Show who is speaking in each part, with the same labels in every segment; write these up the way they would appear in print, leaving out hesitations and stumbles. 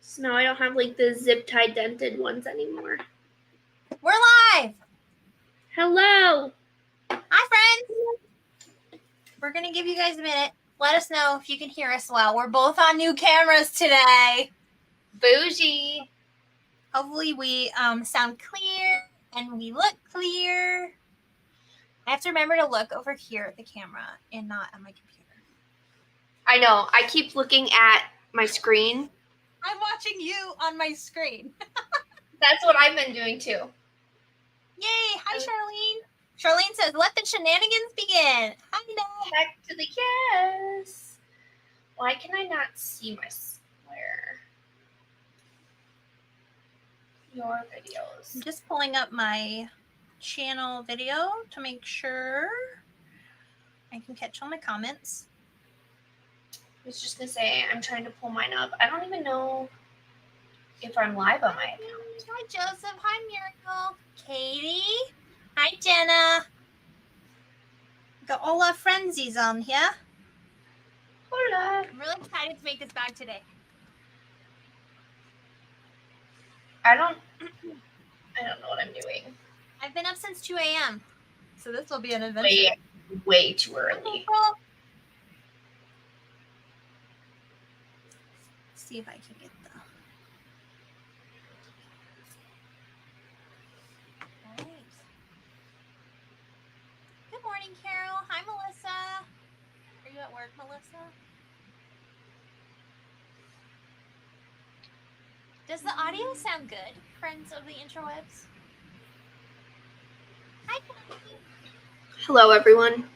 Speaker 1: So now I don't have like the zip tie dented ones anymore.
Speaker 2: We're live.
Speaker 1: Hello.
Speaker 2: Hi, friends. We're going to give you guys a minute. Let us know if you can hear us well. We're both on new cameras today.
Speaker 1: Bougie.
Speaker 2: Hopefully we sound clear and we look clear. I have to remember to look over here at the camera and not at my computer.
Speaker 1: I know. I keep looking at my screen.
Speaker 2: I'm watching you on my screen.
Speaker 1: That's what I've been doing too.
Speaker 2: Yay. Hi, Charlene. Charlene says, let the shenanigans begin. Hi, Ned.
Speaker 1: Back to the yes. Why can I not see my square? Your videos.
Speaker 2: I'm just pulling up my channel video to make sure I can catch all my comments.
Speaker 1: I was just going to say, I'm trying to pull mine up. I don't even know if I'm live on my account.
Speaker 2: Hi, Joseph. Hi, Miracle. Katie. Hi, Jenna. Got all our frenzies on here.
Speaker 1: Hola.
Speaker 2: I'm really excited to make this bag today.
Speaker 1: I don't know what I'm doing.
Speaker 2: I've been up since 2 a.m. So this will be an adventure.
Speaker 1: Way too early.
Speaker 2: Let's see if I can get the... All right. Good morning, Carol. Hi, Melissa. Are you at work, Melissa? Does the audio sound good, friends of the interwebs? Hi, Connie.
Speaker 1: Hello, everyone.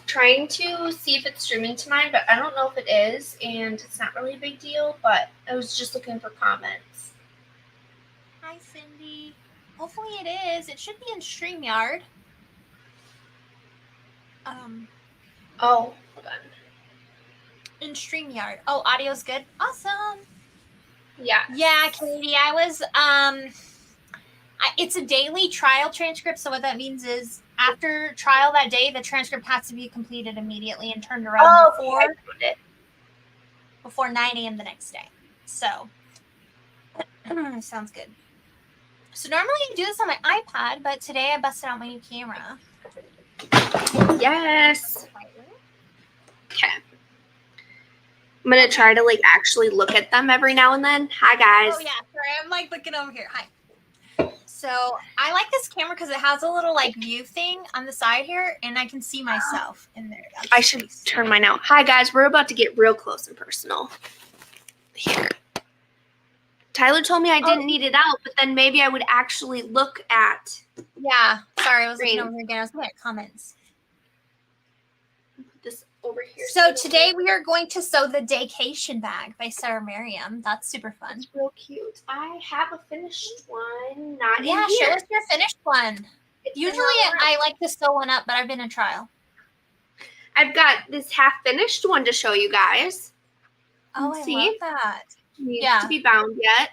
Speaker 1: Trying to see if it's streaming tonight, but I don't know if it is, and it's not really a big deal, but I was just looking for comments.
Speaker 2: Hi, Cindy. Hopefully it is. It should be in StreamYard.
Speaker 1: Oh, hold on.
Speaker 2: In StreamYard. Oh, audio's good. Awesome.
Speaker 1: Yeah.
Speaker 2: Yeah, Katie, I was, it's a daily trial transcript. So what that means is after trial that day, the transcript has to be completed immediately and turned around before 9 a.m. the next day. So sounds good. So normally I do this on my iPad, but today I busted out my new camera.
Speaker 1: Yes. Okay. I'm going to try to like actually look at them every now and then. Hi, guys.
Speaker 2: Oh, yeah. Sorry. I'm like looking over here. Hi. So I like this camera because it has a little like view thing on the side here, and I can see myself in there.
Speaker 1: I should turn mine out. Hi, guys. We're about to get real close and personal here. Tyler told me I didn't need it out, but then maybe I would actually look at.
Speaker 2: Yeah. Sorry. I was looking over here again. I was looking at comments.
Speaker 1: Put this over here.
Speaker 2: So today we are going to sew the Daycation bag by Sarah Mariam. That's super fun.
Speaker 1: It's real cute. I have a finished one. Not in here.
Speaker 2: Yeah, show us your finished one. Usually I like to sew one up, but I've been in trial.
Speaker 1: I've got this half finished one to show you guys.
Speaker 2: Oh, I love that.
Speaker 1: Needs to be bound yet.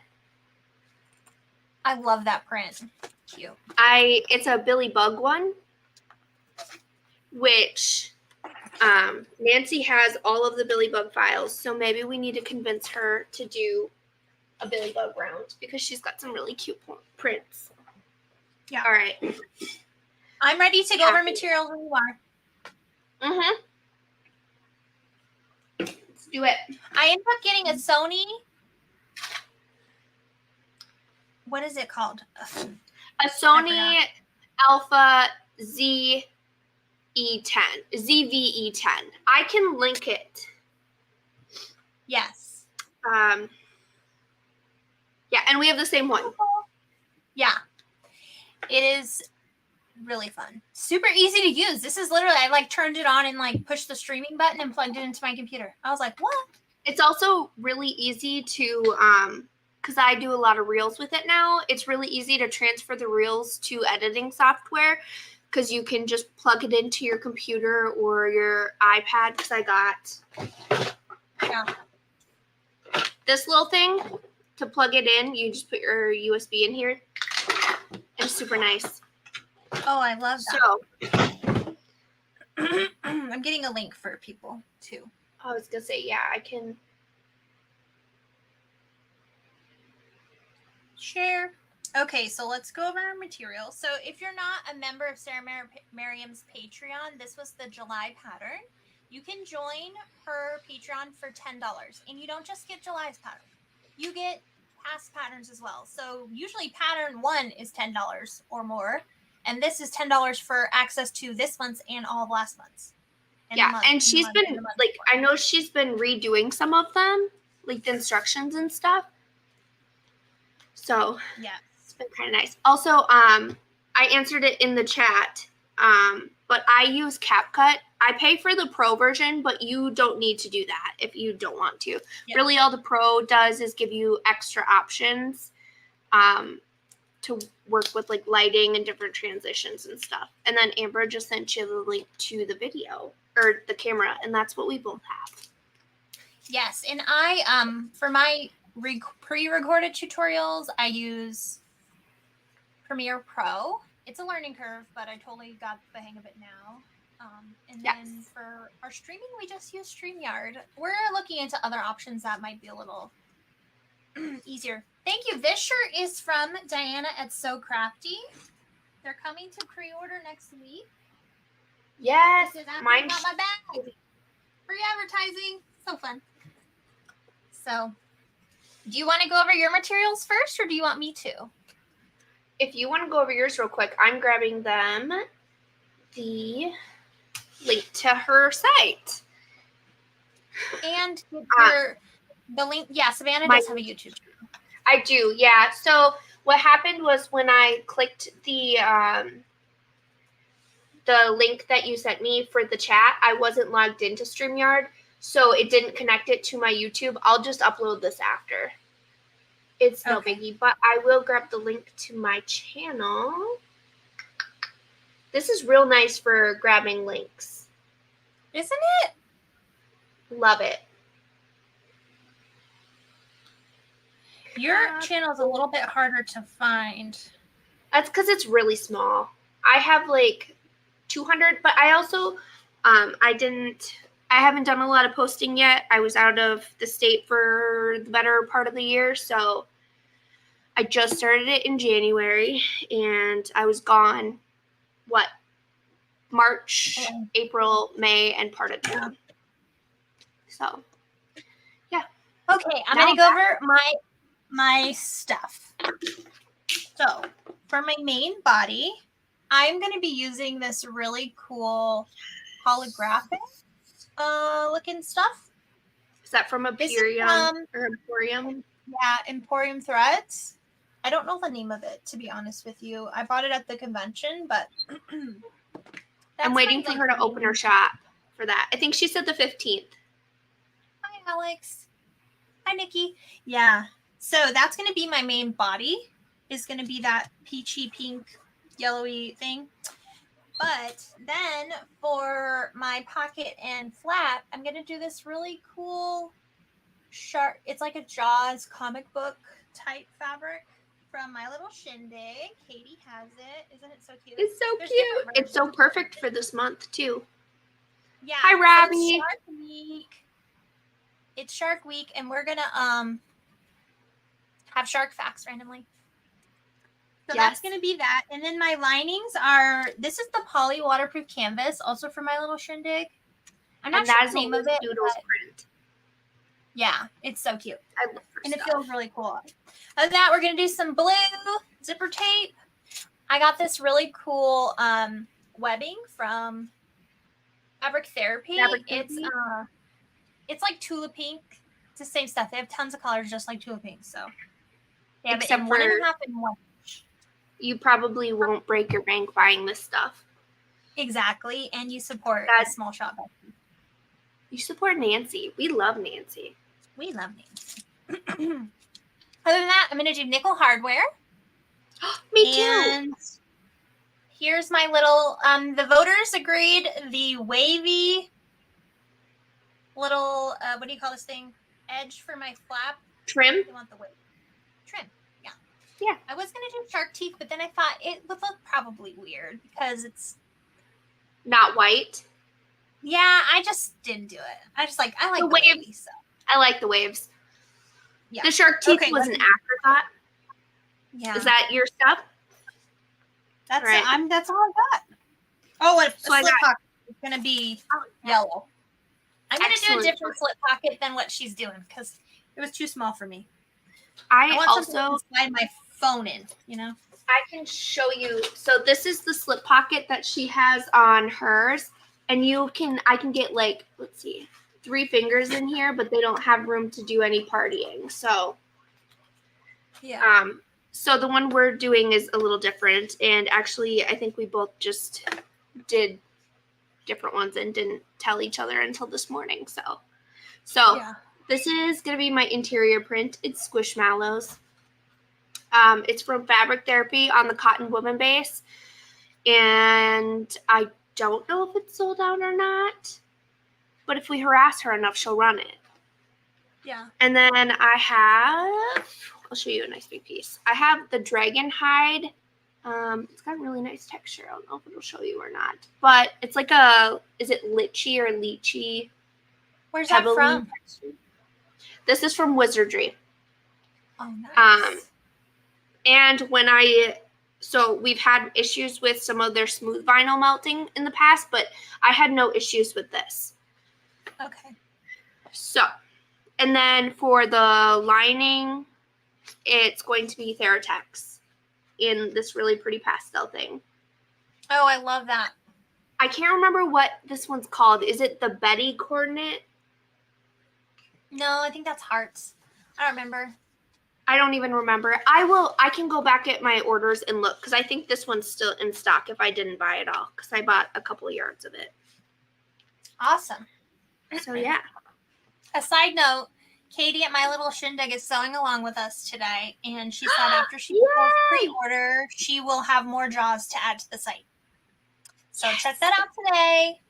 Speaker 2: I love that print. Cute.
Speaker 1: It's a Billy Bug one, which Nancy has all of the Billy Bug files, so maybe we need to convince her to do a Billy Bug round because she's got some really cute prints.
Speaker 2: Yeah.
Speaker 1: All right.
Speaker 2: I'm ready to go over materials when you are.
Speaker 1: Mm-hmm. Let's do it.
Speaker 2: I ended up getting a Sony. What is it called?
Speaker 1: A Sony Alpha ZVE10. I can link it.
Speaker 2: Yes.
Speaker 1: Yeah, and we have the same one.
Speaker 2: Yeah. It is really fun. Super easy to use. This is literally, I like turned it on and like pushed the streaming button and plugged it into my computer. I was like, what?
Speaker 1: It's also really easy to, because I do a lot of reels with it now, it's really easy to transfer the reels to editing software because you can just plug it into your computer or your iPad, because I got this little thing to plug it in. You just put your USB in here. It's super nice.
Speaker 2: Oh, I love that. So, I'm getting a link for people too.
Speaker 1: I was going to say, yeah, I can.
Speaker 2: share. Okay, so let's go over our material. So if you're not a member of Sarah Mariam's Patreon, this was the July pattern. You can join her Patreon for $10. And you don't just get July's pattern. You get past patterns as well. So usually pattern 1 is $10 or more. And this is $10 for access to this month's and all of last month's.
Speaker 1: And she's been, like, I know she's been redoing some of them, like the instructions and stuff. So
Speaker 2: yeah,
Speaker 1: it's been kind of nice. Also, I answered it in the chat, but I use CapCut. I pay for the pro version, but you don't need to do that if you don't want to. Yeah. Really, all the pro does is give you extra options to work with, like, lighting and different transitions and stuff. And then Amber just sent you the link to the video or the camera, and that's what we both have.
Speaker 2: Yes, and I for my pre-recorded tutorials, I use Premiere Pro. It's a learning curve, but I totally got the hang of it now. And then for our streaming, we just use StreamYard. We're looking into other options that might be a little easier. Thank you. This shirt is from Diana at So Crafty. They're coming to pre-order next week.
Speaker 1: Yes,
Speaker 2: mine got my bag. Free advertising. So fun. So, do you want to go over your materials first, or do you want me to?
Speaker 1: If you want to go over yours real quick, I'm grabbing them the link to her site.
Speaker 2: And the link, yeah, Savannah does have a YouTube channel.
Speaker 1: I do, yeah. So what happened was when I clicked the link that you sent me for the chat, I wasn't logged into StreamYard, so it didn't connect it to my YouTube. I'll just upload this after. It's no biggie, but I will grab the link to my channel. This is real nice for grabbing links.
Speaker 2: Isn't it?
Speaker 1: Love it.
Speaker 2: Your channel is a little bit harder to find.
Speaker 1: That's because it's really small. I have like 200, but I also, I haven't done a lot of posting yet. I was out of the state for the better part of the year, so I just started it in January, and I was gone, March, April, May, and part of June. So, yeah.
Speaker 2: Okay, I'm going to go over my stuff. So, for my main body, I'm going to be using this really cool holographic looking stuff.
Speaker 1: Is that from Emporium or Emporium?
Speaker 2: Yeah, Emporium Threads. I don't know the name of it, to be honest with you. I bought it at the convention, but
Speaker 1: I'm waiting for her to open her shop for that. I think she said the 15th.
Speaker 2: Hi, Alex. Hi, Nikki. Yeah. So that's going to be my main body. Is going to be that peachy pink, yellowy thing. But then for my pocket and flap, I'm going to do this really cool shark. It's like a Jaws comic book type fabric from My Little Shindig. Katie has it. Isn't it so cute?
Speaker 1: It's so cute. It's so perfect for this month, too.
Speaker 2: Yeah.
Speaker 1: Hi, Robbie.
Speaker 2: It's Shark Week. It's Shark Week, and we're going to have shark facts randomly. So that's going to be that. And then my linings are, this is the poly waterproof canvas, also for My Little Shindig. I'm not sure the name of it.
Speaker 1: Doodles print.
Speaker 2: Yeah, it's so cute.
Speaker 1: I love her
Speaker 2: and
Speaker 1: stuff.
Speaker 2: It feels really cool. Other than that, we're going to do some blue zipper tape. I got this really cool webbing from Fabric Therapy. It's like Tulip Pink. It's the same stuff. They have tons of colors just like Tulip Pink. So they have it in 1.5 and 1 inch.
Speaker 1: You probably won't break your bank buying this stuff.
Speaker 2: Exactly. And you support a small shop.
Speaker 1: You support Nancy. We love Nancy.
Speaker 2: We love Nancy. Other than that, I'm going to do nickel hardware.
Speaker 1: Me too.
Speaker 2: And here's my little, the voters agreed the wavy little, what do you call this thing? Edge for my flap.
Speaker 1: Trim?
Speaker 2: You want the wave. Trim, yeah.
Speaker 1: Yeah.
Speaker 2: I was going to do shark teeth, but then I thought it would look probably weird because it's
Speaker 1: not white.
Speaker 2: Yeah, I just didn't do it. I like the waves. So.
Speaker 1: I like the waves.
Speaker 2: Yeah.
Speaker 1: The shark teeth was an afterthought.
Speaker 2: Yeah.
Speaker 1: Is that your stuff?
Speaker 2: That's
Speaker 1: Right.
Speaker 2: that's all I got. Oh, and
Speaker 1: So
Speaker 2: a
Speaker 1: I
Speaker 2: slip
Speaker 1: got-
Speaker 2: pocket is gonna be yellow. I'm gonna do a
Speaker 1: Excellent
Speaker 2: different
Speaker 1: choice.
Speaker 2: slip pocket than what she's doing because it was too small for me.
Speaker 1: I
Speaker 2: want something
Speaker 1: also
Speaker 2: to slide my phone in, you know?
Speaker 1: I can show you. So this is the slip pocket that she has on hers, and I can get like, let's see, 3 fingers in here, but they don't have room to do any partying. So
Speaker 2: Yeah.
Speaker 1: so the one we're doing is a little different, and actually I think we both just did different ones and didn't tell each other until this morning. So
Speaker 2: Yeah.
Speaker 1: this is gonna be my interior print. It's Squishmallows. It's from Fabric Therapy on the Cotton Woven base, and I don't know if it's sold out or not, but if we harass her enough, she'll run it.
Speaker 2: Yeah.
Speaker 1: And then I'll show you a nice big piece. I have the dragon hide. It's got a really nice texture. I don't know if it'll show you or not, but it's like is it lychee or lychee?
Speaker 2: Where's that from?
Speaker 1: Texture. This is from Wizardry.
Speaker 2: Oh, nice.
Speaker 1: And so we've had issues with some of their smooth vinyl melting in the past, but I had no issues with this.
Speaker 2: Okay.
Speaker 1: So, and then for the lining, it's going to be Theratex in this really pretty pastel thing.
Speaker 2: Oh, I love that.
Speaker 1: I can't remember what this one's called. Is it the Betty coordinate?
Speaker 2: No, I think that's hearts. I don't remember.
Speaker 1: I don't even remember. I can go back at my orders and look, because I think this one's still in stock if I didn't buy it all, because I bought a couple of yards of it.
Speaker 2: Awesome.
Speaker 1: So yeah.
Speaker 2: A side note, Katie at My Little Shindig is sewing along with us today, and she said after she does pre-order, she will have more jaws to add to the site. So check that out today.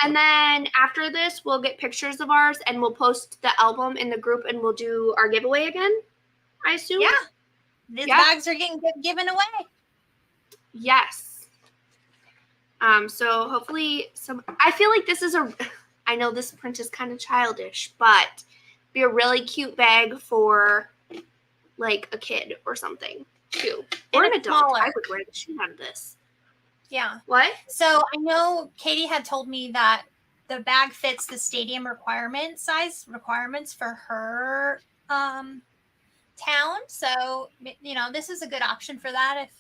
Speaker 1: And then after this, we'll get pictures of ours, and we'll post the album in the group, and we'll do our giveaway again, I assume.
Speaker 2: Yeah. These bags are getting given away.
Speaker 1: Yes. So hopefully I feel like this is I know this print is kind of childish, but be a really cute bag for like a kid or something too. Or an adult. I would wear the shit out of this.
Speaker 2: Yeah.
Speaker 1: What?
Speaker 2: So I know Katie had told me that the bag fits the stadium size requirements for her town. So, this is a good option for that, if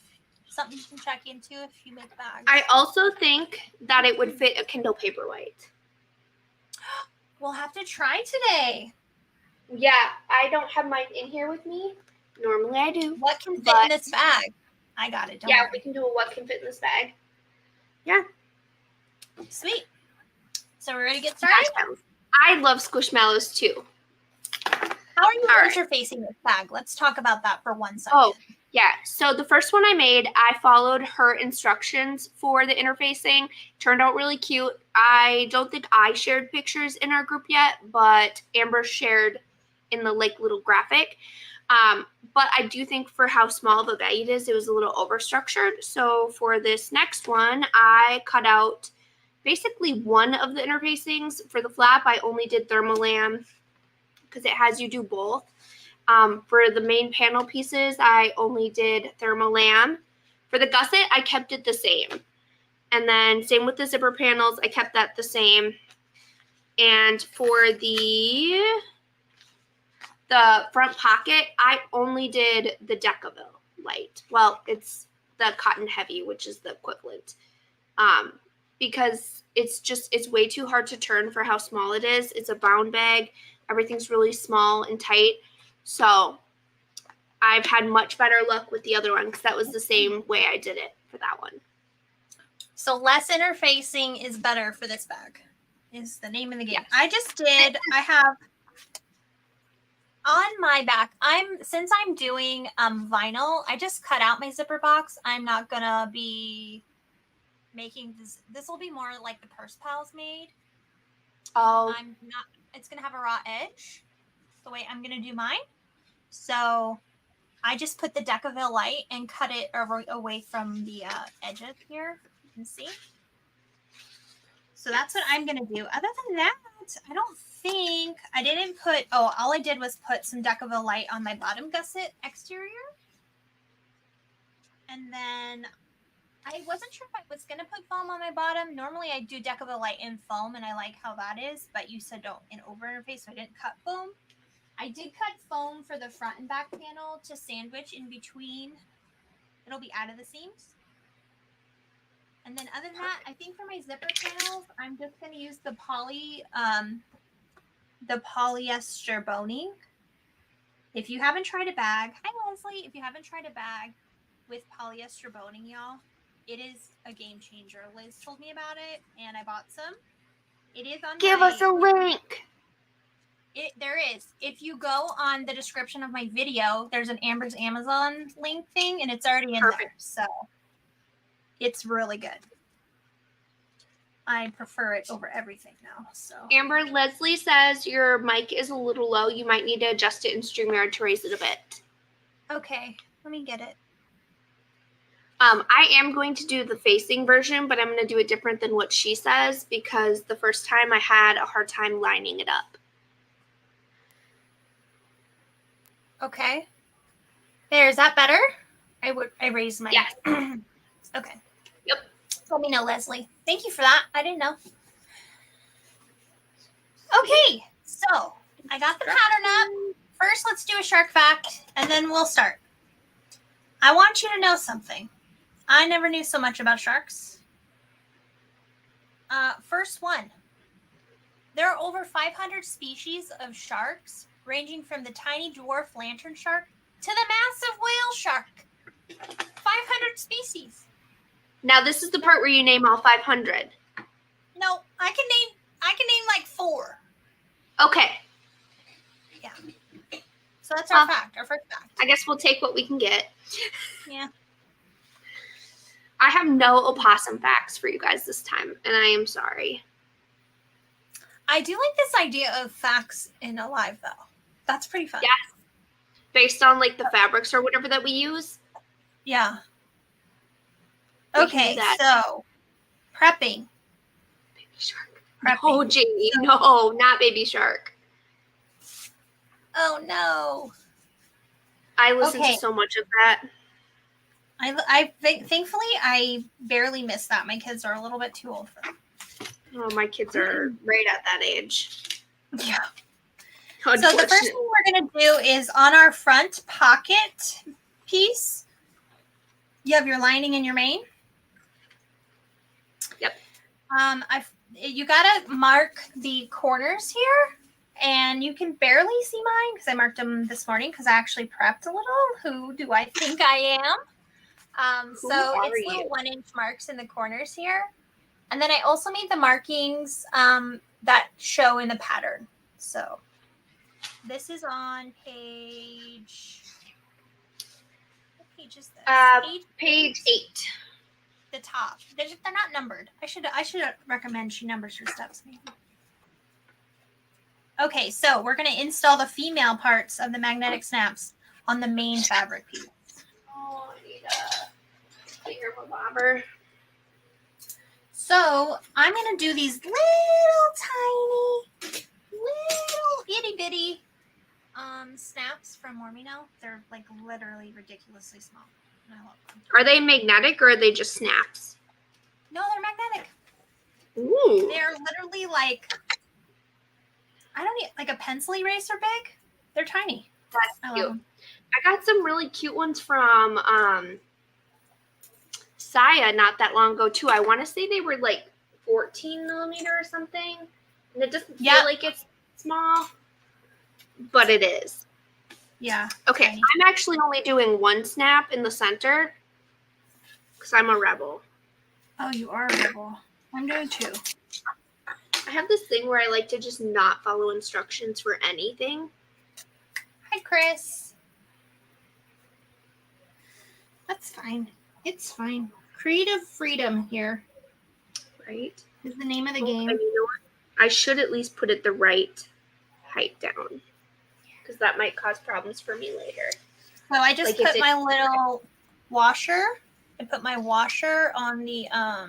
Speaker 2: something you can check into if you make bags.
Speaker 1: I also think that it would fit a Kindle Paperwhite.
Speaker 2: We'll have to try today.
Speaker 1: Yeah, I don't have mine in here with me. Normally I do.
Speaker 2: What can fit in this bag? I got it. Don't worry.
Speaker 1: We can do a what can fit in this bag. Yeah.
Speaker 2: Sweet. So we're ready to get started?
Speaker 1: I love Squishmallows too.
Speaker 2: How are you interfacing this bag? Let's talk about that for 1 second.
Speaker 1: Oh, yeah. So the first one I made, I followed her instructions for the interfacing. Turned out really cute. I don't think I shared pictures in our group yet, but Amber shared in the little graphic. But I do think for how small of a bag it is, it was a little overstructured. So for this next one, I cut out basically one of the interfacings. For the flap, I only did Thermolam because it has you do both. For the main panel pieces, I only did Thermolam. For the gusset, I kept it the same. And then same with the zipper panels, I kept that the same. And for the front pocket, I only did the Decaville light. Well, it's the cotton heavy, which is the equivalent. Because it's way too hard to turn for how small it is. It's a bound bag. Everything's really small and tight. So I've had much better luck with the other one because that was the same way I did it for that one.
Speaker 2: So less interfacing is better for this bag, is the name of the game.
Speaker 1: Yes.
Speaker 2: I have on my back, since I'm doing vinyl, I just cut out my zipper box. I'm not gonna be making this will be more like the Purse Pals made.
Speaker 1: Oh.
Speaker 2: It's gonna have a raw edge the way I'm gonna do mine. So I just put the Decaville light and cut it away from the edges here. You can see. So that's what I'm gonna do. Other than that, I don't think I all I did was put some Decaville light on my bottom gusset exterior. And then I wasn't sure if I was going to put foam on my bottom. Normally I do Deck of the Light in foam, and I like how that is, but you said don't in over interface, so I didn't cut foam. I did cut foam for the front and back panel to sandwich in between. It'll be out of the seams. And then other than that, I think for my zipper panels, I'm just going to use the polyester boning. If you haven't tried a bag, hi Leslie, if you haven't tried a bag with polyester boning, y'all, it is a game changer. Liz told me about it, and I bought some. It is on
Speaker 1: Give us a link.
Speaker 2: There is. If you go on the description of my video, there's an Amber's Amazon link thing, and it's already in there. So it's really good. I prefer it over everything now. So
Speaker 1: Amber, Leslie says your mic is a little low. You might need to adjust it in StreamYard to raise it a bit.
Speaker 2: Okay, let me get it.
Speaker 1: I am going to do the facing version, but I'm going to do it different than what she says because the first time I had a hard time lining it up.
Speaker 2: Okay. There, is that better? I raised my...
Speaker 1: Yes.
Speaker 2: Okay.
Speaker 1: Yep.
Speaker 2: Let me know, Leslie. Thank you for that. I didn't know. Okay, so I got the pattern up. First, let's do a shark fact, and then we'll start. I want you to know something. I never knew so much about sharks. First one. There are over 500 species of sharks, ranging from the tiny dwarf lantern shark to the massive whale shark. 500 species.
Speaker 1: Now this is the part where you name all 500.
Speaker 2: No, I can name like 4.
Speaker 1: Okay.
Speaker 2: Yeah. So that's our fact, our first fact.
Speaker 1: I guess we'll take what we can get.
Speaker 2: Yeah.
Speaker 1: I have no opossum facts for you guys this time, and I am sorry.
Speaker 2: I do like this idea of facts in a live, though. That's pretty fun.
Speaker 1: Yes. Based on, like, the fabrics or whatever that we use.
Speaker 2: Yeah.
Speaker 1: We
Speaker 2: Okay, so prepping.
Speaker 1: Baby shark.
Speaker 2: Prepping.
Speaker 1: Oh, Jamie, no, not baby shark.
Speaker 2: Oh, no.
Speaker 1: I listen to so much of that.
Speaker 2: Thankfully, I barely missed that. My kids are a little bit too old for that.
Speaker 1: Oh, my kids are right at that age.
Speaker 2: Yeah. So the first thing we're going to do is on our front pocket piece, you have your lining and your main.
Speaker 1: Yep.
Speaker 2: You got to mark the corners here, and you can barely see mine because I marked them this morning because I actually prepped a little. Who do I think I am? So it's little 1-inch marks in the corners here. And then I also made the markings that show in the pattern. So this is on page... What page is this?
Speaker 1: Page 8.
Speaker 2: The top. They're not numbered. I should recommend she numbers her steps maybe. Okay, so we're going to install the female parts of the magnetic snaps on the main fabric piece.
Speaker 1: Oh, I need a bigger bobber.
Speaker 2: So I'm going to do these little itty bitty snaps from Mormino. They're like literally ridiculously small. And I love them.
Speaker 1: Are they magnetic or are they just snaps?
Speaker 2: No, they're magnetic.
Speaker 1: Ooh.
Speaker 2: They're literally like, like a pencil eraser big. They're tiny.
Speaker 1: That's cute. I got some really cute ones from Saya not that long ago too. I want to say they were like 14 millimeter or something. And it doesn't feel like it's small, but it is.
Speaker 2: Yeah.
Speaker 1: Okay, tiny. I'm actually only doing one snap in the center because I'm a rebel.
Speaker 2: Oh, you are a rebel. I'm doing 2.
Speaker 1: I have this thing where I like to just not follow instructions for anything.
Speaker 2: Hi, Chris. That's fine. It's fine. Creative freedom here.
Speaker 1: Right?
Speaker 2: Is the name of the game.
Speaker 1: And you know what? I should at least put it the right height down. Because that might cause problems for me later.
Speaker 2: So I just put my little washer. I put my washer on the I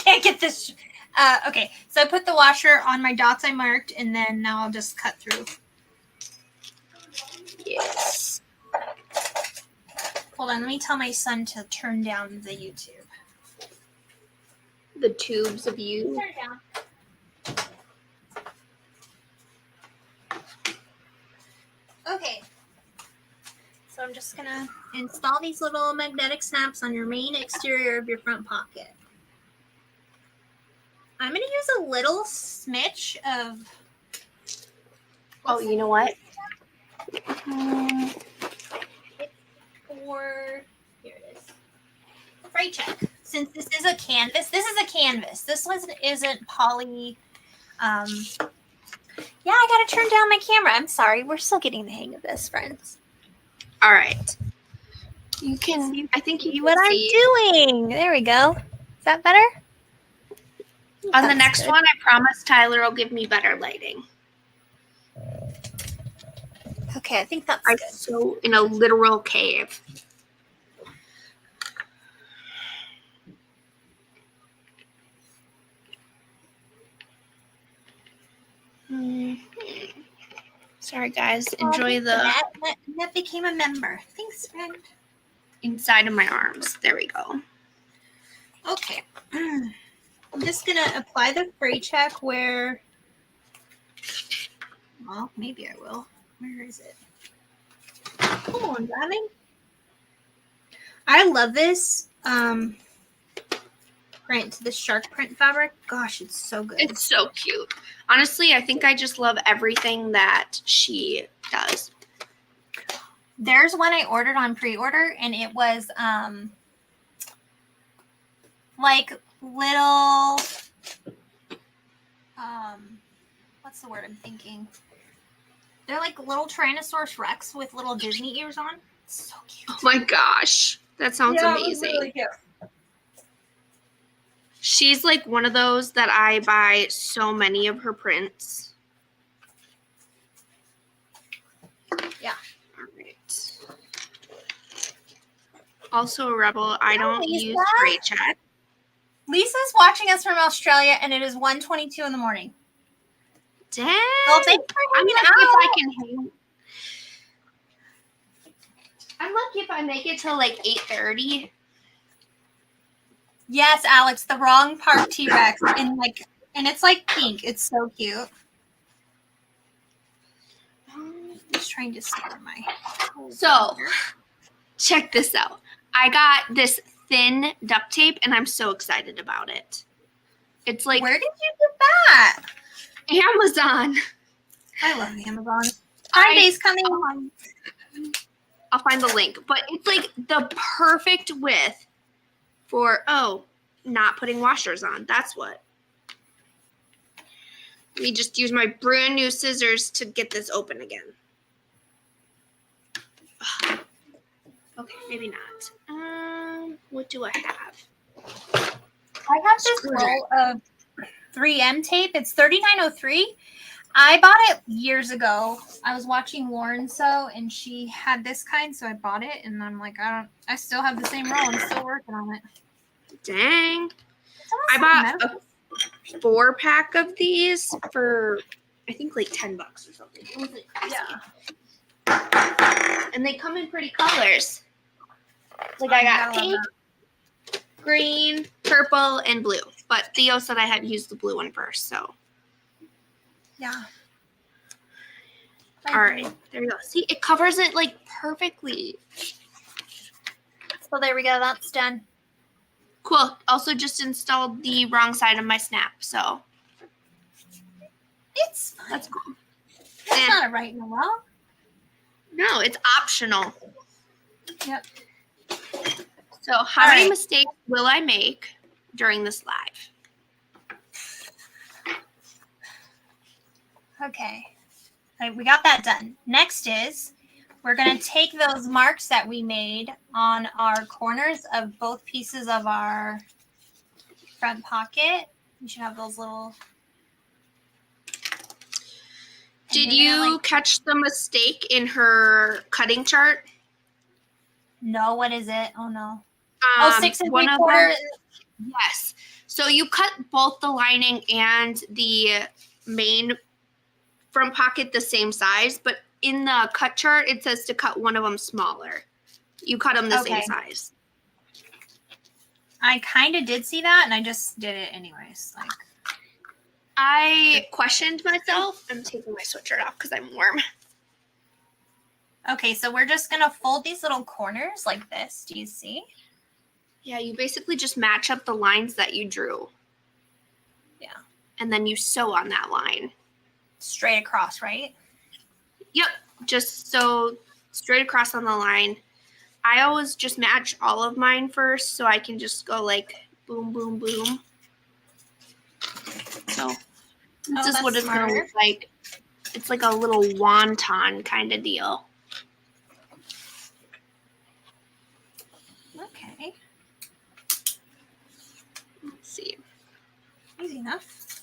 Speaker 2: can't get this. Okay, so I put the washer on my dots I marked, and then now I'll just cut through.
Speaker 1: Yes.
Speaker 2: Hold Hold on, let me tell my son to turn down the YouTube.
Speaker 1: The tubes of you.
Speaker 2: Turn it down. Okay. So I'm just gonna install these little magnetic snaps on your main exterior of your front pocket. I'm gonna use a little smidge of.
Speaker 1: Oh, you know what?
Speaker 2: For here it is. Freight check. Since this is a canvas, This one isn't poly. Yeah, I gotta turn down my camera. I'm sorry. We're still getting the hang of this, friends.
Speaker 1: All right. You can. I think you
Speaker 2: See
Speaker 1: can
Speaker 2: what
Speaker 1: see.
Speaker 2: I'm doing. There we go. Is that better?
Speaker 1: On the
Speaker 2: That's
Speaker 1: next
Speaker 2: good.
Speaker 1: one, I promise Tyler will give me better lighting.
Speaker 2: Okay, I think that's
Speaker 1: I
Speaker 2: good.
Speaker 1: sew in a literal cave. Sorry, guys. Enjoy the
Speaker 2: That became a member. Thanks, friend.
Speaker 1: inside of my arms. There we go.
Speaker 2: Okay. I'm just gonna apply the freight check where. Well, maybe I will. Where is it? Come on, darling. I love this print, this shark print fabric. Gosh, it's so good.
Speaker 1: It's so cute. Honestly, I think I just love everything that she does.
Speaker 2: There's one I ordered on pre-order, and it was like little what's the word I'm thinking? They're like little Tyrannosaurus Rex with little Disney ears on. It's so cute.
Speaker 1: Oh my gosh. That sounds amazing.
Speaker 2: It was really cute.
Speaker 1: She's like one of those that I buy so many of her prints.
Speaker 2: Yeah.
Speaker 1: All right. Also a rebel. I don't
Speaker 2: Lisa.
Speaker 1: use freight check.
Speaker 2: Lisa's watching us from Australia, and it is 1:22 in the morning.
Speaker 1: Dang.
Speaker 2: Well, thanks for
Speaker 1: I'm
Speaker 2: hanging
Speaker 1: lucky
Speaker 2: out.
Speaker 1: if I can hang. I'm lucky if I make it till like 8:30.
Speaker 2: Yes, Alex, the wrong part T-Rex, and it's like pink. It's so cute. I'm just trying to store my.
Speaker 1: So, check this out. I got this thin duct tape, and I'm so excited about it. It's like
Speaker 2: Where did you get that?
Speaker 1: Amazon.
Speaker 2: I love Amazon. Prime Day's coming.
Speaker 1: I'll find the link. But it's like the perfect width for, not putting washers on. That's what. Let me just use my brand new scissors to get this open again. Ugh. Okay, maybe not. What do I have?
Speaker 2: I have this roll of 3M tape. It's 3903. I bought it years ago. I was watching Lauren sew, and she had this kind, so I bought it. And I'm like, I still have the same roll. I'm still working on it.
Speaker 1: Dang. I bought a 4-pack of these for, I think, like $10 or something. It was crazy.
Speaker 2: Yeah.
Speaker 1: And they come in pretty colors. Like I got pink, green, purple, and blue. But Theo said I had to use the blue one first, so.
Speaker 2: Yeah.
Speaker 1: All right, there you go. See, it covers it like perfectly.
Speaker 2: So there we go. That's done.
Speaker 1: Cool. Also just installed the wrong side of my snap, so.
Speaker 2: It's fine.
Speaker 1: That's cool.
Speaker 2: It's not a right and a wrong.
Speaker 1: No, it's optional.
Speaker 2: Yep.
Speaker 1: So how many mistakes will I make during this live?
Speaker 2: Okay. All right, we got that done. Next is we're going to take those marks that we made on our corners of both pieces of our front pocket. You should have those little.
Speaker 1: Did you catch the mistake in her cutting chart?
Speaker 2: No, what is it? Oh, no. 6
Speaker 1: one of
Speaker 2: 3/4.
Speaker 1: Yes. So you cut both the lining and the main front pocket the same size, but in the cut chart, it says to cut one of them smaller. You cut them the same
Speaker 2: Okay.
Speaker 1: size.
Speaker 2: I kind of did see that, and I just did it anyways. Like,
Speaker 1: I questioned myself. I'm taking my sweatshirt off because I'm warm.
Speaker 2: okay, so we're just gonna fold these little corners like this. Do you see?
Speaker 1: Yeah, you basically just match up the lines that you drew.
Speaker 2: Yeah.
Speaker 1: And then you sew on that line.
Speaker 2: Straight across, right?
Speaker 1: Yep, just sew straight across on the line. I always just match all of mine first so I can just go like boom, boom, boom. So this is what it's going to look like. It's like a little wonton kind of deal.
Speaker 2: Okay.
Speaker 1: Let's see.
Speaker 2: Easy enough.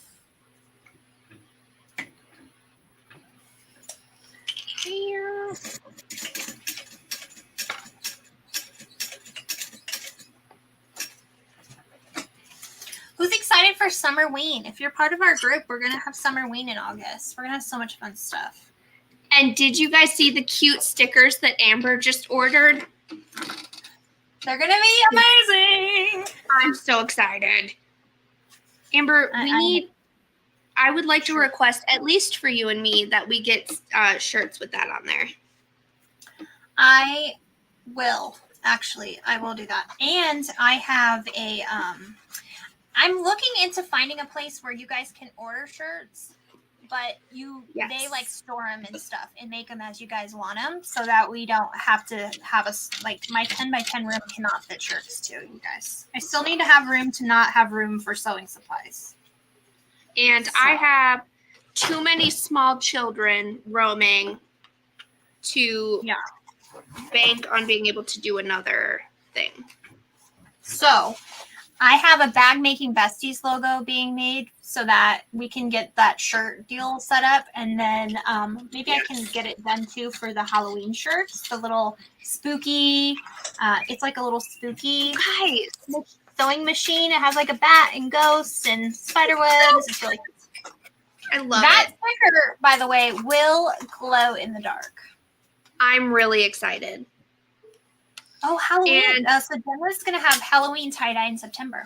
Speaker 1: Here.
Speaker 2: Who's excited for Summerween? If you're part of our group, we're going to have Summerween in August. We're going to have so much fun stuff.
Speaker 1: And did you guys see the cute stickers that Amber just ordered?
Speaker 2: They're going to be amazing.
Speaker 1: I'm so excited. Amber, I would like to request, at least for you and me, that we get shirts with that on there.
Speaker 2: I will. Actually, I will do that. And I have a, I'm looking into finding a place where you guys can order shirts, but they like store them and stuff and make them as you guys want them so that we don't have to have like my 10 by 10 room cannot fit shirts too, you guys. I still need to have room to not have room for sewing supplies.
Speaker 1: And I have too many small children roaming to bank on being able to do another thing.
Speaker 2: So I have a Bag Making Besties logo being made so that we can get that shirt deal set up. And then maybe I can get it done too for the Halloween shirts, the little spooky, it's like a little spooky sewing machine. It has like a bat and ghosts and spider webs. It's really cool.
Speaker 1: I love
Speaker 2: that
Speaker 1: it.
Speaker 2: sticker, by the way, will glow in the dark.
Speaker 1: I'm really excited.
Speaker 2: Oh, Halloween. So Jenna's going to have Halloween tie-dye in September.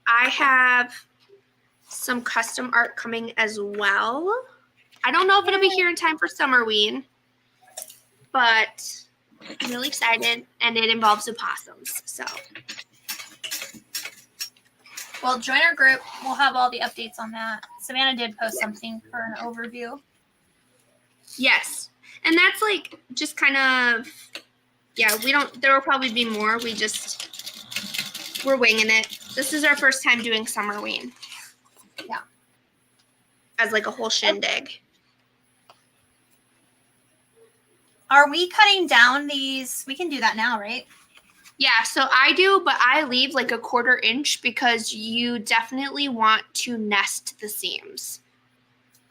Speaker 1: I have some custom art coming as well. I don't know if it'll be here in time for Summerween, but I'm really excited, and it involves opossums. So,
Speaker 2: well, join our group. We'll have all the updates on that. Savannah did post something for an overview.
Speaker 1: Yes, and that's like just kind of. Yeah, there will probably be more. We're winging it. This is our first time doing Summerween.
Speaker 2: Yeah.
Speaker 1: As like a whole shindig.
Speaker 2: Are we cutting down these? We can do that now, right?
Speaker 1: Yeah, so I do, but I leave like a 1/4 inch because you definitely want to nest the seams.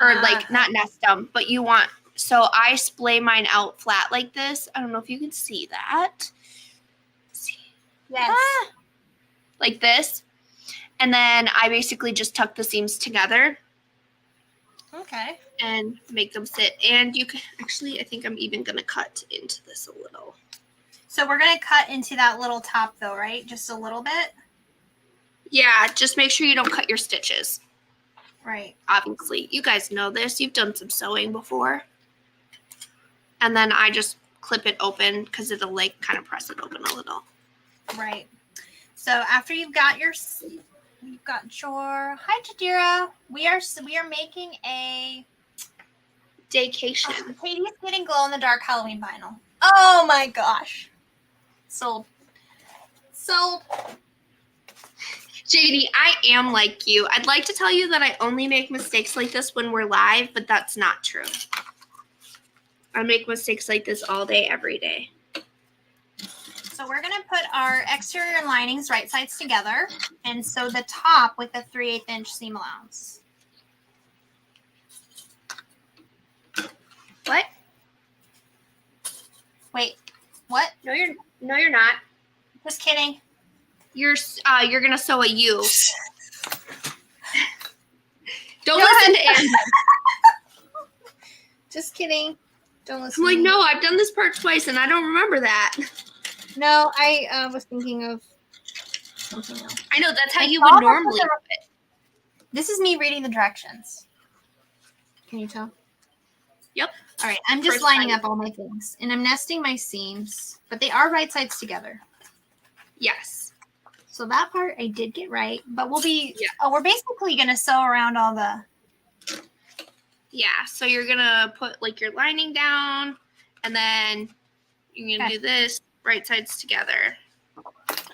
Speaker 1: Or like, not nest them, but you want... So I splay mine out flat like this. I don't know if you can see that. Let's see.
Speaker 2: Yes.
Speaker 1: Like this. And then I basically just tuck the seams together.
Speaker 2: Okay.
Speaker 1: And make them sit. And you can actually, I think I'm even going to cut into this a little.
Speaker 2: So we're going to cut into that little top though, right? Just a little bit?
Speaker 1: Yeah, just make sure you don't cut your stitches.
Speaker 2: Right.
Speaker 1: Obviously. You guys know this. You've done some sewing before. And then I just clip it open because it'll like kind of press it open a little.
Speaker 2: Right. So after you've got your, hi Jadira. We are making a
Speaker 1: Daycation.
Speaker 2: Katie's getting glow in the dark Halloween vinyl. Oh my gosh. Sold.
Speaker 1: JD, I am like you. I'd like to tell you that I only make mistakes like this when we're live, but that's not true. I make mistakes like this all day, every day.
Speaker 2: So we're going to put our exterior linings right sides together and sew the top with a 3/8 inch seam allowance.
Speaker 1: What?
Speaker 2: Wait, what?
Speaker 1: No, you're not.
Speaker 2: Just kidding.
Speaker 1: You're gonna sew a U. Don't listen to Amber.
Speaker 2: Just kidding. Don't listen
Speaker 1: I'm
Speaker 2: to
Speaker 1: like,
Speaker 2: me.
Speaker 1: no, I've done this part twice and I don't remember that.
Speaker 2: No, I was thinking of something else.
Speaker 1: I know, that's how
Speaker 2: I
Speaker 1: you
Speaker 2: thought
Speaker 1: would
Speaker 2: that's
Speaker 1: normally
Speaker 2: what
Speaker 1: do it.
Speaker 2: This is me reading the directions. Can you tell?
Speaker 1: Yep.
Speaker 2: All right, I'm just
Speaker 1: First
Speaker 2: lining
Speaker 1: time.
Speaker 2: up all my things, and I'm nesting my seams, but they are right sides together.
Speaker 1: Yes.
Speaker 2: So that part I did get right, but we'll be,
Speaker 1: Yeah.
Speaker 2: we're basically going to sew around all the,
Speaker 1: Yeah, so you're going to put like your lining down and then you're going to do this, right sides together.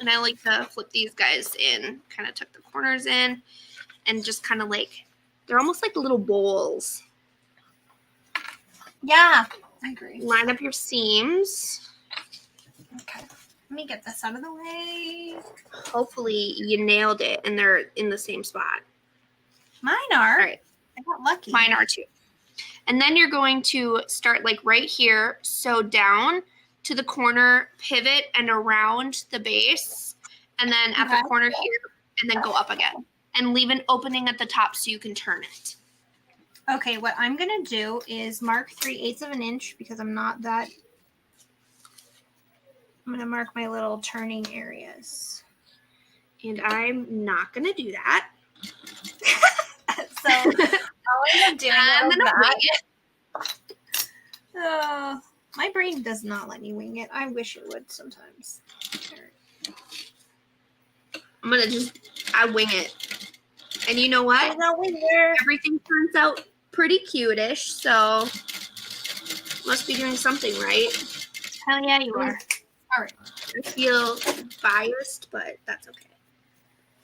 Speaker 1: And I like to flip these guys in, kind of tuck the corners in and just kind of like, they're almost like little bowls.
Speaker 2: yeah, I agree.
Speaker 1: Line up your seams.
Speaker 2: Okay, let me get this out of the way.
Speaker 1: Hopefully you nailed it and they're in the same spot.
Speaker 2: Mine are.
Speaker 1: All right.
Speaker 2: I got lucky.
Speaker 1: Mine are too. And then you're going to start like right here, sew down to the corner, pivot and around the base, and then at the corner here, and then go up again. And leave an opening at the top so you can turn it.
Speaker 2: Okay, what I'm going to do is mark 3/8 of an inch because I'm not that. I'm going to mark my little turning areas.
Speaker 1: And I'm not going to do that.
Speaker 2: So I'll end up doing
Speaker 1: I'm going to
Speaker 2: that.
Speaker 1: wing it.
Speaker 2: My brain does not let me wing it. I wish it would sometimes.
Speaker 1: I'm going to I wing it. And you know what? Everything turns out pretty cute-ish, so must be doing something right.
Speaker 2: Hell yeah, you are. All right.
Speaker 1: I feel biased, but that's okay.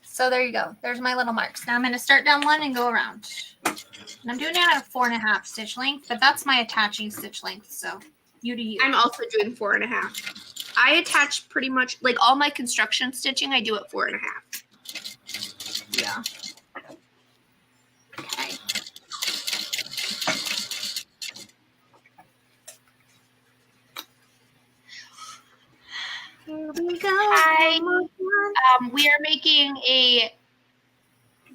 Speaker 2: So there you go. There's my little marks. Now I'm going to start down one and go around. And I'm doing it at a 4.5 stitch length, but that's my attaching stitch length, so you to you.
Speaker 1: I'm also doing 4.5. I attach pretty much, like all my construction stitching, I do at 4.5.
Speaker 2: Yeah. Okay. Here we go.
Speaker 1: Hi. We are making a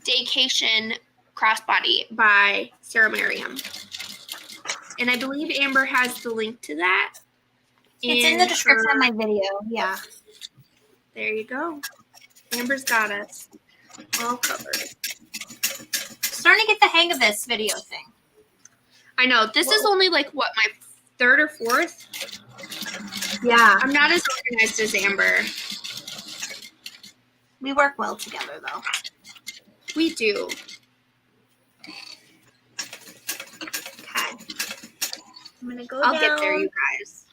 Speaker 1: Daycation crossbody by Sarah Mariam. And I believe Amber has the link to that.
Speaker 2: It's in the description of my video. Yeah.
Speaker 1: There you go. Amber's got us all covered.
Speaker 2: Starting to get the hang of this video thing.
Speaker 1: I know. This is only like, what, my third or fourth?
Speaker 2: Yeah.
Speaker 1: I'm not as organized as Amber.
Speaker 2: We work well together, though.
Speaker 1: We do.
Speaker 2: Okay. I'm going to go
Speaker 1: I'll
Speaker 2: down.
Speaker 1: get there, you guys.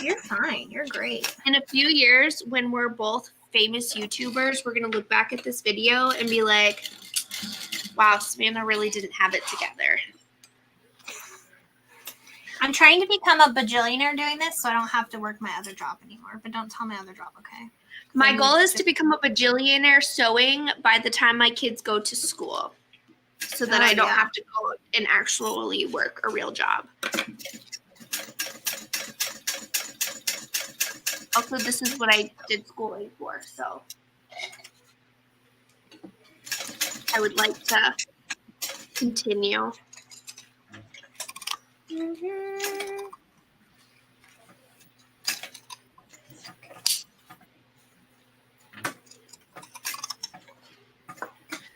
Speaker 2: You're fine. You're great.
Speaker 1: In a few years, when we're both famous YouTubers, we're going to look back at this video and be like, wow, Savannah really didn't have it together.
Speaker 2: I'm trying to become a bajillionaire doing this so I don't have to work my other job anymore. But don't tell my other job, okay?
Speaker 1: My goal is to become a bajillionaire sewing by the time my kids go to school so that I don't have to go and actually work a real job. Also, this is what I did schooling for, so I would like to continue.
Speaker 2: Mm-hmm.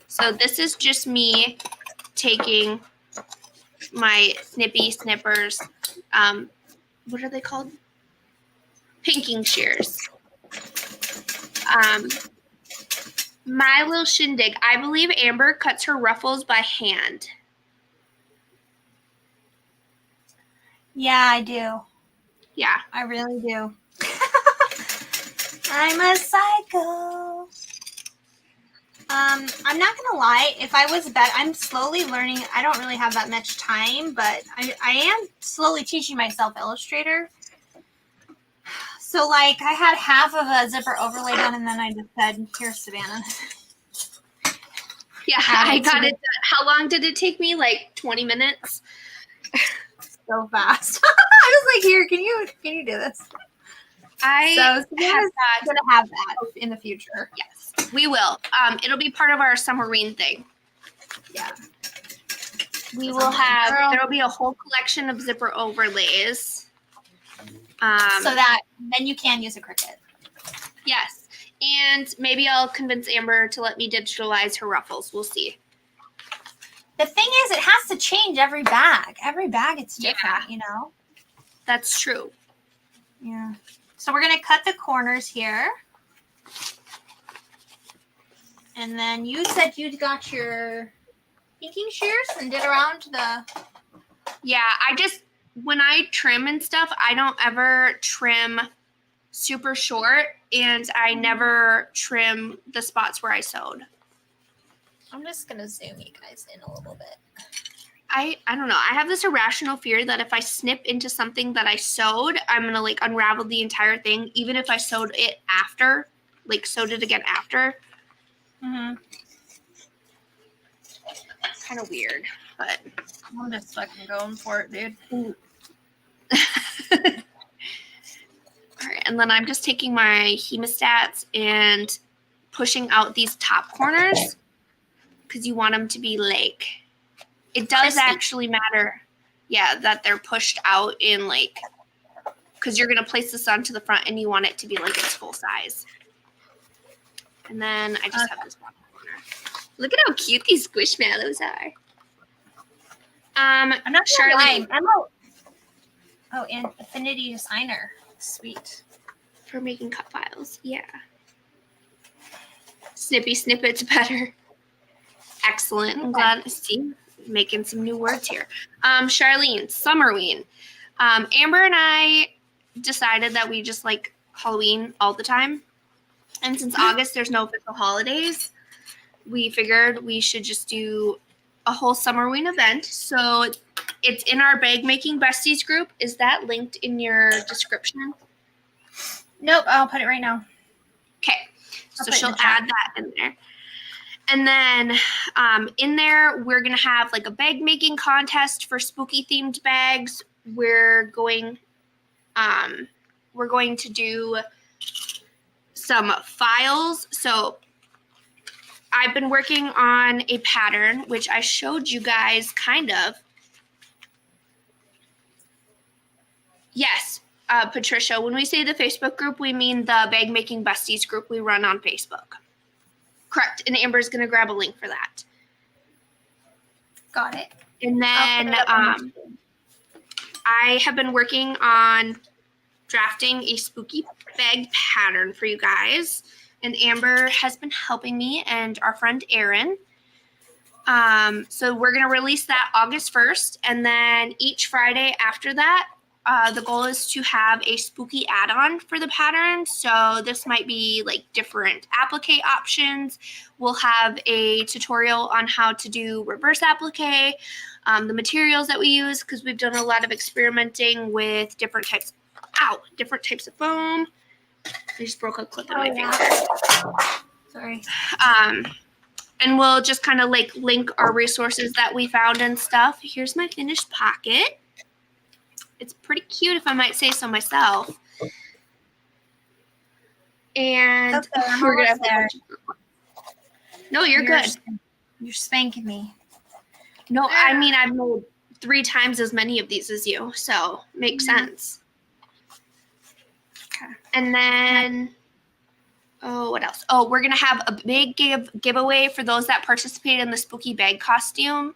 Speaker 1: So this is just me taking my snippy snippers. What are they called? Pinking shears. My little shindig. I believe Amber cuts her ruffles by hand.
Speaker 2: Yeah, I do.
Speaker 1: Yeah.
Speaker 2: I really do. I'm a psycho. I'm not gonna lie. If I was I'm slowly learning. I don't really have that much time, but I am slowly teaching myself Illustrator. So, like, I had half of a zipper overlay done, and then I just said, "Here's Savannah."
Speaker 1: Yeah, I got it done. How long did it take me? Like 20 minutes?
Speaker 2: So fast. I was like, "Here, can you do this?" So Savannah's gonna have that in the future.
Speaker 1: Yes, we will. It'll be part of our summer read thing.
Speaker 2: Yeah.
Speaker 1: we will have, there will be a whole collection of zipper overlays.
Speaker 2: So that then you can use a Cricut.
Speaker 1: Yes. And maybe I'll convince Amber to let me digitalize her ruffles. We'll see.
Speaker 2: The thing is, it has to change every bag. Every bag, it's different, you know?
Speaker 1: That's true.
Speaker 2: Yeah. So we're going to cut the corners here. And then you said you got your inking shears and did around the...
Speaker 1: Yeah, when I trim and stuff, I don't ever trim super short, and I never trim the spots where I sewed.
Speaker 2: I'm just going to zoom you guys in a little bit.
Speaker 1: I don't know. I have this irrational fear that if I snip into something that I sewed, I'm going to like unravel the entire thing, even if I sewed it after, like sewed it again after.
Speaker 2: Mm-hmm.
Speaker 1: Kind of weird, but
Speaker 2: I'm just fucking going for it, dude.
Speaker 1: All right, and then I'm just taking my hemostats and pushing out these top corners because you want them to be like, it does
Speaker 2: crispy.
Speaker 1: actually matter, yeah, that they're pushed out in like, because you're going to place this onto the front and you want it to be like its full size. And then I just have this bottom corner. Look at how cute these squishmallows are.
Speaker 2: I'm not
Speaker 1: Charlene.
Speaker 2: And Affinity Designer. Sweet.
Speaker 1: For making cut files, yeah. Snippy snippets better. Excellent. I'm glad to see making some new words here. Charlene, Summerween. Amber and I decided that we just like Halloween all the time. And since August there's no official holidays, we figured we should just do a whole Summerween event. So it's in our bag making besties group. Is that linked in your description?
Speaker 2: Nope, I'll put it right now.
Speaker 1: Okay, so she'll add that in there. And then in there, we're going to have like a bag making contest for spooky themed bags. We're going to do some files. So I've been working on a pattern, which I showed you guys kind of. Yes, Patricia, when we say the Facebook group, we mean the Bag Making Besties group we run on Facebook. Correct. And Amber's going to grab a link for that.
Speaker 2: Got it.
Speaker 1: And then I have been working on drafting a spooky bag pattern for you guys. And Amber has been helping me and our friend Erin. So we're going to release that August 1st. And then each Friday after that, the goal is to have a spooky add-on for the pattern. So this might be like different applique options. We'll have a tutorial on how to do reverse applique, the materials that we use, because we've done a lot of experimenting with different types of foam. I just broke a clip in my finger.
Speaker 2: Sorry.
Speaker 1: And we'll just kind of like link our resources that we found and stuff. Here's my finished pocket. It's pretty cute, if I might say so myself. And we're gonna have there. No, you're good.
Speaker 2: You're spanking me.
Speaker 1: No, I mean I've made 3 times as many of these as you, so makes sense. Okay. And then, what else? Oh, we're gonna have a big giveaway for those that participate in the spooky bag costume.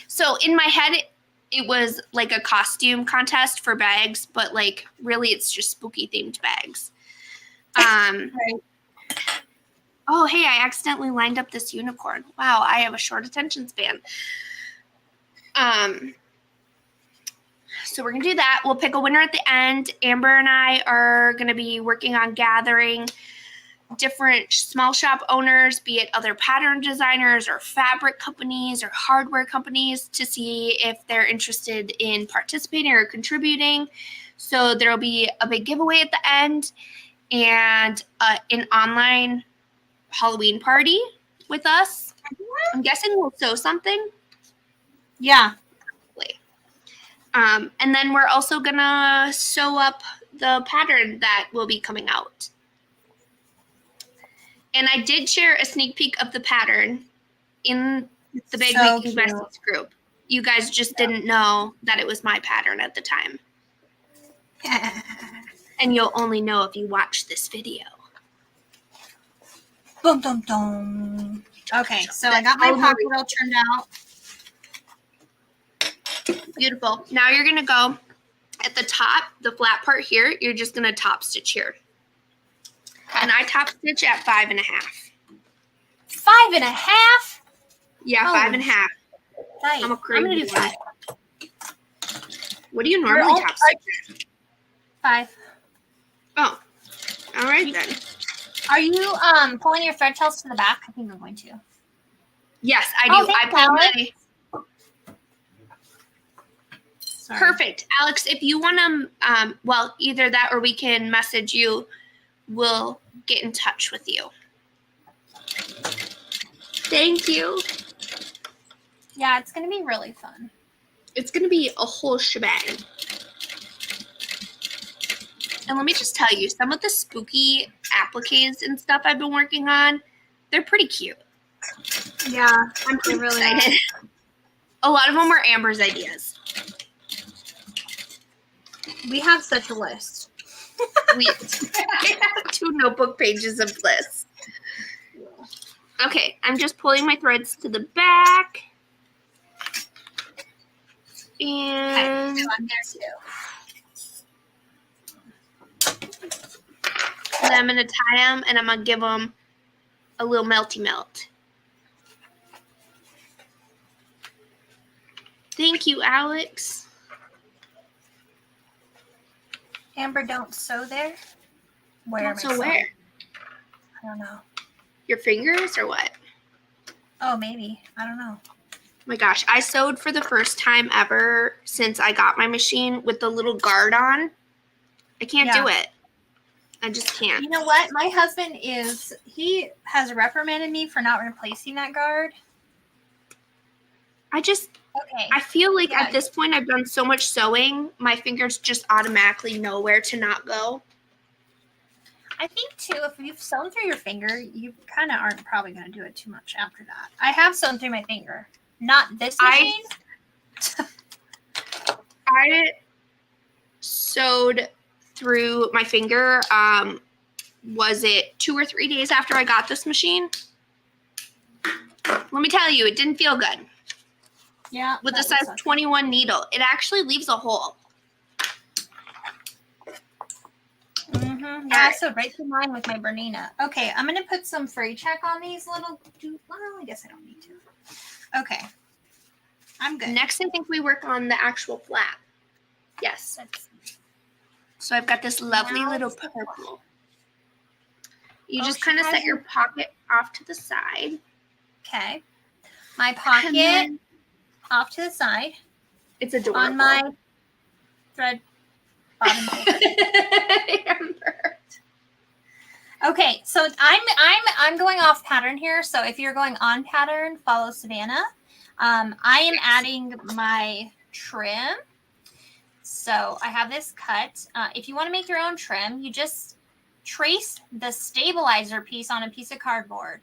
Speaker 1: So in my head, it was like a costume contest for bags, but like really it's just spooky themed bags. Right. Oh, hey, I accidentally lined up this unicorn. Wow, I have a short attention span. So we're going to do that. We'll pick a winner at the end. Amber and I are going to be working on gathering different small shop owners, be it other pattern designers or fabric companies or hardware companies, to see if they're interested in participating or contributing. So there'll be a big giveaway at the end and an online Halloween party with us. I'm guessing we'll sew something.
Speaker 2: Yeah.
Speaker 1: And then we're also going to sew up the pattern that will be coming out. And I did share a sneak peek of the pattern in the Bag Making Besties group. You guys just didn't know that it was my pattern at the time. And you'll only know if you watch this video.
Speaker 2: Boom, boom, boom. Okay, so I got my pocket all turned out.
Speaker 1: Beautiful. Now you're going to go at the top, the flat part here, you're just going to top stitch here. Okay. And I top stitch at 5.5.
Speaker 2: 5.5?
Speaker 1: Yeah, 5.5.
Speaker 2: Right.
Speaker 1: I'm
Speaker 2: going to do 5.
Speaker 1: What do you normally top stitch at?
Speaker 2: 5.
Speaker 1: Oh, all right then.
Speaker 2: Are you pulling your thread tails to the back? I think I'm going to.
Speaker 1: Yes, I do. I pull my... Sorry. Perfect. Alex, if you want to, well, either that or we can message you. We'll get in touch with you. Thank you.
Speaker 2: Yeah, it's going to be really fun.
Speaker 1: It's going to be a whole shebang. And let me just tell you, some of the spooky appliques and stuff I've been working on, they're pretty cute.
Speaker 2: Yeah, I'm really excited.
Speaker 1: A lot of them were Amber's ideas.
Speaker 2: We have such a list.
Speaker 1: I have 2 notebook pages of lists. Okay, I'm just pulling my threads to the back. And
Speaker 2: okay, so I'm there too.
Speaker 1: Then I'm going to tie them, and I'm going to give them a little melty melt. Thank you, Alex.
Speaker 2: Amber, don't sew there. Where
Speaker 1: Don't sew where?
Speaker 2: I don't know.
Speaker 1: Your fingers or what?
Speaker 2: Oh, maybe. I don't know.
Speaker 1: Oh my gosh, I sewed for the first time ever since I got my machine with the little guard on. I can't do it. I just can't.
Speaker 2: You know what? My husband he has reprimanded me for not replacing that guard.
Speaker 1: I feel like at this point I've done so much sewing, my fingers just automatically know where to not go.
Speaker 2: I think, too, if you've sewn through your finger, you kind of aren't probably going to do it too much after that. I have sewn through my finger. Not this machine.
Speaker 1: I sewed through my finger, was it 2 or 3 days after I got this machine? Let me tell you, it didn't feel good.
Speaker 2: Yeah.
Speaker 1: With the size 21 needle, it actually leaves a hole.
Speaker 2: Mm-hmm. Yeah, I sewed right through mine with my Bernina. Okay, I'm going to put some fray check on these little... Well, I guess I don't need to. Okay. I'm good.
Speaker 1: Next, I think we work on the actual flap. Yes. So I've got this lovely little purple. You just kind of set your pocket off to the side.
Speaker 2: Okay. My pocket off to the side.
Speaker 1: It's adorable.
Speaker 2: On my thread bottom. Okay, so I'm going off pattern here. So if you're going on pattern, follow Savannah. I am adding my trim. So I have this cut. If you want to make your own trim, you just trace the stabilizer piece on a piece of cardboard.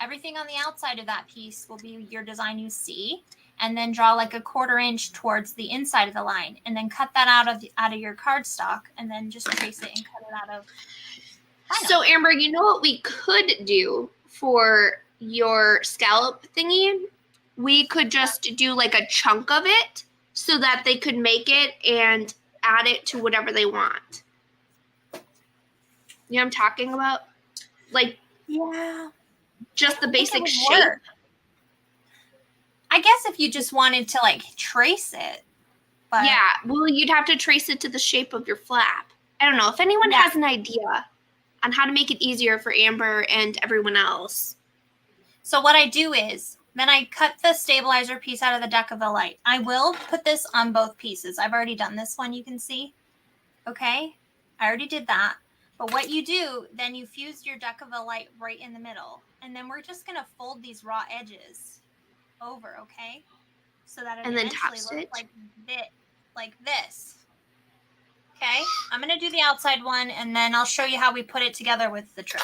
Speaker 2: Everything on the outside of that piece will be your design you see, and then draw like a 1/4 inch towards the inside of the line, and then cut that out of your cardstock, and then just trace it and cut it out of.
Speaker 1: So Amber, you know what we could do for your scallop thingy? We could just do like a chunk of it so that they could make it and add it to whatever they want. You know what I'm talking about? Like,
Speaker 2: yeah,
Speaker 1: just the basic shape.
Speaker 2: I guess if you just wanted to like trace it. But
Speaker 1: yeah, well, you'd have to trace it to the shape of your flap. I don't know. If anyone has an idea on how to make it easier for Amber and everyone else.
Speaker 2: So what I do is, then I cut the stabilizer piece out of the deck of the light. I will put this on both pieces. I've already done this one, you can see. Okay, I already did that. But what you do, then you fuse your deck of the light right in the middle. And then we're just going to fold these raw edges over, okay? So that it eventually looks like this. Okay, I'm going to do the outside one, and then I'll show you how we put it together with the trim.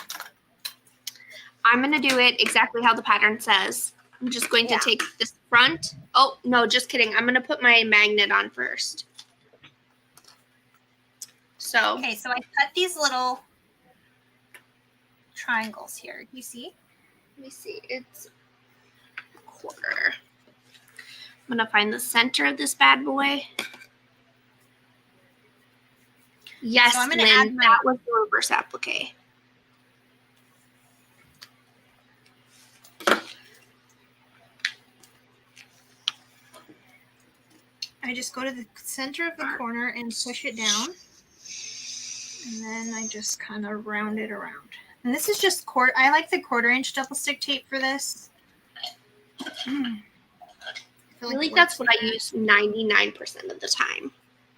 Speaker 1: I'm going to do it exactly how the pattern says. I'm just going to take this front. Oh, no, just kidding. I'm going to put my magnet on first. So.
Speaker 2: Okay, so I cut these little triangles here. You see?
Speaker 1: Let me see. It's a quarter. I'm going to find the center of this bad boy. Yes,
Speaker 2: so I'm
Speaker 1: Lynn,
Speaker 2: add my...
Speaker 1: that was the reverse applique.
Speaker 2: I just go to the center of the corner and push it down. And then I just kind of round it around. And this is just I like the 1/4 inch double stick tape for this.
Speaker 1: I feel like that's what I use 99% of the time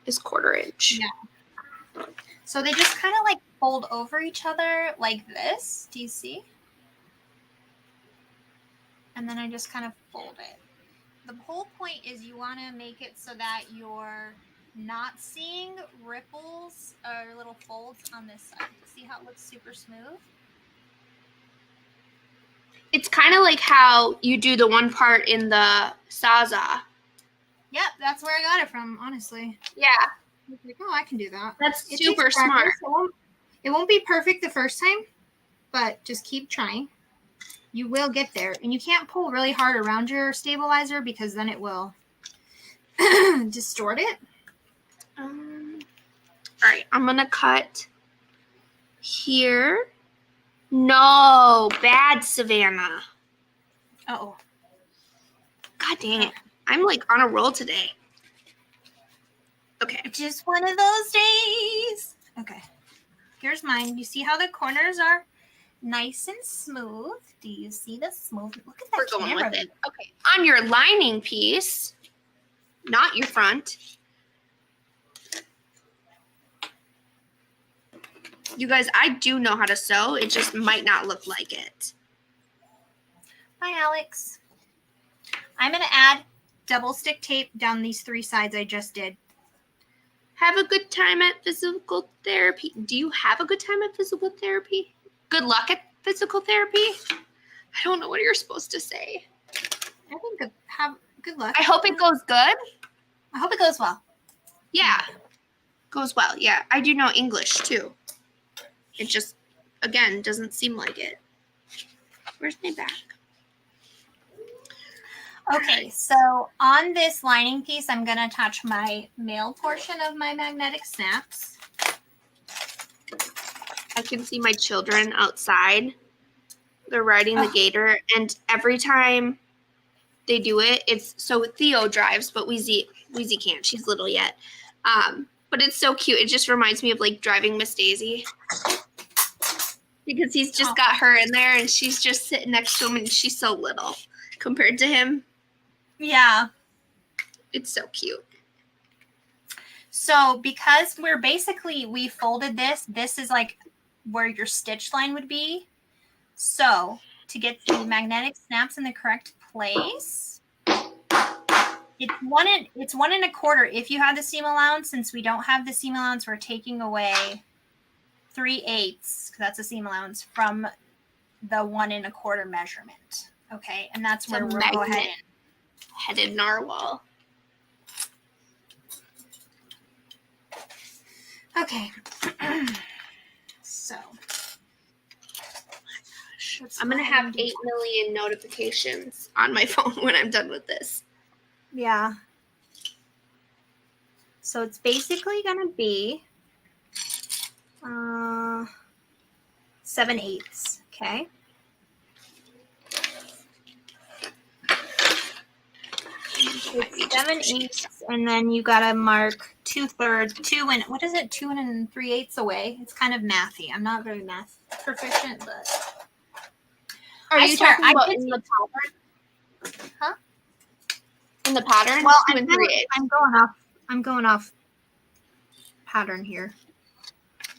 Speaker 1: is 1/4 inch.
Speaker 2: Yeah. So they just kind of like fold over each other like this. Do you see? And then I just kind of fold it. The whole point is you want to make it so that you're not seeing ripples or little folds on this side. See how it looks super smooth?
Speaker 1: It's kind of like how you do the one part in the Sawzall.
Speaker 2: Yep, that's where I got it from, honestly.
Speaker 1: Yeah.
Speaker 2: I was like, oh, I can do that.
Speaker 1: That's super smart.
Speaker 2: It won't be perfect the first time, but just keep trying. You will get there. And you can't pull really hard around your stabilizer because then it will distort it.
Speaker 1: All right, I'm going to cut here. No, bad Savannah.
Speaker 2: Uh-oh.
Speaker 1: God dang it. I'm like on a roll today. Okay.
Speaker 2: Just one of those days. Okay. Here's mine. You see how the corners are nice and smooth? Do you see the smooth? Look at that.
Speaker 1: We're going with it. Okay. On your lining piece, not your front. You guys, I do know how to sew. It just might not look like it.
Speaker 2: Hi, Alex. I'm going to add double stick tape down these 3 sides I just did.
Speaker 1: Have a good time at physical therapy. Do you have a good time at physical therapy? Good luck at physical therapy? I don't know what you're supposed to say.
Speaker 2: I think have good luck.
Speaker 1: I hope it goes good.
Speaker 2: I hope it goes well.
Speaker 1: Yeah. Goes well. Yeah. I do know English too. It just, again, doesn't seem like it. Where's my back?
Speaker 2: Okay, so on this lining piece, I'm going to attach my male portion of my magnetic snaps.
Speaker 1: I can see my children outside. They're riding the gator, and every time they do it, it's so Theo drives, but Weezy can't. She's little yet. But it's so cute. It just reminds me of like driving Miss Daisy. Because he's just got her in there, and she's just sitting next to him, and she's so little compared to him.
Speaker 2: Yeah.
Speaker 1: It's so cute.
Speaker 2: So because we folded this is like where your stitch line would be. So to get the magnetic snaps in the correct place, it's 1 1/4. If you have the seam allowance, since we don't have the seam allowance, we're taking away 3/8, because that's a seam allowance, from the 1 1/4 measurement. Okay, and that's where we'll go ahead and
Speaker 1: headed narwhal.
Speaker 2: Okay. So
Speaker 1: I'm going to have 8 million notifications on my phone when I'm done with this.
Speaker 2: Yeah. So it's basically going to be 7/8. Okay. It's 7/8, and then you gotta mark 2/3, what is it? 2 3/8 away. It's kind of mathy. I'm not very math proficient, but
Speaker 1: are you talking about in the pattern?
Speaker 2: Huh?
Speaker 1: In the pattern?
Speaker 2: Well,
Speaker 1: 2 3/8.
Speaker 2: I'm going off pattern here.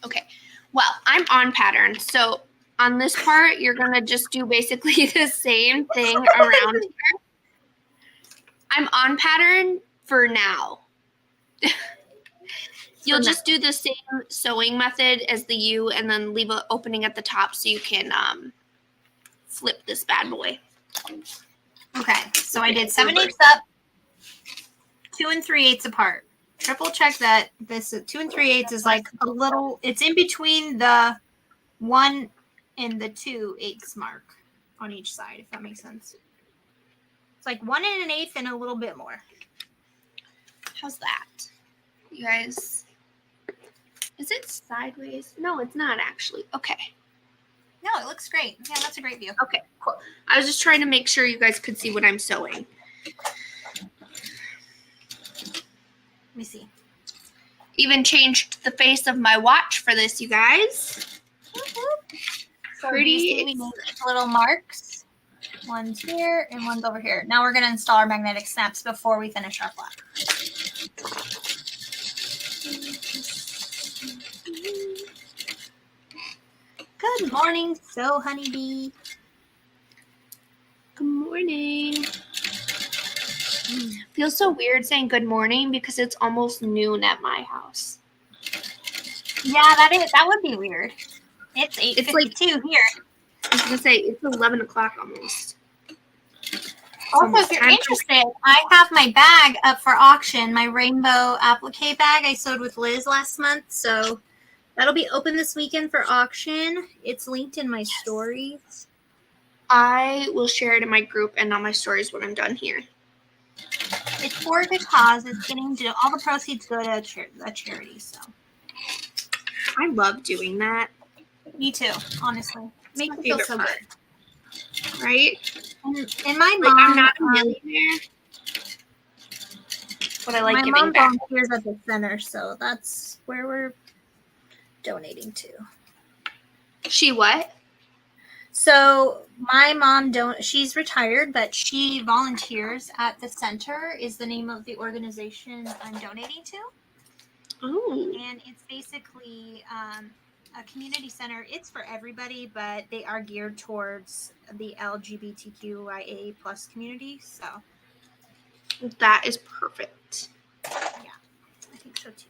Speaker 1: Okay. Well, I'm on pattern, so on this part, you're gonna just do basically the same thing around here. I'm on pattern for now. You'll just do the same sewing method as the U and then leave an opening at the top so you can flip this bad boy.
Speaker 2: Okay, so I did
Speaker 1: Reverse.
Speaker 2: 7/8 up, 2 3/8 apart. Triple check that this 2 3/8 is like a little, it's in between the 1 and the 2/8 mark on each side, if that makes sense. It's like 1 1/8 and a little bit more.
Speaker 1: How's that? You guys, is it sideways? No, it's not actually. Okay.
Speaker 2: No, it looks great. Yeah, that's a great view.
Speaker 1: Okay, cool. I was just trying to make sure you guys could see what I'm sewing.
Speaker 2: Let me see.
Speaker 1: Even changed the face of my watch for this, you guys.
Speaker 2: So
Speaker 1: Pretty.
Speaker 2: we made little marks. One's here and one's over here. Now we're going to install our magnetic snaps before we finish our flap. Good morning, so honeybee.
Speaker 1: Good morning. Feels so weird saying good morning because it's almost noon at my house.
Speaker 2: Yeah, that would be weird. It's 8:52 here.
Speaker 1: I was gonna say it's 11 o'clock almost.
Speaker 2: Also, if you're interested, I have my bag up for auction. My rainbow applique bag I sewed with Liz last month, so that'll be open this weekend for auction. It's linked in my stories.
Speaker 1: I will share it in my group and on my stories when I'm done here.
Speaker 2: It's for a good cause. It's getting to all the proceeds go to a charity. So
Speaker 1: I love doing that.
Speaker 2: me too, honestly. Makes me feel so good,
Speaker 1: right?
Speaker 2: And my
Speaker 1: Like,
Speaker 2: mom,
Speaker 1: I'm not a millionaire, but I like
Speaker 2: my
Speaker 1: giving
Speaker 2: mom
Speaker 1: back.
Speaker 2: volunteers at the center, so that's where we're donating to.
Speaker 1: She what?
Speaker 2: So my mom she's retired, but she volunteers at the center is the name of the organization I'm donating to.
Speaker 1: Oh.
Speaker 2: And it's basically a community center. It's for everybody, but they are geared towards the LGBTQIA plus community. So
Speaker 1: That is perfect.
Speaker 2: yeah, I think so too.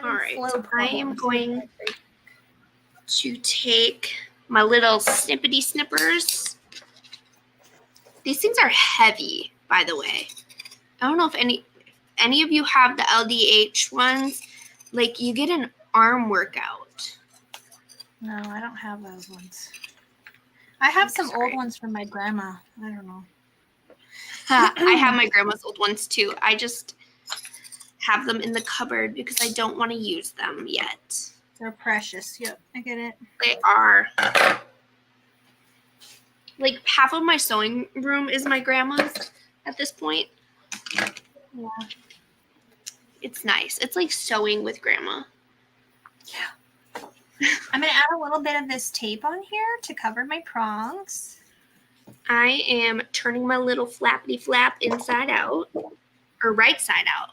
Speaker 1: All right, I am going to take my little snippety snippers. These things are heavy, by the way. I don't know if any of you have the LDH ones. Like, you get an arm workout.
Speaker 2: No, I don't have those ones. I have some old ones from my grandma. I don't know.
Speaker 1: I have my grandma's old ones too. I just have them in the cupboard because I don't want to use them yet.
Speaker 2: They're precious. Yep, I get it.
Speaker 1: They are. Like, half of my sewing room is my grandma's at this point.
Speaker 2: Yeah.
Speaker 1: It's nice. It's like sewing with grandma.
Speaker 2: Yeah. I'm going to add a little bit of this tape on here to cover my prongs.
Speaker 1: I am turning my little flappity flap inside out, or right side out.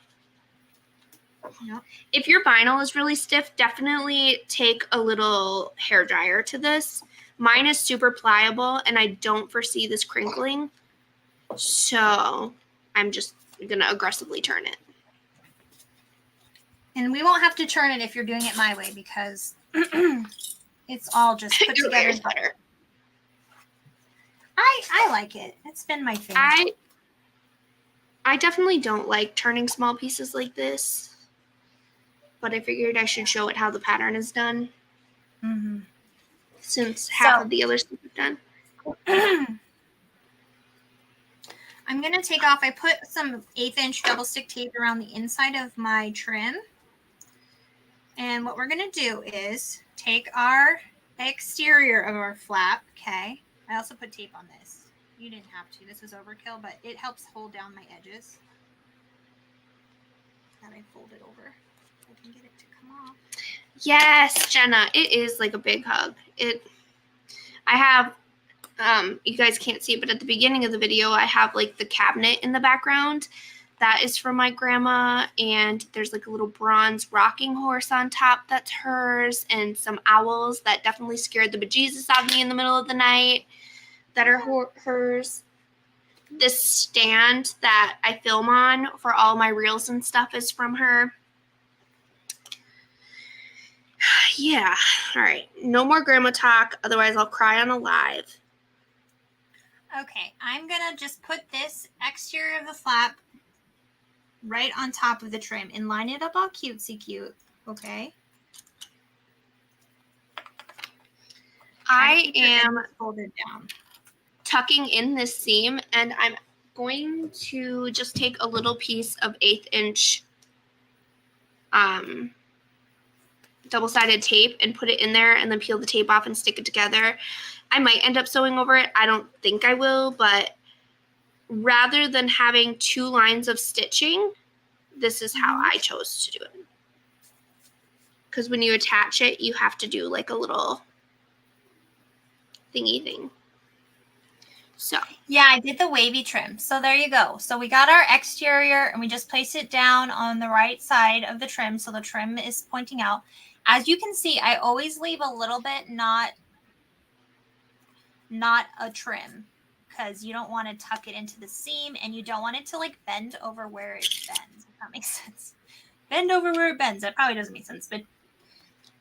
Speaker 2: Yep.
Speaker 1: If your vinyl is really stiff, definitely take a little hair dryer to this. Mine is super pliable, and I don't foresee this crinkling. So I'm just going to aggressively turn it.
Speaker 2: And we won't have to turn it if you're doing it my way because it's all just put
Speaker 1: Your
Speaker 2: together.
Speaker 1: hair's better.
Speaker 2: I like it. It's been my favorite.
Speaker 1: I definitely don't like turning small pieces like this, but I figured I should show it how the pattern is done.
Speaker 2: Mm-hmm.
Speaker 1: Since half of the other stuff is done.
Speaker 2: I'm going to take off, I put some 1/8 inch double stick tape around the inside of my trim. And what we're going to do is take our exterior of our flap. Okay. I also put tape on this. You didn't have to. This was overkill, but it helps hold down my edges. And I fold it over. I can get it to come off.
Speaker 1: Yes, Jenna, it is like a big hug. I have, you guys can't see it, but at the beginning of the video, I have like the cabinet in the background. That is from my grandma, and there's like a little bronze rocking horse on top that's hers, and some owls that definitely scared the bejesus out of me in the middle of the night that are hers. This stand that I film on for all my reels and stuff is from her. Yeah. All right. No more grandma talk. Otherwise, I'll cry on a live.
Speaker 2: Okay, I'm gonna just put this exterior of the flap right on top of the trim and line it up all cutesy cute. Okay.
Speaker 1: I am
Speaker 2: folded down.
Speaker 1: tucking in this seam, and I'm going to just take a little piece of 1/8 inch double-sided tape and put it in there and then peel the tape off and stick it together. I might end up sewing over it. I don't think I will, but rather than having 2 lines of stitching, this is how I chose to do it. Because when you attach it, you have to do like a little thingy thing. So
Speaker 2: yeah, I did the wavy trim. So there you go. So we got our exterior and we just placed it down on the right side of the trim. So the trim is pointing out. As you can see, I always leave a little bit, not a trim, because you don't want to tuck it into the seam and you don't want it to like bend over where it bends, if that makes sense. Bend over where it bends. That probably doesn't make sense, but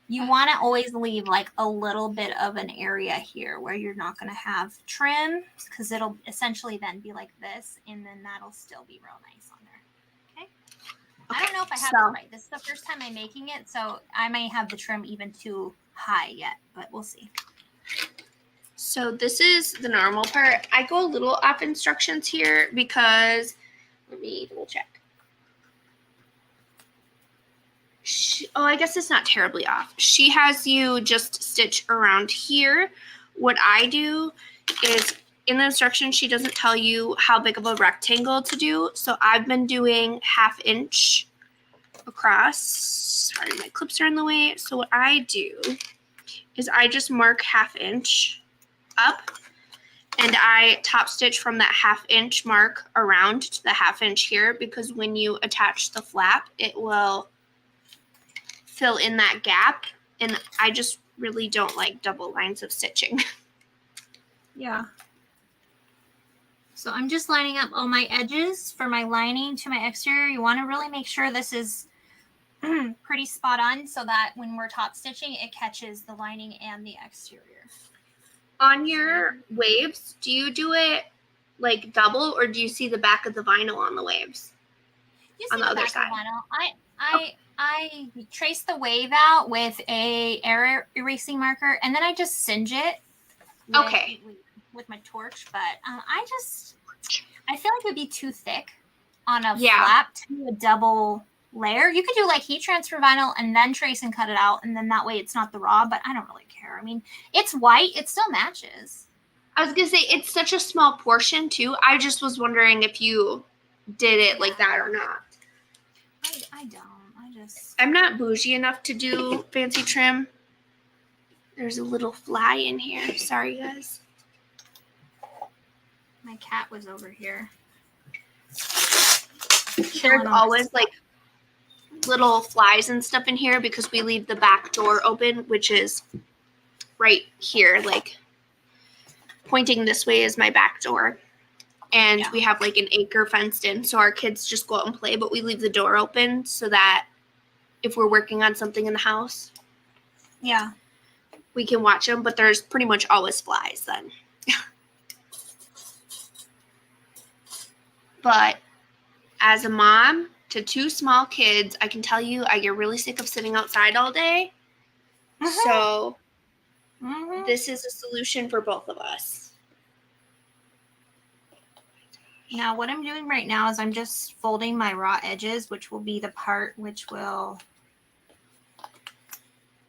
Speaker 2: you want to always leave like a little bit of an area here where you're not going to have trim, because it'll essentially then be like this, and then that'll still be real nice on there. Okay. I don't know if I have it right. This is the first time I'm making it, so I may have the trim even too high yet, but we'll see.
Speaker 1: So this is the normal part. I go a little off instructions here because, let me double check. I guess it's not terribly off. She has you just stitch around here. What I do is, in the instructions, she doesn't tell you how big of a rectangle to do. So I've been doing 1/2 inch across. Sorry, my clips are in the way. So what I do is I just mark 1/2 inch up, and I top stitch from that 1/2 inch mark around to the 1/2 inch here, because when you attach the flap, it will fill in that gap, and I just really don't like double lines of stitching.
Speaker 2: Yeah. So I'm just lining up all my edges for my lining to my exterior. You want to really make sure this is pretty spot on so that when we're top stitching, it catches the lining and the exterior.
Speaker 1: On your waves, do you do it like double, or do you see the back of the vinyl on the waves?
Speaker 2: You see on the other side. Of the vinyl. I trace the wave out with a air erasing marker, and then I just singe it. With my torch, but I feel like it would be too thick on a flap to do a double layer. You could do like heat transfer vinyl and then trace and cut it out, and then that way it's not the raw, but I don't really care. I mean, it's white, it still matches.
Speaker 1: I was gonna say, it's such a small portion too. I just was wondering if you did it like that or not.
Speaker 2: I don't.
Speaker 1: I'm not bougie enough to do fancy trim. There's a little fly in here. Sorry, guys.
Speaker 2: My cat was over here.
Speaker 1: There's always like little flies and stuff in here because we leave the back door open, which is right here, like pointing this way is my back door. And we have like an acre fenced in, so our kids just go out and play, but we leave the door open so that if we're working on something in the house, we can watch them, but there's pretty much always flies then. But as a mom to 2 small kids, I can tell you I get really sick of sitting outside all day. So this is a solution for both of us.
Speaker 2: Now what I'm doing right now is I'm just folding my raw edges, which will be the part which will,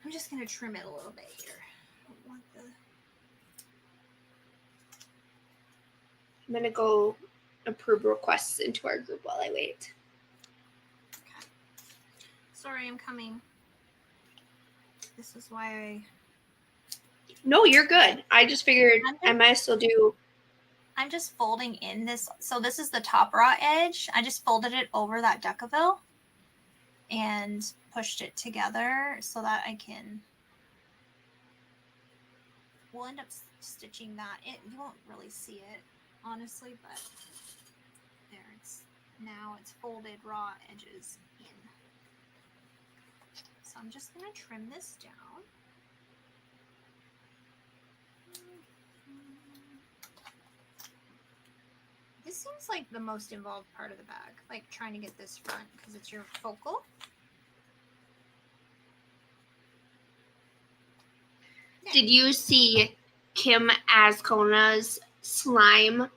Speaker 2: I'm just going to trim it a little bit here.
Speaker 1: I'm going to go approve requests into our group while I wait.
Speaker 2: Okay. Sorry, I'm coming. This is why I...
Speaker 1: No, you're good. I just figured I might still do...
Speaker 2: I'm just folding in this. So this is the top raw edge. I just folded it over that Decaville and pushed it together so that I can... We'll end up stitching that. You won't really see it, honestly, but... There, it's folded raw edges in. So I'm just going to trim this down. This seems like the most involved part of the bag, like trying to get this front because it's your focal.
Speaker 1: Did you see Kim Azkona's slime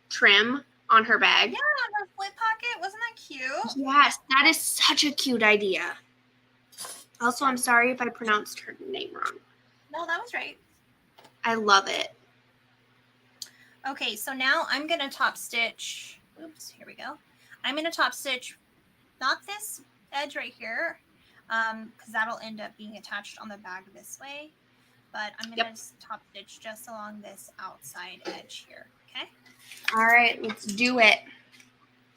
Speaker 1: trim on her bag?
Speaker 2: Yeah, on her flip pocket. Wasn't that cute?
Speaker 1: Yes, that is such a cute idea. Also, I'm sorry if I pronounced her name wrong.
Speaker 2: No, that was right.
Speaker 1: I love it.
Speaker 2: Okay, so now I'm going to top stitch. Oops, here we go. I'm going to top stitch, not this edge right here, because that'll end up being attached on the bag this way. But I'm going to top stitch just along this outside edge here, okay?
Speaker 1: All right, let's do it.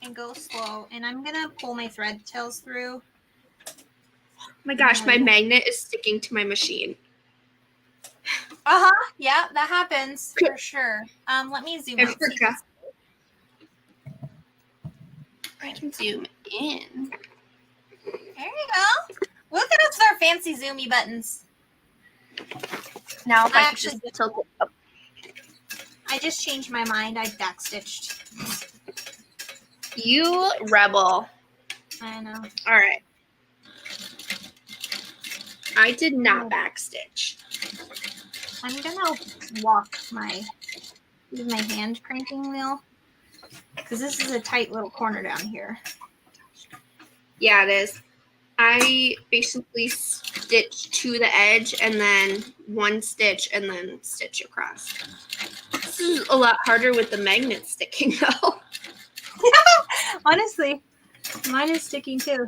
Speaker 2: And go slow. And I'm going to pull my thread tails through.
Speaker 1: Oh my gosh, my magnet is sticking to my machine.
Speaker 2: Uh-huh. Yeah, that happens for sure. Let me zoom out.
Speaker 1: I can zoom in.
Speaker 2: There you go. Look at us with our fancy zoomy buttons.
Speaker 1: Now if I could just tilt it up.
Speaker 2: I just changed my mind. I backstitched.
Speaker 1: You rebel.
Speaker 2: I know.
Speaker 1: All right. I did not backstitch.
Speaker 2: I'm gonna walk my hand cranking wheel because this is a tight little corner down here.
Speaker 1: Yeah, it is. I basically stitch to the edge and then one stitch and then stitch across. This is a lot harder with the magnet sticking though.
Speaker 2: Honestly, mine is sticking too.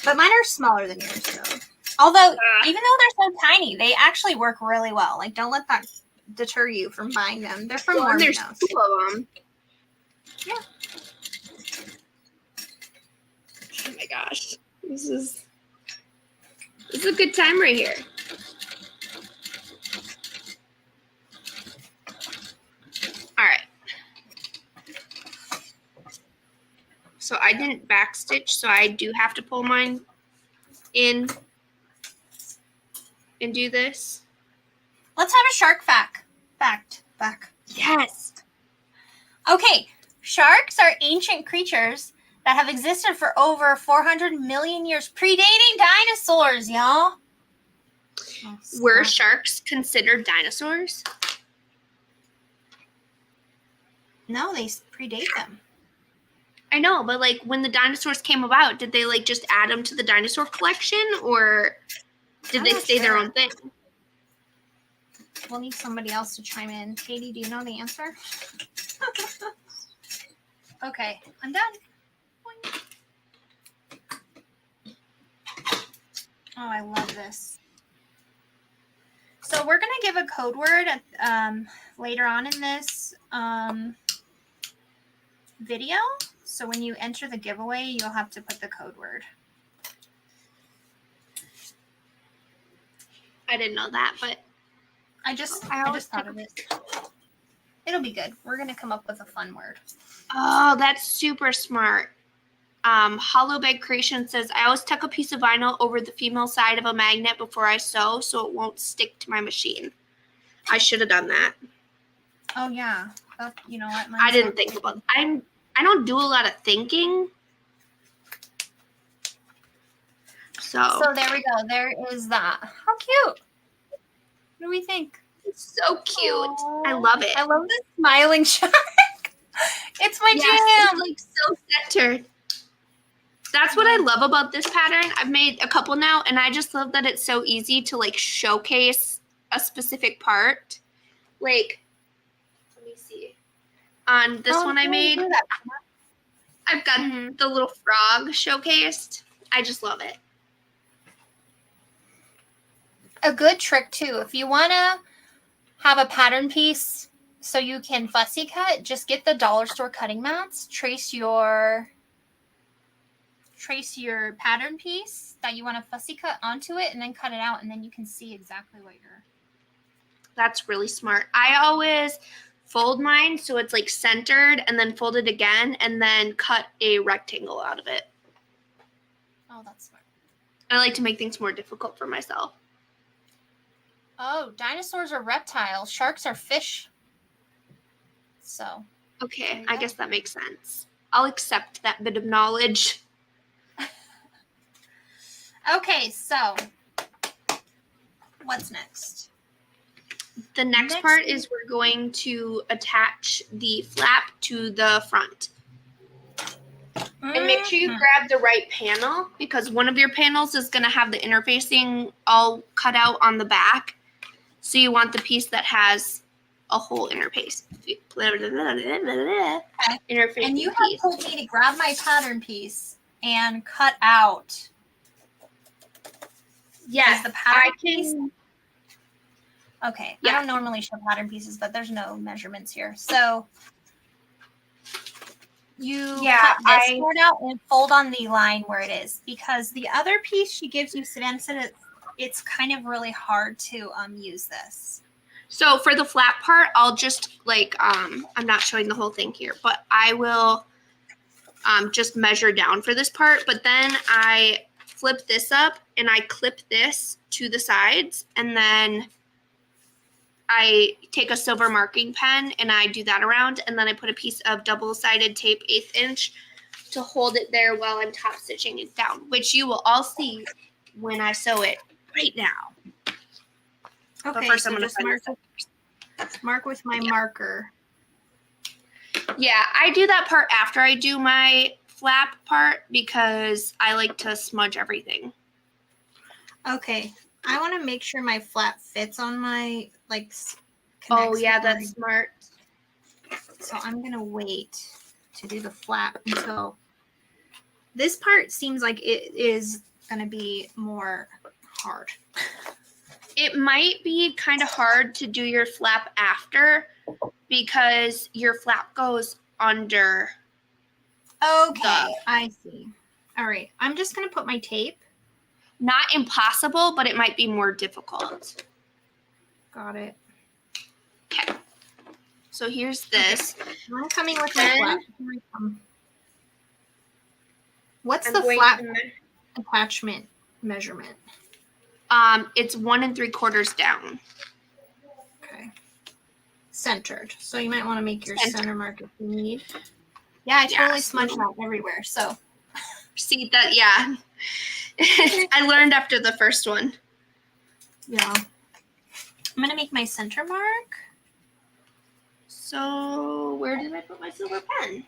Speaker 2: But mine are smaller than yours though. Although, even though they're so tiny, they actually work really well. Like, don't let that deter you from buying them. They're from Mormon
Speaker 1: There's
Speaker 2: House.
Speaker 1: 2 of them.
Speaker 2: Yeah.
Speaker 1: Oh my gosh. This is a good time right here. All right. So I didn't backstitch, so I do have to pull mine in and do this.
Speaker 2: Let's have a shark fact.
Speaker 1: Yes.
Speaker 2: Okay, sharks are ancient creatures that have existed for over 400 million years, predating dinosaurs, y'all.
Speaker 1: Were sharks considered dinosaurs?
Speaker 2: No, they predate them.
Speaker 1: I know, but like when the dinosaurs came about, did they like just add them to the dinosaur collection or did they stay their own thing?
Speaker 2: We'll need somebody else to chime in. Katie, do you know the answer? Okay, I'm done. Oh, I love this. So we're going to give a code word later on in this video. So when you enter the giveaway, you'll have to put the code word.
Speaker 1: I didn't know that, but
Speaker 2: I just thought of it. It'll be good. We're going to come up with a fun word.
Speaker 1: Oh, that's super smart. Hollow Bag Creation says, I always tuck a piece of vinyl over the female side of a magnet before I sew so it won't stick to my machine. I should have done that.
Speaker 2: Oh, yeah. You know what?
Speaker 1: I didn't think about that. I don't do a lot of thinking. So
Speaker 2: there we go. There is that. How cute. What do we think?
Speaker 1: It's so cute.
Speaker 2: Aww.
Speaker 1: I love it.
Speaker 2: I love this smiling shark. It's my
Speaker 1: jam.
Speaker 2: It's
Speaker 1: like so centered. That's what I love about this pattern. I've made a couple now, and I just love that it's so easy to like showcase a specific part. Like, let me see. On this one I made, I've got the little frog showcased. I just love it.
Speaker 2: A good trick too, if you want to have a pattern piece so you can fussy cut, just get the dollar store cutting mats, trace your pattern piece that you want to fussy cut onto it, and then cut it out, and then you can see exactly what you're.
Speaker 1: That's really smart. I always fold mine so it's like centered and then fold it again and then cut a rectangle out of it.
Speaker 2: Oh, that's smart.
Speaker 1: I like to make things more difficult for myself.
Speaker 2: Oh, dinosaurs are reptiles. Sharks are fish. So.
Speaker 1: Okay, I guess that makes sense. I'll accept that bit of knowledge.
Speaker 2: Okay, so what's next?
Speaker 1: The next part is we're going to attach the flap to the front. And make sure you grab the right panel, because one of your panels is going to have the interfacing all cut out on the back. So you want the piece that has a whole interface. Interfacing
Speaker 2: and you have
Speaker 1: piece.
Speaker 2: told me to grab my pattern piece and cut out.
Speaker 1: Yes,
Speaker 2: the pattern
Speaker 1: piece.
Speaker 2: Okay,
Speaker 1: Yeah.
Speaker 2: I don't normally show pattern pieces, but there's no measurements here. So you cut this part out and fold on the line where it is, because the other piece she gives you, Savannah said it's kind of really hard to use this.
Speaker 1: So for the flap part, I'll just I'm not showing the whole thing here, but I will just measure down for this part. But then I flip this up and I clip this to the sides, and then I take a silver marking pen and I do that around, and then I put a piece of double-sided tape 1/8 inch to hold it there while I'm top stitching it down, which you will all see when I sew it right now.
Speaker 2: Okay,
Speaker 1: first
Speaker 2: so
Speaker 1: I'm gonna
Speaker 2: just mark with my marker.
Speaker 1: Yeah, I do that part after I do my flap part because I like to smudge everything.
Speaker 2: Okay, I want to make sure my flap fits on my
Speaker 1: Oh yeah, that's smart.
Speaker 2: So I'm gonna wait to do the flap until this part seems like it is gonna be more hard.
Speaker 1: It might be kind of hard to do your flap after because your flap goes under.
Speaker 2: Okay, I see. All right, I'm just gonna put my tape.
Speaker 1: Not impossible, but it might be more difficult.
Speaker 2: Got it.
Speaker 1: Okay. So here's this.
Speaker 2: Okay. I'm coming with my flap. Here I come. What's the flap attachment measurement?
Speaker 1: It's 1 3/4 down.
Speaker 2: Okay. Centered. So you might want to make your center mark if you need. Yeah, I totally smudged out everywhere. So
Speaker 1: see that? Yeah. I learned after the first one.
Speaker 2: Yeah. I'm gonna make my center mark.
Speaker 1: So where did I put my silver pen?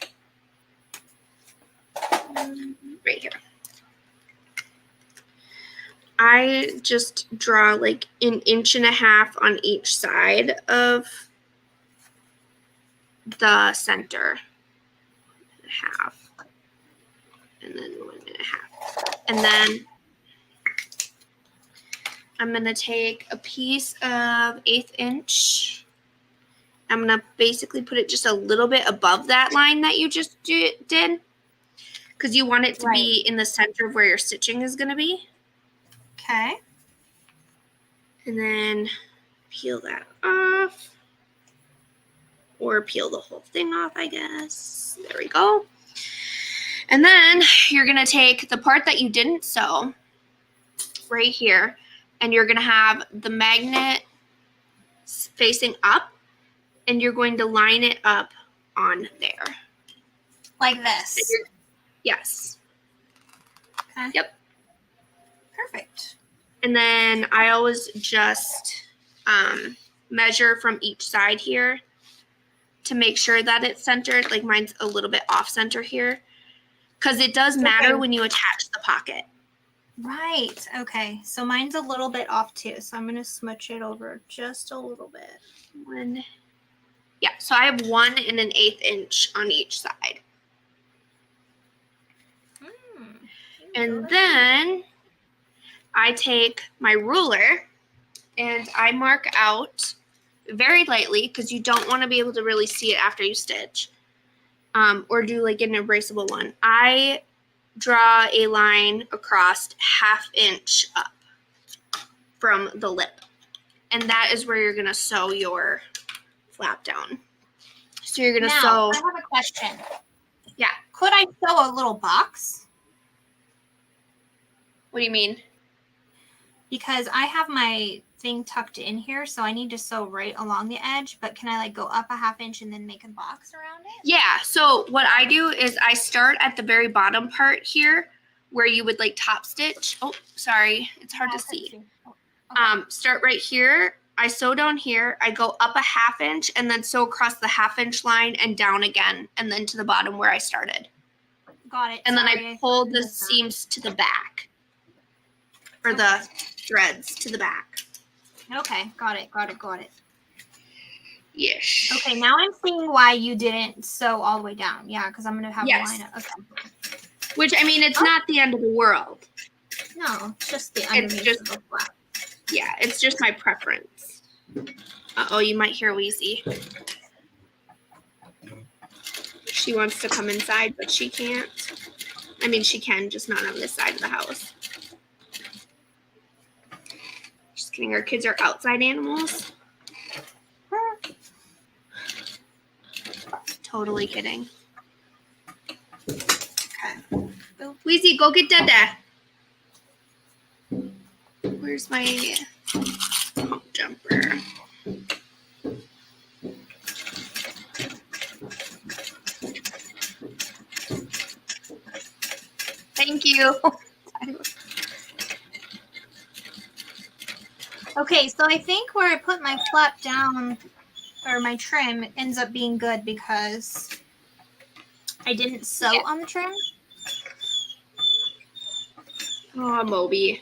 Speaker 1: Right here. I just draw like 1.5 inches on each side of the center. 1.5. And then 1.5. And then I'm going to take a piece of 1/8 inch. I'm going to basically put it just a little bit above that line that you just did, because you want it to be in the center of where your stitching is going to be.
Speaker 2: Okay.
Speaker 1: And then peel that off, or peel the whole thing off, I guess. There we go. And then you're going to take the part that you didn't sew right here, and you're going to have the magnet facing up, and you're going to line it up on there.
Speaker 2: Like this?
Speaker 1: Yes.
Speaker 2: Okay.
Speaker 1: Yep.
Speaker 2: Perfect.
Speaker 1: And then I always just measure from each side here to make sure that it's centered. Like mine's a little bit off center here, because it does matter when you attach the pocket.
Speaker 2: Right. Okay. So mine's a little bit off too. So I'm going to smudge it over just a little bit.
Speaker 1: Yeah. So I have 1 1/8 inch on each side. And then I take my ruler and I mark out very lightly, because you don't want to be able to really see it after you stitch, or do like an erasable one. I draw a line across 1/2 inch up from the lip, and that is where you're going to sew your flap down. So you're going to sew.
Speaker 2: I have a question.
Speaker 1: Yeah.
Speaker 2: Could I sew a little box?
Speaker 1: What do you mean?
Speaker 2: Because I have my thing tucked in here, so I need to sew right along the edge, but can I like go up a half inch and then make a box around it?
Speaker 1: Yeah, so what I do is I start at the very bottom part here where you would like top stitch. Oh, sorry, it's hard to see. Start right here. I sew down here. I go up a half inch and then sew across the half inch line and down again and then to the bottom where I started.
Speaker 2: Got it.
Speaker 1: And then I pull the seams to the back. Or the threads to the back.
Speaker 2: Okay, got it.
Speaker 1: Yes.
Speaker 2: Okay, now I'm seeing why you didn't sew all the way down. Yeah, because I'm going to have a line of, okay.
Speaker 1: Which, I mean, it's not the end of the world.
Speaker 2: No, it's just the underneath of the flap.
Speaker 1: Yeah, it's just my preference. Uh-oh, you might hear Wheezy. She wants to come inside, but she can't. I mean, she can, just not on this side of the house. Just kidding, our kids are outside animals. Totally kidding. Okay. Wheezy, go get Dada. Where's my pump jumper? Thank you.
Speaker 2: Okay, so I think where I put my flap down, or my trim, ends up being good because I didn't sew on the trim.
Speaker 1: Oh, Moby.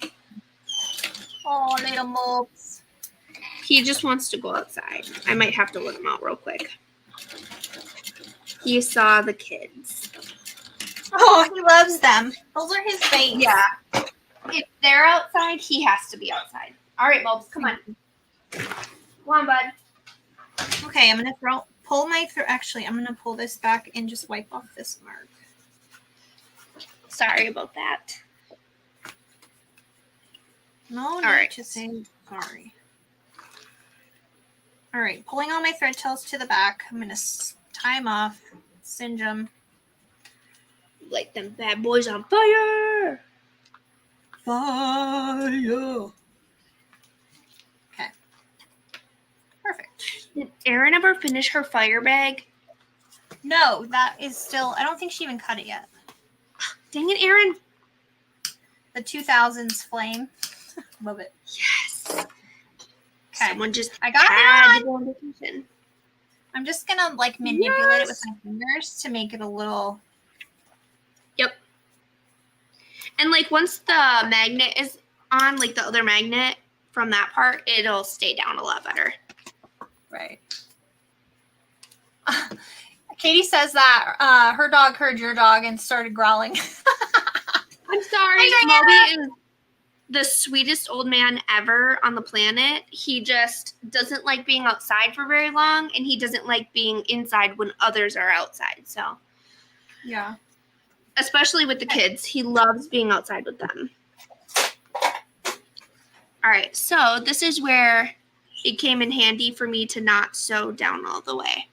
Speaker 2: Oh, little mopes.
Speaker 1: He just wants to go outside. I might have to let him out real quick. He saw the kids.
Speaker 2: Oh, he loves them. Those are his babies.
Speaker 1: Yeah. If they're outside, he has to be outside. All right, Mopes, come on. Come on, bud.
Speaker 2: Okay, I'm going to pull my actually, I'm going to pull this back and just wipe off this mark.
Speaker 1: Sorry about that.
Speaker 2: No need to say sorry. All right, pulling all my thread tails to the back. I'm going to tie them off, singe them.
Speaker 1: Like them bad boys on fire.
Speaker 2: Fire. Okay. Perfect.
Speaker 1: Did Erin ever finish her fire bag?
Speaker 2: No, that is still, I don't think she even cut it yet.
Speaker 1: Dang it, Erin.
Speaker 2: The 2000s flame. Love it.
Speaker 1: Yes.
Speaker 2: Okay.
Speaker 1: Someone just
Speaker 2: I got
Speaker 1: had
Speaker 2: it
Speaker 1: to go on vacation.
Speaker 2: I'm just going to like manipulate it with my fingers to make it a little.
Speaker 1: Yep. And like once the magnet is on, like the other magnet from that part, it'll stay down a lot better.
Speaker 2: Right. Katie says that her dog heard your dog and started growling.
Speaker 1: I'm sorry. Moby is the sweetest old man ever on the planet. He just doesn't like being outside for very long, and he doesn't like being inside when others are outside. So,
Speaker 2: yeah.
Speaker 1: Especially with the kids. He loves being outside with them. All right. So this is where it came in handy for me to not sew down all the way.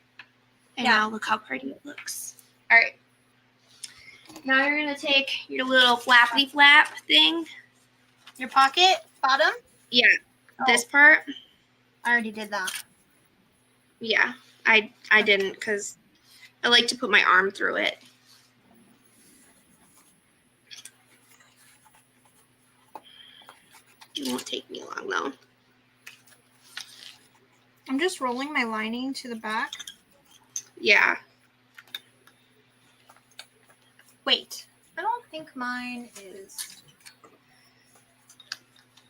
Speaker 1: And now look how pretty it looks. All right. Now you're going to take your little flappity flap thing.
Speaker 2: Your pocket bottom?
Speaker 1: Yeah. This part.
Speaker 2: I already did that.
Speaker 1: Yeah. I didn't because I like to put my arm through it. It won't take me long though.
Speaker 2: I'm just rolling my lining to the back.
Speaker 1: Yeah.
Speaker 2: Wait. I don't think mine is.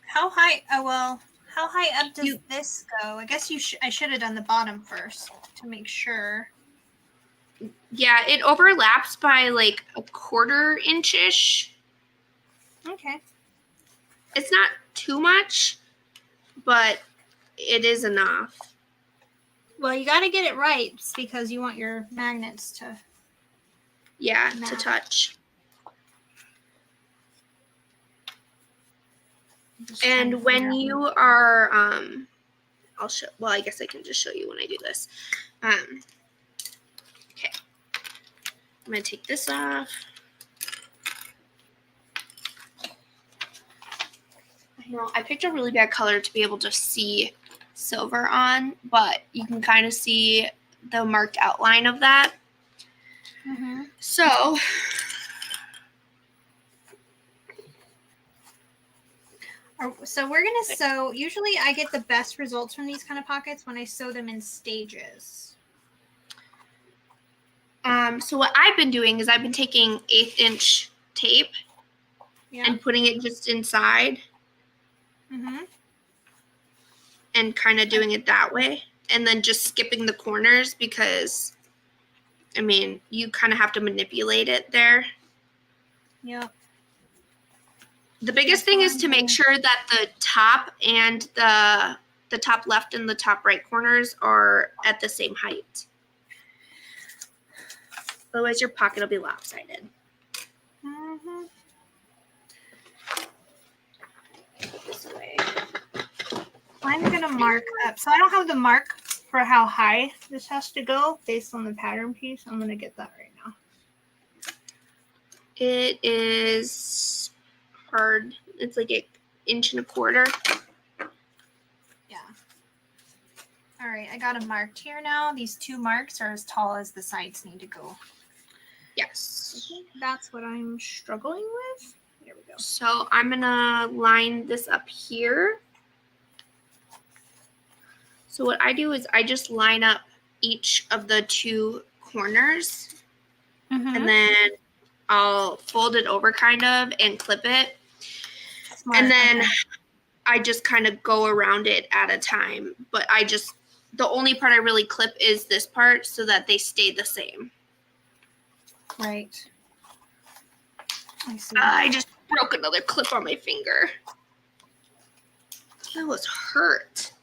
Speaker 2: How high? Oh, well, how high up does this go? I guess I should have done the bottom first to make sure.
Speaker 1: Yeah, it overlaps by like a 1/4 inch-ish.
Speaker 2: Okay.
Speaker 1: It's not too much, but it is enough.
Speaker 2: Well, you got to get it right because you want your magnets to.
Speaker 1: Yeah, to touch. And when you are, I'll show, well, I guess I can just show you when I do this. Okay. I'm going to take this off. No, I picked a really bad color to be able to see silver on, but you can kind of see the marked outline of that.
Speaker 2: Mm-hmm.
Speaker 1: So
Speaker 2: So we're going to sew. Usually I get the best results from these kind of pockets when I sew them in stages.
Speaker 1: So what I've been doing is I've been taking 1/8 inch tape and putting it just inside and kind of doing it that way. And then just skipping the corners because, I mean, you kind of have to manipulate it there.
Speaker 2: Yep.
Speaker 1: The biggest thing is to make sure that the top and the top left and the top right corners are at the same height. Otherwise, your pocket will be lopsided.
Speaker 2: Mm-hmm.
Speaker 1: This way.
Speaker 2: I'm going to mark up. So I don't have the mark for how high this has to go based on the pattern piece. I'm going to get that right now.
Speaker 1: It is hard. It's like 1.25 inches.
Speaker 2: Yeah. All right. I got them marked here now. These 2 marks are as tall as the sides need to go.
Speaker 1: Yes.
Speaker 2: That's what I'm struggling with. There we go.
Speaker 1: So I'm going to line this up here. So what I do is I just line up each of the 2 corners and then I'll fold it over kind of and clip it. Smart. And then I just kind of go around it at a time. But the only part I really clip is this part so that they stay the same.
Speaker 2: Right. I see.
Speaker 1: I just broke another clip on my finger. That was hurt.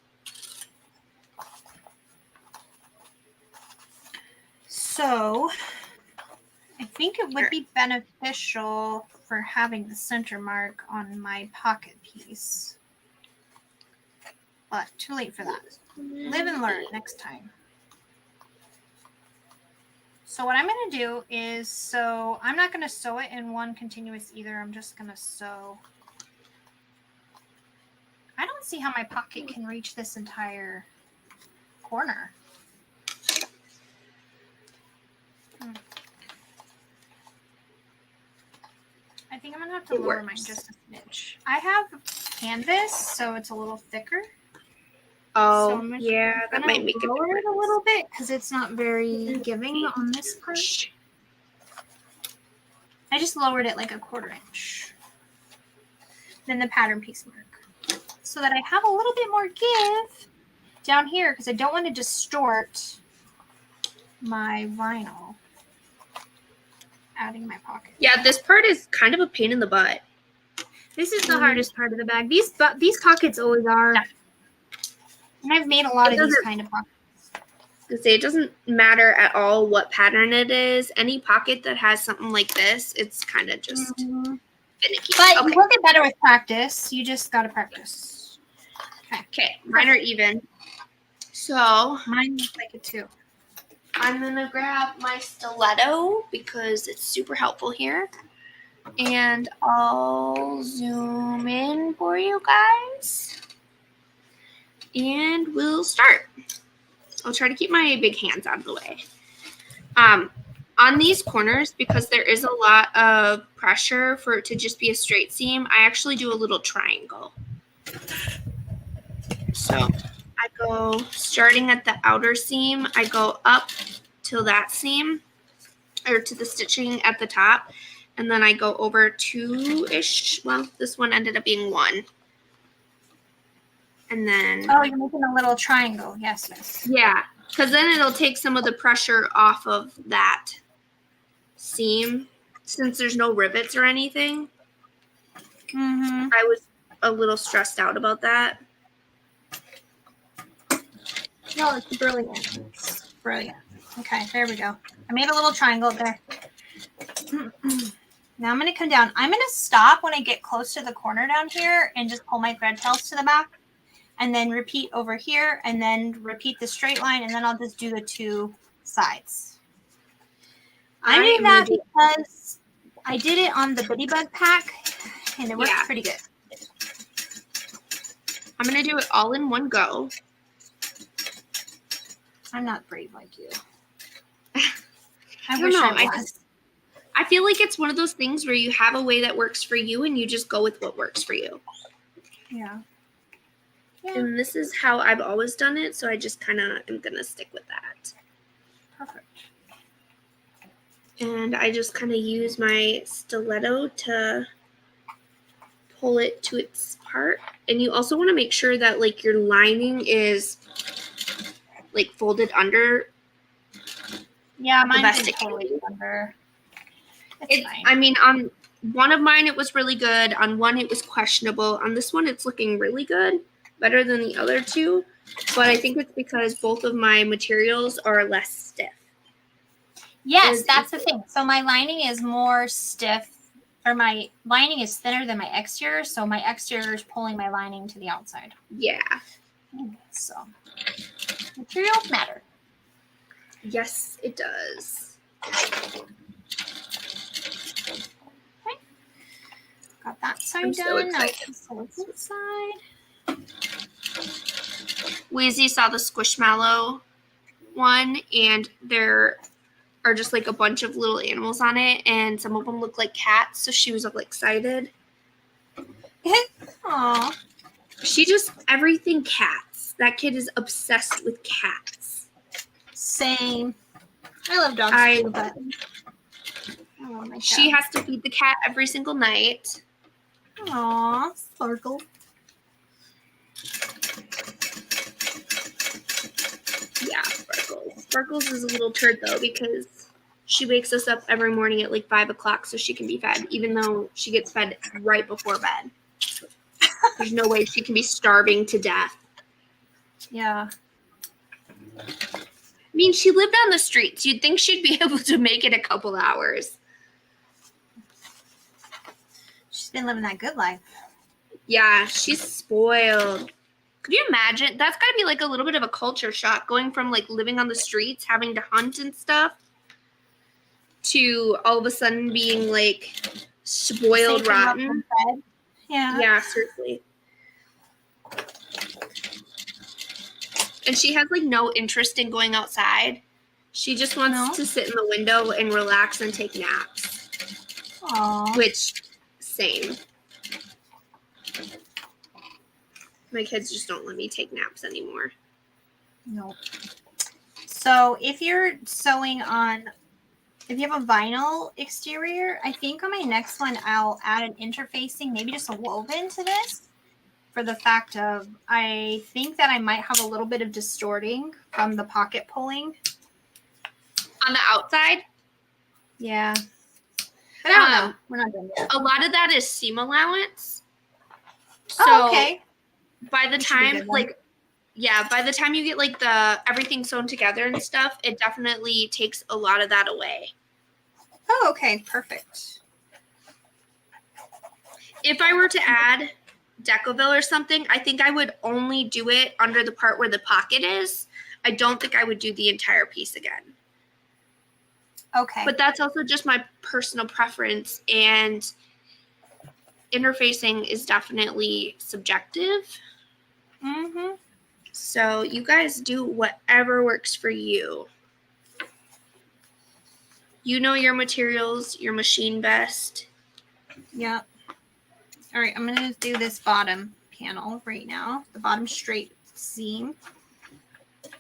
Speaker 2: So, I think it would be beneficial for having the center mark on my pocket piece. But too late for that. Live and learn next time. So what I'm going to do is I'm not going to sew it in one continuous either. I'm just going to sew. I don't see how my pocket can reach this entire corner. I think I'm going to have to lower mine just a smidge. I have canvas, so it's a little thicker.
Speaker 1: Oh, so yeah, that might make it
Speaker 2: lower it a little bit because it's not very giving on this part. I just lowered it like 1/4 inch. Then the pattern piece mark. So that I have a little bit more give down here because I don't want to distort my vinyl. Adding my pocket.
Speaker 1: Yeah, this part is kind of a pain in the butt.
Speaker 2: This is the hardest part of the bag. These pockets always are. Yeah. And I've made a lot of these kind of pockets.
Speaker 1: It doesn't matter at all what pattern it is. Any pocket that has something like this, it's kind of just finicky.
Speaker 2: But you will get better with practice. You just got to practice.
Speaker 1: Okay, mine are even. So
Speaker 2: mine looks like it too.
Speaker 1: I'm going to grab my stiletto because it's super helpful here. And I'll zoom in for you guys. And we'll start. I'll try to keep my big hands out of the way. On these corners, because there is a lot of pressure for it to just be a straight seam, I actually do a little triangle. So I go starting at the outer seam, I go up to that seam, or to the stitching at the top, and then I go over 2-ish. Well, this one ended up being 1. And then...
Speaker 2: Oh, you're making a little triangle. Yes.
Speaker 1: Yeah, because then it'll take some of the pressure off of that seam. Since there's no rivets or anything, I was a little stressed out about that.
Speaker 2: No, it's brilliant. It's brilliant. Okay, there we go. I made a little triangle there. Now I'm going to come down. I'm going to stop when I get close to the corner down here and just pull my thread tails to the back. And then repeat over here, and then repeat the straight line, and then I'll just do the 2 sides. I did that because I did it on the Bitty Bug pack, and it worked pretty good.
Speaker 1: I'm going to do it all in one go.
Speaker 2: I'm not brave like you.
Speaker 1: I wish I was. I feel like it's one of those things where you have a way that works for you and you just go with what works for you.
Speaker 2: Yeah.
Speaker 1: And this is how I've always done it, so I just kind of am going to stick with that.
Speaker 2: Perfect.
Speaker 1: And I just kind of use my stiletto to pull it to its part. And you also want to make sure that like your lining is like folded under.
Speaker 2: Yeah, mine is totally under. It's fine.
Speaker 1: I mean, on one of mine it was really good. On one it was questionable. On this one it's looking really good, better than the other two. But I think it's because both of my materials are less stiff.
Speaker 2: Yes, that's the thing. So my lining is more stiff, or my lining is thinner than my exterior. So my exterior is pulling my lining to the outside.
Speaker 1: Yeah.
Speaker 2: So materials matter.
Speaker 1: Yes, it does.
Speaker 2: Okay. Got that side
Speaker 1: I'm
Speaker 2: done.
Speaker 1: so excited.
Speaker 2: Now this side.
Speaker 1: Wheezy saw the Squishmallow one, and there are just like a bunch of little animals on it, and some of them look like cats, so she was all excited.
Speaker 2: Aww.
Speaker 1: She just, everything cats. That kid is obsessed with cats.
Speaker 2: Same. I love dogs too, but I love my cat.
Speaker 1: She has to feed the cat every single night.
Speaker 2: Aww, Sparkle.
Speaker 1: Yeah, Sparkles. Sparkles is a little turd though, because she wakes us up every morning at like 5 o'clock so she can be fed, even though she gets fed right before bed. There's no way she can be starving to death.
Speaker 2: Yeah.
Speaker 1: I mean, she lived on the streets. You'd think she'd be able to make it a couple hours.
Speaker 2: She's been living that good life.
Speaker 1: Yeah, she's spoiled. Could you imagine? That's got to be like a little bit of a culture shock, going from like living on the streets, having to hunt and stuff, to all of a sudden being like spoiled rotten.
Speaker 2: Yeah.
Speaker 1: Yeah, seriously. And she has like no interest in going outside. She just wants to sit in the window and relax and take naps.
Speaker 2: Aww.
Speaker 1: Which, same. My kids just don't let me take naps anymore.
Speaker 2: Nope. So if you're sewing on, if you have a vinyl exterior, I think on my next one I'll add an interfacing, maybe just a woven to this, for the fact of I think that I might have a little bit of distorting from the pocket pulling.
Speaker 1: On the outside?
Speaker 2: Yeah. But I don't know. We're not done yet.
Speaker 1: A lot of that is seam allowance. So
Speaker 2: okay.
Speaker 1: By the time, like, yeah, by the time you get like the everything sewn together and stuff, it definitely takes a lot of that away.
Speaker 2: Oh, okay. Perfect.
Speaker 1: If I were to add Decoville or something, I think I would only do it under the part where the pocket is. I don't think I would do the entire piece again.
Speaker 2: Okay.
Speaker 1: But that's also just my personal preference, and interfacing is definitely subjective.
Speaker 2: Mm-hmm.
Speaker 1: So you guys do whatever works for you. You know your materials, your machine best.
Speaker 2: Yep. All right, I'm going to do this bottom panel right now, the bottom straight seam.
Speaker 1: All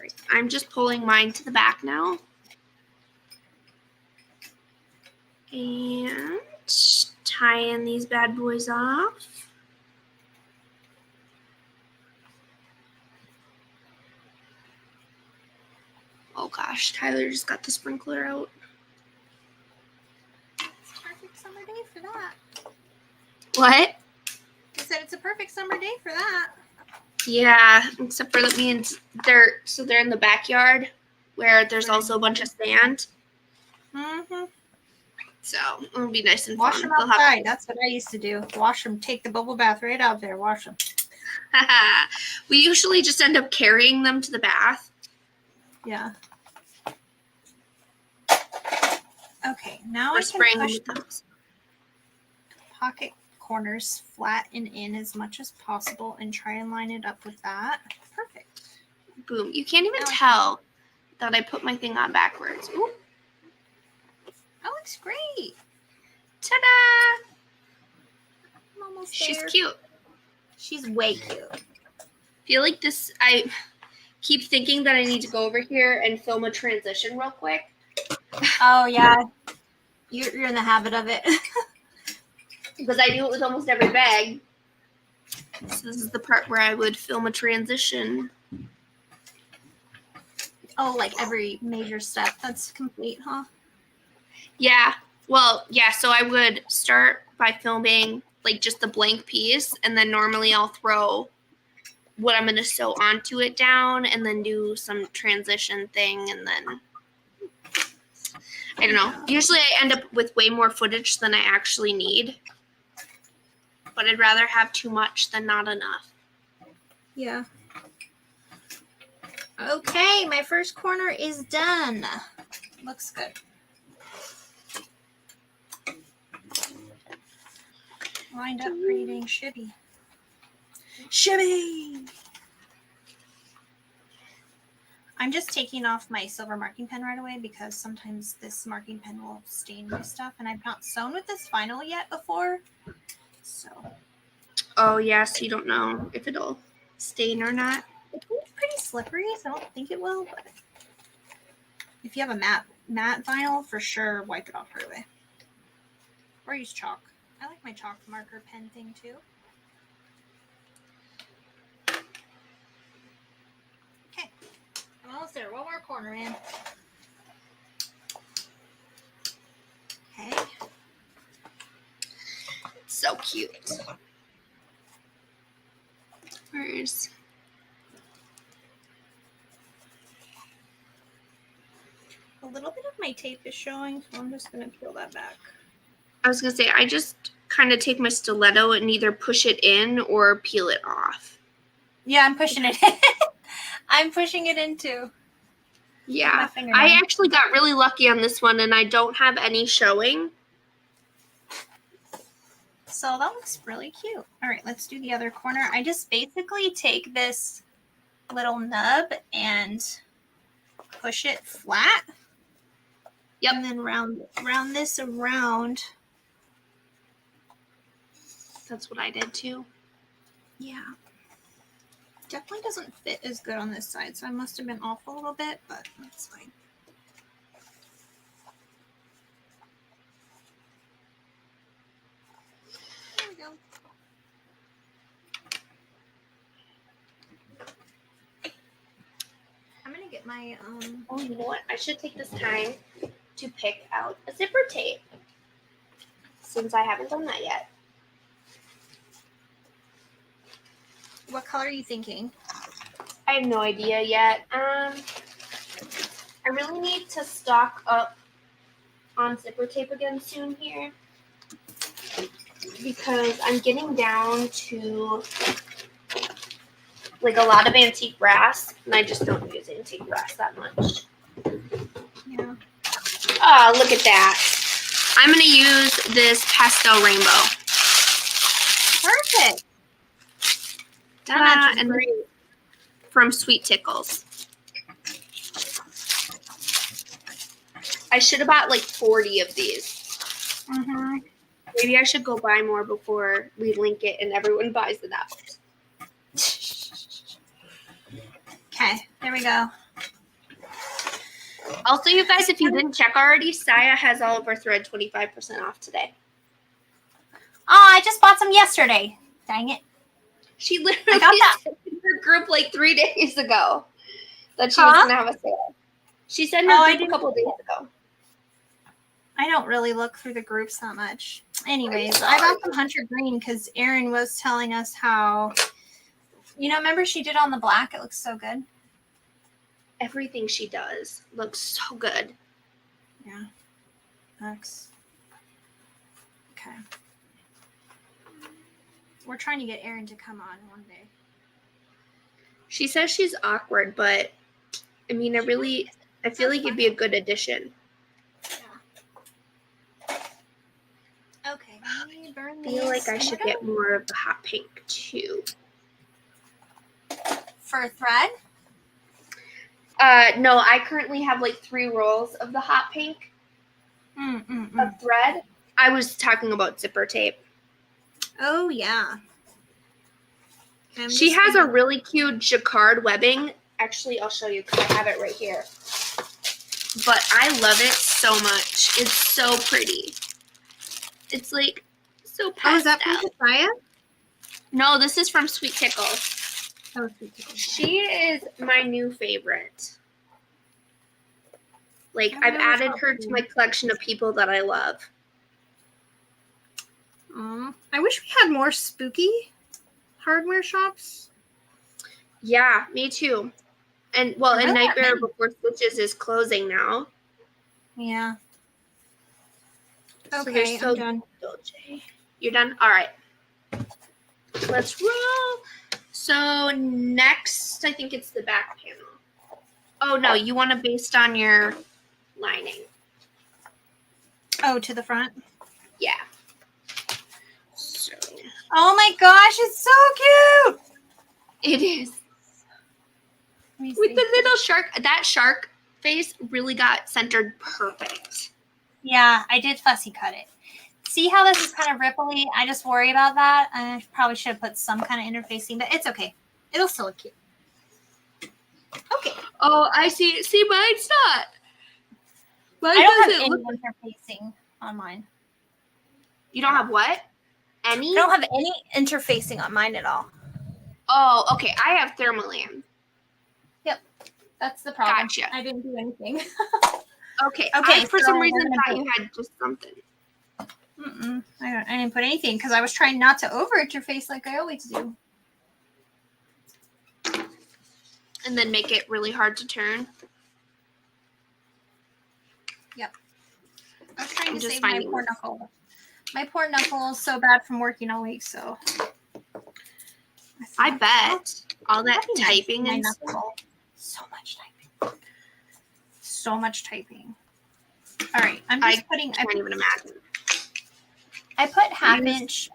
Speaker 1: right, I'm just pulling mine to the back now. And tying these bad boys off. Oh gosh, Tyler just got the sprinkler out.
Speaker 2: It's a perfect summer day for that.
Speaker 1: What?
Speaker 2: I said it's a perfect summer day for that.
Speaker 1: Yeah, except for that means they're in the backyard where there's also a bunch of sand.
Speaker 2: Mm-hmm.
Speaker 1: So it'll be nice and
Speaker 2: wash
Speaker 1: fun.
Speaker 2: them outside. That's what I used to do. Wash them. Take the bubble bath right out there. Wash them.
Speaker 1: We usually just end up carrying them to the bath.
Speaker 2: Yeah. Okay. Now
Speaker 1: Or
Speaker 2: I
Speaker 1: spraying
Speaker 2: can
Speaker 1: them
Speaker 2: push.
Speaker 1: with them.
Speaker 2: pocket corners flat and in as much as possible and try and line it up with that. Perfect.
Speaker 1: Boom. You can't even tell that I put my thing on backwards. Ooh.
Speaker 2: That looks great.
Speaker 1: Ta-da!
Speaker 2: I'm almost
Speaker 1: She's
Speaker 2: there.
Speaker 1: cute.
Speaker 2: She's way cute.
Speaker 1: I feel like this, I keep thinking that I need to go over here and film a transition real quick.
Speaker 2: Oh, yeah. You're in the habit of it.
Speaker 1: Because I do it with almost every bag. So this is the part where I would film a transition.
Speaker 2: Oh, like every major step that's complete, huh?
Speaker 1: Yeah. Well, yeah, so I would start by filming like just the blank piece, and then normally I'll throw what I'm going to sew onto it down and then do some transition thing, and then I don't know. Usually I end up with way more footage than I actually need. But I'd rather have too much than not enough.
Speaker 2: Yeah. Okay, my first corner is done. Looks good. Lined up pretty dang shibby. Shibby! I'm just taking off my silver marking pen right away because sometimes this marking pen will stain my stuff, and I've not sewn with this vinyl yet before. So.
Speaker 1: Oh, yeah, so you don't know if it'll stain or not.
Speaker 2: It's pretty slippery, so I don't think it will, but if you have a matte vinyl, for sure wipe it off right away. Or use chalk. I like my chalk marker pen thing too. Okay, I'm almost there. One more corner, man. Okay.
Speaker 1: So cute. Where's...
Speaker 2: A little bit of my tape is showing, so I'm just going to peel that back.
Speaker 1: I was going to say, I just kind of take my stiletto and either push it in or peel it off.
Speaker 2: Yeah, I'm pushing it in. I'm pushing it in too.
Speaker 1: Yeah, I actually got really lucky on this one, and I don't have any showing.
Speaker 2: So that looks really cute. All right, let's do the other corner. I just basically take this little nub and push it flat.
Speaker 1: Yep.
Speaker 2: And then round this around.
Speaker 1: That's what I did too.
Speaker 2: Yeah. Definitely doesn't fit as good on this side, so I must have been off a little bit, but that's fine. There we go. I'm gonna get my
Speaker 1: Oh, you know what? I should take this time to pick out a zipper tape, since I haven't done that yet.
Speaker 2: What color are you thinking?
Speaker 1: I have no idea yet. I really need to stock up on zipper tape again soon here, because I'm getting down to like a lot of antique brass, and I just don't use antique brass that much.
Speaker 2: Yeah.
Speaker 1: Ah, look at that. I'm going to use this pastel rainbow.
Speaker 2: Perfect. That matches great.
Speaker 1: From Sweet Tickles. I should have bought like 40 of these.
Speaker 2: Mm-hmm.
Speaker 1: Maybe I should go buy more before we link it and everyone buys it out.
Speaker 2: Okay, there we go.
Speaker 1: Also, you guys, if you didn't check already, Saya has all of her thread 25% off today.
Speaker 2: Oh, I just bought some yesterday. Dang it.
Speaker 1: She literally
Speaker 2: got that.
Speaker 1: said in her group like 3 days ago that she was going to have a sale. She said in her group a couple of days ago.
Speaker 2: I don't really look through the groups that much. Anyways, I bought some Hunter Green because Erin was telling us how, remember she did on the black? It looks so good.
Speaker 1: Everything she does looks so good.
Speaker 2: Yeah. Looks. Okay. We're trying to get Erin to come on one day.
Speaker 1: She says she's awkward, but I mean, I feel like it'd be a good addition.
Speaker 2: Yeah. Okay. I need burn
Speaker 1: I feel like
Speaker 2: these.
Speaker 1: I should get more of the hot pink too.
Speaker 2: For thread?
Speaker 1: No, I currently have like 3 rolls of the hot pink of thread. I was talking about zipper tape.
Speaker 2: Oh, yeah.
Speaker 1: She has a really cute jacquard webbing. Actually, I'll show you because I have it right here. But I love it so much. It's so pretty. It's like so pastel.
Speaker 2: Oh, is that from Josiah?
Speaker 1: No, this is from Sweet Tickle.
Speaker 2: Oh, Sweet Tickle.
Speaker 1: She is my new favorite. Like,
Speaker 2: I
Speaker 1: I've
Speaker 2: never
Speaker 1: added
Speaker 2: saw
Speaker 1: her
Speaker 2: her.
Speaker 1: to my collection of people that I love.
Speaker 2: I wish we had more spooky hardware shops.
Speaker 1: Yeah, me too. And, well,
Speaker 2: There
Speaker 1: and
Speaker 2: really
Speaker 1: Nightmare
Speaker 2: aren't
Speaker 1: Before Stitches is closing now.
Speaker 2: Yeah.
Speaker 1: So
Speaker 2: Okay,
Speaker 1: they're so
Speaker 2: I'm done.
Speaker 1: Dolce. You're done? All right. Let's roll. So next, I think it's the back panel. Oh, no, you want to based on your lining.
Speaker 2: Oh, to the front?
Speaker 1: Yeah. So
Speaker 2: Oh my gosh, it's so cute!
Speaker 1: it is.
Speaker 2: Let me
Speaker 1: With
Speaker 2: see.
Speaker 1: the little shark, that shark face really got centered perfect.
Speaker 2: Yeah, I did fussy cut it. See how this is kind of ripply? I just worry about that. I probably should have put some kind of interfacing, but it's okay. It'll still look cute. Okay.
Speaker 1: Oh, I see. See, mine's not. Mine
Speaker 2: I don't have
Speaker 1: doesn't
Speaker 2: any
Speaker 1: look.
Speaker 2: interfacing on mine.
Speaker 1: You don't have what? Any?
Speaker 2: I don't have any interfacing on mine at all.
Speaker 1: Oh, okay. I have Thermaland.
Speaker 2: That's the problem.
Speaker 1: Gotcha.
Speaker 2: I didn't do anything.
Speaker 1: Okay.
Speaker 2: Okay,
Speaker 1: I, for
Speaker 2: so
Speaker 1: some
Speaker 2: we're
Speaker 1: reason,
Speaker 2: gonna
Speaker 1: thought
Speaker 2: do-
Speaker 1: you had just something.
Speaker 2: I didn't put anything because I was trying not to over interface like I always do.
Speaker 1: And then make it really hard to turn.
Speaker 2: I was trying
Speaker 1: I'm
Speaker 2: to
Speaker 1: just
Speaker 2: save my
Speaker 1: finding
Speaker 2: poor
Speaker 1: this.
Speaker 2: knuckle. My poor knuckle is so bad from working all week, so.
Speaker 1: I bet all that
Speaker 2: That'd be nice,
Speaker 1: typing
Speaker 2: my
Speaker 1: and
Speaker 2: knuckle. So much typing. So much typing. All right, I'm just putting.
Speaker 1: I can't even imagine.
Speaker 2: I put 1/2 inch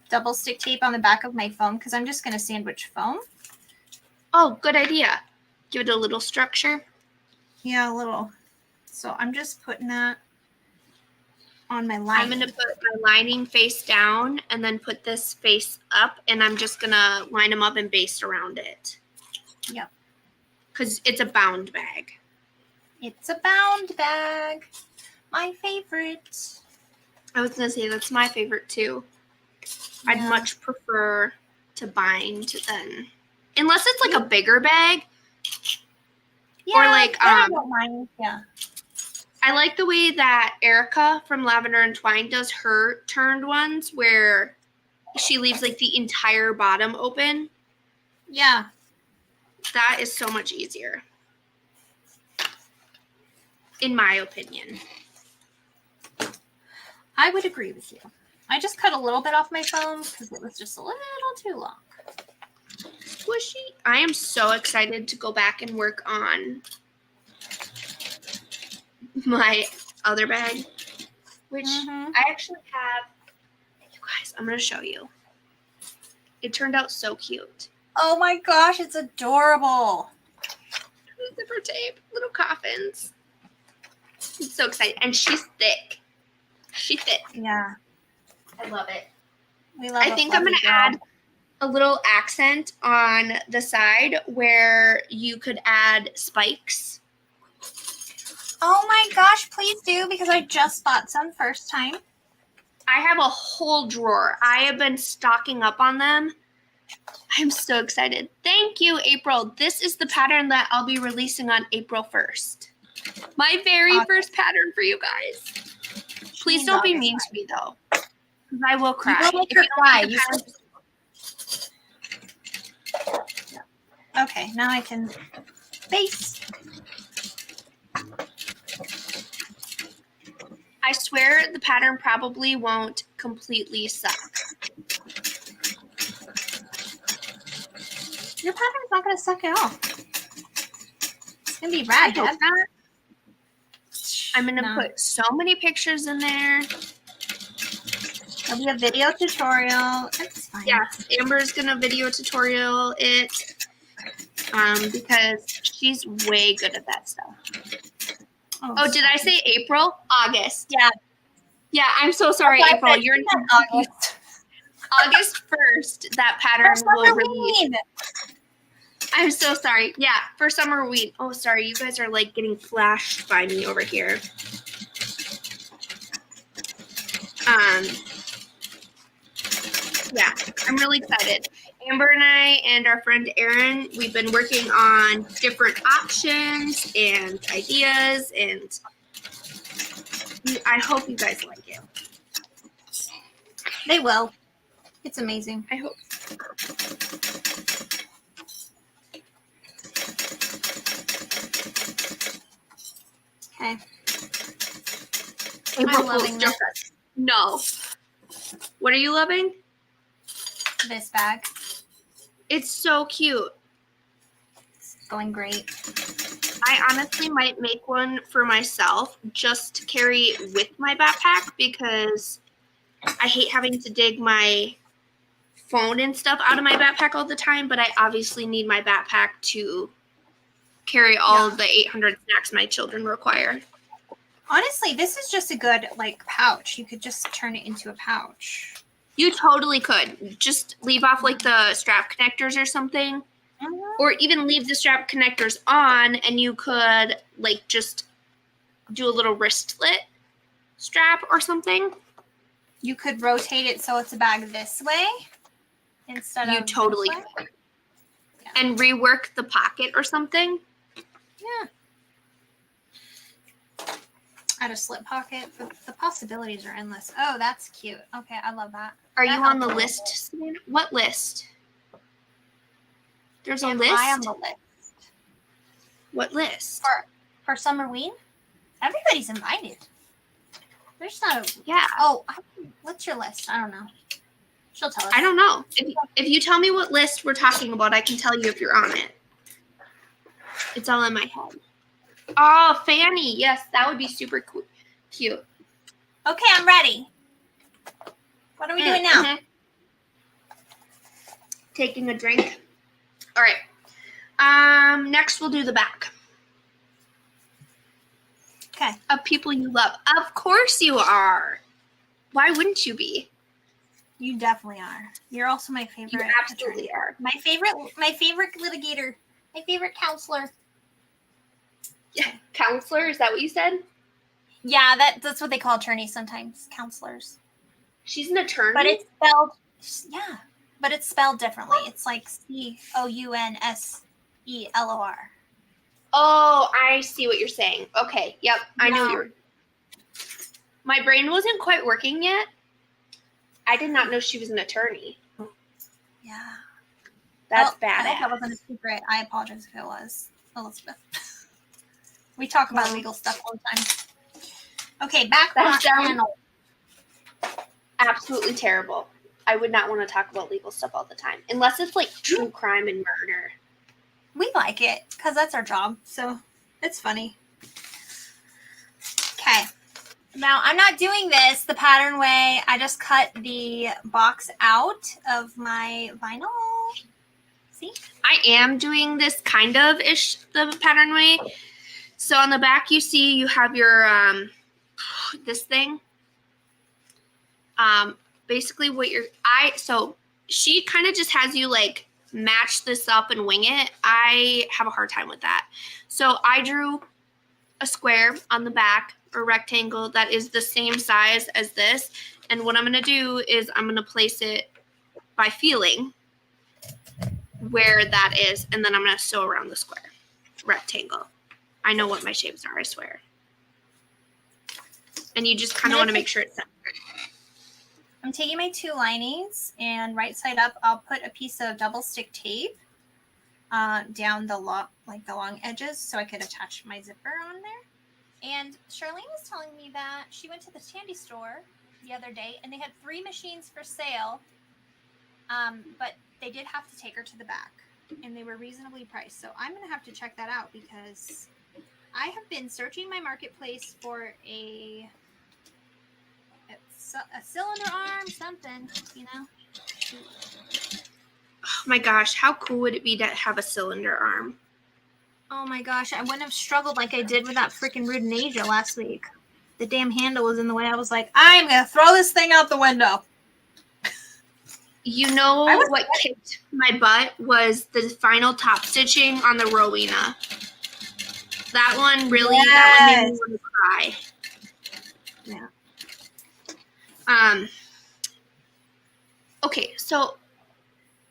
Speaker 2: double stick tape on the back of my foam because I'm just going to sandwich foam.
Speaker 1: Oh, good idea. Give it a little structure.
Speaker 2: Yeah, a little. So I'm just putting that on my lining.
Speaker 1: I'm going to put my lining face down and then put this face up, and I'm just going to line them up and baste around it.
Speaker 2: Yep.
Speaker 1: Because it's a bound bag.
Speaker 2: It's a bound bag. My favorite.
Speaker 1: I was going to say that's my favorite too. I'd
Speaker 2: Yeah.
Speaker 1: much prefer to bind than, unless it's like a bigger bag.
Speaker 2: Yeah,
Speaker 1: Or like,
Speaker 2: I don't mind. Yeah.
Speaker 1: I like the way that Erica from Lavender and Twine does her turned ones where she leaves like the entire bottom open.
Speaker 2: Yeah.
Speaker 1: That is so much easier. In my opinion.
Speaker 2: I would agree with you. I just cut a little bit off my foam because it was just a little too long.
Speaker 1: Squishy. I am so excited to go back and work on my other bag, which I actually have. You guys, I'm going to show you. It turned out so cute.
Speaker 2: Oh my gosh, it's adorable.
Speaker 1: Zipper tape, little coffins. I'm so excited. And she's thick. She's thick.
Speaker 2: Yeah.
Speaker 1: I love it.
Speaker 2: We love
Speaker 1: I think I'm going to add a little accent on the side where you could add spikes.
Speaker 2: Oh my gosh, please do because I just bought some first time.
Speaker 1: I have a whole drawer. I have been stocking up on them. I'm so excited. Thank you, April. This is the pattern that I'll be releasing on April 1st. My very first pattern for you guys. Please don't be mean to me, though. Because I will cry.
Speaker 2: You will make
Speaker 1: If
Speaker 2: her
Speaker 1: you don't
Speaker 2: cry.
Speaker 1: like the pattern,
Speaker 2: Okay, now I can base.
Speaker 1: I swear the pattern probably won't completely suck.
Speaker 2: Your pattern's not going to suck at all. It's going to be
Speaker 1: I
Speaker 2: rad.
Speaker 1: hope not. I'm going to
Speaker 2: No.
Speaker 1: put so many pictures in there.
Speaker 2: It'll be a video tutorial. It's fine.
Speaker 1: Yes, Amber's gonna video tutorial it because she's way good at that stuff. Oh, did I say April? August.
Speaker 2: Yeah.
Speaker 1: Yeah, I'm so sorry,
Speaker 2: Okay,
Speaker 1: April. You're in
Speaker 2: August.
Speaker 1: August 1st. That pattern will release.
Speaker 2: Halloween.
Speaker 1: I'm so sorry. Yeah, for summer week. Oh, sorry. You guys are like getting flashed by me over here. Yeah, I'm really excited. Amber and I and our friend Erin, we've been working on different options and ideas, and I hope you guys like it.
Speaker 2: They will. It's amazing.
Speaker 1: I hope.
Speaker 2: Okay.
Speaker 1: I'm
Speaker 2: loving this.
Speaker 1: No. What are you loving?
Speaker 2: This bag.
Speaker 1: It's so cute.
Speaker 2: It's going great.
Speaker 1: I honestly might make one for myself just to carry with my backpack because I hate having to dig my phone and stuff out of my backpack all the time, but I obviously need my backpack to carry all of the 800 snacks my children require.
Speaker 2: Honestly, this is just a good pouch. You could just turn it into a pouch.
Speaker 1: You totally could. Just leave off the strap connectors or something.
Speaker 2: Mm-hmm.
Speaker 1: Or even leave the strap connectors on and you could just do a little wristlet strap or something.
Speaker 2: You could rotate it so it's a bag this way instead of
Speaker 1: You totally
Speaker 2: this way.
Speaker 1: could. Yeah. And rework the pocket or something.
Speaker 2: Yeah. Add a slip pocket. The possibilities are endless. Oh, that's cute. Okay, I love that.
Speaker 1: Are you on the list, Savannah? What list? There's a list?
Speaker 2: I am on the list.
Speaker 1: What list?
Speaker 2: For Summerween? Everybody's invited. There's not a...
Speaker 1: Yeah.
Speaker 2: Oh, what's your list? I don't know. She'll tell us.
Speaker 1: I don't know. If you tell me what list we're talking about, I can tell you if you're on it. It's all in my head. Oh, Fanny. Yes, that would be super cute.
Speaker 2: Okay, I'm ready. What are we doing now?
Speaker 1: Mm-hmm. Taking a drink. All right. Next we'll do the back.
Speaker 2: Okay.
Speaker 1: Of people you love. Of course you are. Why wouldn't you be?
Speaker 2: You definitely are. You're also my favorite.
Speaker 1: You absolutely are.
Speaker 2: My favorite litigator. My favorite counselor.
Speaker 1: Yeah. Counselor, is that what you said?
Speaker 2: Yeah, that's what they call attorneys sometimes. Counselors.
Speaker 1: She's an attorney?
Speaker 2: But it's spelled but it's spelled differently. It's like COUNSELOR.
Speaker 1: Oh, I see what you're saying. Okay. Yep. I knew you were. My brain wasn't quite working yet. I did not know she was an attorney.
Speaker 2: Yeah.
Speaker 1: That's badass.
Speaker 2: I hope that wasn't a secret. I apologize if it was, Elizabeth. We talk about legal stuff all the time. Okay, back panel.
Speaker 1: Absolutely terrible. I would not want to talk about legal stuff all the time. Unless it's true crime and murder.
Speaker 2: We like it because that's our job. So it's funny. Okay. Now I'm not doing this the pattern way. I just cut the box out of my vinyl. See?
Speaker 1: I am doing this kind of ish the pattern way. So on the back you see you have your this thing. Basically what so she kind of just has you match this up and wing it. I have a hard time with that. So I drew a square on the back, or rectangle that is the same size as this. And what I'm going to do is I'm going to place it by feeling where that is. And then I'm going to sew around the square rectangle. I know what my shapes are, I swear. And you just kind of want to make sure it's centered.
Speaker 2: I'm taking my two linings and right side up, I'll put a piece of double stick tape down the long edges so I could attach my zipper on there. And Charlene was telling me that she went to the candy store the other day and they had 3 machines for sale, but they did have to take her to the back and they were reasonably priced. So I'm going to have to check that out because I have been searching my marketplace for let's a cylinder arm, something, you know.
Speaker 1: Oh my gosh, how cool would it be to have a cylinder arm?
Speaker 2: Oh my gosh, I wouldn't have struggled like I did with that freaking Rudenasia last week. The damn handle was in the way. I was like, I'm gonna throw this thing out the window.
Speaker 1: You know what kicked my butt was the final top stitching on the Rowena. That one really, that one made me want to cry.
Speaker 2: Yeah.
Speaker 1: Okay, so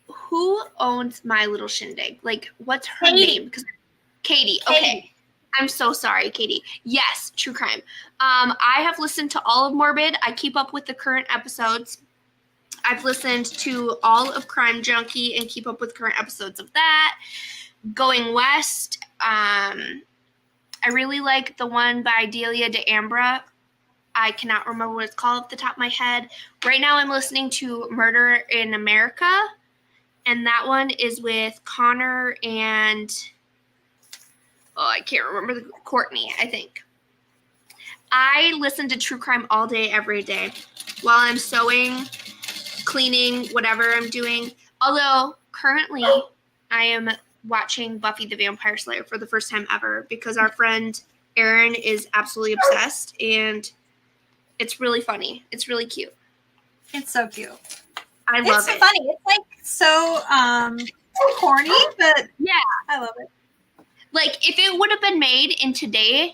Speaker 1: who owns My Little Shindig? Like, what's her
Speaker 2: Katie.
Speaker 1: name? Katie. Okay. I'm so sorry, Katie. Yes, true crime. I have listened to all of Morbid. I keep up with the current episodes. I've listened to all of Crime Junkie and keep up with current episodes of that. Going West. I really like the one by Delia de Ambra. I cannot remember what it's called off the top of my head. Right now I'm listening to Murder in America. And that one is with Connor and, I can't remember, Courtney, I think. I listen to true crime all day, every day, while I'm sewing, cleaning, whatever I'm doing. Although, currently, I am watching Buffy the Vampire Slayer for the first time ever because our friend Erin is absolutely obsessed, and it's really funny. It's really cute.
Speaker 2: It's so cute.
Speaker 1: I love it.
Speaker 2: It's funny. It's like so corny, but
Speaker 1: yeah,
Speaker 2: I love it.
Speaker 1: Like, if it would have been made in today's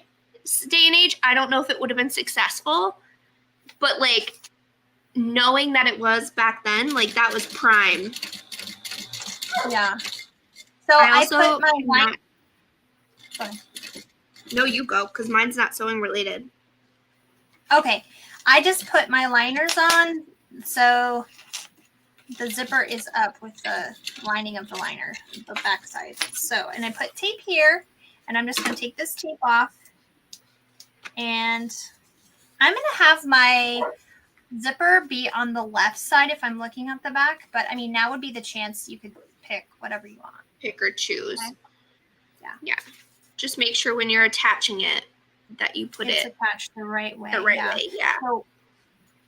Speaker 1: day and age, I don't know if it would have been successful. But, like, knowing that it was back then, like, that was prime.
Speaker 2: Yeah. So I put my line.
Speaker 1: No, you go, because mine's not sewing related.
Speaker 2: Okay. I just put my liners on, so the zipper is up with the lining of the liner, the back side. So, and I put tape here, and I'm just going to take this tape off. And I'm going to have my zipper be on the left side if I'm looking at the back. But, I mean, now would be the chance you could pick whatever you want.
Speaker 1: Pick or choose.
Speaker 2: Okay. Yeah.
Speaker 1: Yeah. Just make sure when you're attaching it that you put
Speaker 2: it's
Speaker 1: it
Speaker 2: attached the right way.
Speaker 1: The right way, yeah.
Speaker 2: So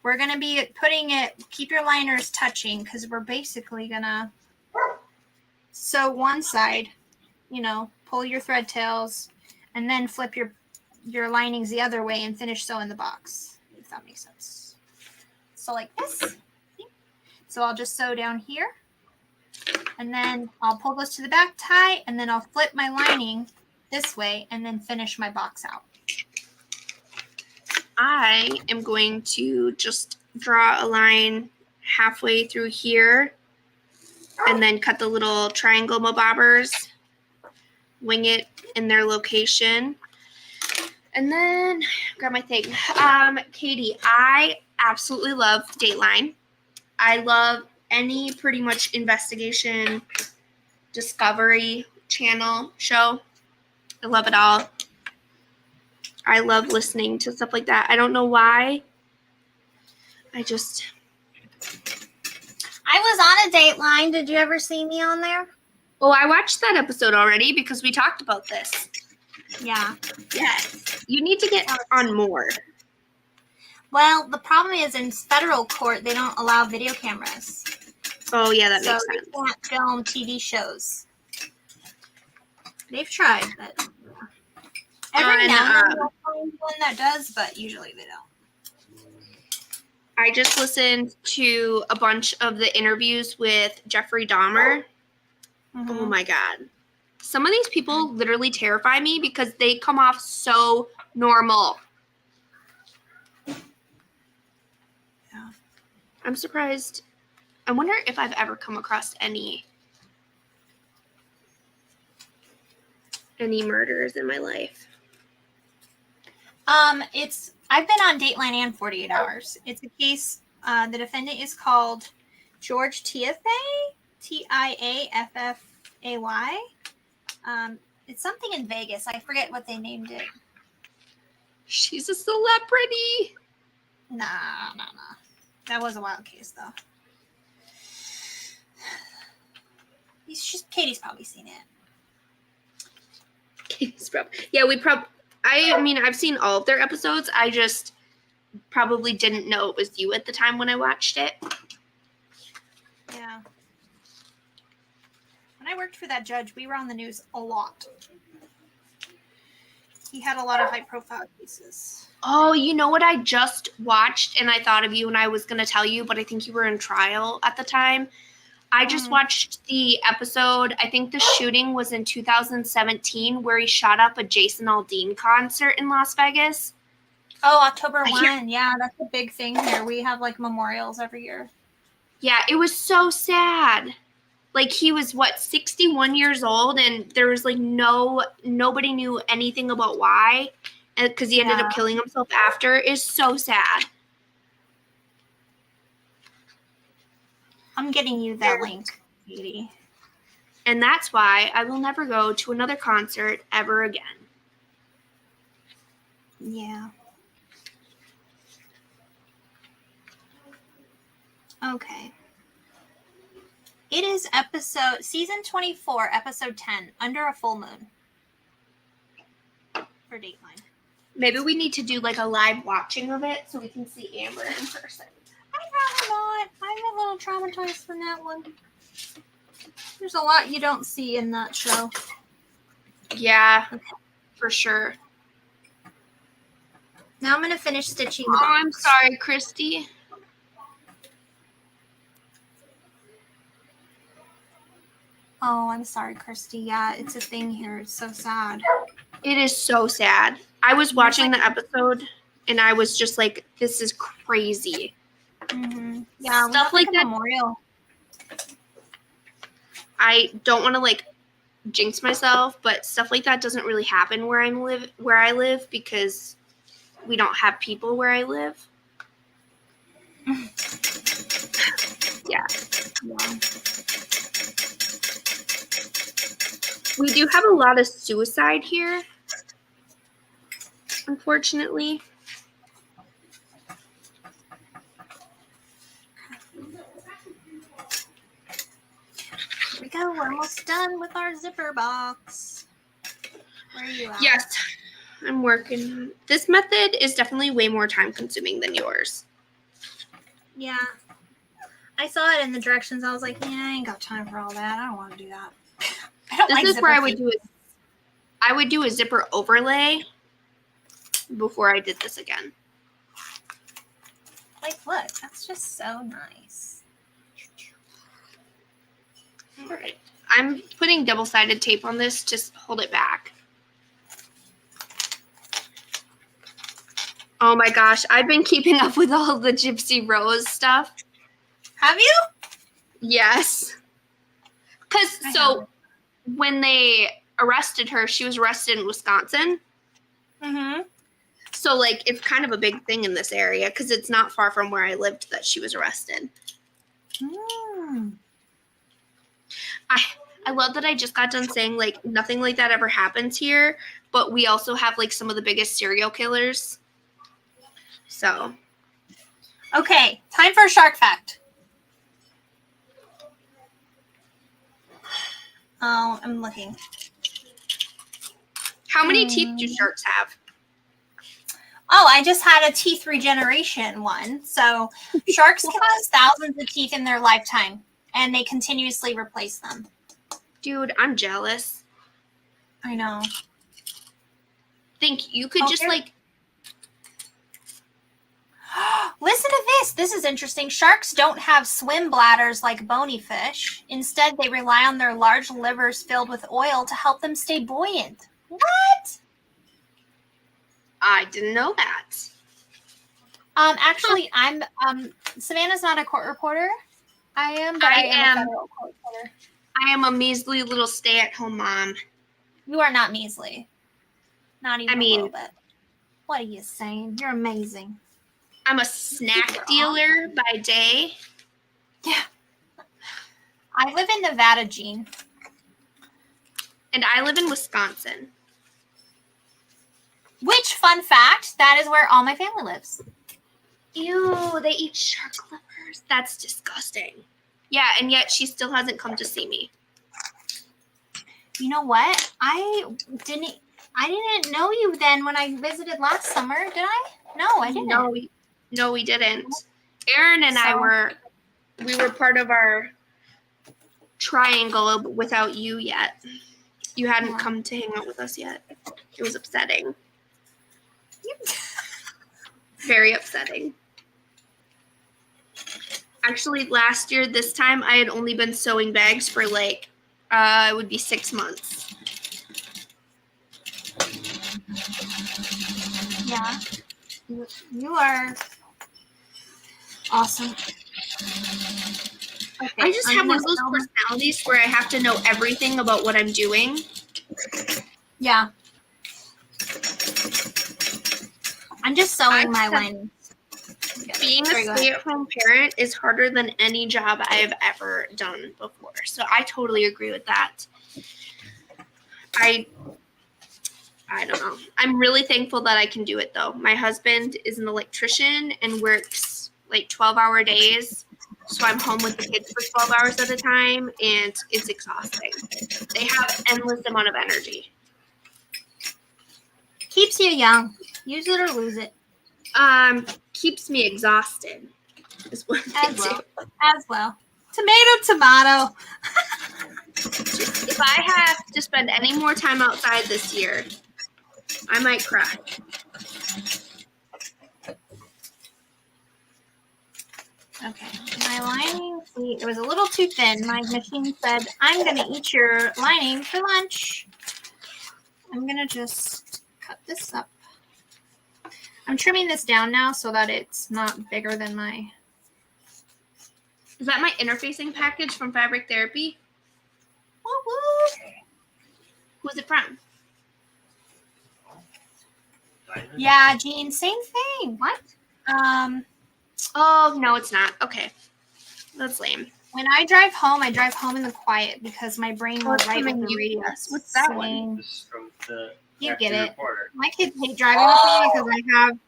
Speaker 2: we're going to be putting it, keep your liners touching because we're basically going to sew one side, you know, pull your thread tails, and then flip your linings the other way and finish sewing the box, if that makes sense. So like this. So I'll just sew down here, and then I'll pull this to the back tie, and then I'll flip my lining this way and then finish my box out.
Speaker 1: I am going to just draw a line halfway through here and then cut the little triangle bobbers, wing it in their location, and then grab my thing. Katie, I absolutely love Dateline. I love any pretty much investigation, discovery channel show. I love it all. I love listening to stuff like that. I don't know why. I was
Speaker 2: on a Dateline. Did you ever see me on there?
Speaker 1: Oh, I watched that episode already because we talked about this.
Speaker 2: Yeah.
Speaker 1: Yes. You need to get on more.
Speaker 2: Well, the problem is in federal court, they don't allow video cameras.
Speaker 1: Oh, yeah, that makes sense.
Speaker 2: So you can't film TV shows. They've tried, but every now and then they'll find one that does, but usually they don't.
Speaker 1: I just listened to a bunch of the interviews with Jeffrey Dahmer. Mm-hmm. Oh my God. Some of these people literally terrify me because they come off so normal. Yeah. I'm surprised. I wonder if I've ever come across any murders in my life.
Speaker 2: I've been on Dateline and 48 Hours. It's a case. The defendant is called George Tiaffay, Tiaffay. It's something in Vegas. I forget what they named it.
Speaker 1: She's a celebrity.
Speaker 2: Nah. That was a wild case, though. Katie's probably seen it.
Speaker 1: Yeah, I've seen all of their episodes. I just probably didn't know it was you at the time when I watched it.
Speaker 2: Yeah. When I worked for that judge, we were on the news a lot. He had a lot of high-profile cases.
Speaker 1: Oh, you know what I just watched, and I thought of you, and I was going to tell you, but I think you were in trial at the time. I just watched the episode, I think the shooting was in 2017, where he shot up a Jason Aldean concert in Las Vegas.
Speaker 2: Oh, October 1. Yeah, that's a big thing here. We have, like, memorials every year.
Speaker 1: Yeah, it was so sad. Like, he was, 61 years old, and there was, like, nobody knew anything about why, because he ended up killing himself after. It's so sad.
Speaker 2: I'm getting you that link, Katie.
Speaker 1: And that's why I will never go to another concert ever again.
Speaker 2: Yeah. Okay. It is season 24, episode 10, Under a Full Moon. For Dateline.
Speaker 1: Maybe we need to do like a live watching of it so we can see Amber in person.
Speaker 2: I'd rather not. I'm a little traumatized from that one. There's a lot you don't see in that show.
Speaker 1: Yeah, for sure.
Speaker 2: Now I'm going to finish stitching the
Speaker 1: box.
Speaker 2: box.
Speaker 1: I'm sorry, Christy.
Speaker 2: Oh, I'm sorry, Christy. Yeah, it's a thing here. It's so sad.
Speaker 1: It is so sad. I was watching the episode, and I was just like, this is crazy.
Speaker 2: Mm-hmm. Yeah,
Speaker 1: stuff like that.
Speaker 2: Memorial.
Speaker 1: I don't want to like jinx myself, but stuff like that doesn't really happen where I live because we don't have people where I live. Yeah. We do have a lot of suicide here, unfortunately.
Speaker 2: Here we go. We're almost done with our zipper box. Where are you at?
Speaker 1: Yes, I'm working. This method is definitely way more time consuming than yours.
Speaker 2: Yeah. I saw it in the directions. I was like, yeah, I ain't got time for all that. I don't want to do that.
Speaker 1: This is where I would do it. I would do a zipper overlay before I did this again.
Speaker 2: Like, look, that's just so nice.
Speaker 1: All right. I'm putting double-sided tape on this. Just hold it back. Oh my gosh. I've been keeping up with all the Gypsy Rose stuff.
Speaker 2: Have you?
Speaker 1: Yes. Because when they arrested her, she was arrested in Wisconsin.
Speaker 2: Mm-hmm.
Speaker 1: So, like, it's kind of a big thing in this area because it's not far from where I lived that she was arrested.
Speaker 2: Mm.
Speaker 1: I love that I just got done saying, like, nothing like that ever happens here, but we also have, like, some of the biggest serial killers. So.
Speaker 2: Okay, time for a shark fact. Oh, I'm looking.
Speaker 1: How many teeth do sharks have?
Speaker 2: Oh, I just had a teeth regeneration one. So sharks can lose thousands of teeth in their lifetime, and they continuously replace them.
Speaker 1: Dude, I'm jealous.
Speaker 2: I know.
Speaker 1: Think you could just, like...
Speaker 2: Listen to this. This is interesting. Sharks don't have swim bladders like bony fish. Instead, they rely on their large livers filled with oil to help them stay buoyant. What?
Speaker 1: I didn't know that.
Speaker 2: Actually, I'm Savannah's not a court reporter. I am, but I am a federal court reporter.
Speaker 1: I am a measly little stay-at-home mom.
Speaker 2: You are not measly. Not even a little bit. What are you saying? You're amazing.
Speaker 1: I'm a snack dealer by day.
Speaker 2: Yeah. I live in Nevada, Jean.
Speaker 1: And I live in Wisconsin.
Speaker 2: Which, fun fact, that is where all my family lives.
Speaker 1: Ew, they eat shark livers. That's disgusting. Yeah, and yet she still hasn't come to see me.
Speaker 2: You know what? I didn't know you then when I visited last summer, did I? No, I didn't.
Speaker 1: No, No, we didn't. Aaron and I were part of our triangle without you yet. You hadn't come to hang out with us yet. It was upsetting. Very upsetting. Actually, last year, this time, I had only been sewing bags for like, it would be 6 months.
Speaker 2: Yeah. You are awesome. Okay,
Speaker 1: I just have one of those personalities where I have to know everything about what I'm doing.
Speaker 2: Yeah. I'm just sewing my lining.
Speaker 1: Being a stay-at-home parent is harder than any job I've ever done before. So I totally agree with that. I don't know. I'm really thankful that I can do it, though. My husband is an electrician and works like 12-hour days. So I'm home with the kids for 12 hours at a time, and it's exhausting. They have endless amount of energy.
Speaker 2: Keeps you young. Use it or lose it.
Speaker 1: Keeps me exhausted. Is what
Speaker 2: As well. Tomato.
Speaker 1: If I have to spend any more time outside this year, I might cry.
Speaker 2: Okay, my lining, see, it was a little too thin. My machine said, I'm going to eat your lining for lunch. I'm going to just cut this up. I'm trimming this down now so that it's not bigger than my...
Speaker 1: Is that my interfacing package from Fabric Therapy?
Speaker 2: Woo-woo.
Speaker 1: Who's it from?
Speaker 2: Yeah, Jean, same thing.
Speaker 1: What? Oh, no, it's not. Okay. That's lame.
Speaker 2: When I drive home in the quiet because my brain will write with the radio.
Speaker 1: What's that one?
Speaker 3: This is from the
Speaker 2: You get it.
Speaker 3: reporter.
Speaker 2: My kids hate driving with me because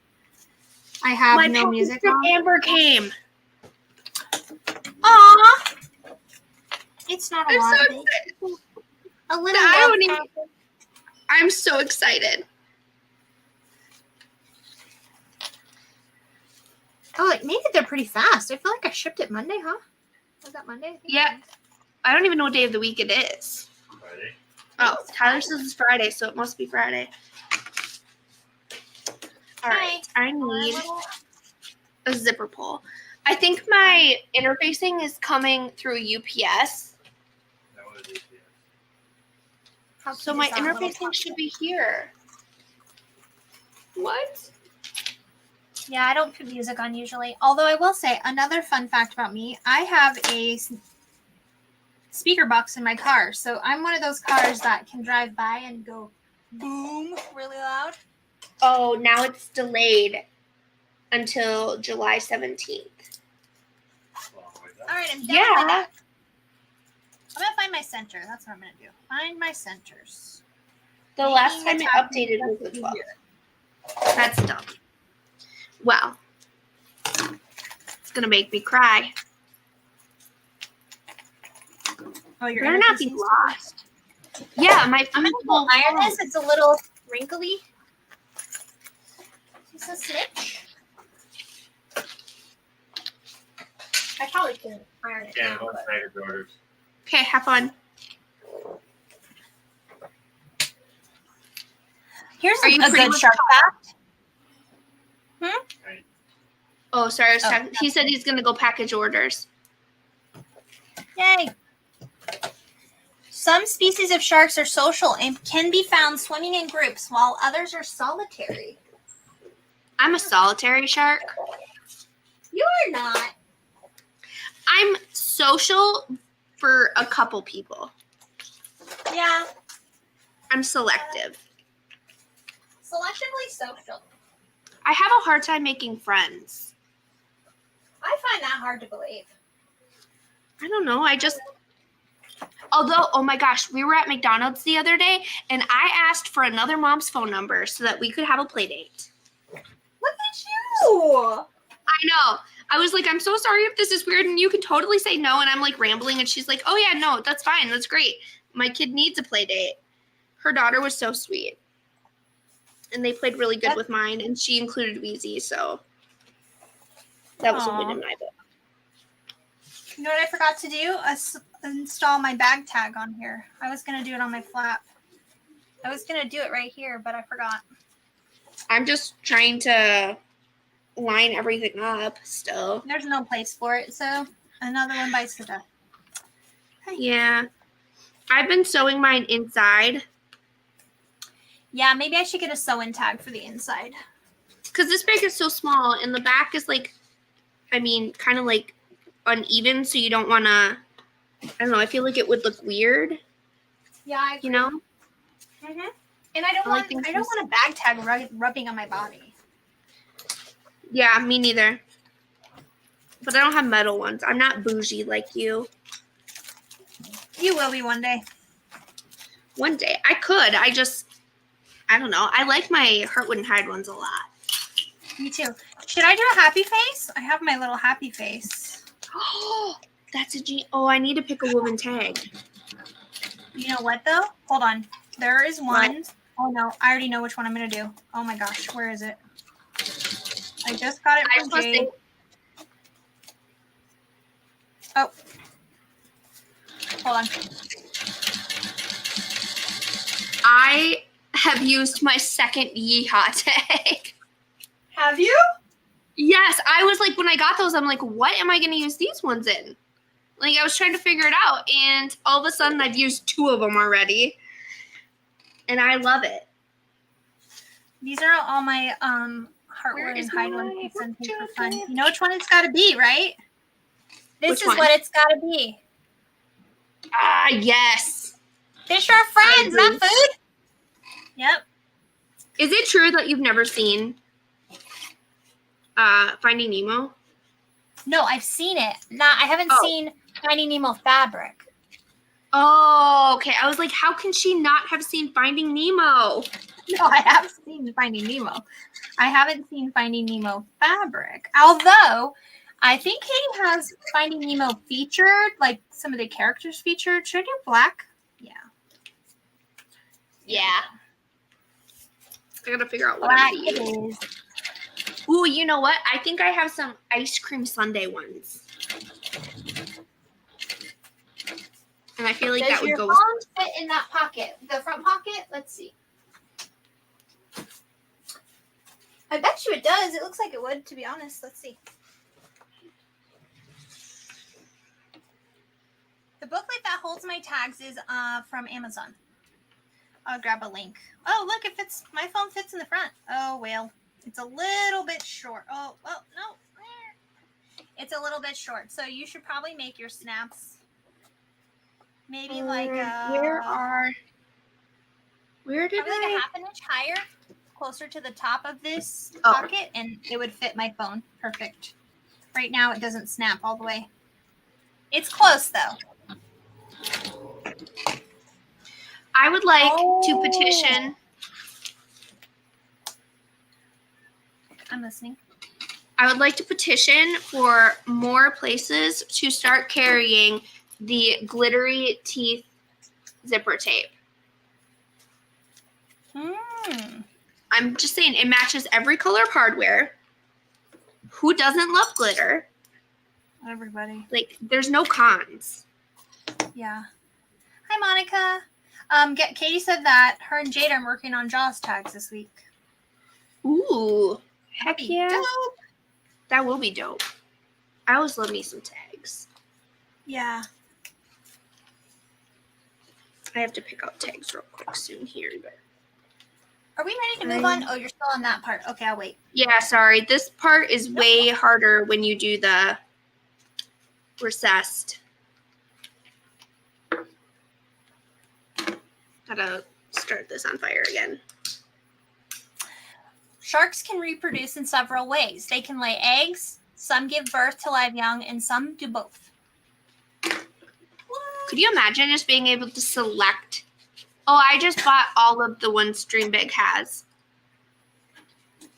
Speaker 2: I have
Speaker 1: My
Speaker 2: no music
Speaker 1: from
Speaker 2: on.
Speaker 1: Amber came.
Speaker 2: Aw! It's not a
Speaker 1: I'm
Speaker 2: lot.
Speaker 1: so
Speaker 2: Of
Speaker 1: excited.
Speaker 2: a little
Speaker 1: I'm so excited.
Speaker 2: Oh, it made it there pretty fast. I feel like I shipped it Monday, huh? Was that Monday? I think
Speaker 1: Yeah. I don't even know what day of the week it is.
Speaker 3: Friday.
Speaker 1: Oh, Tyler says it's Friday, so it must be Friday. All right. I need a zipper pull. I think my interfacing is coming through UPS.
Speaker 3: That was it, yeah.
Speaker 1: So my interfacing should be here. What?
Speaker 2: Yeah, I don't put music on usually. Although I will say, another fun fact about me, I have a speaker box in my car. So I'm one of those cars that can drive by and go boom really loud.
Speaker 1: Oh, now it's delayed until July 17th.
Speaker 2: All right, I'm done.
Speaker 1: Yeah.
Speaker 2: I'm going to find my center. That's what I'm going to do. Find my centers.
Speaker 1: The last time it updated was the 12th. That's dumb. Well, it's going to make me cry.
Speaker 2: Oh, you're
Speaker 1: Better not be lost. Yeah, my
Speaker 2: I'm going to iron this. It's a little wrinkly. It's a snitch. I probably can iron it
Speaker 3: Yeah,
Speaker 2: now.
Speaker 3: both Snyder's orders.
Speaker 1: Okay, have fun.
Speaker 2: Here's
Speaker 1: Are you
Speaker 2: a
Speaker 1: pretty
Speaker 2: good
Speaker 1: much
Speaker 2: shark fact.
Speaker 1: Oh, sorry. He said he's going to go package orders.
Speaker 2: Yay. Some species of sharks are social and can be found swimming in groups, while others are solitary.
Speaker 1: I'm a solitary shark.
Speaker 2: You're not.
Speaker 1: I'm social for a couple people.
Speaker 2: Yeah.
Speaker 1: I'm selective.
Speaker 2: Selectively social.
Speaker 1: I have a hard time making friends.
Speaker 2: I find that hard to believe.
Speaker 1: I don't know. Although, oh my gosh, we were at McDonald's the other day, and I asked for another mom's phone number so that we could have a play date.
Speaker 2: Look at you.
Speaker 1: I know. I was like, I'm so sorry if this is weird, and you can totally say no, and I'm like rambling, and she's like, oh yeah, no, that's fine. That's great. My kid needs a play date. Her daughter was so sweet. And they played really good with mine, and she included Wheezy, so. That was a win
Speaker 2: Aw.
Speaker 1: in my book.
Speaker 2: You know what I forgot to do? Install my bag tag on here. I was going to do it on my flap. I was going to do it right here, but I forgot.
Speaker 1: I'm just trying to line everything up still.
Speaker 2: There's no place for it, so another one bites the dust.
Speaker 1: Yeah. I've been sewing mine inside.
Speaker 2: Yeah, maybe I should get a sew-in tag for the inside.
Speaker 1: Because this bag is so small and the back is like, I mean, kind of like uneven, so you don't want to, I don't know, I feel like it would look weird,
Speaker 2: Yeah,
Speaker 1: you know?
Speaker 2: Mm-hmm. And I don't want a bag tag rubbing on my body.
Speaker 1: Yeah, me neither. But I don't have metal ones. I'm not bougie like you.
Speaker 2: You will be one day.
Speaker 1: One day. I could. I don't know. I like my Heartwood and Hide ones a lot.
Speaker 2: Me too. Should I do a happy face? I have my little happy face.
Speaker 1: Oh, that's a G. Oh, I need to pick a woven tag.
Speaker 2: You know what, though? Hold on. There is one.
Speaker 1: What?
Speaker 2: Oh, no. I already know which one I'm going to do. Oh, my gosh. Where is it? I just got it
Speaker 1: I
Speaker 2: from
Speaker 1: just want to
Speaker 2: Jade.
Speaker 1: say,
Speaker 2: Oh. Hold on.
Speaker 1: I have used my second Yeehaw tag.
Speaker 2: Have you?
Speaker 1: Yes, I was like, when I got those, I'm like, what am I going to use these ones in? Like, I was trying to figure it out, and all of a sudden, I've used 2 of them already, and I love it.
Speaker 2: These are all my
Speaker 1: Where
Speaker 2: Heartwood
Speaker 1: is
Speaker 2: and Hide
Speaker 1: my
Speaker 2: ones I sent you for
Speaker 1: Heartwood?
Speaker 2: fun. You know which one it's got to be, right? This
Speaker 1: Which
Speaker 2: is
Speaker 1: one?
Speaker 2: what it's got to be.
Speaker 1: Ah, yes.
Speaker 2: Fish are friends,
Speaker 1: I
Speaker 2: not food. Yep.
Speaker 1: Is it true that you've never seen Finding Nemo?
Speaker 2: No, I've seen it. I haven't
Speaker 1: Oh.
Speaker 2: seen Finding Nemo fabric.
Speaker 1: Oh, okay. I was like, how can she not have seen Finding Nemo?
Speaker 2: No, I have seen Finding Nemo. I haven't seen Finding Nemo fabric. Although, I think Katie has Finding Nemo featured, like some of the characters featured. Should I do black? Yeah.
Speaker 1: Yeah. I gotta figure out what I'm
Speaker 2: Black
Speaker 1: gonna
Speaker 2: it
Speaker 1: use.
Speaker 2: is.
Speaker 1: Ooh, you know what? I think I have some ice cream sundae ones. And I feel like
Speaker 2: Does
Speaker 1: that would
Speaker 2: your
Speaker 1: go
Speaker 2: phone
Speaker 1: with
Speaker 2: fit in that pocket? The front pocket? Let's see. I bet you it does. It looks like it would, to be honest. Let's see. The booklet that holds my tags is from Amazon. I'll grab a link. Oh, look, it fits. My phone fits in the front. Oh, well. It's a little bit short. Oh, well, no. It's a little bit short. So you should probably make your snaps maybe like
Speaker 1: where did
Speaker 2: probably like
Speaker 1: I?
Speaker 2: a half an inch higher, closer to the top of this
Speaker 1: Oh.
Speaker 2: pocket, and it would fit my phone perfect. Right now, it doesn't snap all the way. It's close, though.
Speaker 1: I would like to petition.
Speaker 2: I'm listening.
Speaker 1: I would like to petition for more places to start carrying the glittery teeth zipper tape. I'm just saying, it matches every color of hardware. Who doesn't love glitter?
Speaker 2: Everybody.
Speaker 1: Like, there's no cons.
Speaker 2: Yeah. Hi, Monica. Katie said that her and Jade are working on Jaws tags this week.
Speaker 1: Ooh, heck
Speaker 2: That'd be
Speaker 1: yeah.
Speaker 2: dope.
Speaker 1: That will be dope. I always love me some tags.
Speaker 2: Yeah.
Speaker 1: I have to pick out tags real quick soon here. But
Speaker 2: Are we ready to move on? Oh, you're still on that part. Okay, I'll wait.
Speaker 1: yeah, sorry. This part is way harder when you do the recessed. Gotta start this on fire again.
Speaker 2: Sharks can reproduce in several ways. They can lay eggs, some give birth to live young, and some do both.
Speaker 1: Could you imagine just being able to select? Oh, I just bought all of the ones Streambig has.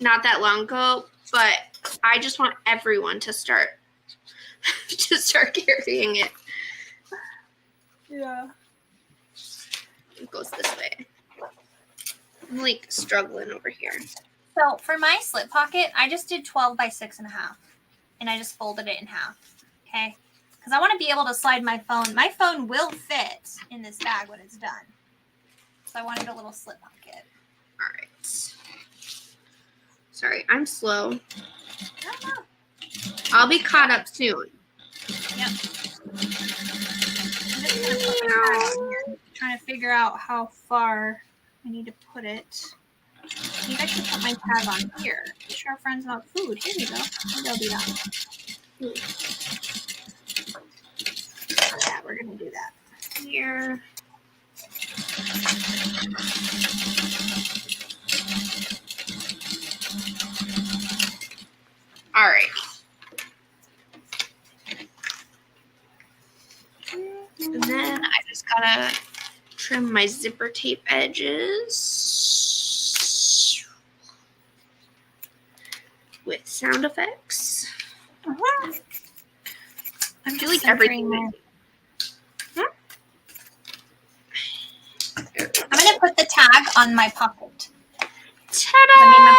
Speaker 1: Not that long ago, but I just want everyone to start carrying it.
Speaker 2: Yeah.
Speaker 1: It goes this way. I'm like struggling over here.
Speaker 2: So for my slip pocket, I just did 12 by 6.5. and I just folded it in half. Okay. Because I want to be able to slide my phone. My phone will fit in this bag when it's done. So I wanted a little slip pocket.
Speaker 1: All right. Sorry, I'm slow.
Speaker 2: No.
Speaker 1: I'll be caught up soon.
Speaker 2: Yep. I'm just going to put my tag on here. Trying to figure out how far I need to put it. I need to actually put my tag on here. Teach our friends about food. Here you go. Maybe I'll do that. Yeah, we're going to do that.
Speaker 1: Here. All right. And then I just gotta trim my zipper tape edges with sound effects. I feel like everything.
Speaker 2: I'm going to put the tag on my pocket.
Speaker 1: Ta-da!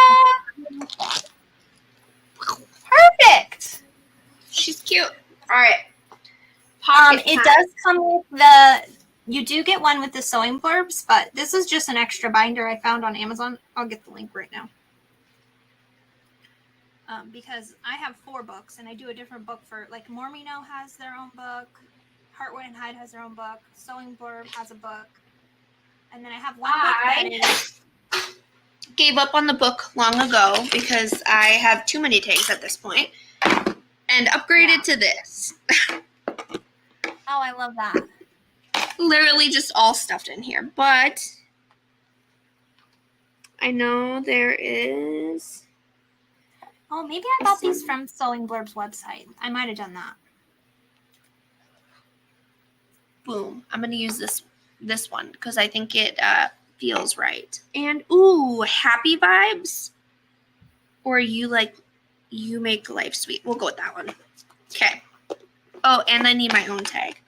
Speaker 2: Perfect.
Speaker 1: She's cute. All right. Pocket
Speaker 2: It
Speaker 1: tag.
Speaker 2: does come with the, you do get one with the sewing blurbs, but this is just an extra binder I found on Amazon. I'll get the link right now. Because I have 4 books, and I do a different book for, like, Mormino has their own book, Heartwood and Hyde has their own book, Sewing Blurb has a book, and then I have one book that is...
Speaker 1: Gave up on the book long ago because I have too many tags at this point, and upgraded to this.
Speaker 2: Oh, I love that.
Speaker 1: Literally just all stuffed in here, but I know there is...
Speaker 2: Oh, maybe I got these from Sewing Blurb's website. I might have done that.
Speaker 1: Boom. I'm going to use this one because I think it feels right. And, ooh, happy vibes? Or you make life sweet. We'll go with that one. Okay. Oh, and I need my own tag.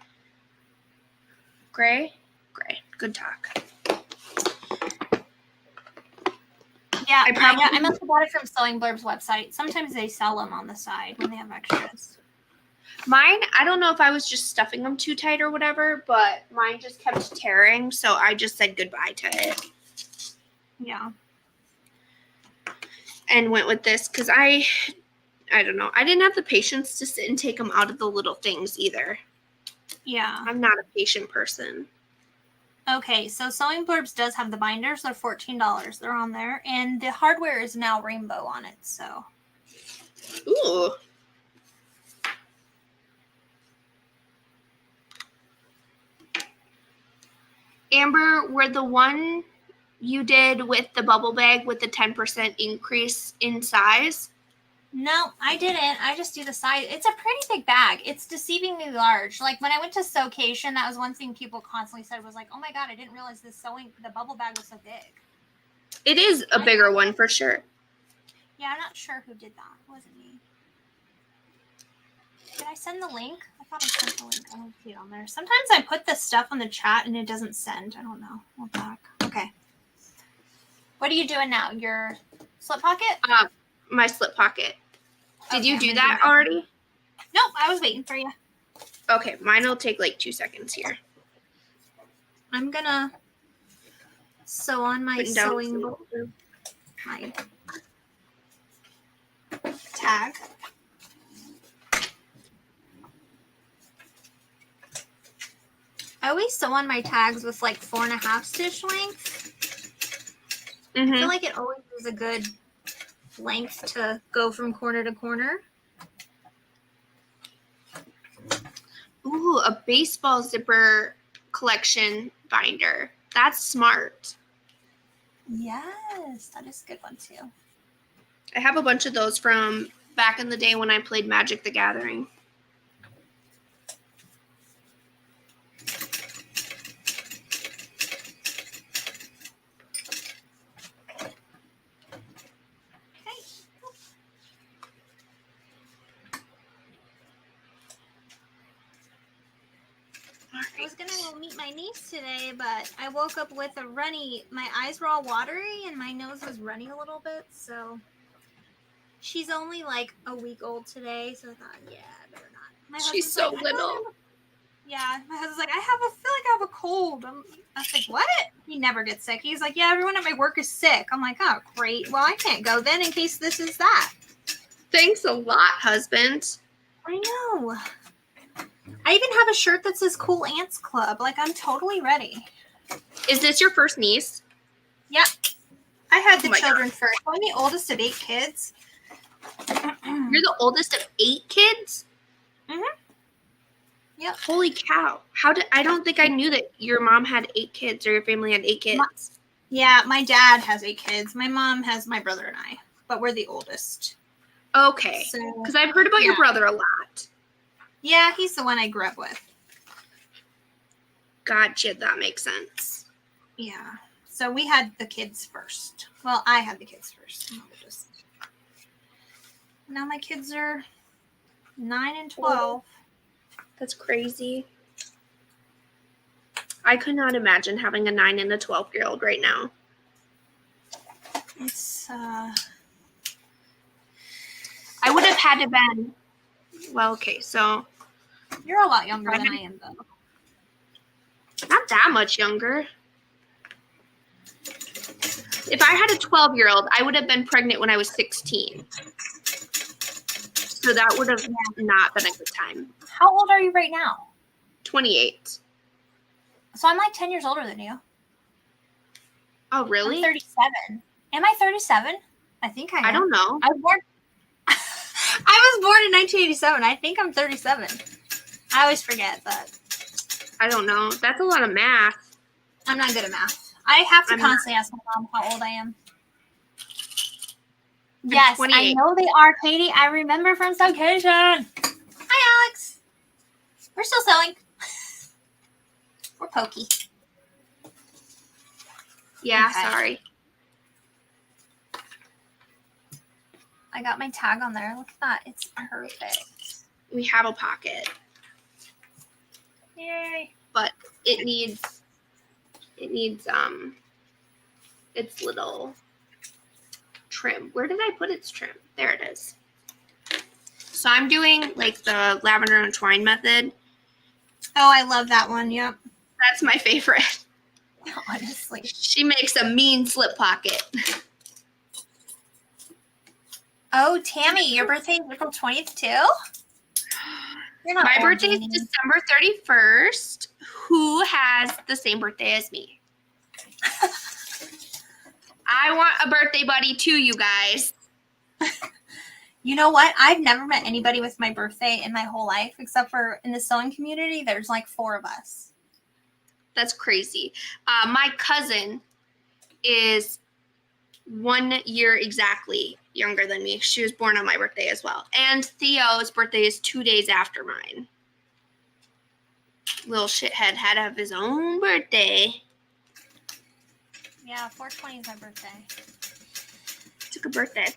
Speaker 1: Gray? Gray. Good talk.
Speaker 2: Yeah,
Speaker 1: I
Speaker 2: I must have bought it from Sewing Blurb's website. Sometimes they sell them on the side when they have extras.
Speaker 1: Mine, I don't know if I was just stuffing them too tight or whatever, but mine just kept tearing, so I just said goodbye to it.
Speaker 2: Yeah.
Speaker 1: And went with this because I don't know. I didn't have the patience to sit and take them out of the little things either.
Speaker 2: Yeah.
Speaker 1: I'm not a patient person.
Speaker 2: Okay, so Sewing Blurbs does have the binders. They're $14. They're on there. And the hardware is now rainbow on it, so.
Speaker 1: Ooh. Amber, were the one you did with the bubble bag with the 10% increase in size?
Speaker 2: No, I didn't. I just do the size. It's a pretty big bag. It's deceivingly large. Like when I went to Sewcation, that was one thing people constantly said was like, "Oh my god, I didn't realize the bubble bag was so big."
Speaker 1: It is a bigger one for sure.
Speaker 2: Yeah, I'm not sure who did that. It wasn't me. Did I send the link? I thought I sent the link. I don't see it on there. Sometimes I put this stuff on the chat and it doesn't send. I don't know. We'll back. Okay. What are you doing now? Your slip pocket?
Speaker 1: My slip pocket. Did
Speaker 2: Okay,
Speaker 1: you
Speaker 2: I'm
Speaker 1: do
Speaker 2: gonna
Speaker 1: that
Speaker 2: it.
Speaker 1: already?
Speaker 2: Nope, I was waiting for you.
Speaker 1: Okay, mine will take like 2 seconds here.
Speaker 2: I'm gonna sew on my
Speaker 1: Putting down
Speaker 2: sewing my tag. I always sew on my tags with like 4.5 stitch length. I feel like it always is a good length to go from corner to corner.
Speaker 1: Ooh, a baseball zipper collection binder. That's smart.
Speaker 2: Yes, that is a good one too.
Speaker 1: I have a bunch of those from back in the day when I played Magic the Gathering.
Speaker 2: I was gonna go meet my niece today, but I woke up with a runny. My eyes were all watery, and my nose was running a little bit. So She's only like a week old today, so I thought, yeah, I better not. My
Speaker 1: She's
Speaker 2: husband's
Speaker 1: so
Speaker 2: like,
Speaker 1: little.
Speaker 2: Yeah, my husband's like, I feel like I have a cold. I was like, what? He never gets sick. He's like, yeah, everyone at my work is sick. I'm like, oh, great. Well, I can't go then in case this is that.
Speaker 1: Thanks a lot, husband.
Speaker 2: I know. I even have a shirt that says Cool Ants Club. Like, I'm totally ready.
Speaker 1: Is this your first niece?
Speaker 2: Yep. I had the
Speaker 1: Oh my
Speaker 2: children first. I'm the oldest of 8 kids.
Speaker 1: You're the oldest of 8 kids?
Speaker 2: Mhm. Yep.
Speaker 1: Holy cow. I don't think I knew that your mom had 8 kids or your family had 8 kids.
Speaker 2: Yeah, my dad has 8 kids. My mom has my brother and I, but we're the oldest.
Speaker 1: Okay.
Speaker 2: So,
Speaker 1: Because I've heard about your brother a lot.
Speaker 2: yeah, he's the one I grew up with.
Speaker 1: Gotcha. That makes sense.
Speaker 2: Yeah. So we had the kids first. Well, I had the kids first. I'm the oldest. Now my kids are 9 and 12.
Speaker 1: That's crazy. I could not imagine having a 9 and a 12-year-old right now.
Speaker 2: It's
Speaker 1: I would have had to been, well, okay, so
Speaker 2: you're a lot younger than I am, though.
Speaker 1: not that much younger. If I had a 12-year-old, I would have been pregnant when I was 16. So that would have not been a good time.
Speaker 2: How old are you right now?
Speaker 1: 28.
Speaker 2: So I'm like 10 years older than you.
Speaker 1: Oh, really?
Speaker 2: I'm 37. Am I 37? I think I am.
Speaker 1: I don't know.
Speaker 2: I was born. I was born in 1987. I think I'm 37. I always forget that.
Speaker 1: I don't know. That's a lot of math.
Speaker 2: I'm not good at math. I have to
Speaker 1: I'm
Speaker 2: constantly ask my mom how old I am.
Speaker 1: I'm
Speaker 2: Yes,
Speaker 1: 28.
Speaker 2: I know they are, Katie. I remember from Daycation. Hi, Alex. We're still sewing. We're pokey.
Speaker 1: Yeah,
Speaker 2: Okay.
Speaker 1: sorry.
Speaker 2: I got my tag on there. Look at that. It's perfect.
Speaker 1: We have a pocket,
Speaker 2: Yay.
Speaker 1: but it needs its little trim. Where did I put its trim? There it is. So I'm doing like the lavender and twine method.
Speaker 2: Oh, I love that one. Yep.
Speaker 1: That's my favorite.
Speaker 2: Honestly.
Speaker 1: She makes a mean slip pocket.
Speaker 2: Oh, Tammy, your birthday is April 20th too? You're not
Speaker 1: My
Speaker 2: old,
Speaker 1: birthday is
Speaker 2: Jamie.
Speaker 1: December 31st. Who has the same birthday as me? I want a birthday buddy too, you guys.
Speaker 2: You know what? I've never met anybody with my birthday in my whole life, except for in the sewing community. There's like 4 of us.
Speaker 1: That's crazy. My cousin is 1 year exactly younger than me. She was born on my birthday as well. And Theo's birthday is 2 days after mine. Little shithead had to have his own birthday.
Speaker 2: Yeah, 420 is my birthday.
Speaker 1: It's a good birthday.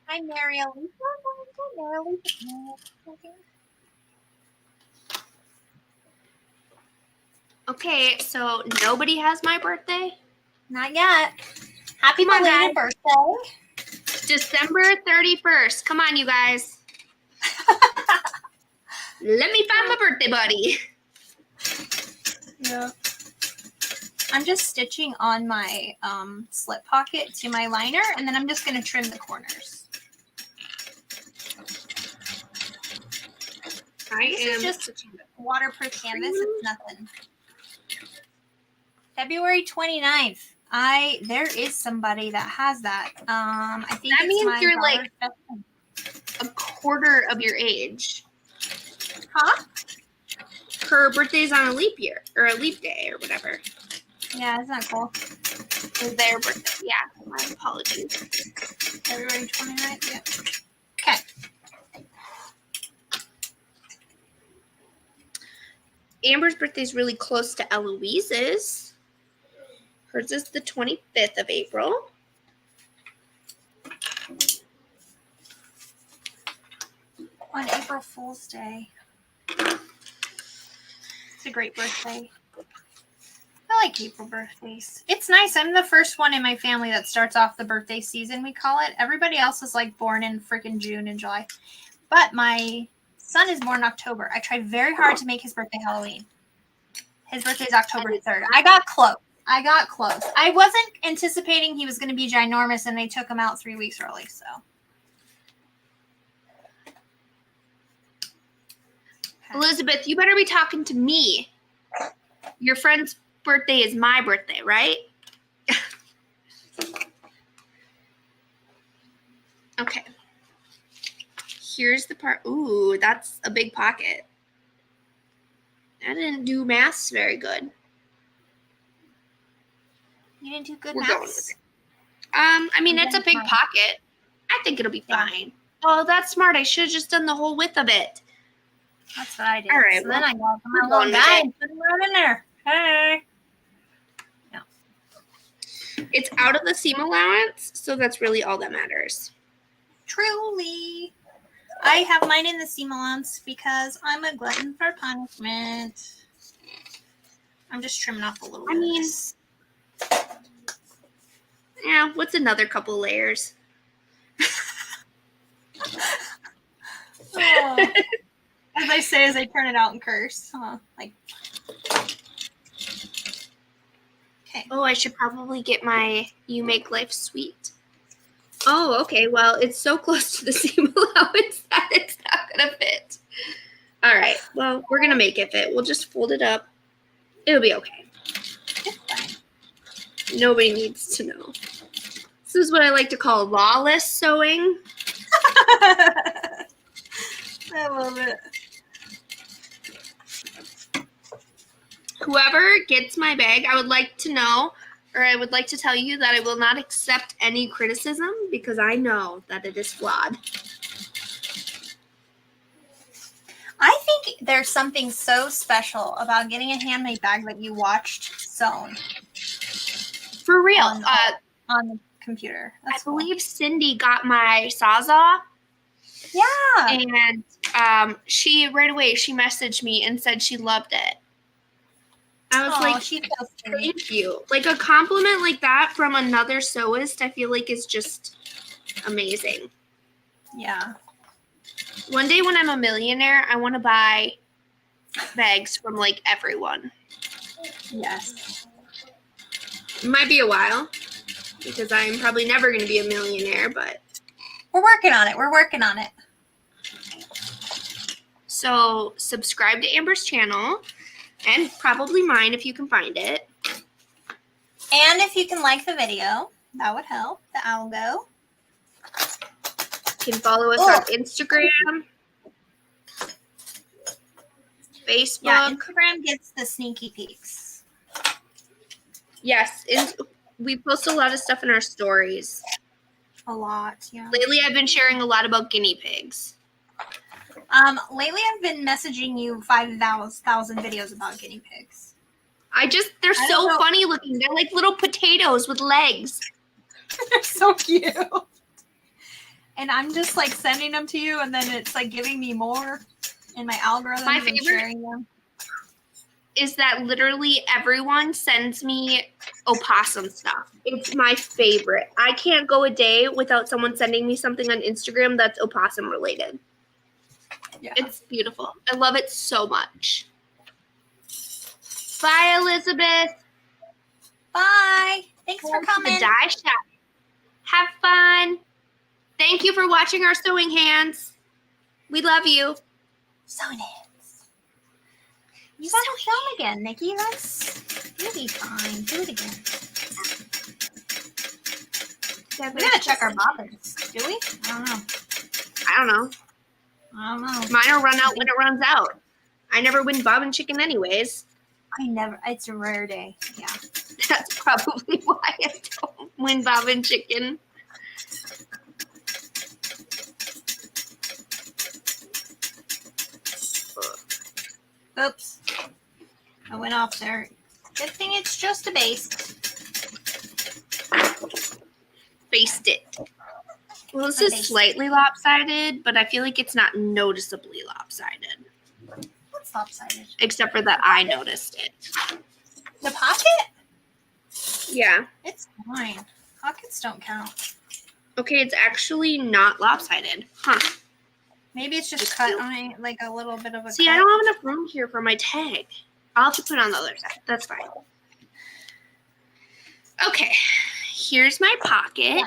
Speaker 2: Hi, Mary Alicia. Mary Alicia.
Speaker 1: Okay, so nobody has my birthday?
Speaker 2: Not yet. Happy
Speaker 1: Come on,
Speaker 2: belated
Speaker 1: guys.
Speaker 2: birthday.
Speaker 1: December 31st. Come on, you guys. Let me find my birthday buddy.
Speaker 2: Yeah. I'm just stitching on my slip pocket to my liner, and then I'm just going to trim the corners. This is just waterproof canvas. It's nothing. February 29th. There is somebody that has that. I think
Speaker 1: That
Speaker 2: it's
Speaker 1: means
Speaker 2: my
Speaker 1: you're
Speaker 2: daughter's
Speaker 1: like
Speaker 2: best friend.
Speaker 1: a quarter of your age.
Speaker 2: Huh?
Speaker 1: Her birthday's on a leap year or a leap day or whatever.
Speaker 2: Yeah, isn't that cool?
Speaker 1: Or their birthday. Yeah, my apologies.
Speaker 2: February 29th. Yeah. Okay.
Speaker 1: Amber's birthday is really close to Eloise's. Hers is the 25th of April.
Speaker 2: On April Fool's Day. It's a great birthday. like April birthdays. It's nice. I'm the first one in my family that starts off the birthday season, we call it. Everybody else is like born in freaking June and July. But my son is born in October. I tried very hard to make his birthday Halloween. His birthday is October 3rd. I got close. I wasn't anticipating he was going to be ginormous, and they took him out 3 weeks early, so.
Speaker 1: Elizabeth, you better be talking to me. Your friend's birthday is my birthday, right? Okay. Here's the part. Ooh, that's a big pocket. I didn't do maths very good.
Speaker 2: You didn't do good
Speaker 1: We're going
Speaker 2: maths?
Speaker 1: with it. I mean, it's a big pocket. I think it'll be fine. Oh, that's smart. I should have just done the whole width of it.
Speaker 2: That's what I did.
Speaker 1: All right,
Speaker 2: So then I got
Speaker 1: we're
Speaker 2: my
Speaker 1: going
Speaker 2: little
Speaker 1: with
Speaker 2: guy
Speaker 1: it.
Speaker 2: and put him right in there. Hey.
Speaker 1: It's out of the seam allowance, so that's really all that matters.
Speaker 2: Truly. I have mine in the seam allowance because I'm a glutton for punishment. I'm just trimming off a little bit.
Speaker 1: I mean, yeah, what's another couple layers?
Speaker 2: Oh. As I say as I turn it out and curse. Like. Okay.
Speaker 1: Oh, I should probably get my You Make Life Sweet. Oh, okay. Well, it's so close to the seam allowance that it's not going to fit. All right. Well, we're going to make it fit. We'll just fold it up. It'll be okay.
Speaker 2: It's fine.
Speaker 1: Nobody needs to know. This is what I like to call lawless sewing.
Speaker 2: I love it.
Speaker 1: Whoever gets my bag, I would like to know, or I would like to tell you that I will not accept any criticism because I know that it is flawed.
Speaker 2: I think there's something so special about getting a handmade bag that you watched sewn
Speaker 1: For real.
Speaker 2: on the computer. That's
Speaker 1: I
Speaker 2: cool.
Speaker 1: believe Cindy got my Sawzall,
Speaker 2: Yeah.
Speaker 1: and she right away she messaged me and said she loved it. I was like,
Speaker 2: she's so sweet.
Speaker 1: thank you. Like a compliment like that from another sewist, I feel like is just amazing.
Speaker 2: Yeah.
Speaker 1: One day when I'm a millionaire, I want to buy bags from like everyone.
Speaker 2: Yes.
Speaker 1: It might be a while because I'm probably never going to be a millionaire, but
Speaker 2: We're working on it.
Speaker 1: so subscribe to Amber's channel and probably mine if you can find it.
Speaker 2: And if you can like the video, that would help. The algo.
Speaker 1: You can follow us on Instagram, Facebook.
Speaker 2: Yeah, Instagram gets the sneaky peeks.
Speaker 1: Yes, we post a lot of stuff in our stories.
Speaker 2: A lot, yeah.
Speaker 1: Lately, I've been sharing a lot about guinea pigs.
Speaker 2: Lately I've been messaging you 5,000 videos about guinea pigs.
Speaker 1: They're so funny looking. They're like little potatoes with legs.
Speaker 2: They're so cute. And I'm just like sending them to you, and then it's like giving me more in my algorithm.
Speaker 1: My favorite
Speaker 2: sharing them.
Speaker 1: is that literally everyone sends me opossum stuff. It's my favorite. I can't go a day without someone sending me something on Instagram that's opossum related.
Speaker 2: Yeah.
Speaker 1: It's beautiful. I love it so much. Bye, Elizabeth.
Speaker 2: Bye. Thanks for
Speaker 1: Welcome to
Speaker 2: coming.
Speaker 1: the dye shop. Have fun. Thank you for watching our sewing hands. We love you.
Speaker 2: Sewing hands. You got to film again, Nikki. You'll be fine. Do it again. We gotta check our bobbins, do we? I don't know.
Speaker 1: Mine will run out when it runs out. I never win bobbin chicken anyways.
Speaker 2: It's a rare day. Yeah.
Speaker 1: That's probably why I don't win bobbin chicken.
Speaker 2: Oops. I went off there. Good thing it's just a base.
Speaker 1: Faced it. Well, this is slightly lopsided, but I feel like it's not noticeably lopsided.
Speaker 2: What's lopsided?
Speaker 1: Except for that I noticed it.
Speaker 2: The pocket?
Speaker 1: Yeah.
Speaker 2: It's fine. Pockets don't count.
Speaker 1: Okay, it's actually not lopsided. Huh.
Speaker 2: Maybe it's just
Speaker 1: It's
Speaker 2: cut
Speaker 1: still-
Speaker 2: on it, like a little bit of a
Speaker 1: See,
Speaker 2: cut.
Speaker 1: I don't have enough room here for my tag. I'll have to put it on the other side. That's fine. Okay, here's my pocket.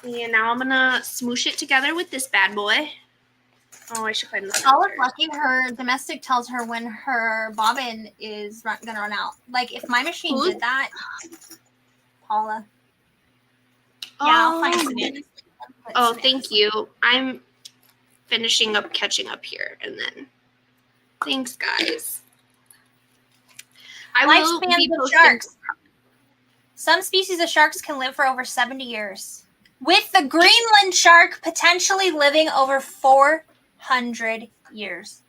Speaker 1: And now I'm gonna smoosh it together with this bad boy. Oh, I should find the
Speaker 2: All is
Speaker 1: filter.
Speaker 2: lucky her domestic tells her when her bobbin is gonna run out. Like if my machine
Speaker 1: Who?
Speaker 2: did that, Paula. Yeah, I'll find some in.
Speaker 1: Oh, thank you. I'm finishing up catching up here, and then thanks, guys. I will
Speaker 2: Lifespans
Speaker 1: be
Speaker 2: of
Speaker 1: posting.
Speaker 2: sharks. Some species of sharks can live for over 70 years, with the Greenland shark potentially living over 400 years.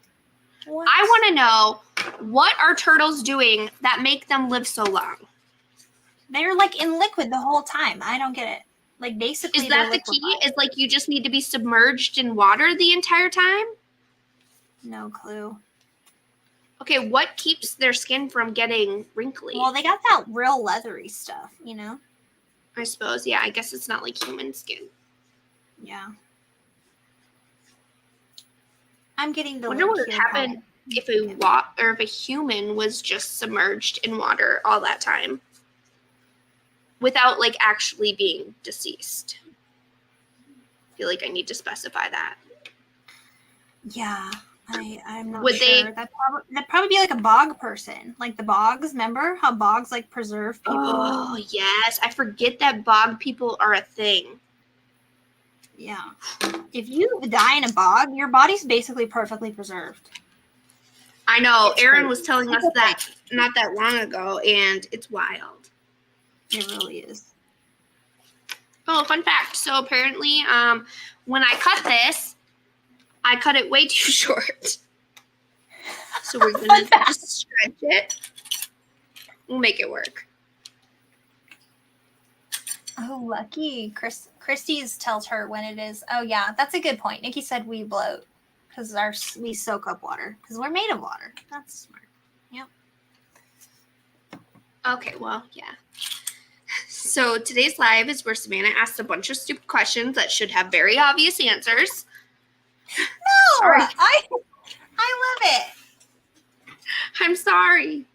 Speaker 2: What?
Speaker 1: I want to know, what are turtles doing that make them live so long?
Speaker 2: They're like in liquid the whole time. I don't get it. Like basically,
Speaker 1: Is that the key? Is like you just need to be submerged in water the entire time?
Speaker 2: No clue.
Speaker 1: Okay, what keeps their skin from getting wrinkly?
Speaker 2: Well, they got that real leathery stuff, you know?
Speaker 1: I suppose, yeah. I guess it's not like human skin.
Speaker 2: Yeah. I'm getting the.
Speaker 1: I wonder what
Speaker 2: link
Speaker 1: would
Speaker 2: here,
Speaker 1: happen if if a human was just submerged in water all that time without like actually being deceased. I feel like I need to specify that.
Speaker 2: Yeah, I'm not
Speaker 1: Would
Speaker 2: sure.
Speaker 1: they-
Speaker 2: That'd probably be like a bog person, like the bogs. Remember how bogs like preserve people?
Speaker 1: Oh yes, I forget that bog people are a thing.
Speaker 2: Yeah. If you die in a bog, your body's basically perfectly preserved.
Speaker 1: I know.
Speaker 2: It's
Speaker 1: Aaron
Speaker 2: crazy.
Speaker 1: was telling us that not that long ago, and it's wild.
Speaker 2: It really is.
Speaker 1: Oh, fun fact. So apparently, when I cut this, I cut it way too short. So we're gonna just stretch it. We'll make it work.
Speaker 2: Oh, lucky. Christie's tells her when it is. Oh, yeah, that's a good point. Nikki said we bloat because we soak up water because we're made of water. That's smart. Yep.
Speaker 1: Okay, well, yeah. So today's live is where Savannah asked a bunch of stupid questions that should have very obvious answers.
Speaker 2: No,
Speaker 1: Sorry.
Speaker 2: I love it.
Speaker 1: I'm sorry.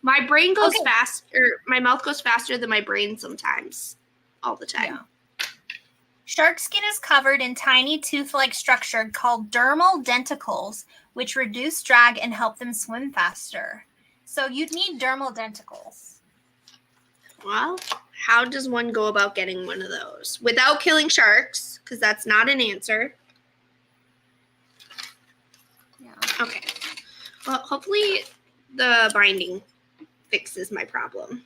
Speaker 1: My brain goes
Speaker 2: Okay.
Speaker 1: faster. My mouth goes faster than my brain sometimes. All the time.
Speaker 2: Yeah. Shark skin is covered in tiny tooth-like structure called dermal denticles, which reduce drag and help them swim faster. So you'd need dermal denticles.
Speaker 1: Well, how does one go about getting one of those? Without killing sharks, because that's not an answer.
Speaker 2: Yeah.
Speaker 1: Okay. Well, hopefully the binding fixes my problem.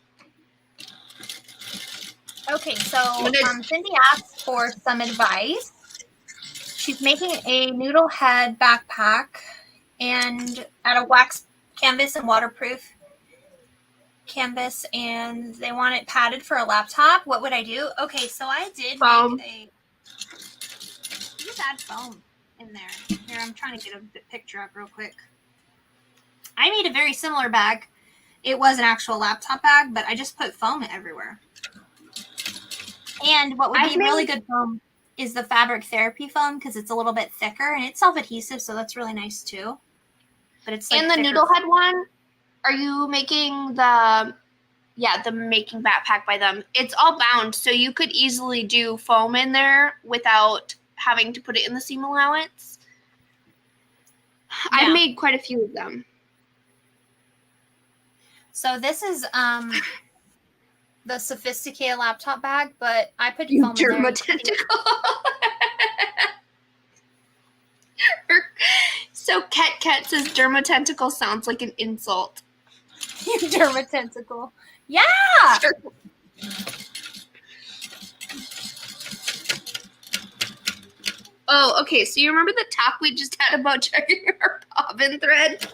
Speaker 2: Okay, so
Speaker 1: What is-
Speaker 2: Cindy asked for some advice. She's making a noodle head backpack and out of wax canvas and waterproof canvas, and they want it padded for a laptop. What would I do? Okay, so I did
Speaker 1: Foam.
Speaker 2: just add foam in there. Here, I'm trying to get a picture up real quick. I made a very similar bag. It was an actual laptop bag, but I just put foam everywhere. And what would be really good foam is the fabric therapy foam because it's a little bit thicker and it's self-adhesive, so that's really nice too. But it's like
Speaker 1: And the
Speaker 2: thicker.
Speaker 1: noodle head one, are you making the making backpack by them? It's all bound, so you could easily do foam in there without having to put it in the seam allowance.
Speaker 2: Yeah.
Speaker 1: I've made quite a few of them.
Speaker 2: So this is the sophisticated laptop bag, but I put
Speaker 1: You
Speaker 2: foam in there.
Speaker 1: dermatentical. So Cat says dermatentical sounds like an insult.
Speaker 2: You dermatentical. Yeah.
Speaker 1: Oh, okay. So you remember the talk we just had about checking our bobbin thread?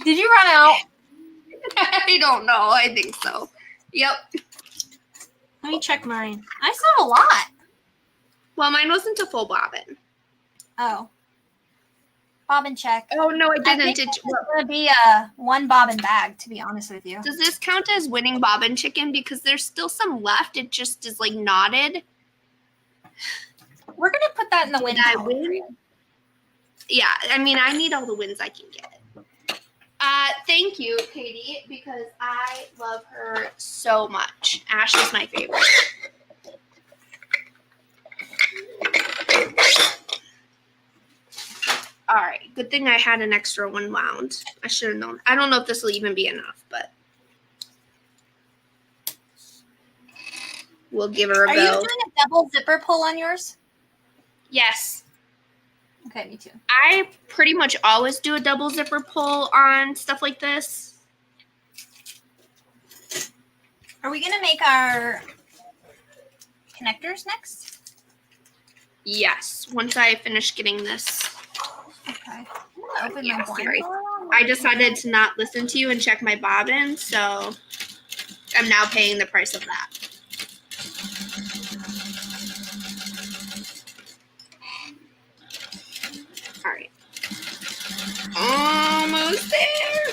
Speaker 2: Did you run out?
Speaker 1: I don't know. I think so. Yep.
Speaker 2: Let me check mine. I still have a lot.
Speaker 1: Well, mine wasn't a full bobbin.
Speaker 2: Oh. Bobbin check.
Speaker 1: Oh no, I
Speaker 2: I
Speaker 1: didn't.
Speaker 2: think it's going to be a one bobbin bag, to be honest with you.
Speaker 1: Does this count as winning bobbin chicken? Because there's still some left. It just is like knotted.
Speaker 2: We're going to put that in the win
Speaker 1: Did I
Speaker 2: column
Speaker 1: win?
Speaker 2: for you.
Speaker 1: Yeah, I mean, I need all the wins I can get. Thank you, Katie, because I love her so much. Ash is my favorite. All right, good thing I had an extra one wound. I should have known. I don't know if this will even be enough, but we'll give her a
Speaker 2: Are
Speaker 1: go.
Speaker 2: you doing a double zipper pull on yours?
Speaker 1: Yes.
Speaker 2: Okay, me too.
Speaker 1: I pretty much always do a double zipper pull on stuff like this.
Speaker 2: Are we going to make our connectors next?
Speaker 1: Yes, once I finish getting this.
Speaker 2: Okay. I'm gonna open
Speaker 1: Yeah,
Speaker 2: my
Speaker 1: sorry.
Speaker 2: blindfold.
Speaker 1: I decided to not listen to you and check my bobbin, so I'm now paying the price of that. All right. Almost there.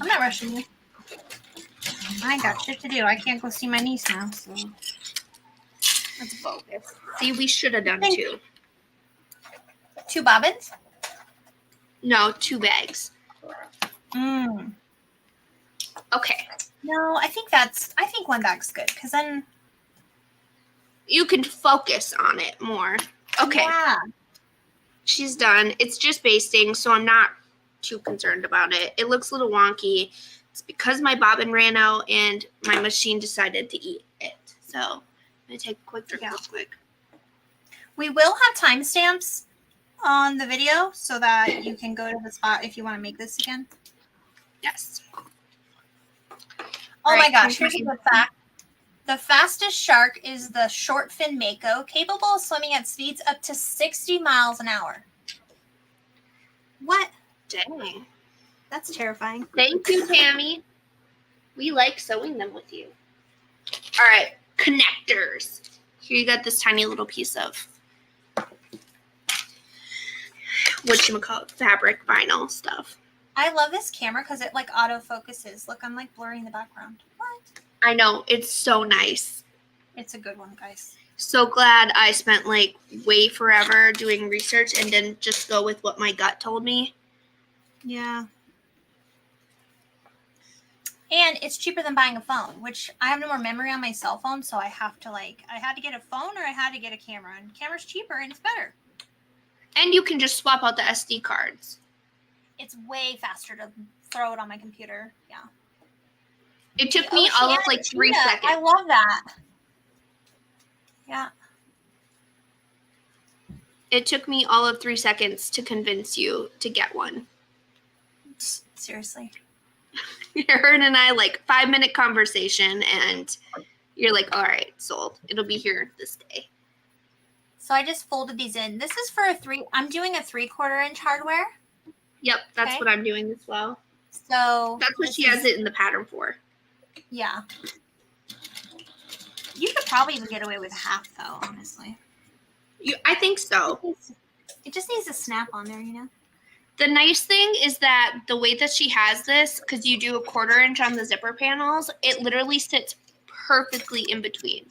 Speaker 2: I'm not rushing you. I got shit to do. I can't go see my niece now, so.
Speaker 1: Let's focus. See, we should have done
Speaker 2: Thank
Speaker 1: two.
Speaker 2: 2 bobbins?
Speaker 1: No, 2 bags. Okay.
Speaker 2: No, I think 1 bag's good, because then.
Speaker 1: You can focus on it more. Okay.
Speaker 2: Yeah.
Speaker 1: She's done. It's just basting, so I'm not too concerned about it. It looks a little wonky. It's because my bobbin ran out and my machine decided to eat it. So I'm going to take a quick drink real quick.
Speaker 2: We will have timestamps on the video so that you can go to the spot if you want to make this again.
Speaker 1: Yes.
Speaker 2: Oh
Speaker 1: All
Speaker 2: my
Speaker 1: right,
Speaker 2: gosh,
Speaker 1: can
Speaker 2: here's
Speaker 1: you-
Speaker 2: the fact. The fastest shark is the short fin mako, capable of swimming at speeds up to 60 miles an hour. What?
Speaker 1: Dang.
Speaker 2: That's terrifying.
Speaker 1: Thank you, Tammy. We like sewing them with you. All right, connectors. Here you got this tiny little piece of whatchamacallit, fabric vinyl stuff.
Speaker 2: I love this camera because it like auto focuses. Look, I'm like blurring the background. What?
Speaker 1: I know, it's so nice.
Speaker 2: It's a good one, guys.
Speaker 1: So glad I spent like way forever doing research and didn't just go with what my gut told me.
Speaker 2: Yeah. And it's cheaper than buying a phone, which I have no more memory on my cell phone, so I had to get a phone or I had to get a camera. And camera's cheaper and it's better.
Speaker 1: And you can just swap out the SD cards.
Speaker 2: It's way faster to throw it on my computer. Yeah.
Speaker 1: It took me all of like 3
Speaker 2: Oceanic
Speaker 1: seconds.
Speaker 2: I love that. Yeah.
Speaker 1: It took me all of 3 seconds to convince you to get one.
Speaker 2: Seriously.
Speaker 1: Her and I, like, 5-minute conversation, and you're like, all right, sold. It'll be here this day.
Speaker 2: So I just folded these in. This is for I'm doing a 3/4 inch hardware.
Speaker 1: Yep, that's
Speaker 2: Okay.
Speaker 1: what I'm doing as well.
Speaker 2: So
Speaker 1: That's what
Speaker 2: this
Speaker 1: she has it in the pattern for.
Speaker 2: Yeah. You could probably even get away with half, though, honestly.
Speaker 1: I think so.
Speaker 2: It just needs a snap on there, you know?
Speaker 1: The nice thing is that the way that she has this, because you do a 1/4 inch on the zipper panels, it literally sits perfectly in between.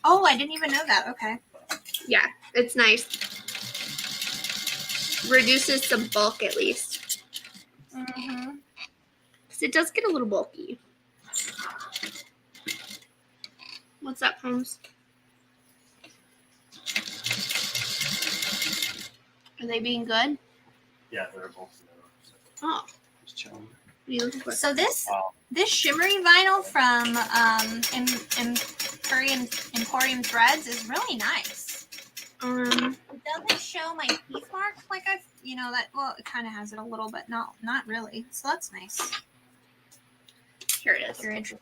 Speaker 2: Oh, I didn't even know that. Okay.
Speaker 1: Yeah, it's nice. Reduces some bulk at least.
Speaker 2: Mm-hmm.
Speaker 1: Because it does get a little bulky. What's up, Holmes? Are they being good?
Speaker 3: Yeah, they're both in there.
Speaker 1: Oh,
Speaker 3: Just chilling.
Speaker 1: what are you looking for?
Speaker 2: So this
Speaker 3: Wow.
Speaker 2: shimmery vinyl from Emporium Threads is really nice. It doesn't show my teeth mark like it kind of has it a little, but not really. So that's nice.
Speaker 1: Here it is.
Speaker 2: If you're interested.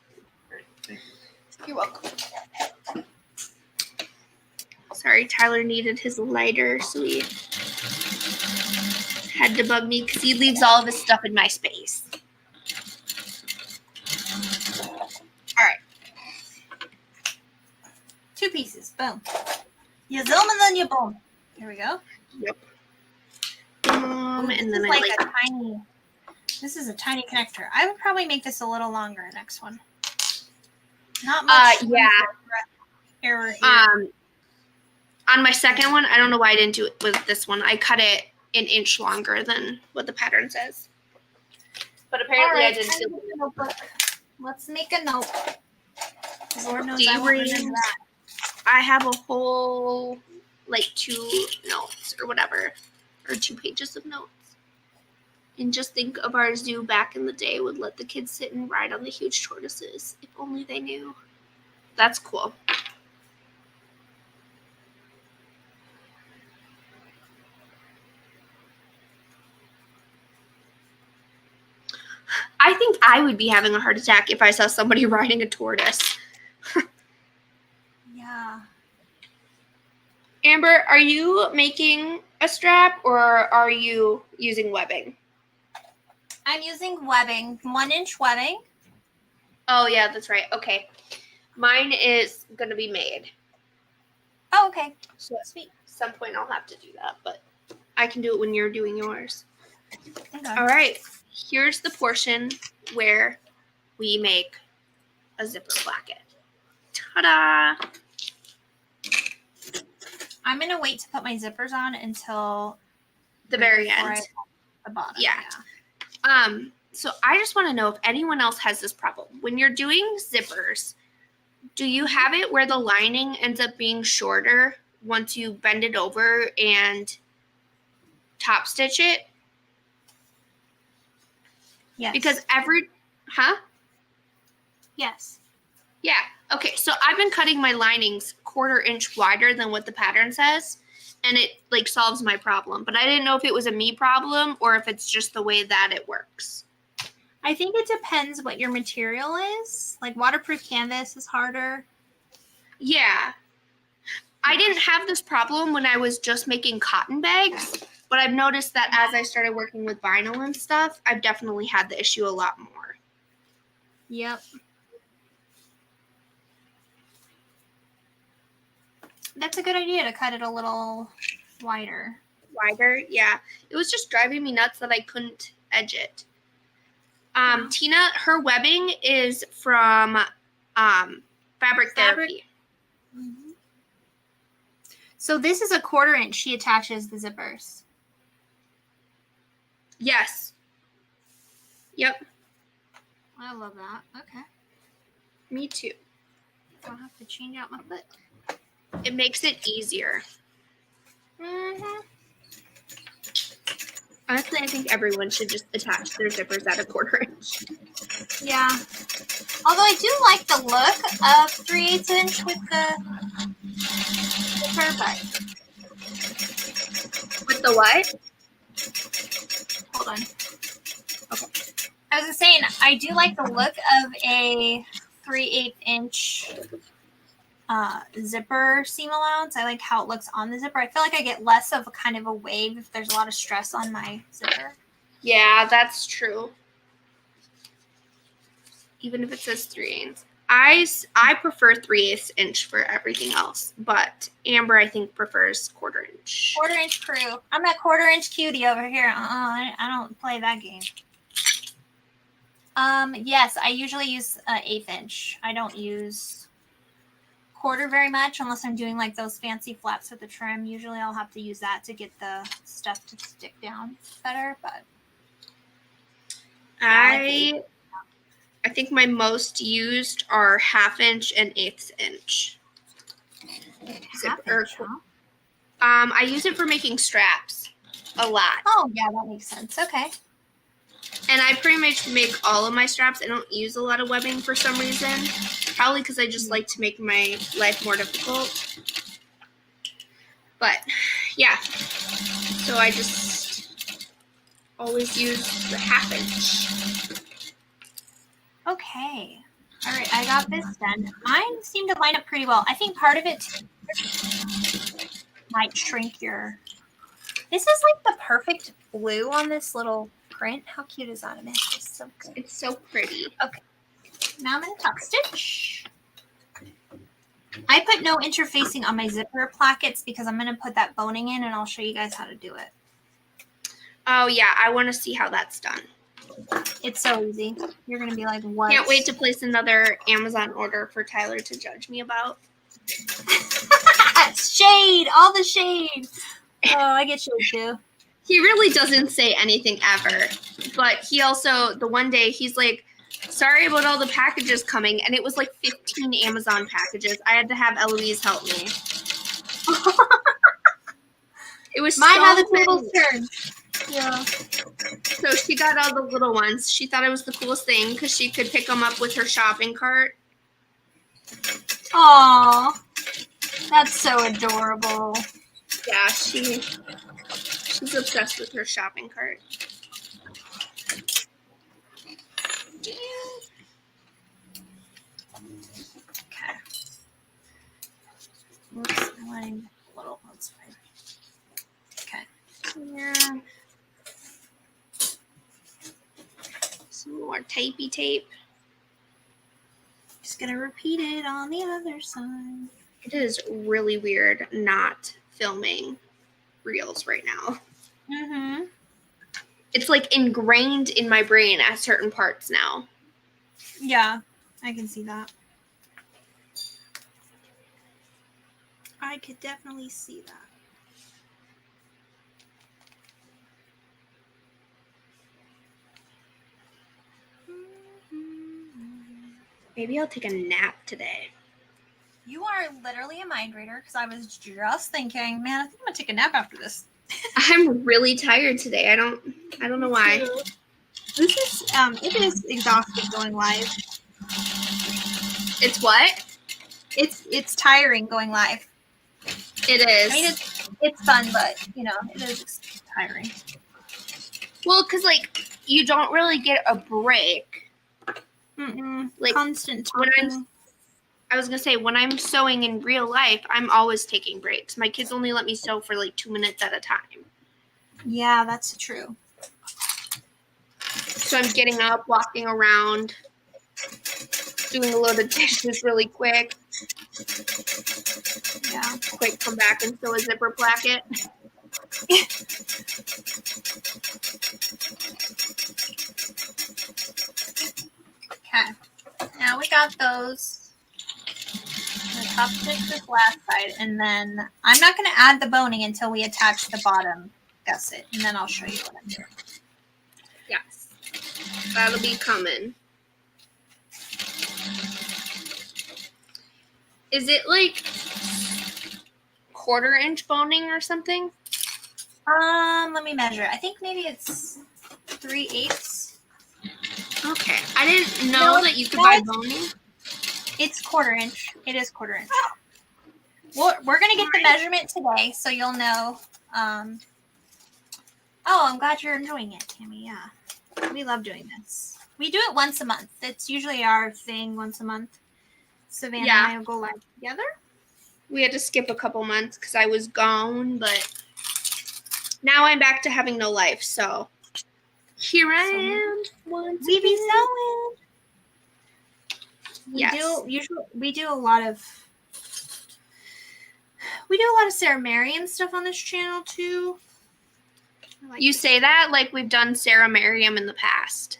Speaker 3: Great. Thank you.
Speaker 1: You're welcome. Sorry, Tyler needed his lighter, so he had to bug me because he leaves all of his stuff in my space. All right.
Speaker 2: 2 pieces. Boom. You zoom and then you boom. There we go.
Speaker 1: Yep.
Speaker 2: Ooh,
Speaker 1: And then
Speaker 2: this is this is a tiny connector. I would probably make this a little longer next one. Not much.
Speaker 1: Yeah.
Speaker 2: Error here.
Speaker 1: On my second one, I don't know why I didn't do it with this one. I cut it an inch longer than what the pattern says. But apparently I didn't do it.
Speaker 2: Let's make a note. Lord knows I won't remember that.
Speaker 1: I have a whole, 2 notes or whatever, or 2 pages of notes. And just think of our zoo back in the day would let the kids sit and ride on the huge tortoises. If only they knew. That's cool. I think I would be having a heart attack if I saw somebody riding a tortoise.
Speaker 2: Yeah.
Speaker 1: Amber, are you making a strap or are you using webbing?
Speaker 2: I'm using webbing, 1-inch webbing.
Speaker 1: Oh, yeah, that's right. Okay. Mine is going to be made.
Speaker 2: Oh, okay.
Speaker 1: So
Speaker 2: Sweet.
Speaker 1: at some point I'll have to do that, but I can do it when you're doing yours.
Speaker 2: Okay.
Speaker 1: All right. Here's the portion where we make a zipper placket. Ta-da!
Speaker 2: I'm going to wait to put my zippers on until
Speaker 1: The very
Speaker 2: before
Speaker 1: end.
Speaker 2: I the bottom.
Speaker 1: Yeah. So I just want to know if anyone else has this problem. When you're doing zippers, do you have it where the lining ends up being shorter once you bend it over and top stitch it?
Speaker 2: Yes.
Speaker 1: Because
Speaker 2: yes.
Speaker 1: Yeah. Okay. So I've been cutting my linings 1/4 inch wider than what the pattern says, and it solves my problem. But I didn't know if it was a me problem or if it's just the way that it works.
Speaker 2: I think it depends what your material is. Like waterproof canvas is harder.
Speaker 1: Yeah. I didn't have this problem when I was just making cotton bags, but I've noticed that as I started working with vinyl and stuff, I've definitely had the issue a lot more.
Speaker 2: Yep. That's a good idea to cut it a little wider.
Speaker 1: Wider, yeah. It was just driving me nuts that I couldn't edge it. Tina, her webbing is from Fabric Therapy.
Speaker 2: Mm-hmm. So this is a 1/4 inch. She attaches the zippers.
Speaker 1: Yes. Yep.
Speaker 2: I love that. Okay.
Speaker 1: Me too.
Speaker 2: I'll have to change out my foot.
Speaker 1: It makes it easier.
Speaker 2: Mm-hmm.
Speaker 1: Honestly, I think everyone should just attach their zippers at a 1/4 inch.
Speaker 2: Yeah. Although I do like the look of 3/8 inch with the zipper, but
Speaker 1: With the what?
Speaker 2: hold on. Okay. I was just saying, I do like the look of a 3/8 inch zipper seam allowance. I like how it looks on the zipper. I feel like I get less of a kind of a wave if there's a lot of stress on my zipper.
Speaker 1: Yeah, that's true. Even if it says 3/8. I prefer 3/8 inch for everything else, but Amber I think prefers 1/4 inch.
Speaker 2: 1/4 inch crew. I'm that 1/4 inch cutie over here. I don't play that game. Yes, I usually use 1/8 inch. I don't use 1/4 very much unless I'm doing like those fancy flaps with the trim. Usually I'll have to use that to get the stuff to stick down better, but
Speaker 1: I think my most used are 1/2 inch and 1/8 inch.
Speaker 2: Half-inch, huh?
Speaker 1: I use it for making straps a lot.
Speaker 2: Oh yeah, that makes sense. Okay.
Speaker 1: And I pretty much make all of my straps. I don't use a lot of webbing for some reason. Probably because I just like to make my life more difficult. But yeah. So I just always use the 1/2 inch.
Speaker 2: Okay. All right, I got this done. Mine seem to line up pretty well. I think part of it might shrink your... This is like the perfect blue on this little print. How cute is that? It's so good.
Speaker 1: It's so pretty.
Speaker 2: Okay. Now I'm going to top stitch. I put no interfacing on my zipper plackets because I'm going to put that boning in, and I'll show you guys how to do it.
Speaker 1: Oh, yeah. I want to see how that's done.
Speaker 2: It's so easy. You're going to be like, what?
Speaker 1: Can't wait to place another Amazon order for Tyler to judge me about.
Speaker 2: Shade! All the shade! Oh, I get shade too.
Speaker 1: He really doesn't say anything ever. But he also, the one day, he's like, sorry about all the packages coming. And it was like 15 Amazon packages. I had to have Eloise help me. It was
Speaker 2: Mine
Speaker 1: so
Speaker 2: how the
Speaker 1: many.
Speaker 2: tables turn. Yeah.
Speaker 1: So she got all the little ones. She thought it was the coolest thing because she could pick them up with her shopping cart.
Speaker 2: Aw. That's so adorable.
Speaker 1: Yeah, she's obsessed with her shopping cart.
Speaker 2: Okay. Oops, I wanted a little. That's fine. Okay.
Speaker 1: Yeah. Some more tapey tape.
Speaker 2: Just gonna repeat it on the other side.
Speaker 1: It is really weird not filming reels right now.
Speaker 2: Mm-hmm.
Speaker 1: It's like ingrained in my brain at certain parts now.
Speaker 2: Yeah, I can see that. I could definitely see that.
Speaker 1: Maybe I'll take a nap today.
Speaker 2: You are literally a mind reader because I was just thinking, man, I think I'm gonna take a nap after this.
Speaker 1: I'm really tired today. I don't know why.
Speaker 2: This is it is exhausting going live.
Speaker 1: It's what?
Speaker 2: It's tiring going live.
Speaker 1: It is.
Speaker 2: I mean, it's fun, but you know, it is tiring.
Speaker 1: Well, because like you don't really get a break. Like
Speaker 2: Constant
Speaker 1: when
Speaker 2: talking.
Speaker 1: I was gonna say when I'm sewing in real life, I'm always taking breaks. My kids only let me sew for like 2 minutes at a time.
Speaker 2: Yeah, that's true.
Speaker 1: So I'm getting up, walking around, doing a load of dishes really quick.
Speaker 2: Yeah.
Speaker 1: Quick, come back and sew a zipper placket.
Speaker 2: Okay. Now we got those. The top stitch this last side, and then I'm not going to add the boning until we attach the bottom gusset, and then I'll show you what I'm doing.
Speaker 1: Yes. That'll be coming. Is it like 1/4 inch boning or something?
Speaker 2: Let me measure. I think maybe it's 3/8.
Speaker 1: Okay. I didn't know that you could buy boning.
Speaker 2: It's 1/4 inch. It is 1/4 inch. We're going to get the measurement today, so you'll know. Oh, I'm glad you're enjoying it, Tammy. Yeah. We love doing this. We do it once a month. It's usually our thing once a month. Savannah and I will go live together.
Speaker 1: We had to skip a couple months because I was gone, but now I'm back to having no life, so here I am.
Speaker 2: We be sewing.
Speaker 1: Yes.
Speaker 2: We do a lot of Sarah Mariam stuff on this channel too.
Speaker 1: You say that like we've done Sarah Mariam in the past.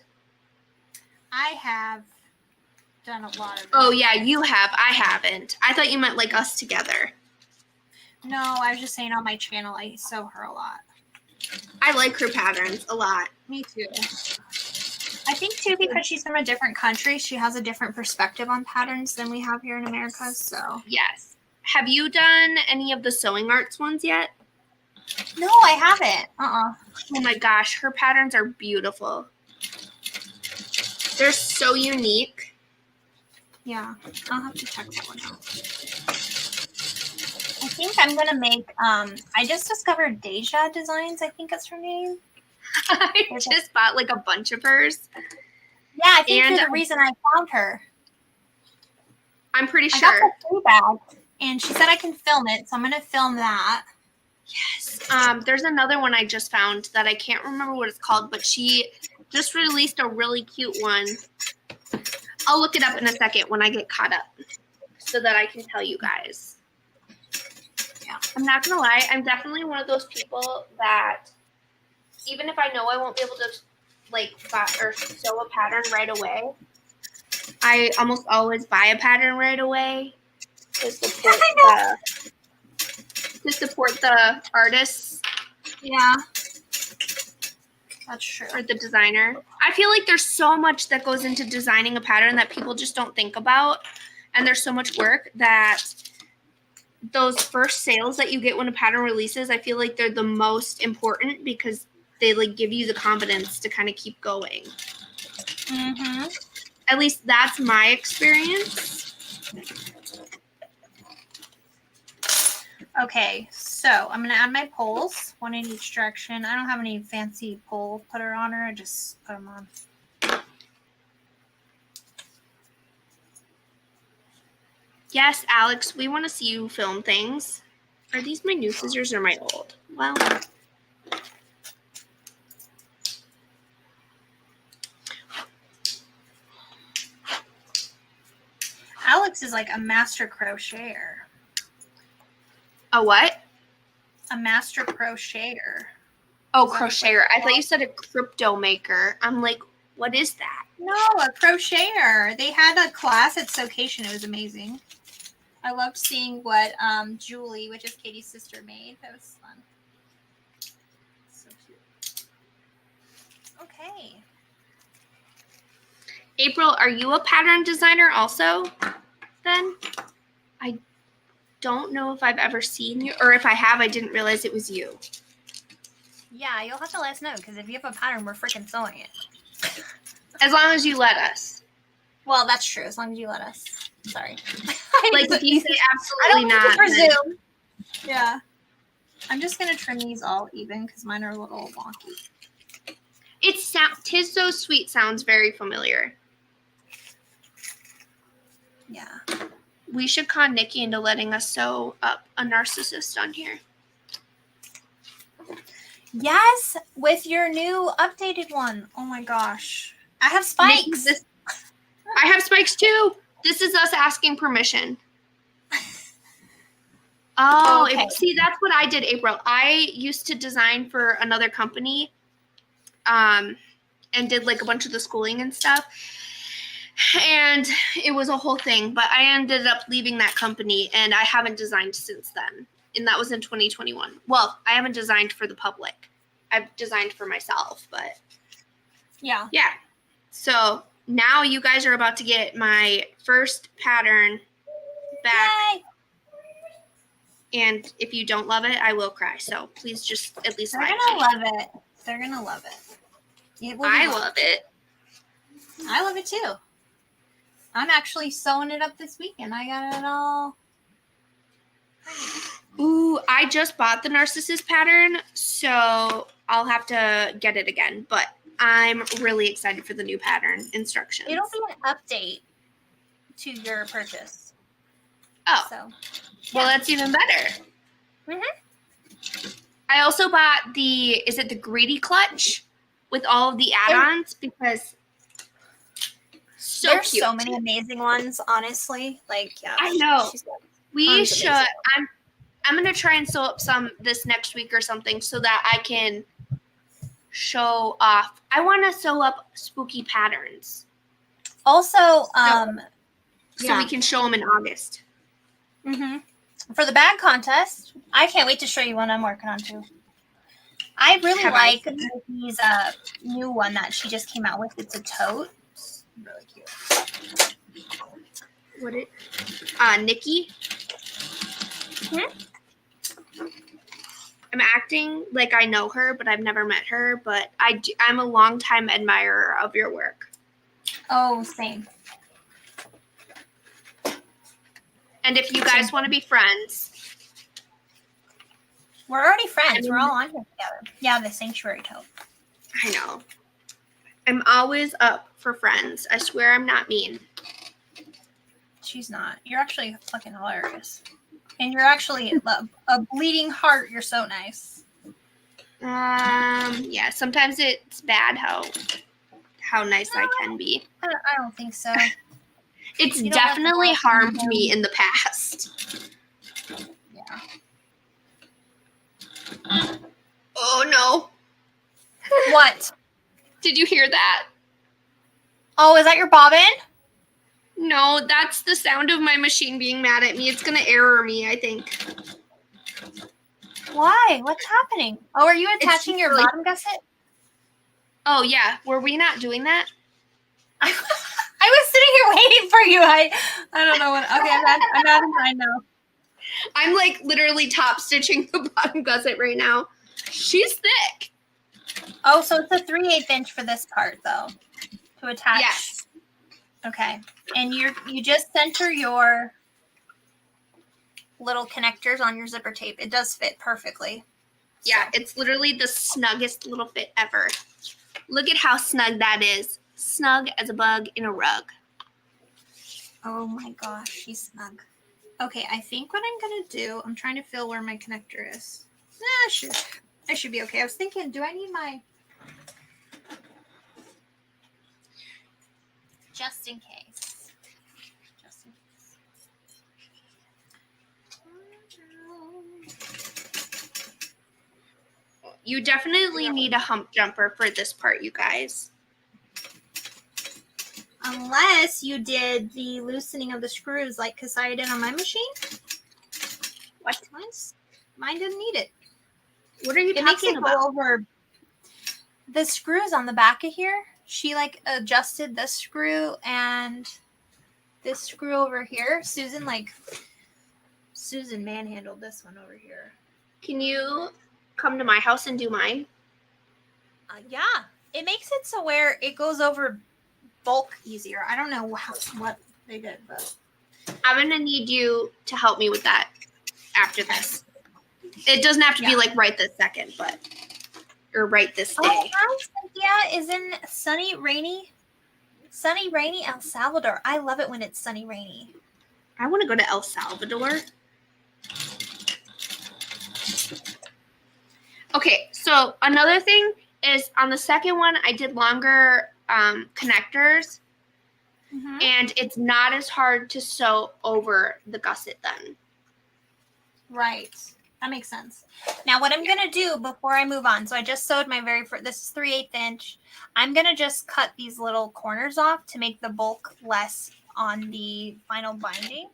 Speaker 2: I have done a lot of it.
Speaker 1: Oh yeah, you have. I haven't. I thought you meant like us together.
Speaker 2: No, I was just saying on my channel I sew her a lot.
Speaker 1: I like her patterns a lot.
Speaker 2: Me too. I think too because she's from a different country, she has a different perspective on patterns than we have here in America. So
Speaker 1: Yes. Have you done any of the sewing arts ones yet?
Speaker 2: no, I haven't.
Speaker 1: Oh my gosh, her patterns are beautiful. They're so unique.
Speaker 2: Yeah, I'll have to check that one out. I think I'm gonna make. I just discovered Deja Designs. I think that's her name.
Speaker 1: I just bought like a bunch of hers.
Speaker 2: Yeah, I think
Speaker 1: And
Speaker 2: you're the reason I found her.
Speaker 1: I'm pretty
Speaker 2: I
Speaker 1: sure.
Speaker 2: got the free bag, and she said I can film it, so I'm gonna film that.
Speaker 1: Yes. There's another one I just found that I can't remember what it's called, but she just released a really cute one. I'll look it up in a second when I get caught up. so that I can tell you guys.
Speaker 2: Yeah.
Speaker 1: I'm not gonna lie, I'm definitely one of those people that even if I know I won't be able to like buy or sew a pattern right away, I almost always buy a pattern right away to support the artists.
Speaker 2: Yeah. That's true.
Speaker 1: Or the designer. I feel like there's so much that goes into designing a pattern that people just don't think about. And there's so much work that those first sales that you get when a pattern releases, I feel like they're the most important because they like give you the confidence to kind of keep going.
Speaker 2: Mm-hmm.
Speaker 1: At least that's my experience.
Speaker 2: Okay, so I'm gonna add my poles, one in each direction. I don't have any fancy pole putter on her. I just put them on.
Speaker 1: Yes, Alex, we want to see you film things. Are these my new scissors or my old? Well,
Speaker 2: Alex is like a master crocheter.
Speaker 1: a what?
Speaker 2: A master crocheter.
Speaker 1: Oh, crocheter. I thought you said a crypto maker. I'm like, what is that?
Speaker 2: No, a crocheter. They had a class at Daycation. It was amazing. I loved seeing what Julie, which is Katie's sister, made. That was fun. So cute. Okay.
Speaker 1: April, are you a pattern designer also? Then I don't know if I've ever seen you, or if I have, I didn't realize it was you.
Speaker 2: Yeah, you'll have to let us know because if you have a pattern, we're freaking sewing it.
Speaker 1: As long as you let us.
Speaker 2: Well, that's true. As long as you let us. Sorry.
Speaker 1: Like if you say
Speaker 2: I
Speaker 1: absolutely
Speaker 2: don't
Speaker 1: not.
Speaker 2: presume. Yeah. I'm just gonna trim these all even because mine are a little wonky.
Speaker 1: "'Tis so sweet" sounds very familiar.
Speaker 2: Yeah.
Speaker 1: We should con Nikki into letting us sew up a narcissist on here.
Speaker 2: Yes, with your new updated one. Oh my gosh. I have spikes.
Speaker 1: I have spikes too. This is us asking permission. Oh,
Speaker 2: Okay.
Speaker 1: see, that's what I did, April. I used to design for another company, and did like a bunch of the schooling and stuff. And it was a whole thing, but I ended up leaving that company and I haven't designed since then. And that was in 2021. Well, I haven't designed for the public. I've designed for myself, but
Speaker 2: Yeah.
Speaker 1: yeah. So now you guys are about to get my first pattern back.
Speaker 2: Yay!
Speaker 1: And if you don't love it, I will cry. So please just at least
Speaker 2: They're
Speaker 1: like
Speaker 2: gonna
Speaker 1: me.
Speaker 2: love it. They're gonna love it. It will be
Speaker 1: I
Speaker 2: fun.
Speaker 1: love it.
Speaker 2: I love it too. I'm actually sewing it up this weekend. I got it all.
Speaker 1: Ooh, I just bought the Narcissus pattern, so I'll have to get it again. But I'm really excited for the new pattern instructions.
Speaker 2: It'll be an update to your purchase.
Speaker 1: Oh,
Speaker 2: So,
Speaker 1: well, that's even better.
Speaker 2: Mhm.
Speaker 1: I also bought is it the Greedy Clutch with all of the add-ons because so
Speaker 2: there's
Speaker 1: cute.
Speaker 2: so many amazing ones, honestly. Like, yeah.
Speaker 1: I know.
Speaker 2: she's got
Speaker 1: We
Speaker 2: tons of
Speaker 1: should.
Speaker 2: amazing
Speaker 1: I'm gonna try and sew up some this next week or something so that I can show off. I want to sew up spooky patterns
Speaker 2: Also,
Speaker 1: so
Speaker 2: yeah.
Speaker 1: we can show them in August.
Speaker 2: For the bag contest, I can't wait to show you one I'm working on too. I really
Speaker 1: Have I
Speaker 2: like
Speaker 1: seen it?
Speaker 2: Nikki's new one that she just came out with. It's a tote. It's really cute.
Speaker 1: What it? Nikki. I'm acting like I know her, but I've never met her. But I'm a longtime admirer of your work.
Speaker 2: Oh, same.
Speaker 1: And if you guys want to be friends,
Speaker 2: We're already friends.
Speaker 1: I mean-
Speaker 2: We're all on here together. Yeah, the sanctuary tote.
Speaker 1: I know. I'm always up for friends. I swear I'm not mean.
Speaker 2: She's not. You're actually fucking hilarious. And you're actually a bleeding heart. You're so nice.
Speaker 1: Yeah, sometimes it's bad how nice I can be.
Speaker 2: I don't think so.
Speaker 1: It's
Speaker 2: You don't let the
Speaker 1: definitely
Speaker 2: girls
Speaker 1: harmed
Speaker 2: know.
Speaker 1: me in the past.
Speaker 2: Yeah.
Speaker 1: Oh no.
Speaker 2: What?
Speaker 1: Did you hear that?
Speaker 2: Oh, is that your bobbin?
Speaker 1: No, that's the sound of my machine being mad at me. It's going to error me, I think.
Speaker 2: Why? What's happening? Oh, are you attaching your
Speaker 1: really-
Speaker 2: bottom gusset?
Speaker 1: Oh, yeah. Were we not doing that?
Speaker 2: I was sitting here waiting for you. I don't know what. Okay, I'm out of mind now.
Speaker 1: I'm like literally top stitching the bottom gusset right now. She's thick.
Speaker 2: Oh, so it's a 3/8 inch for this part though, to attach.
Speaker 1: Yes.
Speaker 2: Okay, and you just center your little connectors on your zipper tape. It does fit perfectly.
Speaker 1: Yeah, it's literally the snuggest little fit ever. Look at how snug that is. Snug as a bug in a rug.
Speaker 2: Oh my gosh, she's snug. Okay, I think what I'm gonna do, I'm trying to feel where my connector is. I should be okay. I was thinking, do I need my... Just in case. Just in case.
Speaker 1: You definitely need a hump jumper for this part, you guys.
Speaker 2: Unless you did the loosening of the screws like Kasaya did on my machine.
Speaker 1: What?
Speaker 2: Mine didn't need it.
Speaker 1: What are you
Speaker 2: It makes
Speaker 1: talking
Speaker 2: it
Speaker 1: about?
Speaker 2: go over the screws on the back of here. She like adjusted this screw and this screw over here. Susan manhandled this one over here.
Speaker 1: Can you come to my house and do mine?
Speaker 2: Yeah, it makes it so where it goes over bulk easier. I don't know what they did, but
Speaker 1: I'm going to need you to help me with that after this. It doesn't have to be like right this second, but or right this day.
Speaker 2: Oh, hi, Cynthia is in sunny, rainy El Salvador. I love it when it's sunny, rainy.
Speaker 1: I want to go to El Salvador. Okay, so another thing is on the second one, I did longer connectors, and it's not as hard to sew over the gusset then.
Speaker 2: Right. That makes sense. Now, what I'm going to do before I move on, so I just sewed my very first, this is 3/8 inch. I'm going to just cut these little corners off to make the bulk less on the final binding.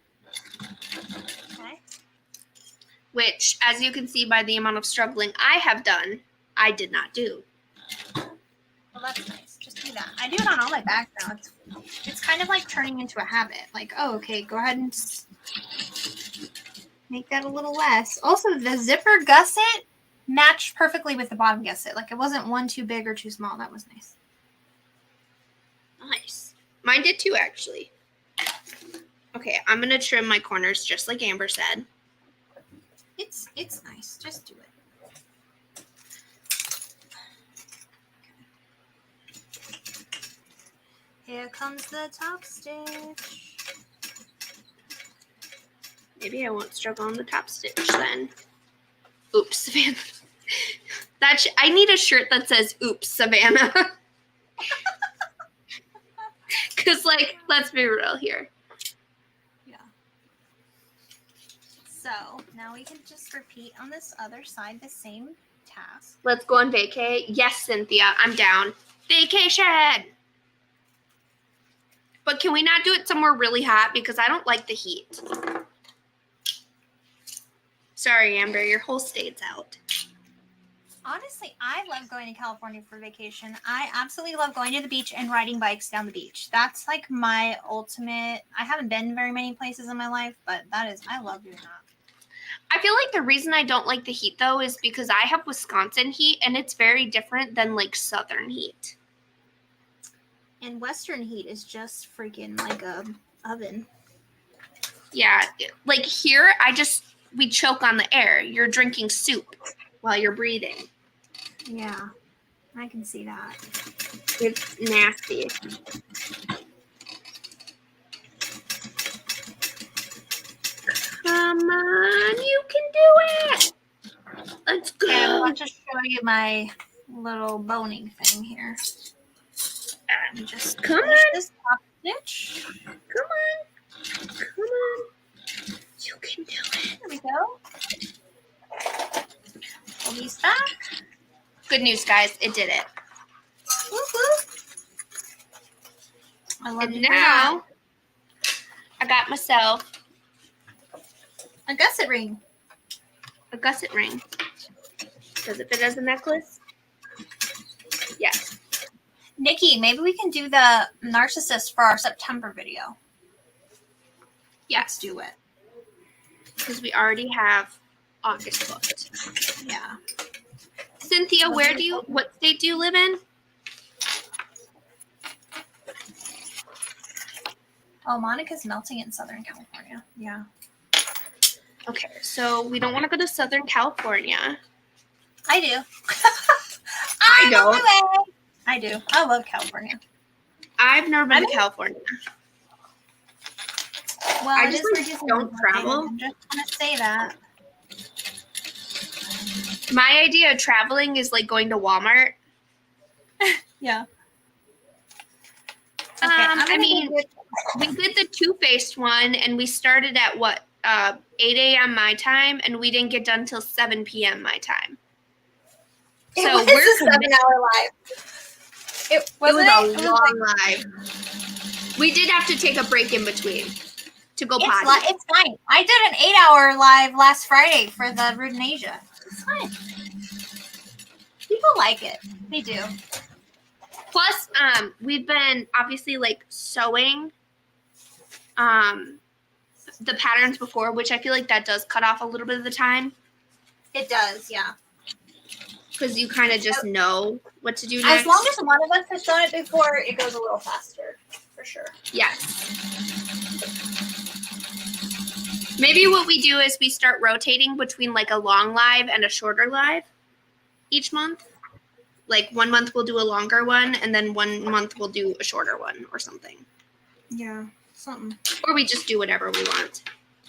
Speaker 2: Okay.
Speaker 1: Which, as you can see by the amount of struggling I have done, I did not do.
Speaker 2: Well, that's nice. Just do that. I do it on all my bags now. It's kind of like turning into a habit. Like, oh, okay, go ahead and make that a little less. Also, the zipper gusset matched perfectly with the bottom gusset. Like, it wasn't one too big or too small. That was nice.
Speaker 1: Nice. Mine did too, actually. Okay, I'm going to trim my corners just like Amber said.
Speaker 2: It's nice. Just do it. Here comes the top stitch.
Speaker 1: Maybe I won't struggle on the top stitch then. Oops, Savannah. I need a shirt that says "Oops, Savannah." Because, like, let's be real here.
Speaker 2: Yeah. So now we can just repeat on this other side the same task.
Speaker 1: Let's go on vacay. Yes, Cynthia, I'm down. Vacation! But can we not do it somewhere really hot? Because I don't like the heat. Sorry, Amber, your whole state's out.
Speaker 2: Honestly, I love going to California for vacation. I absolutely love going to the beach and riding bikes down the beach. That's like my ultimate. I haven't been very many places in my life, but I love doing that.
Speaker 1: I feel like the reason I don't like the heat, though, is because I have Wisconsin heat, and it's very different than, like, southern heat.
Speaker 2: And western heat is just freaking like a oven.
Speaker 1: Yeah, like here, we choke on the air. You're drinking soup while you're breathing.
Speaker 2: Yeah, I can see that.
Speaker 1: It's nasty. Come on, you can do it. Let's go.
Speaker 2: Okay, I'll just show you my little boning thing here. And just
Speaker 1: Come
Speaker 2: finish
Speaker 1: on.
Speaker 2: this top stitch.
Speaker 1: Come on.
Speaker 2: go. We'll be back.
Speaker 1: Good news, guys. It did it.
Speaker 2: I love
Speaker 1: And
Speaker 2: you.
Speaker 1: now I got myself
Speaker 2: A gusset ring.
Speaker 1: a gusset ring. Does it fit as a necklace? Yes.
Speaker 2: Nikki, maybe we can do the narcissist for our September video.
Speaker 1: Yes.
Speaker 2: Do it.
Speaker 1: Because we already have August booked.
Speaker 2: Yeah.
Speaker 1: Cynthia, what state do you live in?
Speaker 2: Oh, Monica's melting in Southern California. Yeah.
Speaker 1: Okay, so we don't want to go to Southern California.
Speaker 2: I do.
Speaker 1: I don't.
Speaker 2: I do. I love California.
Speaker 1: I've never been to California.
Speaker 2: Well,
Speaker 1: I
Speaker 2: it
Speaker 1: just
Speaker 2: is
Speaker 1: like,
Speaker 2: for Disney.
Speaker 1: don't travel.
Speaker 2: I'm just going to say that.
Speaker 1: My idea of traveling is like going to Walmart.
Speaker 2: Yeah.
Speaker 1: I mean, we did the Two-Faced one, and we started at 8 a.m. my time, and we didn't get done till 7 p.m. my time.
Speaker 2: It
Speaker 1: So
Speaker 2: was
Speaker 1: we're
Speaker 2: a 7-hour live. It was
Speaker 1: a long live. We did have to take a break in between to go potty.
Speaker 2: It's fine. I did an 8-hour live last Friday for the Rude in Asia. It's fine. People like it. They do.
Speaker 1: Plus, we've been obviously like sewing the patterns before, which I feel like that does cut off a little bit of the time.
Speaker 2: It does, yeah.
Speaker 1: Because you kind of just know what to do next.
Speaker 2: As long as one of us has done it before, it goes a little faster, for sure.
Speaker 1: Yes. Maybe what we do is we start rotating between like a long live and a shorter live each month. Like 1 month we'll do a longer one, and then 1 month we'll do a shorter one or something.
Speaker 2: Yeah, something.
Speaker 1: Or we just do whatever we want.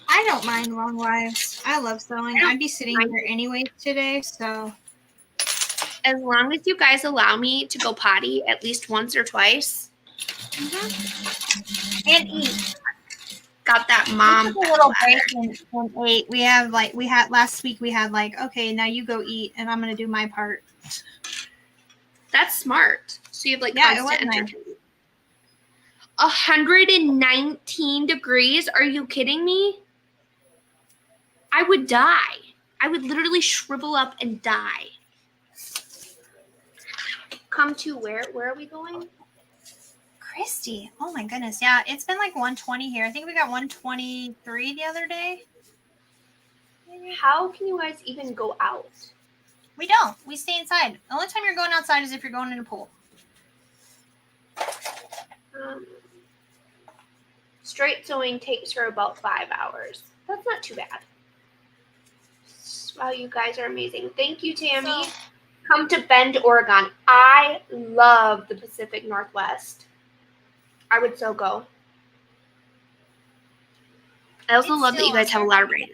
Speaker 2: I don't mind long lives. I love sewing. I'd be sitting here anyway today, so.
Speaker 1: As long as you guys allow me to go potty at least once or twice.
Speaker 2: Mm-hmm. And eat.
Speaker 1: Got that mom.
Speaker 2: We took a little break and ate. We had last week. We had like, okay, now you go eat, and I'm gonna do my part.
Speaker 1: That's smart. So you have like
Speaker 2: it was
Speaker 1: constant
Speaker 2: nice.
Speaker 1: entertainment. 119 degrees? Are you kidding me? I would die. I would literally shrivel up and die. Come to where? Where are we going?
Speaker 2: Christy. Oh my goodness. Yeah, it's been like 120 here. I think we got 123 the other day.
Speaker 1: How can you guys even go out?
Speaker 2: We don't. We stay inside. The only time you're going outside is if you're going in a pool.
Speaker 1: Straight sewing takes her about 5 hours. That's not too bad. Wow, you guys are amazing. Thank you, Tammy. Come to Bend, Oregon. I love the Pacific Northwest. I would so go. I also love that you guys have a lot of rain.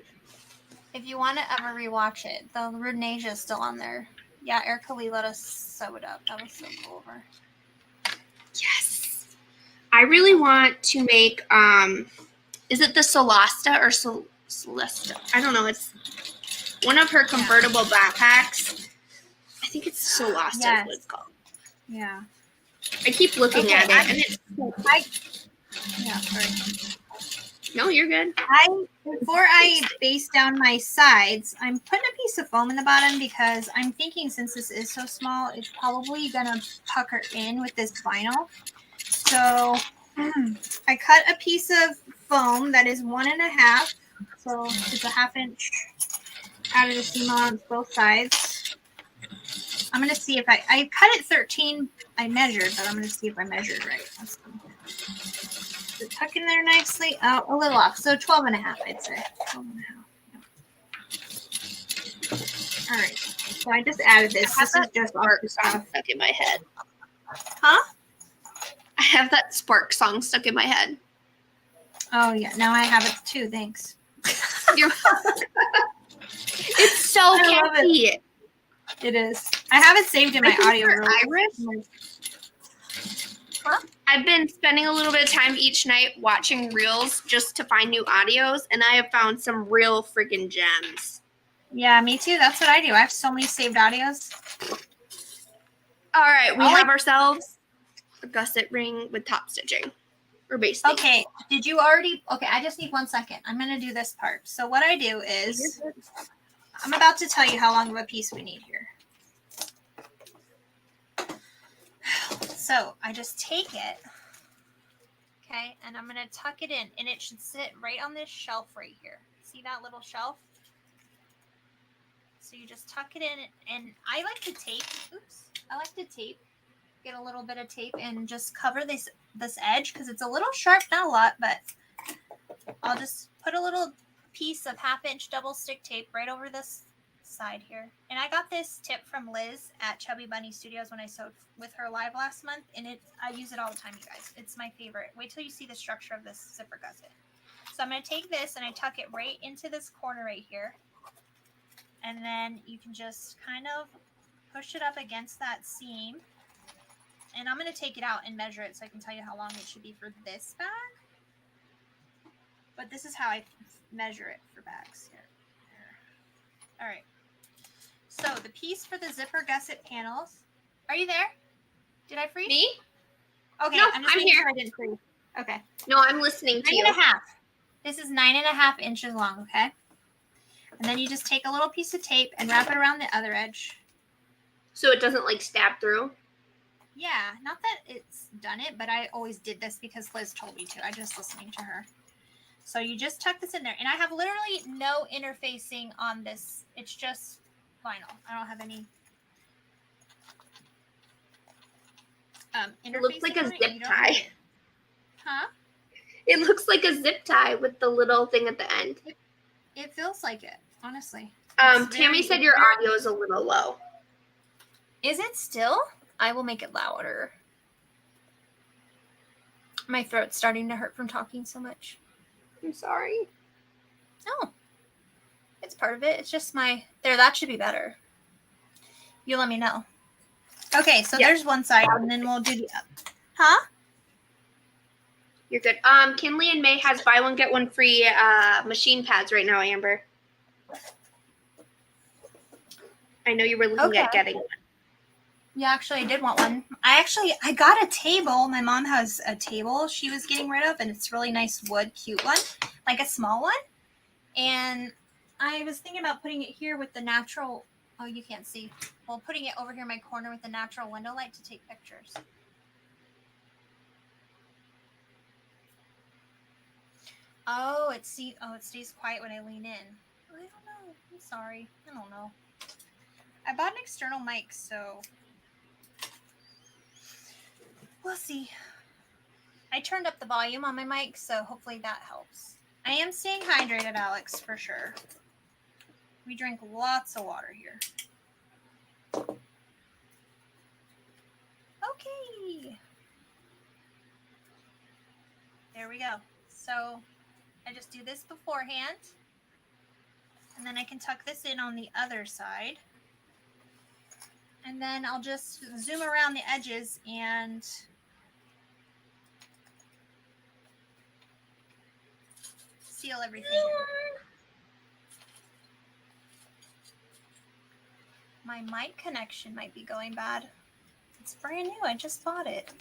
Speaker 2: If you want to ever rewatch it, the Rude in Asia is still on there. Yeah, Erica Lee let us sew it up. That was so cool of her.
Speaker 1: Yes. I really want to make, is it the Solasta or Celesta? I don't know. It's one of her convertible backpacks. I think it's Solasta is what it's called.
Speaker 2: Yeah.
Speaker 1: I keep looking at it, and it's
Speaker 2: sorry.
Speaker 1: No, you're good.
Speaker 2: Before I base down my sides, I'm putting a piece of foam in the bottom because I'm thinking since this is so small, it's probably gonna pucker in with this vinyl. So I cut a piece of foam that is 1.5, so it's a 1/2 inch out of the seam on both sides. I'm gonna see if I cut it 13. I measured, but I'm gonna see if I measured right. So tuck in there nicely. Oh, a little off. So 12.5, I'd say. 12.5. Yeah. All right. So I just added this. This is just
Speaker 1: Spark song stuck in my head.
Speaker 2: Huh?
Speaker 1: I have that Spark song stuck in my head.
Speaker 2: Oh yeah. Now I have it too. Thanks.
Speaker 1: You're It's so catchy.
Speaker 2: It is. I have it saved in my audio room.
Speaker 1: Irish? I've been spending a little bit of time each night watching reels just to find new audios, and I have found some real freaking gems.
Speaker 2: Yeah, me too. That's what I do. I have so many saved audios.
Speaker 1: All right, we have ourselves a gusset ring with top stitching or base stitching.
Speaker 2: Okay, did you already? Okay, I just need 1 second. I'm going to do this part. So what I do is, I'm about to tell you how long of a piece we need here. So I just take it, okay, and I'm going to tuck it in, and it should sit right on this shelf right here. See that little shelf? So you just tuck it in, and I like to tape. Oops, I like to tape. Get a little bit of tape and just cover this edge because it's a little sharp, not a lot, but I'll just put a little piece of 1/2-inch double stick tape right over this side here. And I got this tip from Liz at Chubby Bunny Studios when I sewed with her live last month, and I use it all the time, you guys. It's my favorite. Wait till you see the structure of this zipper gusset. So I'm going to take this and I tuck it right into this corner right here. And then you can just kind of push it up against that seam. And I'm going to take it out and measure it so I can tell you how long it should be for this bag. But this is how I measure it for bags here. All right. So the piece for the zipper gusset panels. Are you there? Did I freeze?
Speaker 1: Me?
Speaker 2: Okay,
Speaker 1: No,
Speaker 2: I'm just
Speaker 1: I'm
Speaker 2: making
Speaker 1: here.
Speaker 2: sure I didn't freeze. Okay.
Speaker 1: No, I'm listening to you.
Speaker 2: 9.5. This is 9.5 inches long, okay? And then you just take a little piece of tape and wrap it around the other edge.
Speaker 1: So it doesn't like stab through?
Speaker 2: Yeah, not that it's done it, but I always did this because Liz told me to. I just listening to her. So you just tuck this in there. And I have literally no interfacing on this. It's just vinyl. I don't have any interfacing.
Speaker 1: It looks like a
Speaker 2: on it.
Speaker 1: zip
Speaker 2: You don't
Speaker 1: tie.
Speaker 2: need it. Huh?
Speaker 1: It looks like a zip tie with the little thing at the end.
Speaker 2: It feels like it, honestly.
Speaker 1: Tammy said your audio is a little low.
Speaker 2: Is it still? I will make it louder. My throat's starting to hurt from talking so much.
Speaker 1: I'm sorry.
Speaker 2: Oh, it's part of it. It's just that should be better. You let me know. Okay, so there's one side, and then we'll do the other. Huh?
Speaker 1: You're good. Kinley and May has buy one, get one free machine pads right now, Amber. I know you were looking at getting one.
Speaker 2: Yeah, actually, I did want one. I got a table. My mom has a table she was getting rid of, and it's really nice wood, cute one, like a small one. And I was thinking about putting it here with the natural, oh, you can't see. Well, putting it over here in my corner with the natural window light to take pictures. Oh, it stays quiet when I lean in. I don't know. I'm sorry. I don't know. I bought an external mic, so we'll see. I turned up the volume on my mic, so hopefully that helps. I am staying hydrated, Alex, for sure. We drink lots of water here. Okay. There we go. So I just do this beforehand. And then I can tuck this in on the other side. And then I'll just zoom around the edges and seal everything in. My mic connection might be going bad. It's brand new. I just bought it.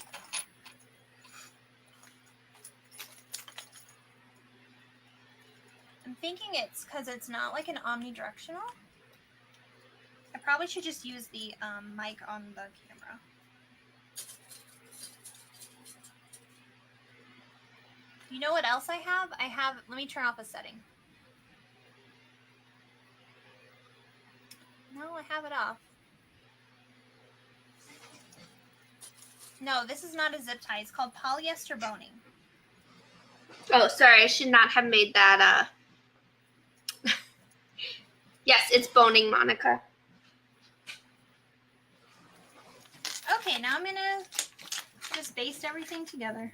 Speaker 2: I'm thinking it's because it's not like an omnidirectional. I probably should just use the mic on the camera. You know what else I have? Let me turn off a setting. No, I have it off. No, this is not a zip tie. It's called polyester boning.
Speaker 1: Oh, sorry. I should not have made that. Yes, it's boning, Monica.
Speaker 2: Okay, now I'm going to just baste everything together.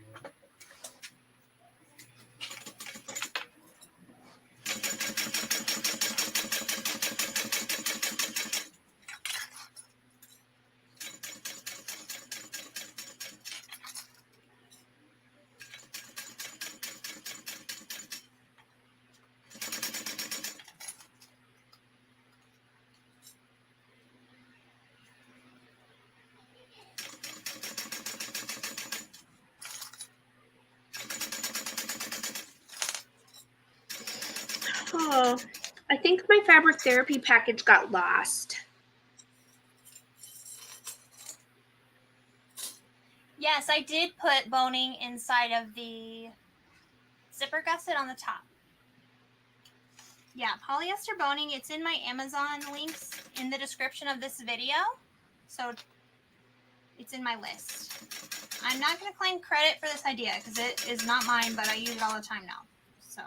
Speaker 1: Oh, I think my fabric therapy package got lost.
Speaker 2: Yes, I did put boning inside of the zipper gusset on the top. Yeah, polyester boning. It's in my Amazon links in the description of this video. So it's in my list. I'm not going to claim credit for this idea because it is not mine, but I use it all the time now. So,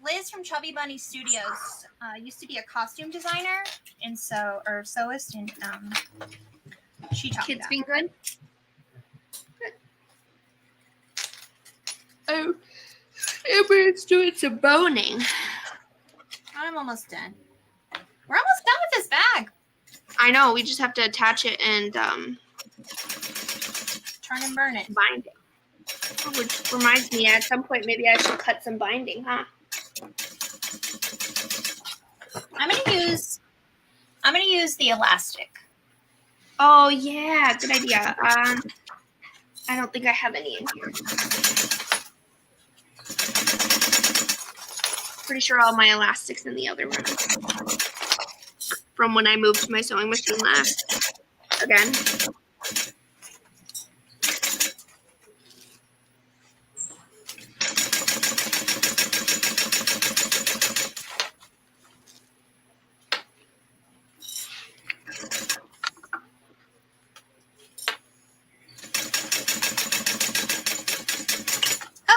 Speaker 2: Liz from Chubby Bunny Studios used to be a costume designer and sewist, and she taught me
Speaker 1: Kids
Speaker 2: that.
Speaker 1: being good? Good. Oh, Amber's doing some boning.
Speaker 2: I'm almost done. We're almost done with this bag.
Speaker 1: I know, we just have to attach it and
Speaker 2: Turn and burn it.
Speaker 1: bind it. Oh, which reminds me, at some point, maybe I should cut some binding, huh?
Speaker 2: I'm gonna use the elastic.
Speaker 1: Oh, yeah, good idea. I don't think I have any in here. Pretty sure all my elastics in the other room. From when I moved my sewing machine last. Again.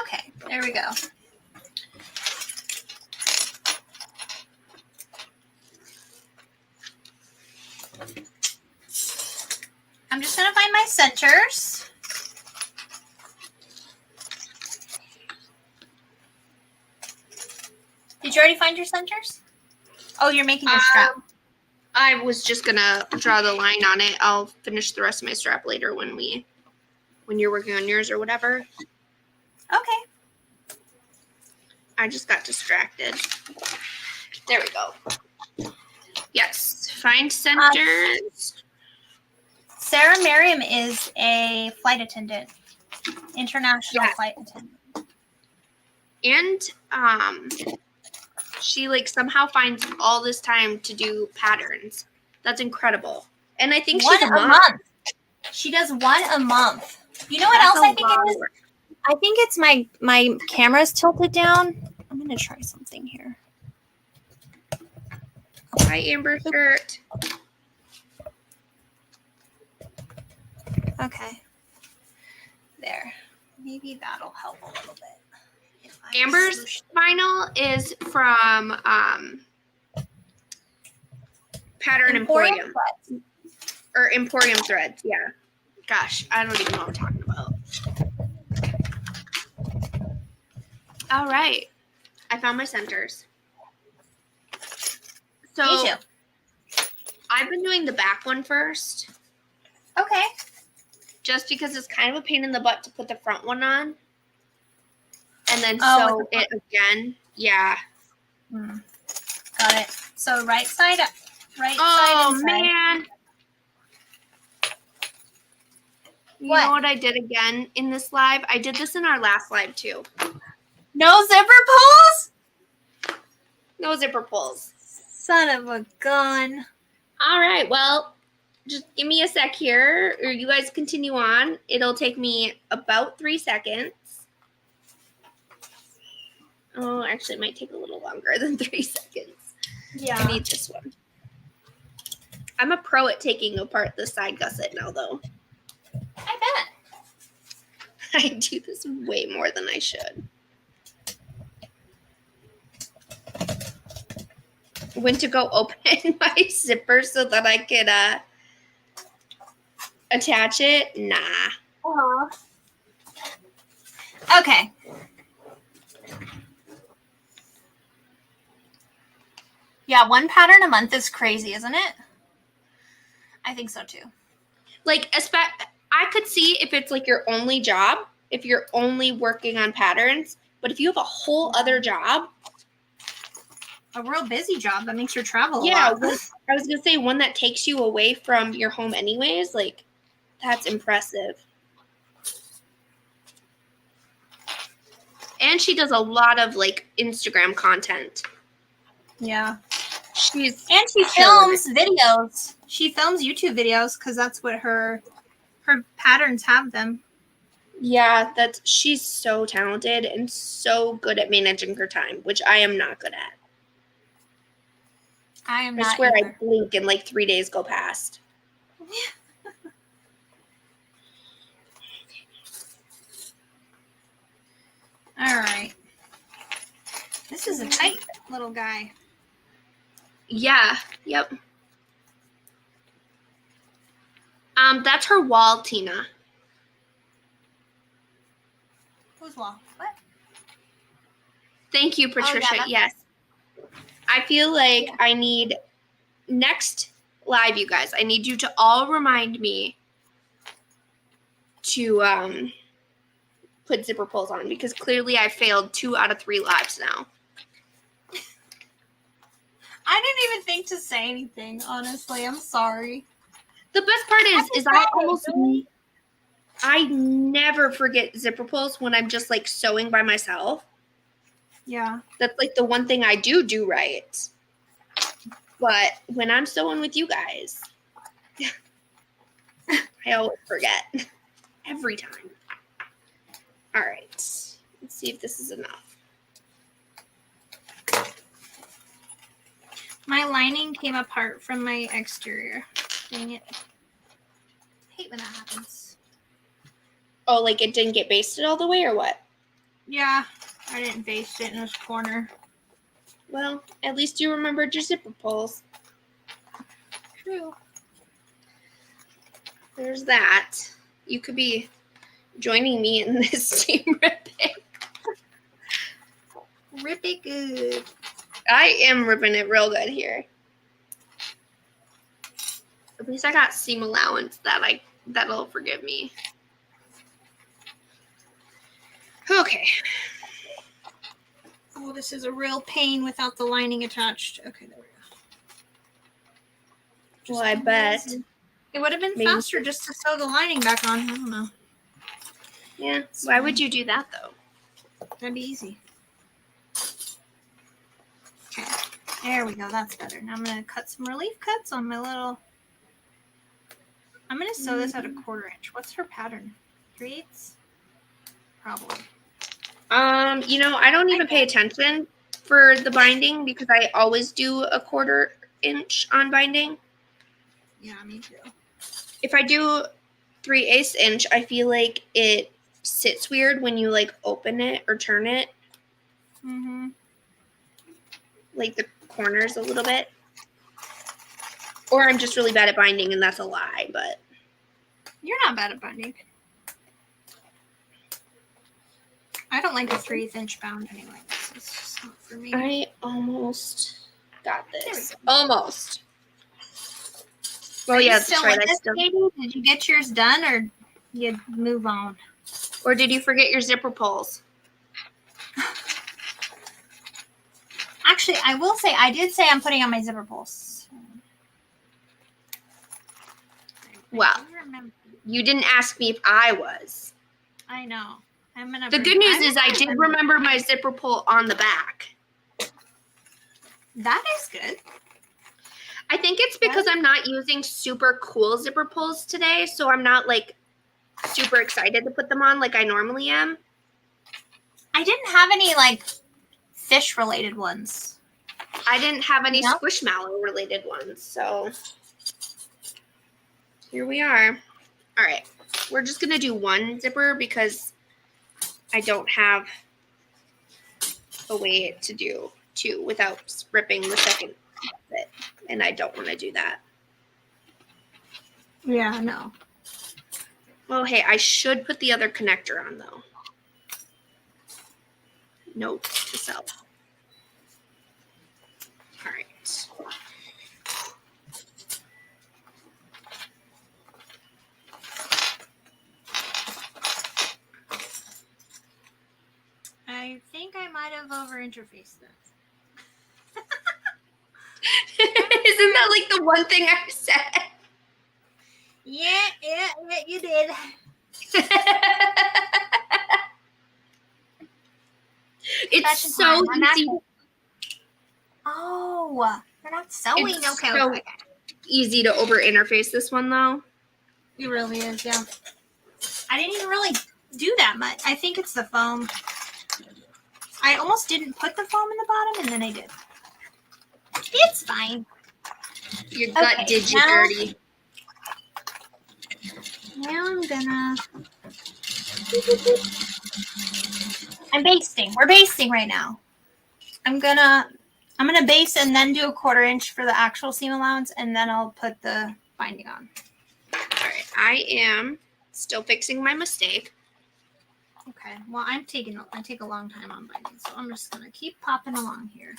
Speaker 2: Okay, there we go. I'm just gonna find my centers. Did you already find your centers? Oh, you're making your strap.
Speaker 1: I was just gonna draw the line on it. I'll finish the rest of my strap later when you're working on yours or whatever.
Speaker 2: Okay.
Speaker 1: I just got distracted. There we go. Yes, find centers.
Speaker 2: Sarah Mariam is a flight attendant, international flight attendant.
Speaker 1: And she somehow finds all this time to do patterns. That's incredible. And I think she's a mom.
Speaker 2: She does one a month. You know what else I think it is? I think it's my camera's tilted down. I'm gonna try something here.
Speaker 1: Hi, Amber shirt.
Speaker 2: Okay. There. Maybe that'll help a little bit.
Speaker 1: Amber's vinyl is from Pattern Emporium. Or Emporium Threads, yeah. Gosh, I don't even know what I'm talking about. All right. I found my centers. So
Speaker 2: Me too.
Speaker 1: I've been doing the back one first.
Speaker 2: Okay.
Speaker 1: Just because it's kind of a pain in the butt to put the front one on. And then sew it again. Yeah.
Speaker 2: Got it. So right side up. Right side
Speaker 1: Oh,
Speaker 2: inside.
Speaker 1: man. You know what I did again in this live? I did this in our last live too.
Speaker 2: No zipper pulls?
Speaker 1: No zipper pulls.
Speaker 2: Son of a gun.
Speaker 1: All right. Well, just give me a sec here, or you guys continue on. It'll take me about 3 seconds. Oh, actually, it might take a little longer than 3 seconds.
Speaker 2: Yeah.
Speaker 1: I need this one. I'm a pro at taking apart the side gusset now, though.
Speaker 2: I bet.
Speaker 1: I do this way more than I should. Went to go open my zipper so that I could attach it. Nah.
Speaker 2: Uh-huh. Okay. Yeah, one pattern a month is crazy, isn't it? I think so too.
Speaker 1: I could see if it's your only job, if you're only working on patterns, but if you have a whole other job.
Speaker 2: A real busy job that makes you travel a lot.
Speaker 1: Yeah, I was going to say one that takes you away from your home anyways, that's impressive. And she does a lot of like Instagram content.
Speaker 2: Yeah.
Speaker 1: She
Speaker 2: And she films videos. She films YouTube videos because that's what her patterns have them.
Speaker 1: Yeah, she's so talented and so good at managing her time, which I am not good at.
Speaker 2: I am
Speaker 1: I
Speaker 2: not
Speaker 1: swear
Speaker 2: either.
Speaker 1: I blink and like 3 days go past.
Speaker 2: All right. This is a tight little guy.
Speaker 1: Yeah, yep. That's her wall, Tina.
Speaker 2: Who's wall? What?
Speaker 1: Thank you, Patricia.
Speaker 2: that's-
Speaker 1: Yes. I feel like I need next live, you guys. I need you to all remind me to put zipper pulls on because clearly I failed 2 out of 3 lives now.
Speaker 2: I didn't even think to say anything, honestly. I'm sorry.
Speaker 1: The best part is I never forget zipper pulls when I'm just like sewing by myself.
Speaker 2: Yeah.
Speaker 1: That's like the one thing I do right. But when I'm sewing with you guys, I always forget. Every time. All right. Let's see if this is enough.
Speaker 2: My lining came apart from my exterior. Dang it. I hate when that happens.
Speaker 1: Oh, like it didn't get basted all the way or what?
Speaker 2: Yeah. I didn't baste it in this corner.
Speaker 1: Well, at least you remembered your zipper pulls.
Speaker 2: True.
Speaker 1: There's that. You could be joining me in this team ripping.
Speaker 2: Rip it good.
Speaker 1: I am ripping it real good here. At least I got seam allowance that'll forgive me. Okay.
Speaker 2: Oh, this is a real pain without the lining attached. Okay, there we go.
Speaker 1: Well, I bet.
Speaker 2: It would have been
Speaker 1: Maybe.
Speaker 2: faster just to sew the lining back on. I don't know.
Speaker 1: Yeah. Why would you do that though?
Speaker 2: That'd be easy. Okay, there we go. That's better. Now I'm going to cut some relief cuts on my little... I'm going to sew this at a 1/4 inch. What's her pattern? 3/8? Probably.
Speaker 1: You know, I don't even pay attention for the binding because I always do a 1/4 inch on binding.
Speaker 2: Yeah, me too.
Speaker 1: If I do 3/8 inch, I feel like it sits weird when you like open it or turn it,
Speaker 2: Mm-hmm.
Speaker 1: like the corners a little bit. Or I'm just really bad at binding and that's a lie, but
Speaker 2: You're not bad at binding. I don't like a 3/8 inch bound anyway. It's just not for me.
Speaker 1: I almost got
Speaker 2: There we
Speaker 1: this.
Speaker 2: go.
Speaker 1: Almost. Well,
Speaker 2: Are you
Speaker 1: yeah, that's
Speaker 2: still
Speaker 1: right.
Speaker 2: with
Speaker 1: I
Speaker 2: us,
Speaker 1: still.
Speaker 2: Katie? Did you get yours done or you move on?
Speaker 1: Or did you forget your zipper pulls?
Speaker 2: Actually, I will say, I did say I'm putting on my zipper pulls.
Speaker 1: Well,
Speaker 2: I remember.
Speaker 1: you didn't ask me if I was.
Speaker 2: I know. I'm gonna.
Speaker 1: The good news is I did remember my zipper pull on the back.
Speaker 2: That is good.
Speaker 1: I think it's because I'm not using super cool zipper pulls today, so I'm not like super excited to put them on like I normally am.
Speaker 2: I didn't have any like fish related ones.
Speaker 1: I didn't have any
Speaker 2: No?
Speaker 1: Squishmallow related ones, so here we are. All right, we're just gonna do one zipper because I don't have a way to do 2 without ripping the second bit, and I don't want to do that.
Speaker 2: Yeah, no.
Speaker 1: Oh, hey, I should put the other connector on though. Note to self. All right.
Speaker 2: I think I might have over interfaced that.
Speaker 1: Isn't that like the one thing I said?
Speaker 2: Yeah, you did. Fashion
Speaker 1: It's so
Speaker 2: time. I'm
Speaker 1: easy.
Speaker 2: Oh, you're not sewing.
Speaker 1: It's
Speaker 2: Okay,
Speaker 1: so
Speaker 2: okay.
Speaker 1: easy to over interface this one though.
Speaker 2: It really is, yeah. I didn't even really do that much. I think it's the foam. I almost didn't put the foam in the bottom, and then I did. It's fine.
Speaker 1: Your gut
Speaker 2: Okay,
Speaker 1: did you
Speaker 2: now-
Speaker 1: dirty.
Speaker 2: Now I'm gonna... I'm basting. We're basting right now. I'm gonna base and then do a 1/4 inch for the actual seam allowance, and then I'll put the binding on.
Speaker 1: All right, I am still fixing my mistake.
Speaker 2: Okay. Well, I take a long time on binding, so I'm just gonna keep popping along here.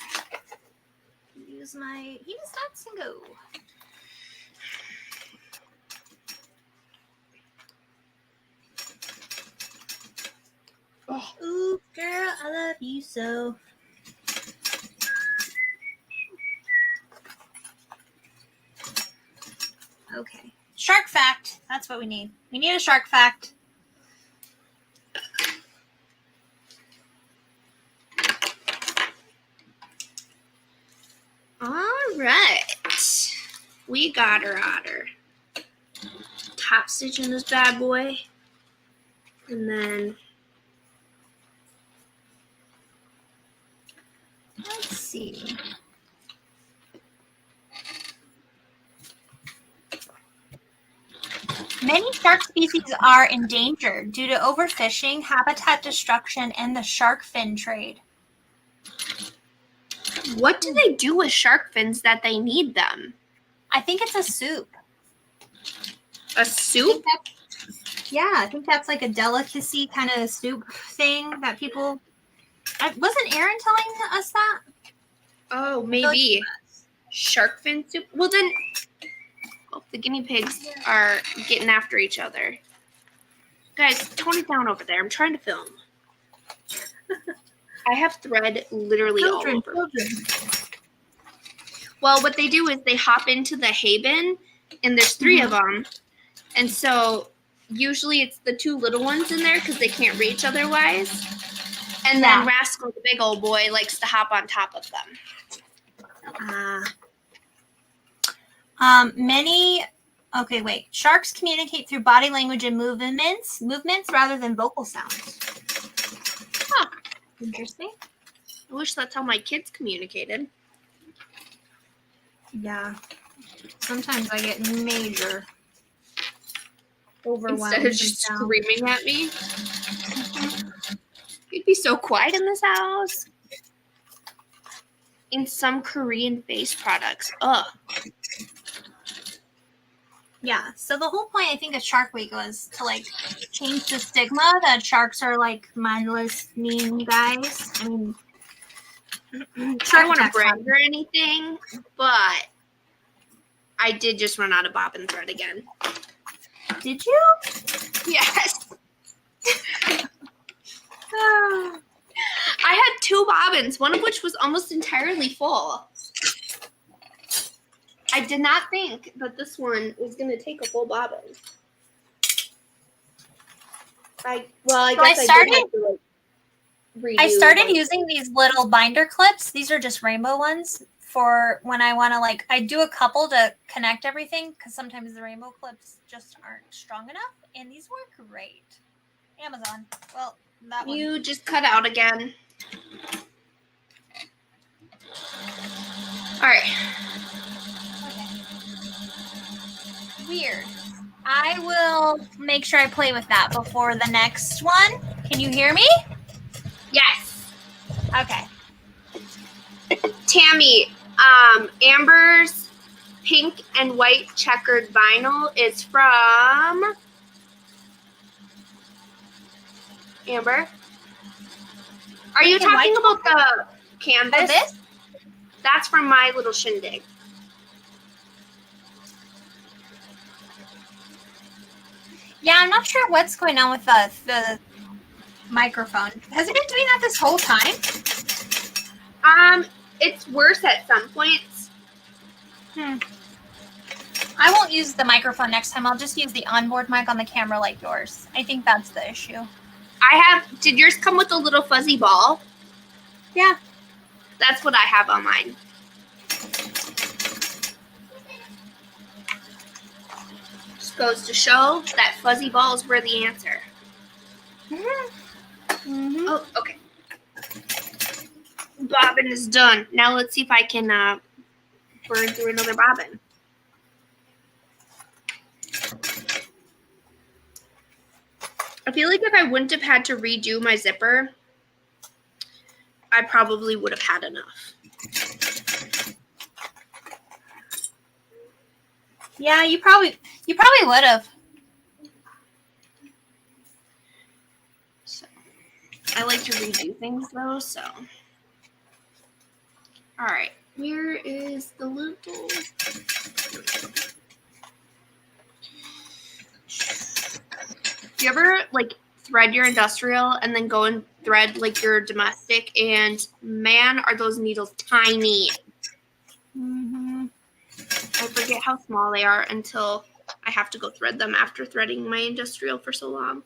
Speaker 2: Use my heat stats and go.
Speaker 1: Oh.
Speaker 2: Ooh, girl, I love you so. Okay. Shark fact. That's what we need. We need a shark fact.
Speaker 1: All right, we got her otter. Top stitch in this bad boy, and then
Speaker 2: Let's see. Many shark species are endangered due to overfishing, habitat destruction, and the shark fin trade.
Speaker 1: what do they do with shark fins that they need them?
Speaker 2: I think it's a soup.
Speaker 1: A soup?
Speaker 2: I think that's like a delicacy kind of soup thing that people. Wasn't Aaron telling us that?
Speaker 1: Oh, maybe shark fin soup. Well, then, the guinea pigs are getting after each other. Guys, tone it down over there. I'm trying to film. I have thread literally all over. Well, what they do is they hop into the hay bin, and there's 3 of them. And so usually it's the 2 little ones in there because they can't reach otherwise. And then Rascal, the big old boy, likes to hop on top of them.
Speaker 2: Okay, wait. Sharks communicate through body language and movements rather than vocal sounds. Huh. Interesting.
Speaker 1: I wish that's how my kids communicated.
Speaker 2: Yeah. Sometimes I get major overwhelmed.
Speaker 1: Instead of just screaming at me. You'd be so quiet in this house. In some Korean face products. Ugh.
Speaker 2: Yeah. So the whole point, I think, of Shark Week was to like change the stigma that sharks are like mindless, mean guys. I mean,
Speaker 1: I don't want to brag or anything, but I did just run out of bobbin thread again.
Speaker 2: Did you?
Speaker 1: Yes. I had 2 bobbins, one of which was almost entirely full. I did not think that this one was going to take a full bobbin. I
Speaker 2: started using these little binder clips. These are just rainbow ones for when I want to I do a couple to connect everything because sometimes the rainbow clips just aren't strong enough, and these work great. Amazon. Well, that one.
Speaker 1: You just cut out again. All right.
Speaker 2: Okay. Weird. I will make sure I play with that before the next one. Can you hear me?
Speaker 1: Yes.
Speaker 2: Okay.
Speaker 1: Tammy, Amber's pink and white checkered vinyl is from Amber. Are you
Speaker 2: Pink and
Speaker 1: talking
Speaker 2: white
Speaker 1: about the canvas?
Speaker 2: Oh, this?
Speaker 1: That's from My Little Shindig.
Speaker 2: Yeah, I'm not sure what's going on with the microphone. Has it been doing that this whole time?
Speaker 1: It's worse at some points.
Speaker 2: I won't use the microphone next time. I'll just use the onboard mic on the camera like yours. I think that's the issue.
Speaker 1: Did yours come with a little fuzzy ball?
Speaker 2: Yeah.
Speaker 1: That's what I have on mine. Just goes to show that fuzzy balls were the answer.
Speaker 2: Mm-hmm.
Speaker 1: Oh, okay. Bobbin is done. Now let's see if I can burn through another bobbin. I feel like if I wouldn't have had to redo my zipper, I probably would have had enough.
Speaker 2: Yeah, you probably would have.
Speaker 1: So I like to redo things though, so. All right, where is the little? Do you ever like thread your industrial and then go and thread like your domestic? And man, are those needles tiny.
Speaker 2: Mm-hmm.
Speaker 1: I forget how small they are until I have to go thread them after threading my industrial for so long.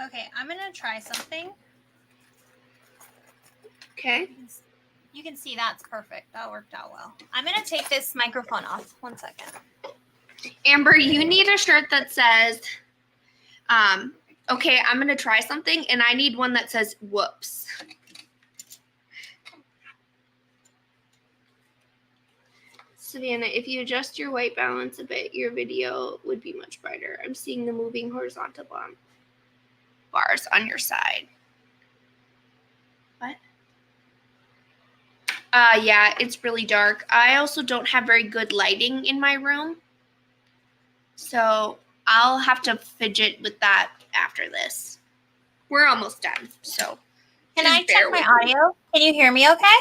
Speaker 2: Okay, I'm gonna try something.
Speaker 1: Okay.
Speaker 2: You can see that's perfect. That worked out well. I'm gonna take this microphone off. 1 second.
Speaker 1: Amber, you need a shirt that says, okay, I'm going to try something, and I need one that says, whoops. Savannah, if you adjust your white balance a bit, your video would be much brighter. I'm seeing the moving horizontal bars on your side. What? Yeah, it's really dark. I also don't have very good lighting in my room. So I'll have to fidget with that after this. We're almost done, so.
Speaker 2: Can
Speaker 1: just
Speaker 2: I check
Speaker 1: bear
Speaker 2: my
Speaker 1: with me.
Speaker 2: audio? Can you hear me okay?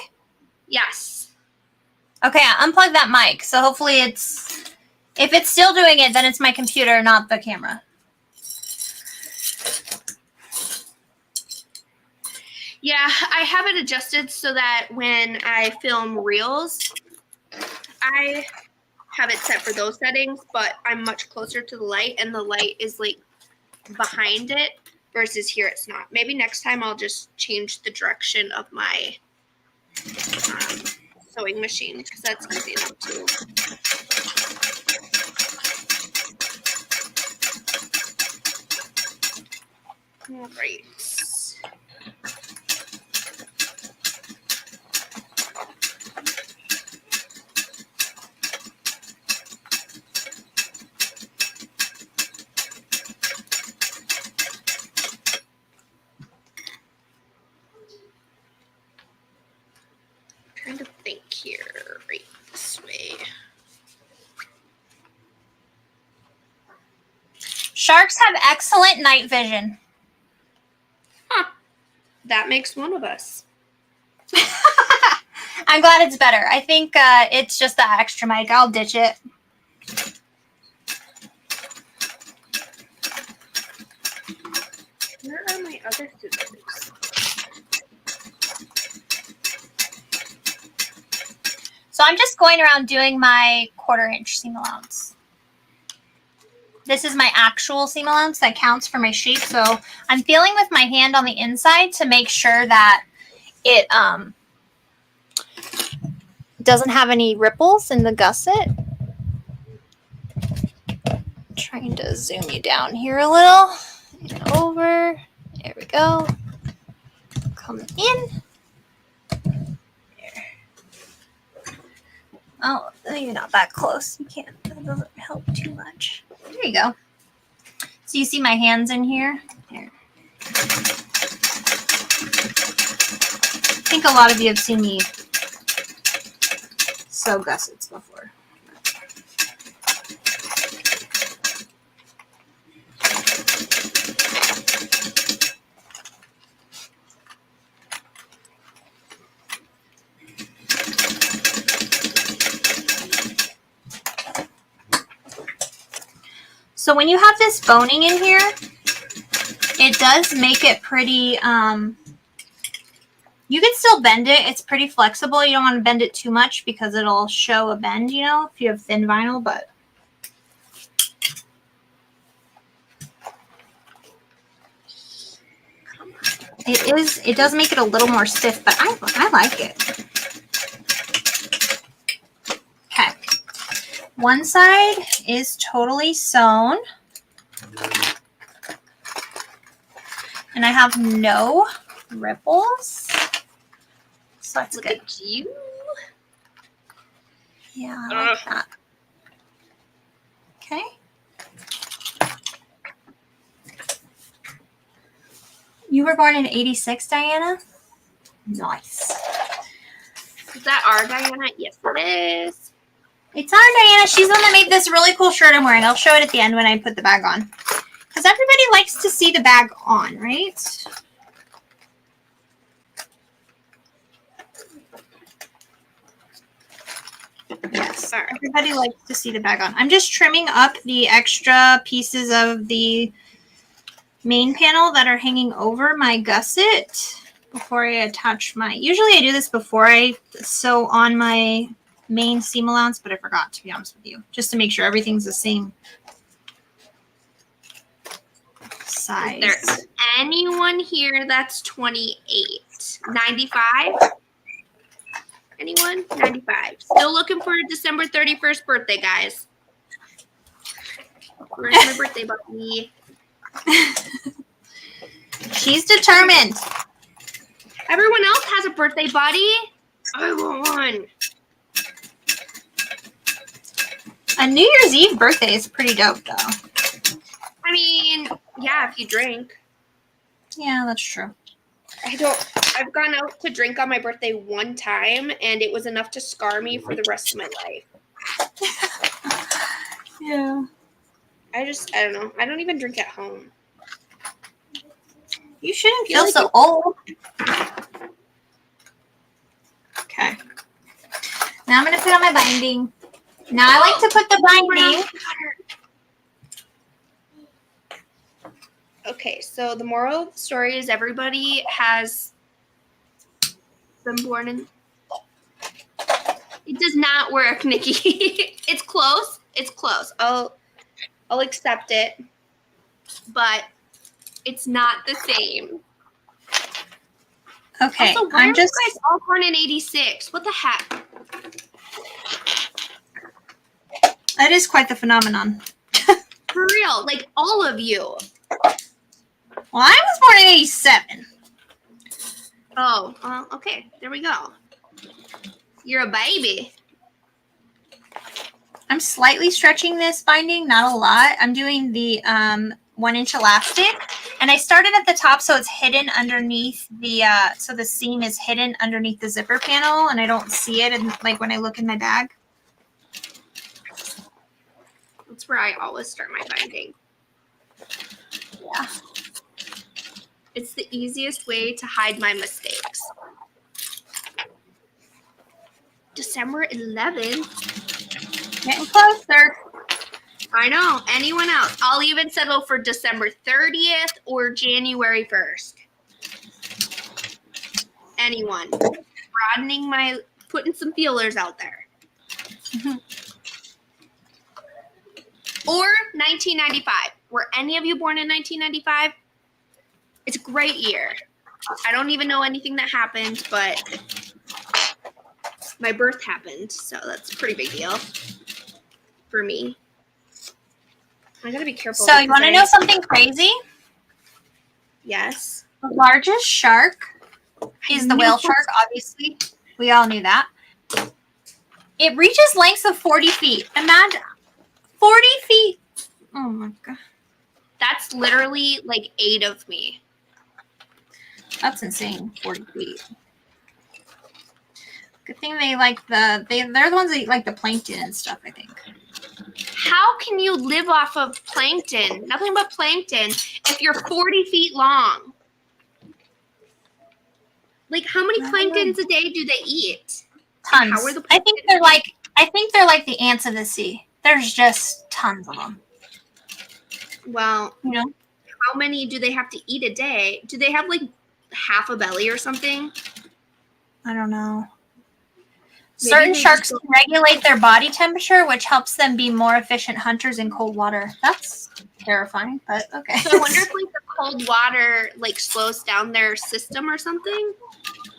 Speaker 1: Yes.
Speaker 2: Okay, I unplugged that mic, so hopefully if it's still doing it, then it's my computer, not the camera.
Speaker 1: Yeah, I have it adjusted so that when I film reels, I have it set for those settings, but I'm much closer to the light, and the light is like behind it versus here it's not. Maybe next time I'll just change the direction of my sewing machine because that's easy enough too. All right. Trying to think here, right this way.
Speaker 2: Sharks have excellent night vision.
Speaker 1: Huh. That makes one of us.
Speaker 2: I'm glad it's better. I think it's just the extra mic. I'll ditch it.
Speaker 1: Where are my other scissors?
Speaker 2: So I'm just going around doing my 1/4 inch seam allowance. This is my actual seam allowance that counts for my shape. So I'm feeling with my hand on the inside to make sure that it doesn't have any ripples in the gusset. Trying to zoom you down here a little and over. There we go. Come in. There. Oh, maybe not that close. You can't. That doesn't help too much. There you go. So you see my hands in here? Here. I think a lot of you have seen me sew gussets before. So when you have this boning in here, It does make it pretty, you can still bend it. It's pretty flexible. You don't want to bend it too much because it'll show a bend, you know, if you have thin vinyl, but it does make it a little more stiff, but I like it. Okay. One side is totally sewn. And I have no ripples. So that's
Speaker 1: Look
Speaker 2: good.
Speaker 1: at you.
Speaker 2: Yeah, I like that. Okay. You were born in 86, Diana? Nice.
Speaker 1: Is that our Diana? Yes, it is.
Speaker 2: It's our Diana. She's the one that made this really cool shirt I'm wearing. I'll show it at the end when I put the bag on. Because everybody likes to see the bag on, right? Yes,
Speaker 1: All right.
Speaker 2: everybody likes to see the bag on. I'm just trimming up the extra pieces of the main panel that are hanging over my gusset before I attach my... Usually I do this before I sew on my main seam allowance, but I forgot, to be honest with you, just to make sure everything's the same size.
Speaker 1: Is there anyone here that's 28? 95? Anyone? 95. Still looking for a December 31st birthday, guys. Where's my birthday buddy?
Speaker 2: She's determined.
Speaker 1: Everyone else has a birthday buddy. I want one.
Speaker 2: A New Year's Eve birthday is pretty dope, though.
Speaker 1: I mean, yeah, if you drink.
Speaker 2: Yeah, that's true.
Speaker 1: I've gone out to drink on my birthday one time, and it was enough to scar me for the rest of my life.
Speaker 2: Yeah.
Speaker 1: I don't know. I don't even drink at home.
Speaker 2: You shouldn't
Speaker 1: Feel
Speaker 2: feel so old. Okay. Now I'm going to put on my binding. Now I like to put the binding.
Speaker 1: Okay, so the moral of the story is everybody has been born in... It does not work, Nikki. It's close. It's close. I'll accept it. But it's not the same.
Speaker 2: Okay,
Speaker 1: Also, why
Speaker 2: I'm
Speaker 1: are
Speaker 2: just...
Speaker 1: you guys all born in 86? What the heck?
Speaker 2: That is quite the phenomenon.
Speaker 1: For real. Like, all of you.
Speaker 2: Well, I was born in 87.
Speaker 1: Oh, well, okay. There we go. You're a baby.
Speaker 2: I'm slightly stretching this binding, not a lot. I'm doing the 1-inch elastic, and I started at the top so it's hidden underneath the so the seam is hidden underneath the zipper panel, and I don't see it like when I look in my bag.
Speaker 1: That's where I always start my binding.
Speaker 2: Yeah.
Speaker 1: It's the easiest way to hide my mistakes. December 11th.
Speaker 2: Getting closer.
Speaker 1: I know. Anyone else? I'll even settle for December 30th or January 1st. Anyone. Putting some feelers out there. Or 1995. Were any of you born in 1995? It's a great year. I don't even know anything that happened, but my birth happened, so that's a pretty big deal for me. I gotta be careful.
Speaker 2: So you want to know something crazy?
Speaker 1: Yes.
Speaker 2: The largest shark is the whale shark, obviously. We all knew that. It reaches lengths of 40 feet. Imagine 40 feet. Oh my God.
Speaker 1: That's literally like 8 of me.
Speaker 2: That's insane. 40 feet. Good thing they like they're the ones that eat like the plankton and stuff, I think.
Speaker 1: How can you live off of plankton? Nothing but plankton if you're 40 feet long. Like, how many planktons a day do they eat?
Speaker 2: Tons.
Speaker 1: How are the
Speaker 2: I think they're like the ants of the sea. There's just tons of them.
Speaker 1: Well,
Speaker 2: You know?
Speaker 1: how many do they have to eat a day? Do they have like half a belly or something?
Speaker 2: I don't know.
Speaker 1: Maybe
Speaker 2: Certain
Speaker 1: they
Speaker 2: sharks
Speaker 1: just
Speaker 2: can regulate their body temperature, which helps them be more efficient hunters in cold water. That's terrifying, but okay.
Speaker 1: So I wonder if like the cold water like slows down their system or something.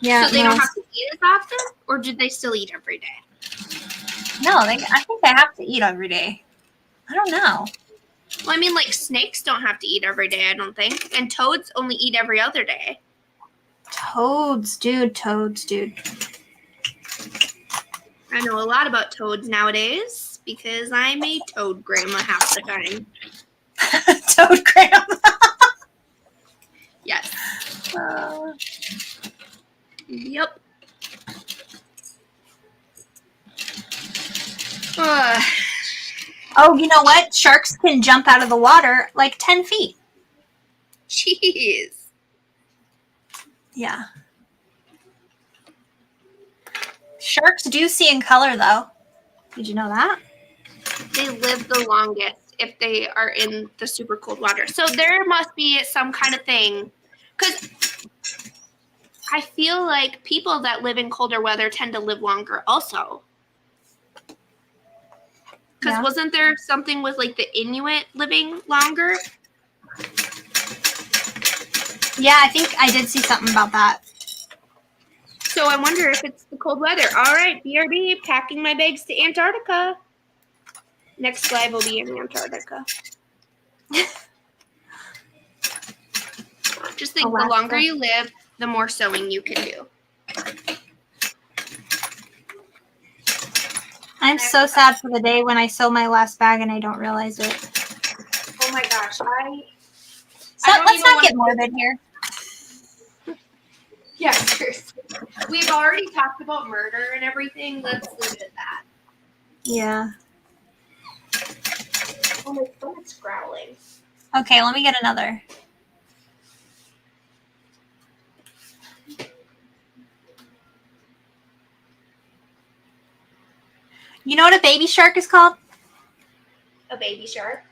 Speaker 2: Yeah.
Speaker 1: So they don't have to eat as often, or do they still eat every day?
Speaker 2: No, I think they have to eat every day. I don't know.
Speaker 1: Well, I mean, like snakes don't have to eat every day, I don't think, and toads only eat every other day.
Speaker 2: Toads, dude.
Speaker 1: I know a lot about toads nowadays because I'm a toad grandma half the time.
Speaker 2: Toad grandma.
Speaker 1: Yes. Yep.
Speaker 2: Oh, you know what? Sharks can jump out of the water like 10 feet.
Speaker 1: Jeez.
Speaker 2: Yeah. Sharks do see in color, though. Did you know that?
Speaker 1: They live the longest if they are in the super cold water. So there must be some kind of thing. Because I feel like people that live in colder weather tend to live longer also. Because wasn't there something with like the Inuit living longer?
Speaker 2: Yeah, I think I did see something about that.
Speaker 1: So I wonder if it's the cold weather. All right, BRB, packing my bags to Antarctica. Next live will be in Antarctica. Just think,
Speaker 2: Alaska.
Speaker 1: the longer you live, the more sewing you can do.
Speaker 2: I'm so sad for the day when I sew my last bag and I don't realize it.
Speaker 1: Oh my gosh,
Speaker 2: So
Speaker 1: don't
Speaker 2: let's
Speaker 1: even
Speaker 2: not
Speaker 1: wanna-
Speaker 2: get morbid here.
Speaker 1: Yeah, seriously. We've already talked about murder and everything. Let's leave it at that.
Speaker 2: Yeah.
Speaker 1: Oh, my stomach's growling.
Speaker 2: Okay, let me get another. You know what a baby shark is called?
Speaker 1: A baby shark?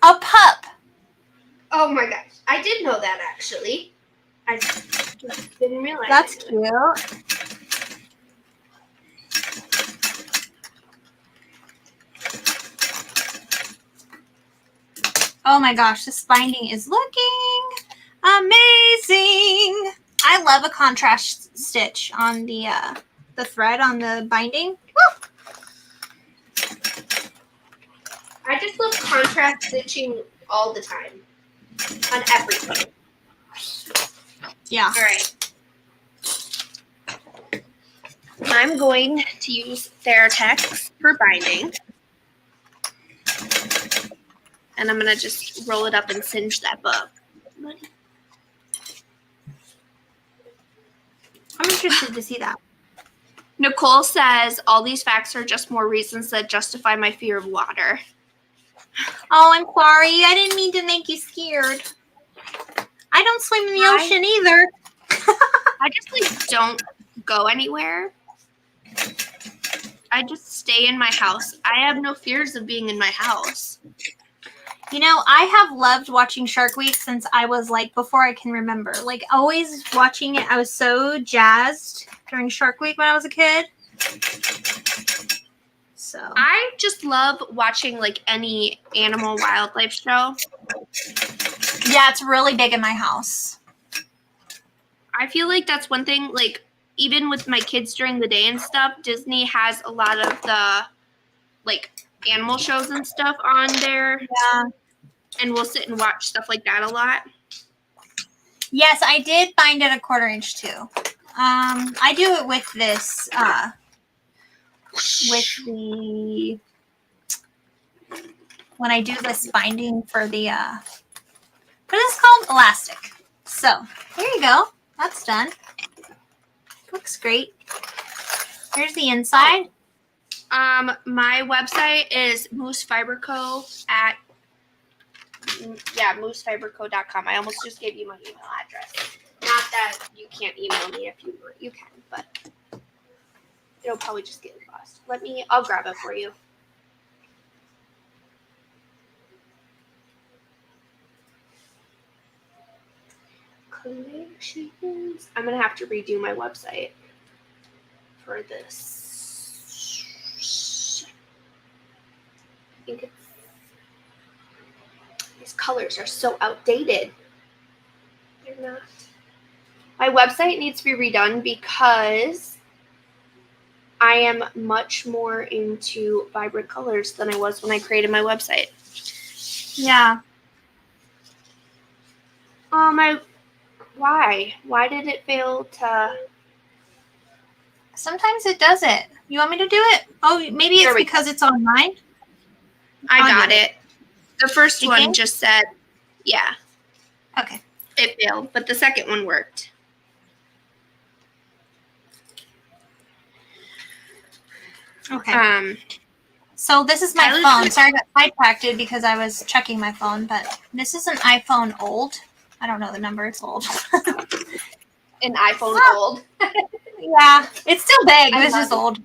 Speaker 2: A pup.
Speaker 1: Oh my gosh. I did know that actually. I just didn't realize.
Speaker 2: That's
Speaker 1: it.
Speaker 2: cute. Oh my gosh, this binding is looking amazing. I love a contrast stitch on the thread on the binding. Woo!
Speaker 1: I just love contrast stitching all the time. On everything.
Speaker 2: Yeah.
Speaker 1: All right. I'm going to use Theratex for binding. And I'm going to just roll it up and singe that book.
Speaker 2: I'm interested to see that.
Speaker 1: Nicole says, all these facts are just more reasons that justify my fear of water.
Speaker 2: Oh, I'm sorry. I didn't mean to make you scared. I don't swim in the ocean either.
Speaker 1: I just like don't go anywhere. I just stay in my house. I have no fears of being in my house.
Speaker 2: You know, I have loved watching Shark Week since I was like, before I can remember. Like, always watching it. I was so jazzed during Shark Week when I was a kid. So
Speaker 1: I just love watching like any animal wildlife show.
Speaker 2: yeah, it's really big in my house.
Speaker 1: I feel like that's one thing, like, even with my kids during the day and stuff, Disney has a lot of the, like, animal shows and stuff on there.
Speaker 2: Yeah.
Speaker 1: And we'll sit and watch stuff like that a lot.
Speaker 2: Yes, I did bind it a 1/4 inch too. I do it with this, when I do this binding for the, what is it called? Elastic. So, there you go. That's done. Looks great. Here's the inside.
Speaker 1: My website is moosefiberco at, moosefiberco.com. I almost just gave you my email address. Not that you can't email me if you want. You can, but it'll probably just get lost. I'll grab it for you. collections. I'm gonna have to redo my website for this. I think these colors are so outdated. They're not. My website needs to be redone because I am much more into vibrant colors than I was when I created my website.
Speaker 2: Yeah.
Speaker 1: Why? Why did it fail to?
Speaker 2: Sometimes it does it. You want me to do it? Oh, maybe it's because it's online.
Speaker 1: I
Speaker 2: I'll
Speaker 1: got
Speaker 2: do
Speaker 1: it. The first
Speaker 2: You
Speaker 1: one
Speaker 2: can?
Speaker 1: just said, yeah,
Speaker 2: Okay.
Speaker 1: it failed, but the second one worked.
Speaker 2: Okay. So this is my
Speaker 1: Tyler's
Speaker 2: phone.
Speaker 1: gonna-
Speaker 2: Sorry, I got sidetracked because I was checking my phone, but this is an iPhone old. I don't know the number. It's old.
Speaker 1: An iPhone old.
Speaker 2: Yeah, it's still big.
Speaker 1: I
Speaker 2: This
Speaker 1: love
Speaker 2: is
Speaker 1: it.
Speaker 2: old.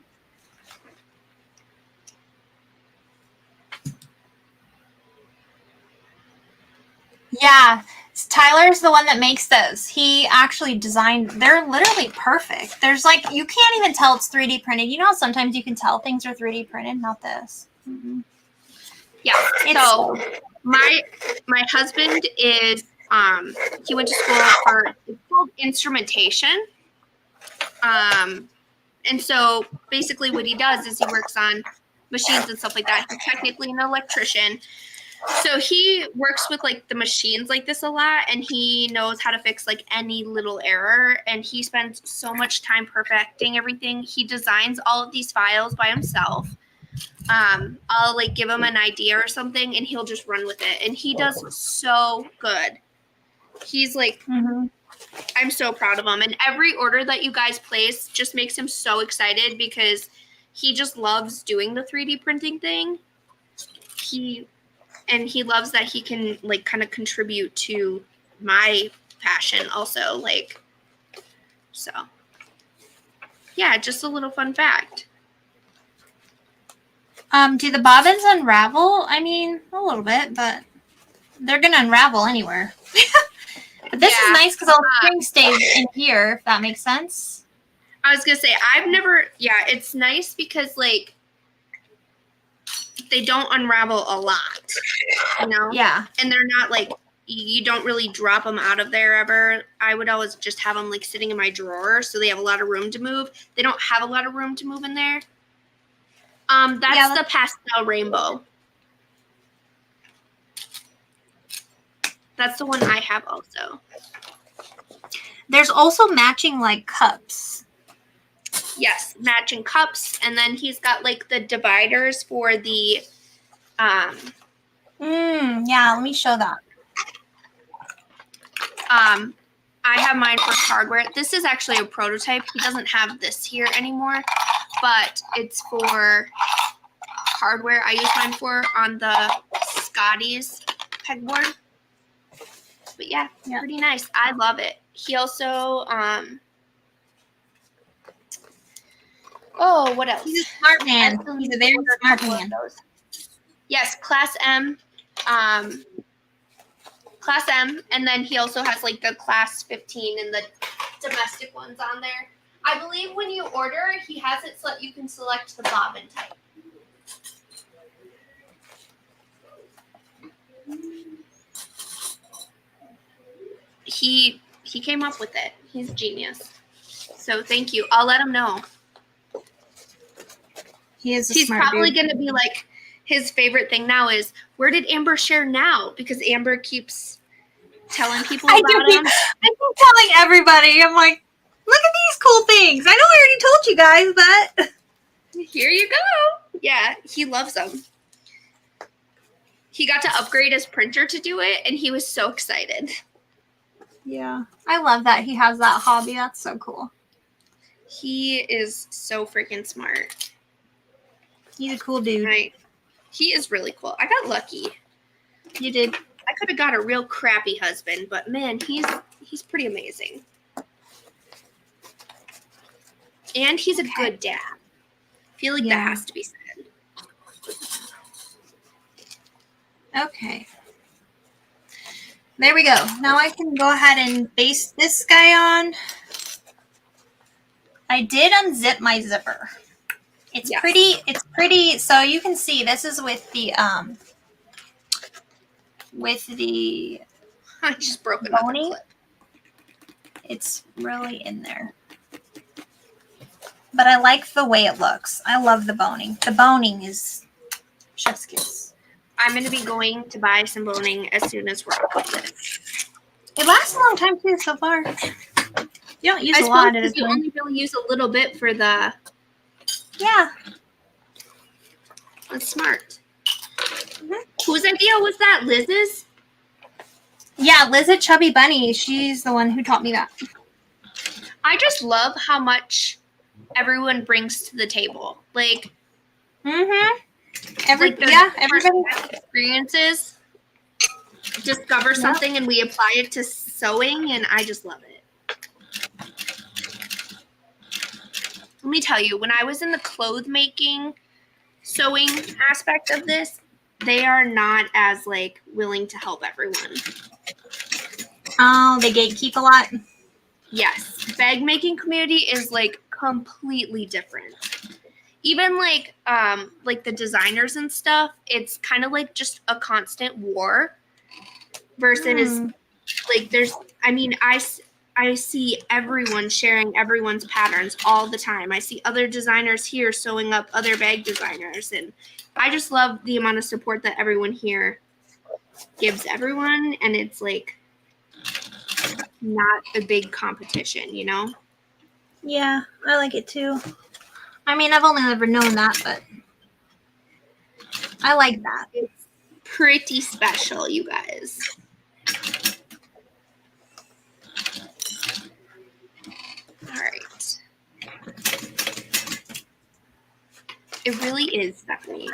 Speaker 2: Yeah, Tyler's the one that makes those. He actually designed. They're literally perfect. There's like you can't even tell it's 3D printed. You know how sometimes you can tell things are 3D printed. Not this. Mm-mm.
Speaker 1: Yeah. So my husband is he went to school for it's called instrumentation. And so basically what he does is he works on machines and stuff like that. He's technically an electrician. So he works with like the machines like this a lot, and he knows how to fix like any little error, and he spends so much time perfecting everything. He designs all of these files by himself. I'll like give him an idea or something and he'll just run with it, and he does so good. He's like I'm so proud of him, and every order that you guys place just makes him so excited because he just loves doing the 3D printing thing. He loves that he can like kind of contribute to my passion also, like, so yeah, just a little fun fact.
Speaker 2: Do the bobbins unravel? I mean, a little bit, but they're gonna unravel anywhere. But this is nice because all the string stays in here, if that makes sense.
Speaker 1: I was gonna say it's nice because like they don't unravel a lot, you know?
Speaker 2: Yeah.
Speaker 1: And they're not like, you don't really drop them out of there ever. I would always just have them like sitting in my drawer so they have a lot of room to move. They don't have a lot of room to move in there. That's the pastel rainbow. That's the one I have also.
Speaker 2: There's also matching like cups.
Speaker 1: Yes, matching cups, and then he's got like the dividers for the
Speaker 2: Yeah, let me show that.
Speaker 1: I have mine for hardware. This is actually a prototype. He doesn't have this here anymore, but it's for hardware. I use mine for on the Scotty's pegboard. But yeah, pretty nice. I love it. He also what else?
Speaker 2: He's a smart man. He's a very smart man.
Speaker 1: Yes, Class M. Class M, and then he also has like the Class 15 and the domestic ones on there. I believe when you order, he has it so that you can select the bobbin type. He came up with it. He's a genius. So thank you. I'll let him know. He's probably going to be like, his favorite thing now is, where did Amber share now? Because Amber keeps telling people about him.
Speaker 2: I keep telling everybody. I'm like, look at these cool things. I know I already told you guys that.
Speaker 1: Here you go. Yeah, he loves them. He got to upgrade his printer to do it, and he was so excited.
Speaker 2: Yeah, I love that he has that hobby. That's so cool.
Speaker 1: He is so freaking smart.
Speaker 2: He's a cool dude.
Speaker 1: Right. He is really cool. I got lucky.
Speaker 2: You did.
Speaker 1: I could have got a real crappy husband, but man, he's pretty amazing. And he's a good dad. I feel like that has to be said.
Speaker 2: Okay. There we go. Now I can go ahead and baste this guy on. I did unzip my zipper. It's
Speaker 1: Yes.
Speaker 2: pretty, so you can see this is with the
Speaker 1: I just broke another
Speaker 2: boning.
Speaker 1: clip.
Speaker 2: It's really in there. But I like the way it looks. I love the boning. The boning is chef's kiss.
Speaker 1: I'm going to be going to buy some boning as soon as we're off of this.
Speaker 2: It lasts a long time too so far. You don't use
Speaker 1: I
Speaker 2: a lot
Speaker 1: suppose
Speaker 2: at a
Speaker 1: because you
Speaker 2: time.
Speaker 1: only really use a little bit for the...
Speaker 2: Yeah.
Speaker 1: That's smart. Whose idea was that? Liz's?
Speaker 2: Yeah, Liz at Chubby Bunny. She's the one who taught me that.
Speaker 1: I just love how much everyone brings to the table. Like,
Speaker 2: Everybody.
Speaker 1: everybody experiences, discover something, and we apply it to sewing, and I just love it. Let me tell you, when I was in the clothes making, sewing aspect of this, they are not as like willing to help everyone.
Speaker 2: Oh, they gatekeep a lot.
Speaker 1: Yes, bag making community is like completely different. Even like the designers and stuff, it's kind of like just a constant war versus like there's, I mean, I see everyone sharing everyone's patterns all the time. I see other designers here sewing up other bag designers, and I just love the amount of support that everyone here gives everyone, and it's like not a big competition, you know?
Speaker 2: Yeah, I like it too. I mean, I've only ever known that, but I like that.
Speaker 1: It's pretty special, you guys. All right. It really is, Stephanie.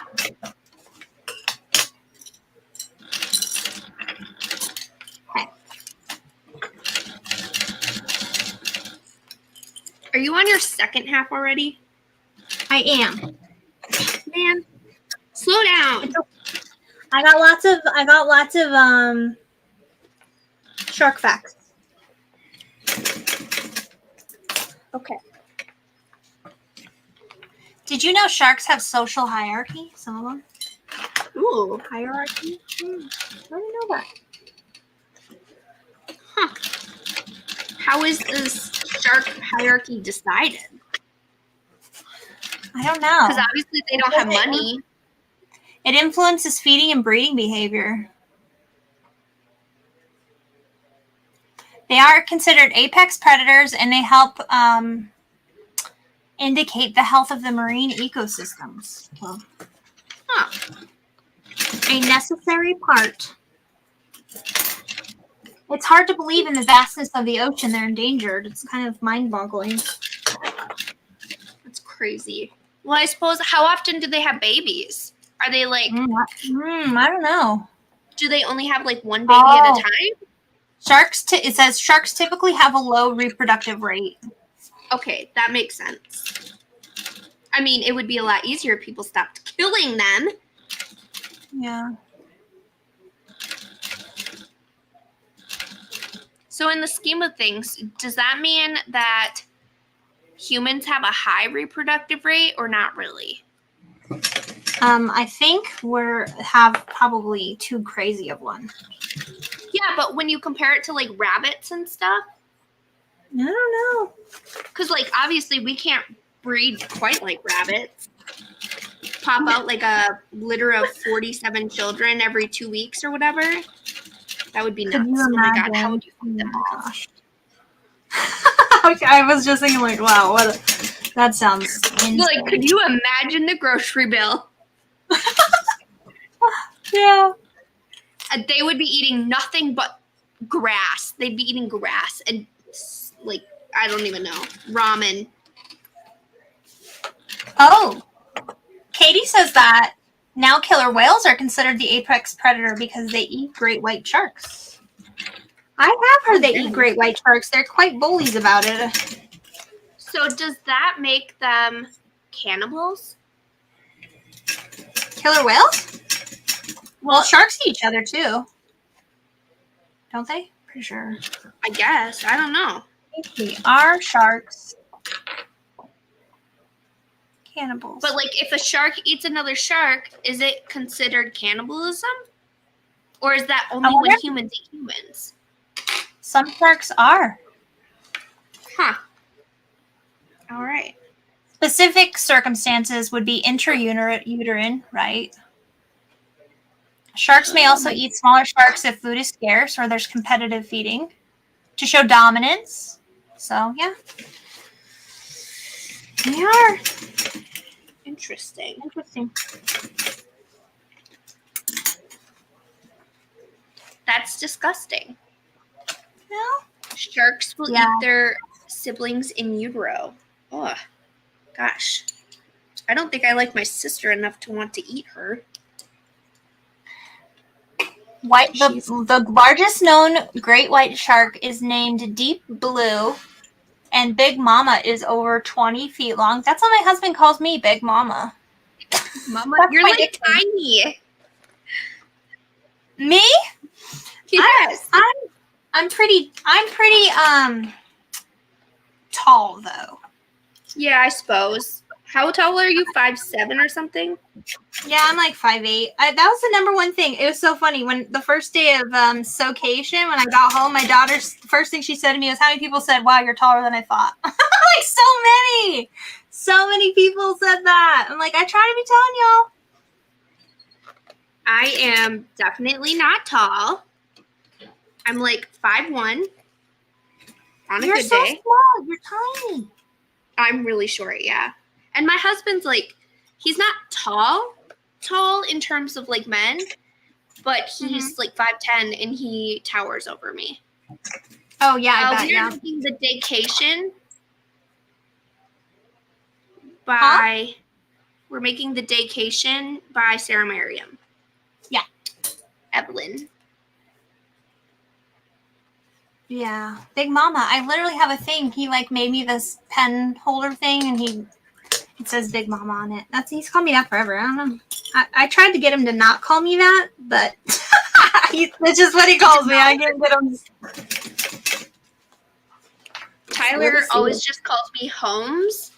Speaker 2: Okay.
Speaker 1: Are you on your second half already?
Speaker 2: I am.
Speaker 1: Man, slow down.
Speaker 2: I got lots of shark facts. Okay. Did you know sharks have social hierarchy? Some of them.
Speaker 1: Ooh.
Speaker 2: Hierarchy? I didn't know that.
Speaker 1: Huh. How is this shark hierarchy decided?
Speaker 2: I don't know.
Speaker 1: Because obviously they don't have money.
Speaker 2: It influences feeding and breeding behavior. They are considered apex predators, and they help indicate the health of the marine ecosystems. So, a necessary part. It's hard to believe in the vastness of the ocean they're endangered. It's kind of mind-boggling.
Speaker 1: That's crazy. Well, I suppose, how often do they have babies? Are they like...
Speaker 2: I don't know.
Speaker 1: Do they only have like one baby at a time?
Speaker 2: It says sharks typically have a low reproductive rate.
Speaker 1: Okay, that makes sense. I mean, it would be a lot easier if people stopped killing them.
Speaker 2: Yeah.
Speaker 1: So in the scheme of things, does that mean that humans have a high reproductive rate or not really?
Speaker 2: I think have probably too crazy of one.
Speaker 1: Yeah, but when you compare it to like rabbits and stuff,
Speaker 2: I don't know.
Speaker 1: because like obviously we can't breed quite like rabbits. Pop out like a litter of 47 children every 2 weeks or whatever. That would be nuts.
Speaker 2: Could you
Speaker 1: Oh my god,
Speaker 2: imagine?
Speaker 1: how would you feed them all?
Speaker 2: Gosh. I was just thinking like, wow, that sounds insane.
Speaker 1: Like, could you imagine the grocery bill?
Speaker 2: Yeah.
Speaker 1: They would be eating nothing but grass. They'd be eating grass and like, I don't even know, ramen.
Speaker 2: Oh, Katie says that now killer whales are considered the apex predator because they eat great white sharks. I have heard they eat great white sharks. They're quite bullies about it.
Speaker 1: So does that make them cannibals?
Speaker 2: Killer whales? Well, sharks eat each other too. don't they? Pretty sure.
Speaker 1: I guess. I don't know.
Speaker 2: Are sharks cannibals?
Speaker 1: But like, if a shark eats another shark, is it considered cannibalism? Or is that only when humans eat humans?
Speaker 2: Some sharks are.
Speaker 1: Huh. All right.
Speaker 2: Specific circumstances would be intrauterine, right? Sharks may also eat smaller sharks if food is scarce or there's competitive feeding to show dominance. So, yeah. They are.
Speaker 1: Interesting. That's disgusting.
Speaker 2: No.
Speaker 1: Sharks will eat their siblings in utero. Oh, gosh. I don't think I like my sister enough to want to eat her.
Speaker 2: The largest known great white shark is named Deep Blue, and Big Mama is over 20 feet long. That's what my husband calls me, Big Mama.
Speaker 1: Mama,
Speaker 2: That's
Speaker 1: you're
Speaker 2: my
Speaker 1: like
Speaker 2: nickname.
Speaker 1: tiny.
Speaker 2: Me?
Speaker 1: Yes.
Speaker 2: I'm pretty tall though.
Speaker 1: Yeah, I suppose. How tall are you? 5'7" or something?
Speaker 2: Yeah, I'm like 5'8". That was the number one thing. It was so funny when the first day of Daycation, when I got home, my daughter's first thing she said to me was, "How many people said, 'Wow, you're taller than I thought'?" Like so many people said that. I'm like, I try to be telling y'all.
Speaker 1: I am definitely not tall. I'm like 5'1" on a
Speaker 2: You're
Speaker 1: good
Speaker 2: so
Speaker 1: day.
Speaker 2: small. You're tiny.
Speaker 1: I'm really short, yeah. And my husband's like, he's not tall in terms of like men, but he's like 5'10" and he towers over me.
Speaker 2: Oh yeah, I bet.
Speaker 1: We're
Speaker 2: Yeah.
Speaker 1: making the Daycation by we're making the Daycation by Sarah Mariam.
Speaker 2: Yeah.
Speaker 1: Evelyn.
Speaker 2: Yeah. Big Mama. I literally have a thing. He like made me this pen holder thing, and it says Big Mama on it. He's called me that forever. I don't know. I tried to get him to not call me that, but that's just what he calls me. I can't get him.
Speaker 1: Tyler always just calls me Holmes.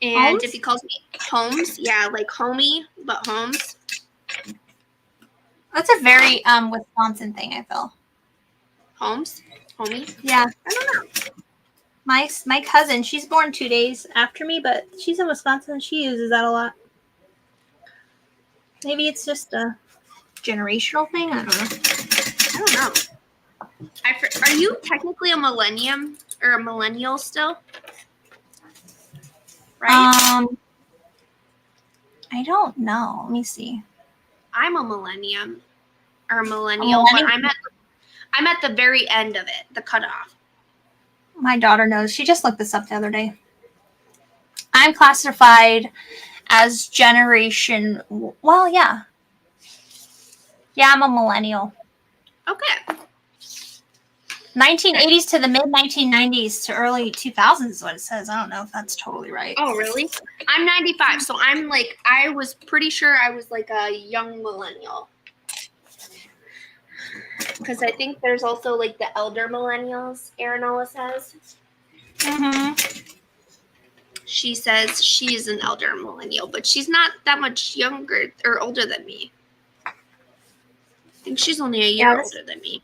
Speaker 1: And
Speaker 2: Holmes?
Speaker 1: if he calls me Holmes, yeah, like homie, but Holmes.
Speaker 2: That's a very Wisconsin thing, I feel.
Speaker 1: Holmes? Homie?
Speaker 2: Yeah.
Speaker 1: I don't know.
Speaker 2: My cousin, she's born 2 days after me, but she's in Wisconsin and she uses that a lot. Maybe it's just a generational thing. I don't know.
Speaker 1: Are you technically a millennium or a millennial still? Right?
Speaker 2: I don't know. Let me see.
Speaker 1: I'm a millennium or a millennial, but I'm at the very end of it, the cutoff.
Speaker 2: My daughter knows. She just looked this up the other day. I'm classified as generation. Well, yeah. Yeah, I'm a millennial.
Speaker 1: Okay.
Speaker 2: 1980s to the mid 1990s to early 2000s is what it says. I don't know if that's totally right.
Speaker 1: Oh, really? I'm 95, so I was pretty sure I was like a young millennial. Because I think there's also like the elder millennials, Aranola says.
Speaker 2: Mm-hmm.
Speaker 1: She says she's an elder millennial, but she's not that much younger or older than me. I think she's only a year older than me.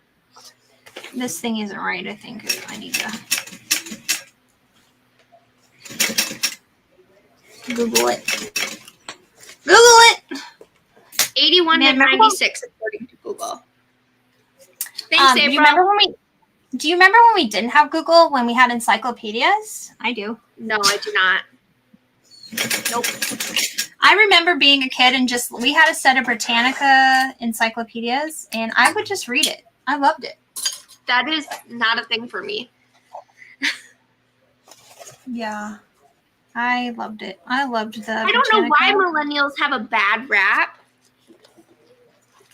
Speaker 2: This thing isn't right, I think. I need to Google it. Google it!
Speaker 1: 81 to 96 according to Google. Thanks, April.
Speaker 2: Do you remember when we didn't have Google, when we had encyclopedias? I do.
Speaker 1: No, I do not.
Speaker 2: Nope. I remember being a kid and we had a set of Britannica encyclopedias, and I would just read it. I loved it.
Speaker 1: That is not a thing for me.
Speaker 2: Yeah. I loved it. I loved the
Speaker 1: I don't know why millennials have a bad rap.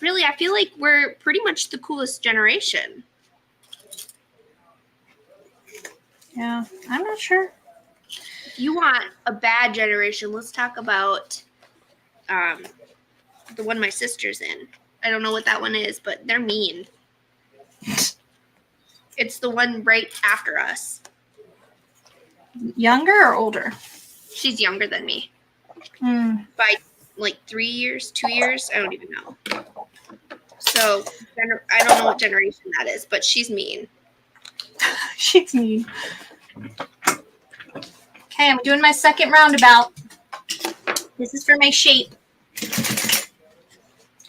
Speaker 1: Really, I feel like we're pretty much the coolest generation.
Speaker 2: Yeah, I'm not sure.
Speaker 1: If you want a bad generation, let's talk about the one my sister's in. I don't know what that one is, but they're mean. It's the one right after us.
Speaker 2: Younger or older?
Speaker 1: She's younger than me
Speaker 2: By
Speaker 1: like 3 years, 2 years. I don't even know. So I don't know what generation that is, but she's mean.
Speaker 2: She's mean. Okay, I'm doing my second roundabout. This is for my shape.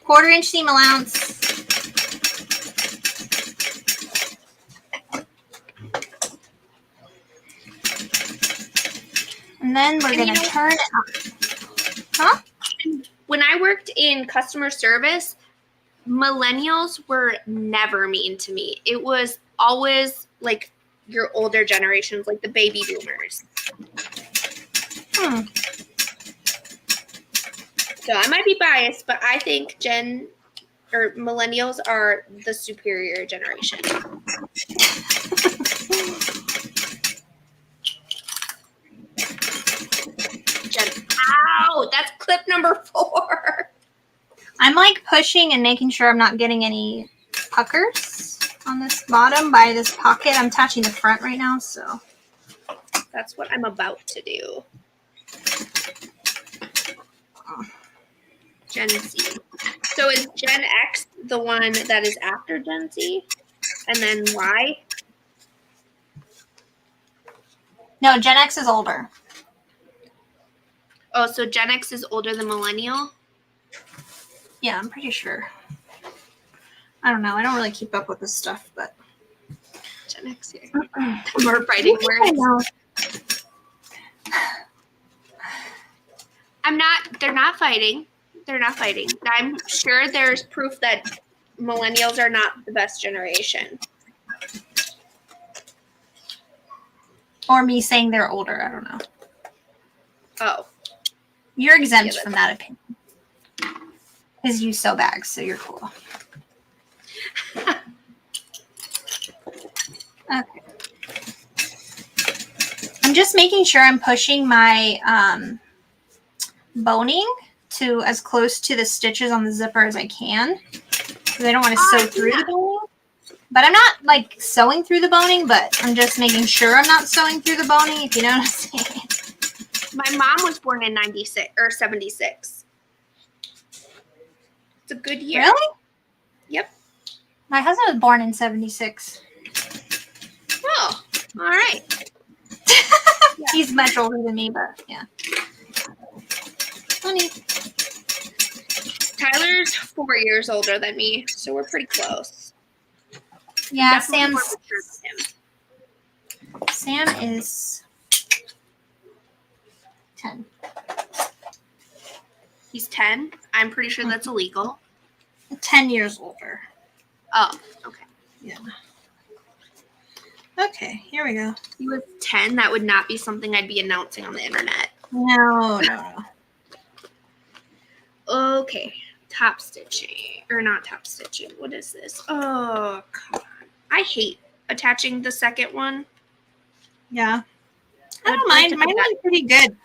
Speaker 2: 1/4-inch seam allowance. And then we're going to turn it up. Huh?
Speaker 1: When I worked in customer service, millennials were never mean to me. It was always like your older generations, like the baby boomers. So I might be biased, but I think millennials are the superior generation. Ow, that's clip number 4.
Speaker 2: I'm like pushing and making sure I'm not getting any puckers on this bottom by this pocket. I'm attaching the front right now, so.
Speaker 1: That's what I'm about to do. Gen Z. So is Gen X the one that is after Gen Z? And then Y?
Speaker 2: No, Gen X is older.
Speaker 1: Oh, so Gen X is older than Millennial?
Speaker 2: Yeah, I'm pretty sure. I don't know. I don't really keep up with this stuff, but.
Speaker 1: Gen X here. More fighting words. They're not fighting. They're not fighting. I'm sure there's proof that millennials are not the best generation.
Speaker 2: Or me saying they're older. I don't know.
Speaker 1: Oh.
Speaker 2: You're exempt from that opinion. Because you sew bags, so you're cool. Okay. I'm just making sure I'm pushing my boning to as close to the stitches on the zipper as I can. Because I don't want to sew through the boning. But I'm not like sewing through the boning, but I'm just making sure I'm not sewing through the boning, if you know what I'm saying.
Speaker 1: My mom was born in 96 or 76. It's a good year.
Speaker 2: Really?
Speaker 1: Yep.
Speaker 2: My husband was born in 76.
Speaker 1: Oh, all right.
Speaker 2: Yeah. He's much older than me, but yeah. Funny.
Speaker 1: Tyler's 4 years older than me, so we're pretty close.
Speaker 2: Yeah,
Speaker 1: Sam
Speaker 2: is 10.
Speaker 1: He's 10. I'm pretty sure that's illegal.
Speaker 2: 10 years older.
Speaker 1: Oh, okay.
Speaker 2: Yeah. Okay, here we go.
Speaker 1: If he was 10, that would not be something I'd be announcing on the internet.
Speaker 2: No.
Speaker 1: Okay. Top stitching. Or not top stitching. What is this? Oh, come on. I hate attaching the second one.
Speaker 2: Yeah. I don't mind. Mine was pretty good.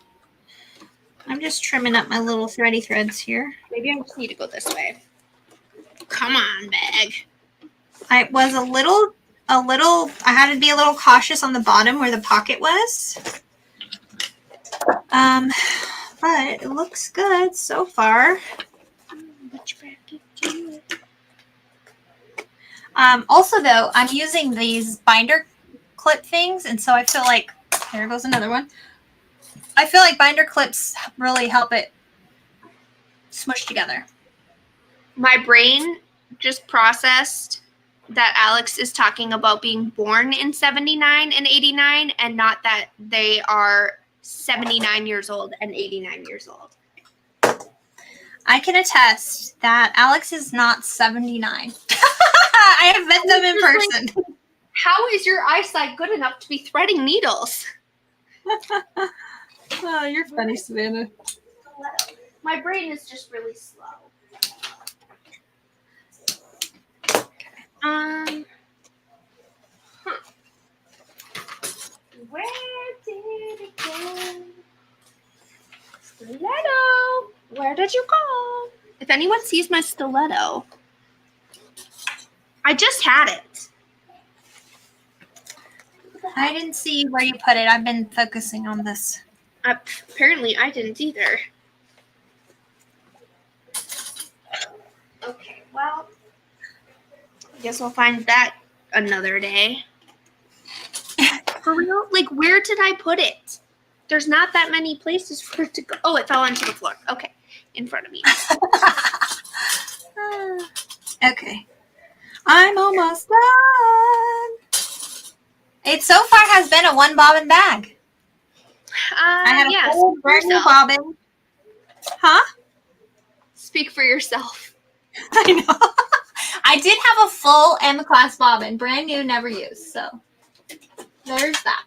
Speaker 2: I'm just trimming up my little thready threads here.
Speaker 1: Maybe I just need to go this way. Come on, bag.
Speaker 2: I was I had to be a little cautious on the bottom where the pocket was. But it looks good so far. Also though, I'm using these binder clip things, and so I feel like, there goes another one. I feel like binder clips really help it smush together.
Speaker 1: My brain just processed that Alex is talking about being born in 79 and 89 and not that they are 79 years old and 89 years old.
Speaker 2: I can attest that Alex is not 79. I have met them in person.
Speaker 1: How is your eyesight good enough to be threading needles?
Speaker 2: Oh, you're funny, Savannah.
Speaker 1: My brain is just really slow. Where did it go? Stiletto. Where did you go? If anyone sees my stiletto, I just had it.
Speaker 2: I didn't see where you put it. I've been focusing on this.
Speaker 1: Apparently, I didn't either. Okay, well, I guess we'll find that another day. For real? Like, where did I put it? There's not that many places for it to go. Oh, it fell onto the floor. Okay, in front of me.
Speaker 2: Okay. I'm almost done. It so far has been a one bobbin bag. I had a whole brand new bobbin. Huh?
Speaker 1: Speak for yourself.
Speaker 2: I know. I did have a full M-class bobbin, brand new, never used. So there's that.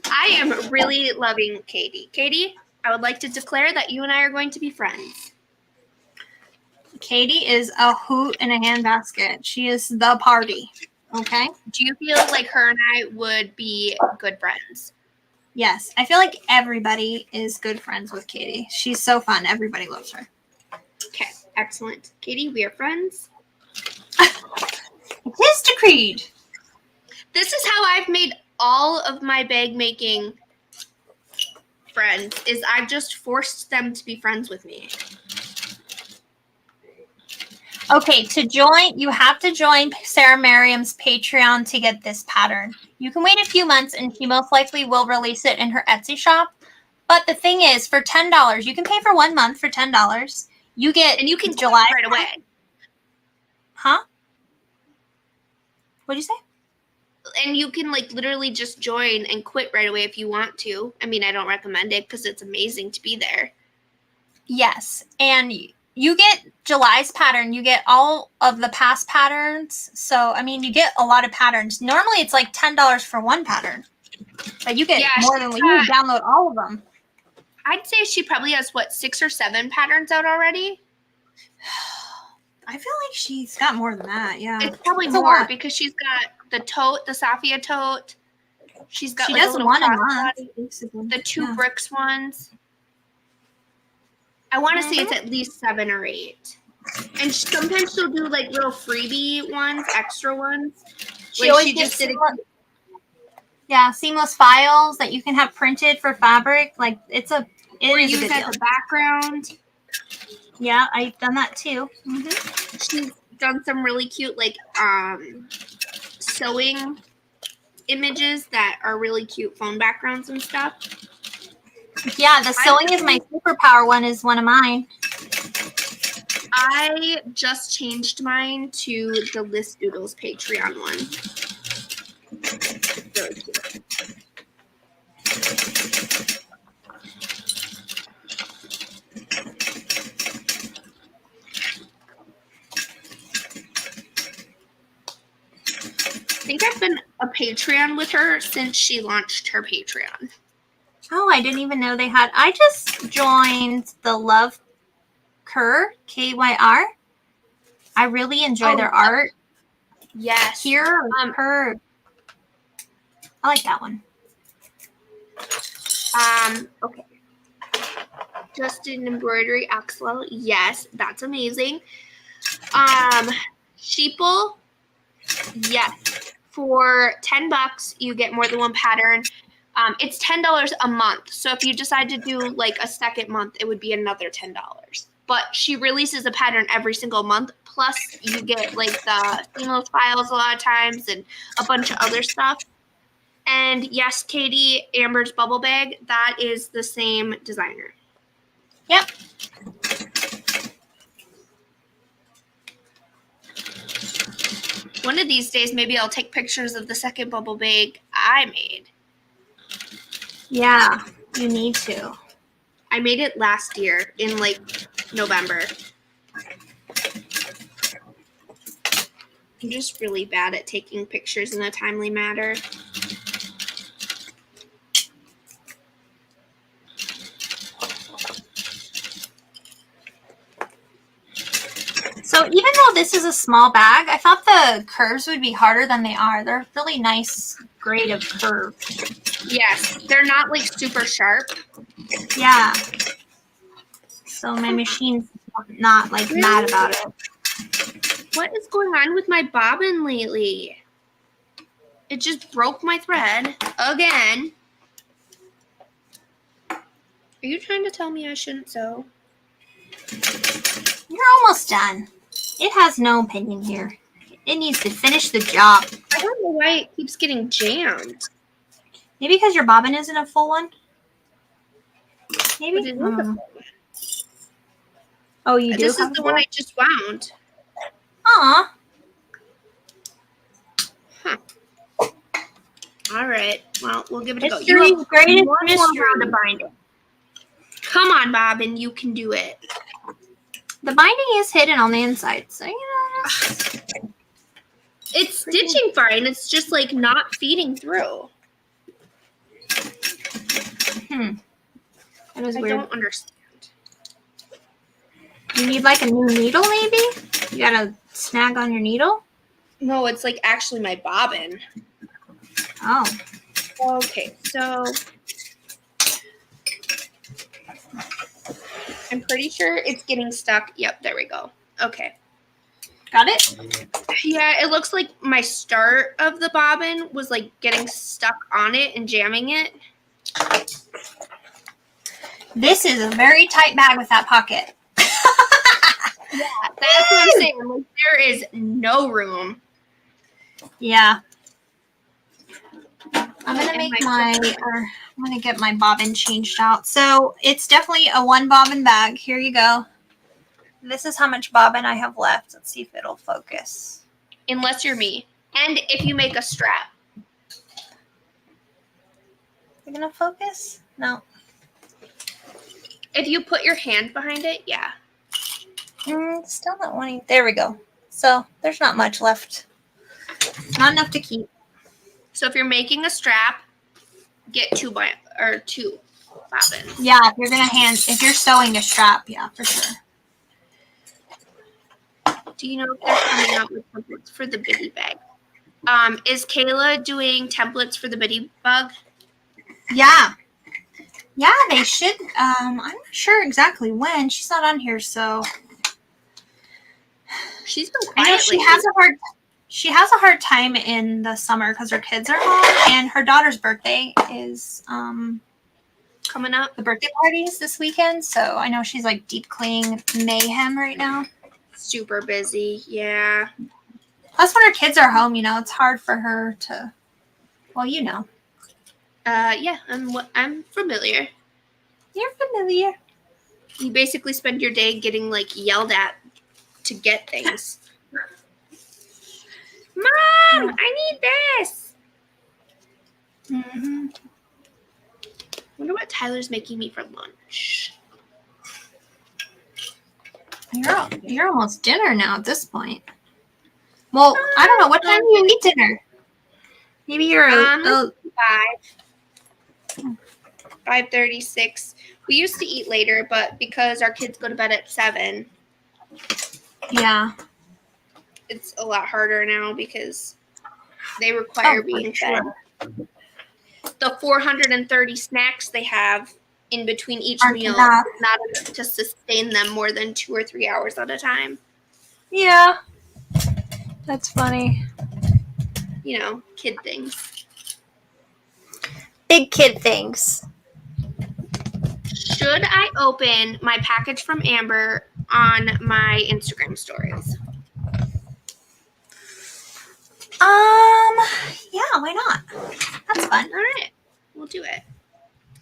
Speaker 1: I am really loving Katie. Katie, I would like to declare that you and I are going to be friends.
Speaker 2: Katie is a hoot in a handbasket. She is the party. Okay?
Speaker 1: Do you feel like her and I would be good friends?
Speaker 2: Yes. I feel like everybody is good friends with Katie. She's so fun. Everybody loves her.
Speaker 1: Okay, excellent. Katie, we are friends.
Speaker 2: It is decreed.
Speaker 1: This is how I've made all of my bag making friends, is I've just forced them to be friends with me.
Speaker 2: Okay, to join, you have to join Sarah Mariam's Patreon to get this pattern. You can wait a few months and she most likely will release it in her Etsy shop. But the thing is, for $10, you can pay for 1 month for $10. You get
Speaker 1: And you can
Speaker 2: July
Speaker 1: right away.
Speaker 2: Huh? What'd you say?
Speaker 1: And you can like literally just join and quit right away if you want to. I mean, I don't recommend it because it's amazing to be there.
Speaker 2: Yes, and you get July's pattern. You get all of the past patterns. So, I mean, you get a lot of patterns. Normally, it's like $10 for one pattern. But you get more than you download all of them.
Speaker 1: I'd say she probably has, 6 or 7 patterns out already?
Speaker 2: I feel like she's got more than that, yeah.
Speaker 1: It's probably more because she's got the tote, the Safia tote. She's got
Speaker 2: she
Speaker 1: like
Speaker 2: does
Speaker 1: a little
Speaker 2: one a month.
Speaker 1: the 2 bricks ones. I want to say it's at least 7 or 8. And sometimes she'll do like little freebie ones, extra ones.
Speaker 2: She always just did seamless files that you can have printed for fabric. Like it is a good deal.
Speaker 1: The background.
Speaker 2: Yeah, I've done that too.
Speaker 1: Mm-hmm. She's done some really cute like sewing images that are really cute phone backgrounds and stuff.
Speaker 2: Yeah, the sewing is my superpower one is one of mine.
Speaker 1: I just changed mine to the List Doodles Patreon one. It's really cute. I think I've been a Patreon with her since she launched her Patreon.
Speaker 2: Oh, I didn't even know they had. I just joined the Love Kyr, Kyr. I really enjoy their art.
Speaker 1: Yes.
Speaker 2: Kyr, Kyr. I like that one.
Speaker 1: Okay. Just an embroidery Axel. Yes, that's amazing. Sheeple. Yes. For $10, you get more than one pattern. It's $10 a month. So if you decide to do like a second month, it would be another $10. But she releases a pattern every single month. Plus, you get like the seamless files a lot of times and a bunch of other stuff. And yes, Katie, Amber's bubble bag, that is the same designer.
Speaker 2: Yep.
Speaker 1: One of these days, maybe I'll take pictures of the second bubble bag I made.
Speaker 2: Yeah, you need to.
Speaker 1: I made it last year in like November. I'm just really bad at taking pictures in a timely manner.
Speaker 2: So even though this is a small bag, I thought the curves would be harder than they are. They're really nice grade of curve.
Speaker 1: Yes, they're not like super sharp.
Speaker 2: Yeah. So my machine's not like mad about it.
Speaker 1: What is going on with my bobbin lately? It just broke my thread again. Are you trying to tell me I shouldn't sew?
Speaker 2: You're almost done. It has no opinion here. It needs to finish the job.
Speaker 1: I don't know why it keeps getting jammed.
Speaker 2: Maybe because your bobbin isn't a full one? Maybe?
Speaker 1: But it is a full one.
Speaker 2: Oh, you do?
Speaker 1: This is the one I just wound.
Speaker 2: Aw.
Speaker 1: Huh. All right. Well, we'll give it a go.
Speaker 2: History's greatest
Speaker 1: one more
Speaker 2: mystery.
Speaker 1: round of binding. Come on, Bobbin. You can do it.
Speaker 2: The binding is hidden on the inside, so you know.
Speaker 1: It's stitching fine. It's just like not feeding through.
Speaker 2: That is
Speaker 1: I
Speaker 2: weird.
Speaker 1: don't understand.
Speaker 2: You need like a new needle, maybe? You got a snag on your needle?
Speaker 1: No, it's like actually my bobbin.
Speaker 2: Oh.
Speaker 1: Okay, so I'm pretty sure it's getting stuck. Yep, there we go. Okay.
Speaker 2: Got it?
Speaker 1: Yeah, it looks like my start of the bobbin was like getting stuck on it and jamming it.
Speaker 2: This is a very tight bag with that pocket.
Speaker 1: Yeah, that's what I'm saying. Like, there is no room.
Speaker 2: Yeah. I'm gonna
Speaker 1: And
Speaker 2: make
Speaker 1: my
Speaker 2: I'm gonna get my bobbin changed out. So it's definitely a 1 bobbin bag. Here you go. This is how much bobbin I have left. Let's see if it'll focus.
Speaker 1: Unless you're me. And if you make a strap.
Speaker 2: Is it gonna focus? No.
Speaker 1: If you put your hand behind it, yeah.
Speaker 2: Still not wanting. There we go. So there's not much left. Not enough to keep.
Speaker 1: So if you're making a strap, get 2 bobbins.
Speaker 2: Yeah, if you're sewing a strap, yeah, for sure.
Speaker 1: Do you know if they're coming out with templates for the biddy bag? Is Kayla doing templates for the biddy bug?
Speaker 2: Yeah. Yeah, they should. I'm not sure exactly when. She's not on here, so
Speaker 1: She's been
Speaker 2: I know
Speaker 1: quiet
Speaker 2: she
Speaker 1: lately.
Speaker 2: has a hard time in the summer because her kids are home, and her daughter's birthday is
Speaker 1: coming up.
Speaker 2: the birthday parties this weekend. So I know she's like deep cleaning mayhem right now.
Speaker 1: Super busy, yeah.
Speaker 2: Plus, when her kids are home, you know, it's hard for her to. Well, you know.
Speaker 1: Yeah, I'm familiar.
Speaker 2: You're familiar.
Speaker 1: You basically spend your day getting like yelled at to get things. Mom, I need this.
Speaker 2: Mm-hmm.
Speaker 1: Wonder what Tyler's making me for lunch.
Speaker 2: You're almost dinner now at this point. Well, I don't know. What time do you eat dinner? Maybe you're
Speaker 1: 5:36. We used to eat later, but because our kids go to bed at 7,
Speaker 2: yeah.
Speaker 1: it's a lot harder now because they require being fed. The 430 snacks they have in between each
Speaker 2: Aren't
Speaker 1: meal
Speaker 2: enough.
Speaker 1: is not enough to sustain them more than 2 or 3 hours at a time.
Speaker 2: Yeah. That's funny.
Speaker 1: You know, kid things.
Speaker 2: Big kid things.
Speaker 1: Should I open my package from Amber on my Instagram stories?
Speaker 2: Yeah, why not? That's fun.
Speaker 1: All right, we'll do it.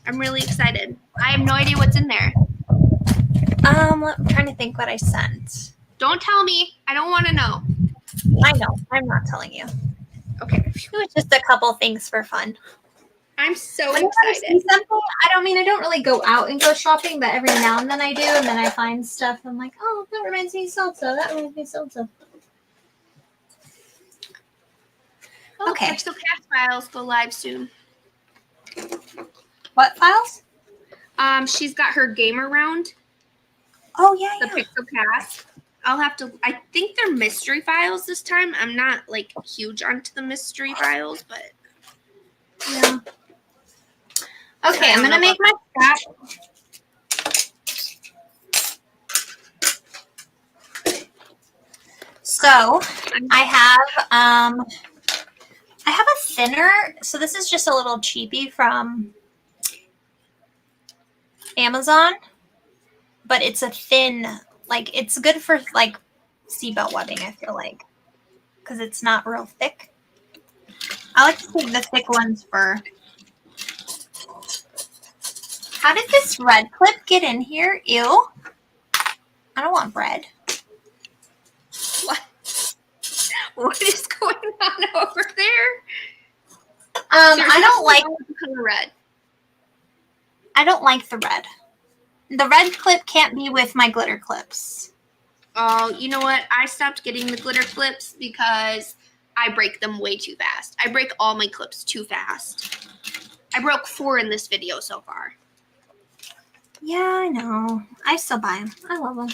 Speaker 1: I'm really excited. I have no idea what's in there.
Speaker 2: I'm trying to think what I sent.
Speaker 1: Don't tell me. I don't want to know.
Speaker 2: I know. I'm not telling you.
Speaker 1: Okay.
Speaker 2: It was just a couple things for fun.
Speaker 1: I'm so
Speaker 2: Whenever I
Speaker 1: excited.
Speaker 2: see something, I don't really go out and go shopping, but every now and then I do, and then I find stuff. I'm like, oh, that reminds me of so-and-so. That reminds me of so-and-so.
Speaker 1: Oh,
Speaker 2: Okay.
Speaker 1: Pixel Cast files go live soon.
Speaker 2: What files?
Speaker 1: She's got her gamer round,
Speaker 2: Oh, yeah,
Speaker 1: the
Speaker 2: yeah.
Speaker 1: Pixel Cast. I think they're mystery files this time. I'm not like huge onto the mystery files, but
Speaker 2: Yeah. Okay, I'm gonna make my scrap. So I have a thinner. So this is just a little cheapie from Amazon, but it's a thin, like it's good for like seatbelt webbing, I feel like, because it's not real thick. I like to take the thick ones for. How did this red clip get in here? Ew. I don't want bread.
Speaker 1: What? What is going on over there?
Speaker 2: I don't like
Speaker 1: the color red.
Speaker 2: I don't like the red. The red clip can't be with my glitter clips.
Speaker 1: Oh, you know what? I stopped getting the glitter clips because I break them way too fast. I break all my clips too fast. I broke 4 in this video so far.
Speaker 2: Yeah, I know. I still buy them. I love them.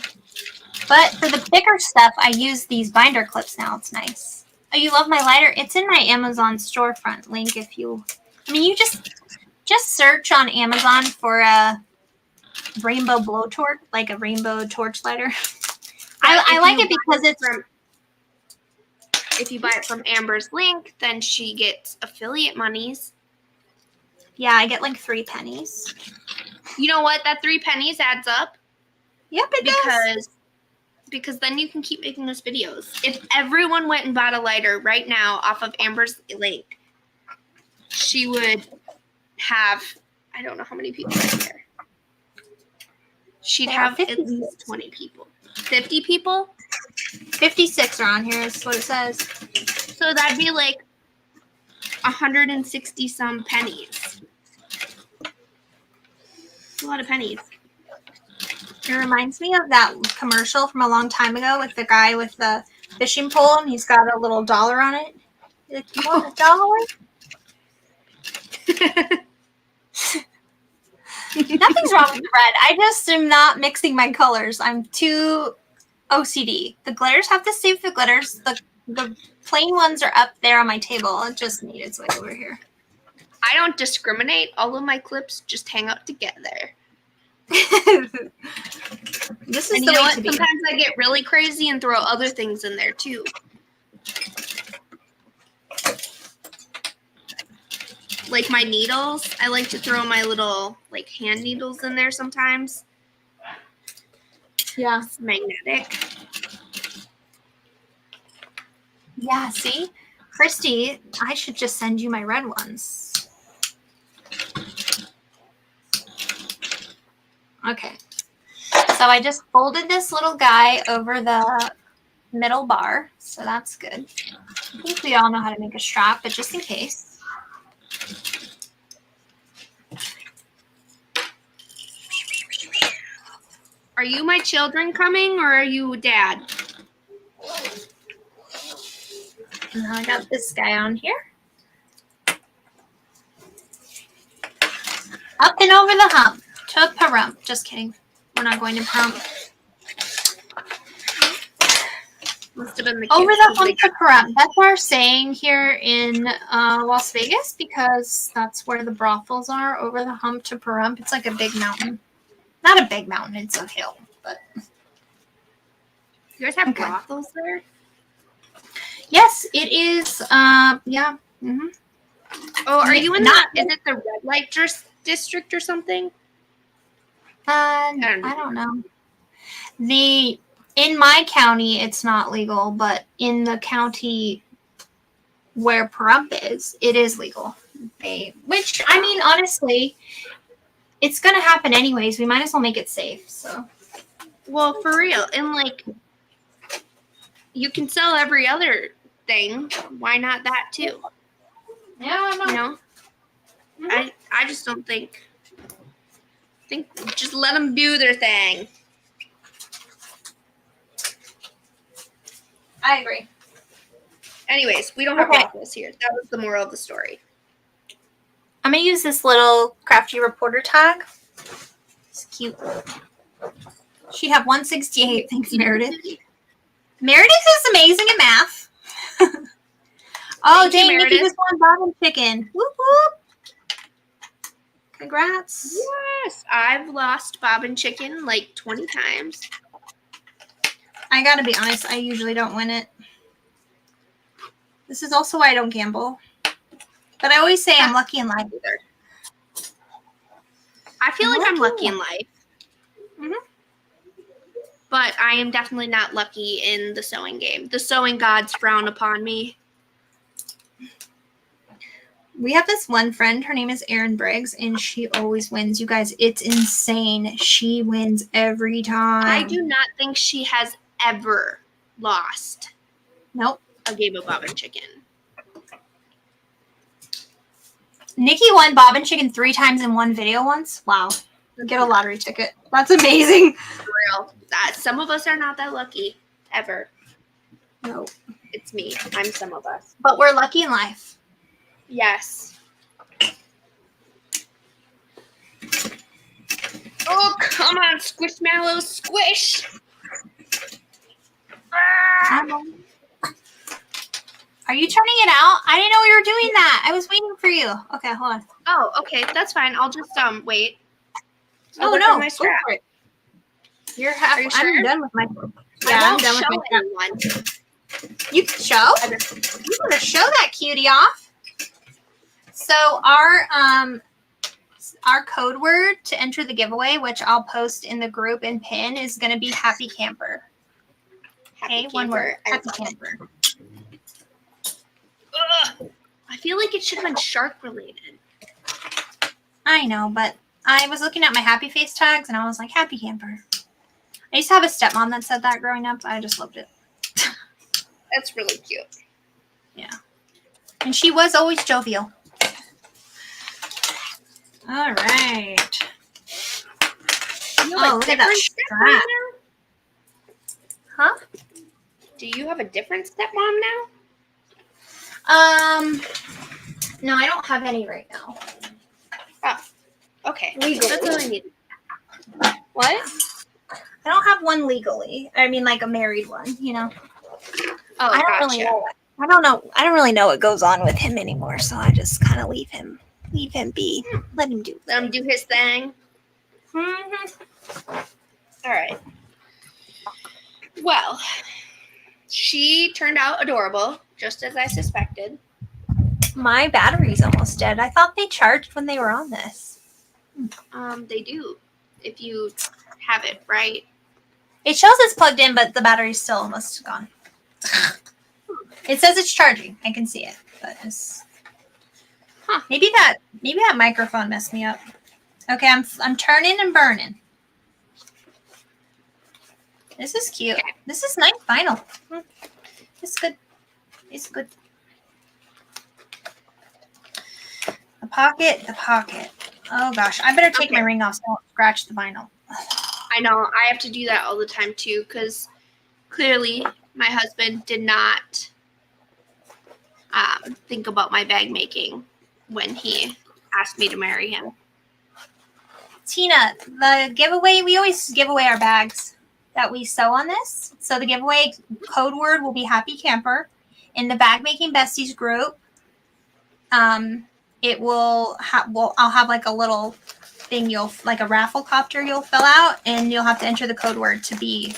Speaker 2: But for the thicker stuff, I use these binder clips now. It's nice. Oh, you love my lighter? It's in my Amazon storefront link if you... I mean, you just search on Amazon for a rainbow blowtorch, like a rainbow torch lighter. I like it because it's...
Speaker 1: If you buy it from Amber's link, then she gets affiliate monies.
Speaker 2: Yeah, I get like 3 pennies.
Speaker 1: You know what? That 3 pennies adds up.
Speaker 2: Yep, it does.
Speaker 1: Because then you can keep making those videos. If everyone went and bought a lighter right now off of Amber's link, she would have, I don't know how many people are here. She'd have at least 20 people. 50 people?
Speaker 2: 56 are on here is what it says.
Speaker 1: So that'd be like 160 some pennies. That's a lot of pennies.
Speaker 2: It reminds me of that commercial from a long time ago with the guy with the fishing pole and he's got a little dollar on it. Like, you want a dollar? Nothing's wrong with the red. I just am not mixing my colors. I'm too OCD. The glitters have to stay with the glitters. The plain ones are up there on my table. It just made its way over here.
Speaker 1: I don't discriminate. All of my clips just hang up together.
Speaker 2: This is
Speaker 1: And
Speaker 2: the
Speaker 1: you know
Speaker 2: way
Speaker 1: what?
Speaker 2: to be.
Speaker 1: Sometimes I get really crazy and throw other things in there too. Like my needles. I like to throw my little like hand needles in there sometimes.
Speaker 2: Yeah.
Speaker 1: It's magnetic.
Speaker 2: Yeah, see? Christy, I should just send you my red ones. Okay. So I just folded this little guy over the middle bar. So that's good. I think we all know how to make a strap, but just in case.
Speaker 1: Are you my children coming or are you dad?
Speaker 2: Now I got this guy on here. Up and over the hump to Pahrump. Just kidding. We're not going to Pahrump.
Speaker 1: Must have been the
Speaker 2: Over
Speaker 1: kids
Speaker 2: the
Speaker 1: 'cause
Speaker 2: hump to Pahrump. That's our saying here in Las Vegas because that's where the brothels are. Over the hump to Pahrump. It's like a big mountain. Not a big mountain. It's a hill. But
Speaker 1: You guys have
Speaker 2: Okay.
Speaker 1: brothels there?
Speaker 2: yes, it is. Yeah. Mm-hmm.
Speaker 1: Oh, are you in
Speaker 2: Not-
Speaker 1: is it the red light district or something?
Speaker 2: I don't know. In my county, it's not legal, but in the county where Pahrump is, it is legal. Which I mean, honestly, it's gonna happen anyways. We might as well make it safe. So
Speaker 1: Well, for real. And like you can sell every other thing. Why not that too?
Speaker 2: yeah,
Speaker 1: You know? I just don't think just let them do their thing.
Speaker 2: I agree.
Speaker 1: Anyways, we don't have
Speaker 2: Okay.
Speaker 1: brothels here. That was the moral of the story.
Speaker 2: I'm gonna use this little crafty reporter tag. It's cute. She'd have 168. Thanks, Meredith. Meredith is amazing at math. Oh,
Speaker 1: Thank you,
Speaker 2: dang, Nikki
Speaker 1: Meredith.
Speaker 2: just won Bob and Chicken. Whoop, whoop. Congrats.
Speaker 1: Yes, I've lost Bob and Chicken like 20 times.
Speaker 2: I gotta be honest, I usually don't win it. This is also why I don't gamble. But I always say I'm lucky in life.
Speaker 1: Either. I feel like I'm lucky in life. But I am definitely not lucky in the sewing game. The sewing gods frown upon me.
Speaker 2: We have this one friend. Her name is Erin Briggs, and she always wins. You guys, it's insane. She wins every time.
Speaker 1: I do not think she has ever lost
Speaker 2: Nope.
Speaker 1: a game of Bob and Chicken.
Speaker 2: Nikki won Bob and Chicken 3 times in one video once. Wow. Get a lottery ticket. That's amazing.
Speaker 1: For real. Some of us are not that lucky. Ever.
Speaker 2: No.
Speaker 1: It's me. I'm some of us.
Speaker 2: But we're lucky in life.
Speaker 1: Yes. Oh, come on, Squishmallow, squish.
Speaker 2: Are you turning it out? I didn't know you were doing that. I was waiting for you. Okay, hold on.
Speaker 1: Oh, okay, that's fine. I'll just wait.
Speaker 2: Oh,
Speaker 1: look
Speaker 2: no.
Speaker 1: at my strap.
Speaker 2: Go for it. You're half.
Speaker 1: Are you sure?
Speaker 2: I'm done with my.
Speaker 1: Yeah,
Speaker 2: I'm
Speaker 1: won't
Speaker 2: done
Speaker 1: show
Speaker 2: with my strap.
Speaker 1: anyone.
Speaker 2: You can show. You want to show that cutie off. So our code word to enter the giveaway, which I'll post in the group and pin, is going to be Happy Camper.
Speaker 1: Happy
Speaker 2: One word.
Speaker 1: I
Speaker 2: Happy
Speaker 1: love it.
Speaker 2: Camper.
Speaker 1: Ugh. I feel like it should have been shark related.
Speaker 2: I know, but I was looking at my Happy Face tags and I was like, Happy Camper. I used to have a stepmom that said that growing up. I just loved it.
Speaker 1: That's really cute.
Speaker 2: Yeah. And she was always jovial. All right.
Speaker 1: You have a
Speaker 2: Look at that
Speaker 1: different
Speaker 2: strap.
Speaker 1: stepmom now?
Speaker 2: Huh?
Speaker 1: Do you have a different stepmom now?
Speaker 2: No, I don't have any right now.
Speaker 1: Oh, okay.
Speaker 2: Legally.
Speaker 1: That's all I need. What?
Speaker 2: I don't have one legally. I mean, like a married one, you know.
Speaker 1: Oh,
Speaker 2: I don't really know. I don't know. I don't really know what goes on with him anymore, so I just kind of leave him be. Let him do.
Speaker 1: Let him do his thing.
Speaker 2: Mm-hmm.
Speaker 1: All right. Well, she turned out adorable, just as I suspected.
Speaker 2: My battery's almost dead. I thought they charged when they were on this.
Speaker 1: They do, if you have it right.
Speaker 2: It shows it's plugged in, but the battery's still almost gone. It says it's charging. I can see it, but it's maybe that microphone messed me up. Okay, I'm turning and burning. This is cute.
Speaker 1: Okay.
Speaker 2: This is nice vinyl. It's good. It's good. The pocket. Oh gosh, I better take my ring off so I don't scratch the vinyl.
Speaker 1: I know. I have to do that all the time, too, because clearly my husband did not think about my bag making when he asked me to marry him.
Speaker 2: Tina, the giveaway, we always give away our bags that we sew on this. So the giveaway code word will be Happy Camper. In the Bag Making Besties group, it will I'll have like a little thing like a raffle copter you'll fill out, and you'll have to enter the code word to be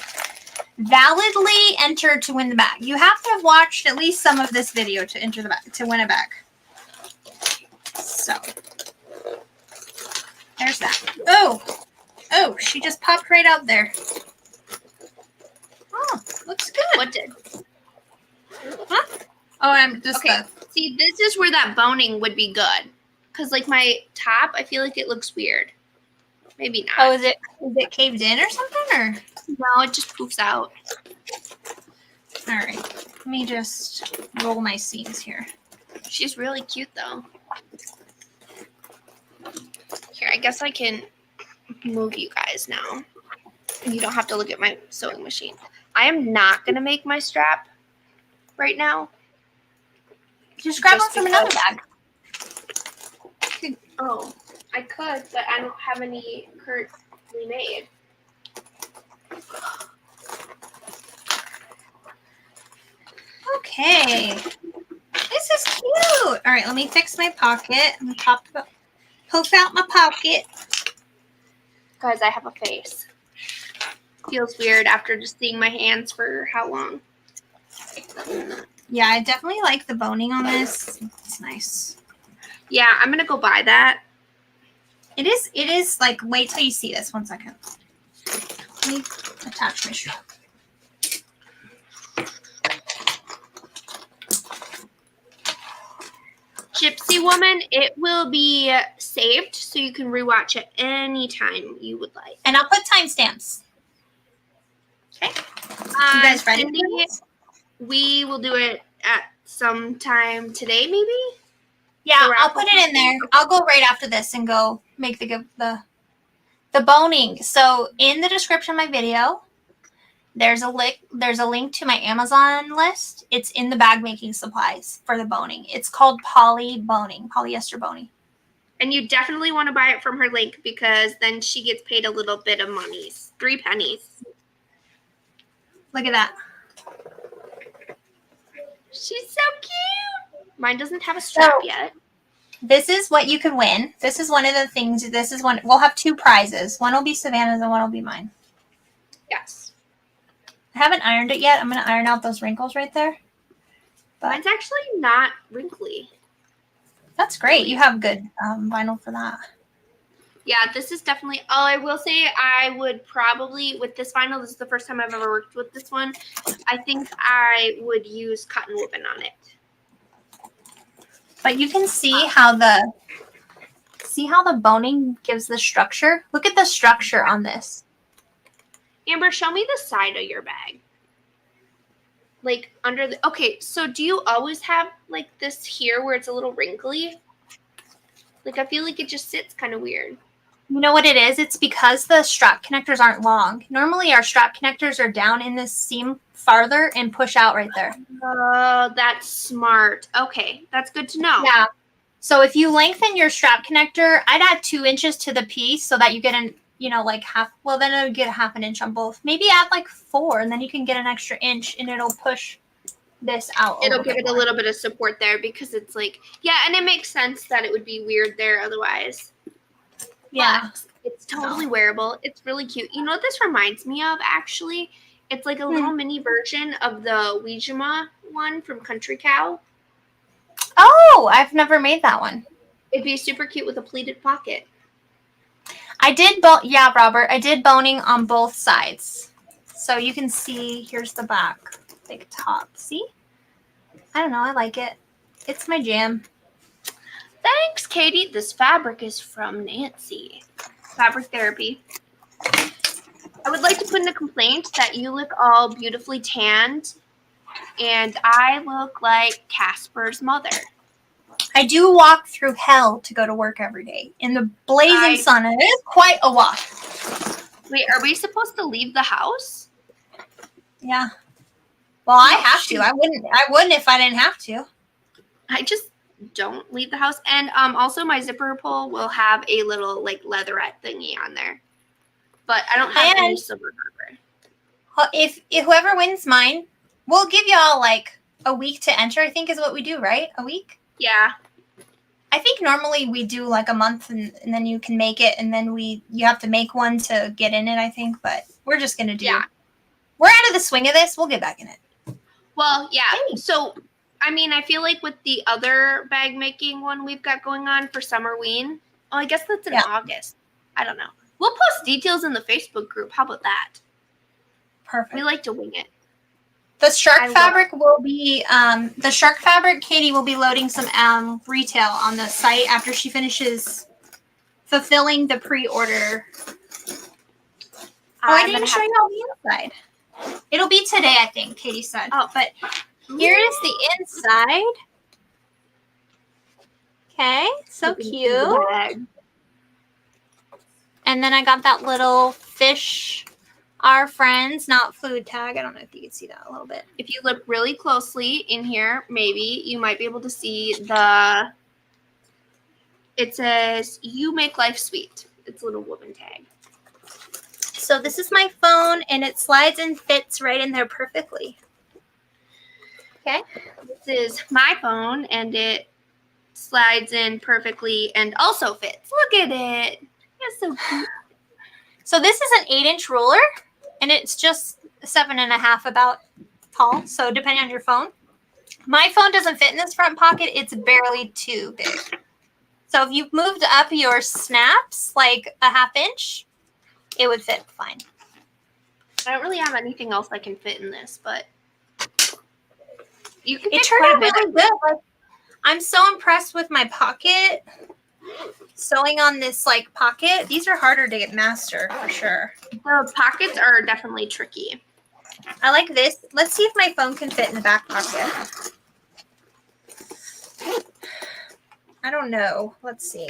Speaker 2: validly entered to win the bag. You have to have watched at least some of this video to enter the bag, to win a bag. So there's that. Oh, she just popped right out there. Oh, looks good.
Speaker 1: What did?
Speaker 2: Huh? Oh, I'm just
Speaker 1: Okay. See, this is where that boning would be good. Because, like, my top, I feel like it looks weird. Maybe not.
Speaker 2: Oh, is it caved in or something? Or
Speaker 1: No, it just poofs out.
Speaker 2: all right, let me just roll my seams here.
Speaker 1: She's really cute, though. Here, I guess I can move you guys now. You don't have to look at my sewing machine. I am not going to make my strap right now.
Speaker 2: Just grab
Speaker 1: Just
Speaker 2: one from another
Speaker 1: because-
Speaker 2: bag.
Speaker 1: Oh, I could, but I don't have any currently made.
Speaker 2: Okay, this is cute. All right, let me fix my pocket. I'm gonna poke out my pocket.
Speaker 1: Guys, I have a face. Feels weird after just seeing my hands for how long?
Speaker 2: Yeah, I definitely like the boning on this. It's nice.
Speaker 1: Yeah, I'm gonna go buy that.
Speaker 2: It is like, wait till you see this. 1 second. Let me attach my strap.
Speaker 1: Gypsy Woman, it will be saved so you can rewatch it anytime you would like.
Speaker 2: And I'll put timestamps.
Speaker 1: Okay.
Speaker 2: You guys ready?
Speaker 1: Cindy, we will do it at some time today, maybe?
Speaker 2: Yeah,
Speaker 1: The
Speaker 2: I'll
Speaker 1: raffle
Speaker 2: put it in there. I'll go right after this and go make the boning. So in the description of my video, there's a link to my Amazon list. It's in the bag making supplies for the boning. It's called polyester boning.
Speaker 1: And you definitely want to buy it from her link because then she gets paid a little bit of monies. 3 pennies.
Speaker 2: Look at that.
Speaker 1: She's so cute. Mine doesn't have a strap yet.
Speaker 2: This is what you can win. This is one of the things. This is one. We'll have 2 prizes. One will be Savannah's and one will be mine.
Speaker 1: Yes.
Speaker 2: I haven't ironed it yet. I'm going to iron out those wrinkles right there. But
Speaker 1: Mine's actually not wrinkly.
Speaker 2: that's great. You have good vinyl for that.
Speaker 1: Yeah, this is definitely. Oh, I will say I would probably, with this vinyl, this is the first time I've ever worked with this one. I think I would use cotton woven on it.
Speaker 2: But you can see how the boning gives the structure. Look at the structure on this.
Speaker 1: Amber, show me the side of your bag. Like under the. Okay, so do you always have like this here where it's a little wrinkly? Like I feel like it just sits kind of weird.
Speaker 2: You know what it is? It's because the strap connectors aren't long. Normally our strap connectors are down in this seam farther and push out right there.
Speaker 1: Oh, that's smart. Okay, that's good to know.
Speaker 2: Yeah. So if you lengthen your strap connector, I'd add 2 inches to the piece so that you get like half. Well, then it'll get half an inch on both. Maybe add like 4, and then you can get an extra inch, and it'll push this out.
Speaker 1: It'll give it a little bit of support there because it's like, yeah, and it makes sense that it would be weird there otherwise.
Speaker 2: Yeah.
Speaker 1: But it's totally wearable. It's really cute. You know what this reminds me of, actually? It's like a little mini version of the Ouijima one from Country Cow.
Speaker 2: Oh, I've never made that one.
Speaker 1: It'd be super cute with a pleated pocket.
Speaker 2: I did Robert. I did boning on both sides. So you can see, here's the back, like top. See? I don't know. I like it. It's my jam.
Speaker 1: Thanks, Katie. This fabric is from Nancy. Fabric Therapy. I would like to put in a complaint that you look all beautifully tanned and I look like Casper's mother.
Speaker 2: I do walk through hell to go to work every day in the blazing sun. It is quite a walk.
Speaker 1: Wait, are we supposed to leave the house?
Speaker 2: Yeah. Well, I have to. I wouldn't if I didn't have to.
Speaker 1: I just don't leave the house. And also my zipper pull will have a little like leatherette thingy on there. But I don't have any silver rubber.
Speaker 2: If whoever wins mine, we'll give y'all like a week to enter, I think is what we do, right? A week?
Speaker 1: Yeah.
Speaker 2: I think normally we do like a month and then you can make it and then you have to make one to get in it, I think. But we're just going to do. Yeah. We're out of the swing of this. We'll get back in it.
Speaker 1: Well, yeah. So, I mean, I feel like with the other bag making one we've got going on for Summerween, I guess that's in August. I don't know. We'll post details in the Facebook group. How about that?
Speaker 2: Perfect.
Speaker 1: We like to wing it.
Speaker 2: The shark fabric will be, Katie will be loading some retail on the site after she finishes fulfilling the pre-order. I didn't show you all the inside. It'll be today, I think, Katie said. Oh, but here is the inside. Okay, so cute. And then I got that little fish, our friends, not food tag. I don't know if you can see that a little bit.
Speaker 1: If you look really closely in here, maybe you might be able to see it says, "You make life sweet." It's a little woman tag.
Speaker 2: So this is my phone, and it slides and fits right in there perfectly. Okay.
Speaker 1: This is my phone, and it slides in perfectly and also fits. Look at it. It's so cute.
Speaker 2: So this is an 8-inch ruler, and it's just 7.5 about tall. So depending on your phone. My phone doesn't fit in this front pocket. It's barely too big. So if you moved up your snaps like a half inch, it would fit fine.
Speaker 1: I don't really have anything else I can fit in this, but you can
Speaker 2: It
Speaker 1: fit
Speaker 2: turned
Speaker 1: quite a
Speaker 2: out
Speaker 1: bit.
Speaker 2: really good. Like, I'm so impressed with my pocket. Sewing on this like pocket. These are harder to get master for sure.
Speaker 1: The pockets are definitely tricky.
Speaker 2: I like this. Let's see if my phone can fit in the back pocket. I don't know. Let's see.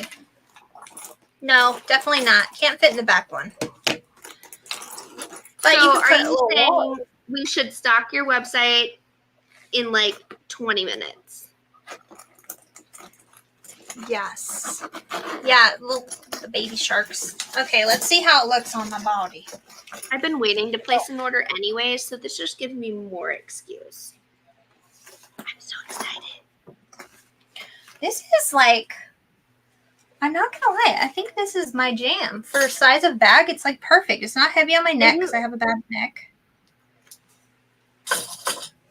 Speaker 2: No, definitely not. Can't fit in the back one. But
Speaker 1: So
Speaker 2: you can
Speaker 1: are
Speaker 2: put a
Speaker 1: you
Speaker 2: little
Speaker 1: saying we should stock your website in like 20 minutes?
Speaker 2: Yes. Yeah, the baby sharks. Okay, let's see how it looks on my body.
Speaker 1: I've been waiting to place an order anyways, so this just gives me more excuse. I'm so excited.
Speaker 2: This is like, I'm not gonna lie, I think this is my jam. For size of bag, it's like perfect. It's not heavy on my neck because I have a bad neck.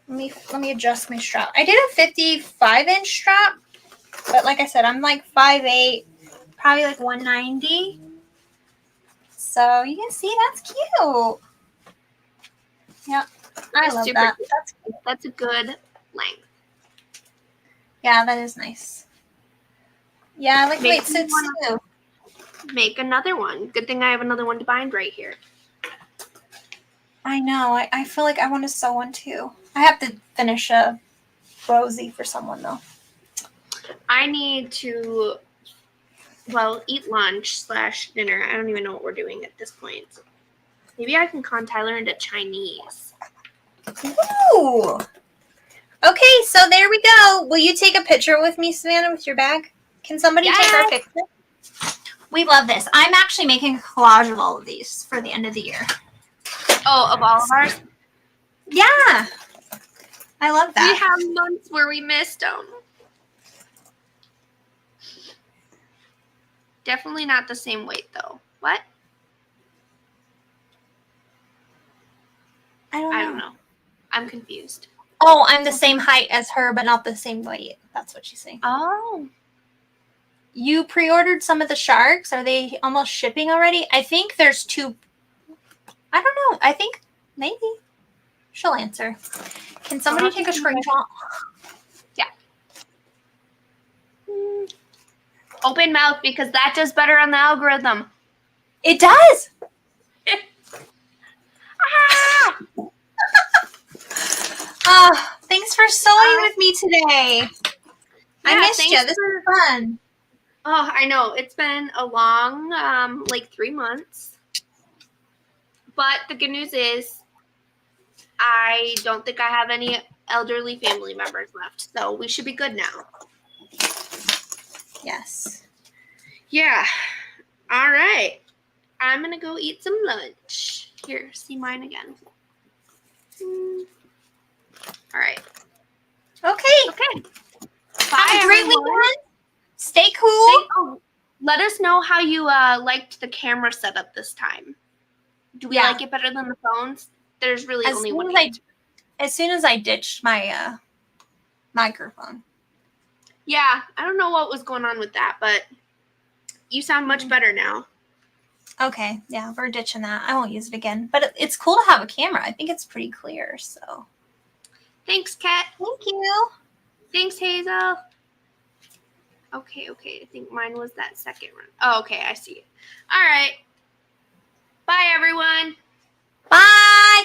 Speaker 2: Let me adjust my strap. I did a 55-inch strap, but like I said, I'm like 5'8", probably like 190. So you can see that's cute. Yep, I love
Speaker 1: Super
Speaker 2: that.
Speaker 1: cute. That's a good length.
Speaker 2: Yeah, that is nice. Yeah, I like the way it
Speaker 1: Makes me
Speaker 2: sits
Speaker 1: wanna-
Speaker 2: too.
Speaker 1: Make another one. Good thing I have another one to bind right here.
Speaker 2: I know. I feel like I want to sew one too. I have to finish a rosy for someone though.
Speaker 1: I need to, well, eat lunch / dinner. I don't even know what we're doing at this point. Maybe I can con Tyler into Chinese.
Speaker 2: Ooh. Okay, so there we go. Will you take a picture with me, Savannah, with your bag? Can somebody take our
Speaker 1: Yes.
Speaker 2: picture? We love this. I'm actually making a collage of all of these for the end of the year.
Speaker 1: Oh, of all of ours?
Speaker 2: Yeah. I love
Speaker 1: We
Speaker 2: that.
Speaker 1: have months where we missed them. Definitely not the same weight, though. What?
Speaker 2: I
Speaker 1: I don't know. I'm confused.
Speaker 2: Oh, I'm the same height as her, but not the same weight. That's what she's saying.
Speaker 1: Oh.
Speaker 2: You pre-ordered some of the sharks. Are they almost shipping already? I think there's 2. I don't know. I think maybe. She'll answer. Can somebody take a screenshot?
Speaker 1: Open mouth because that does better on the algorithm.
Speaker 2: It does.
Speaker 1: Ah!
Speaker 2: Oh, thanks for sewing with me today. I
Speaker 1: Yeah,
Speaker 2: missed you.
Speaker 1: thanks
Speaker 2: This
Speaker 1: for-
Speaker 2: was fun.
Speaker 1: Oh, I know. It's been a long, like 3 months. But the good news is I don't think I have any elderly family members left. So we should be good now.
Speaker 2: Yes.
Speaker 1: Yeah. All right. I'm going to go eat some lunch. Here, see mine again. All right.
Speaker 2: Okay.
Speaker 1: Okay.
Speaker 2: Have a great
Speaker 1: everyone.
Speaker 2: weekend. Stay cool.
Speaker 1: Let us know how you liked the camera setup this time. Do we
Speaker 2: Yeah.
Speaker 1: like it better than the phones? There's really only one.
Speaker 2: As soon as I ditched my microphone.
Speaker 1: Yeah, I don't know what was going on with that, but you sound much better now.
Speaker 2: Okay, yeah, we're ditching that. I won't use it again. But it's cool to have a camera. I think it's pretty clear, so.
Speaker 1: Thanks, Kat.
Speaker 2: Thank you.
Speaker 1: Thanks, Hazel. Okay. I think mine was that second one. Oh, okay, I see it. All right. Bye, everyone.
Speaker 2: Bye.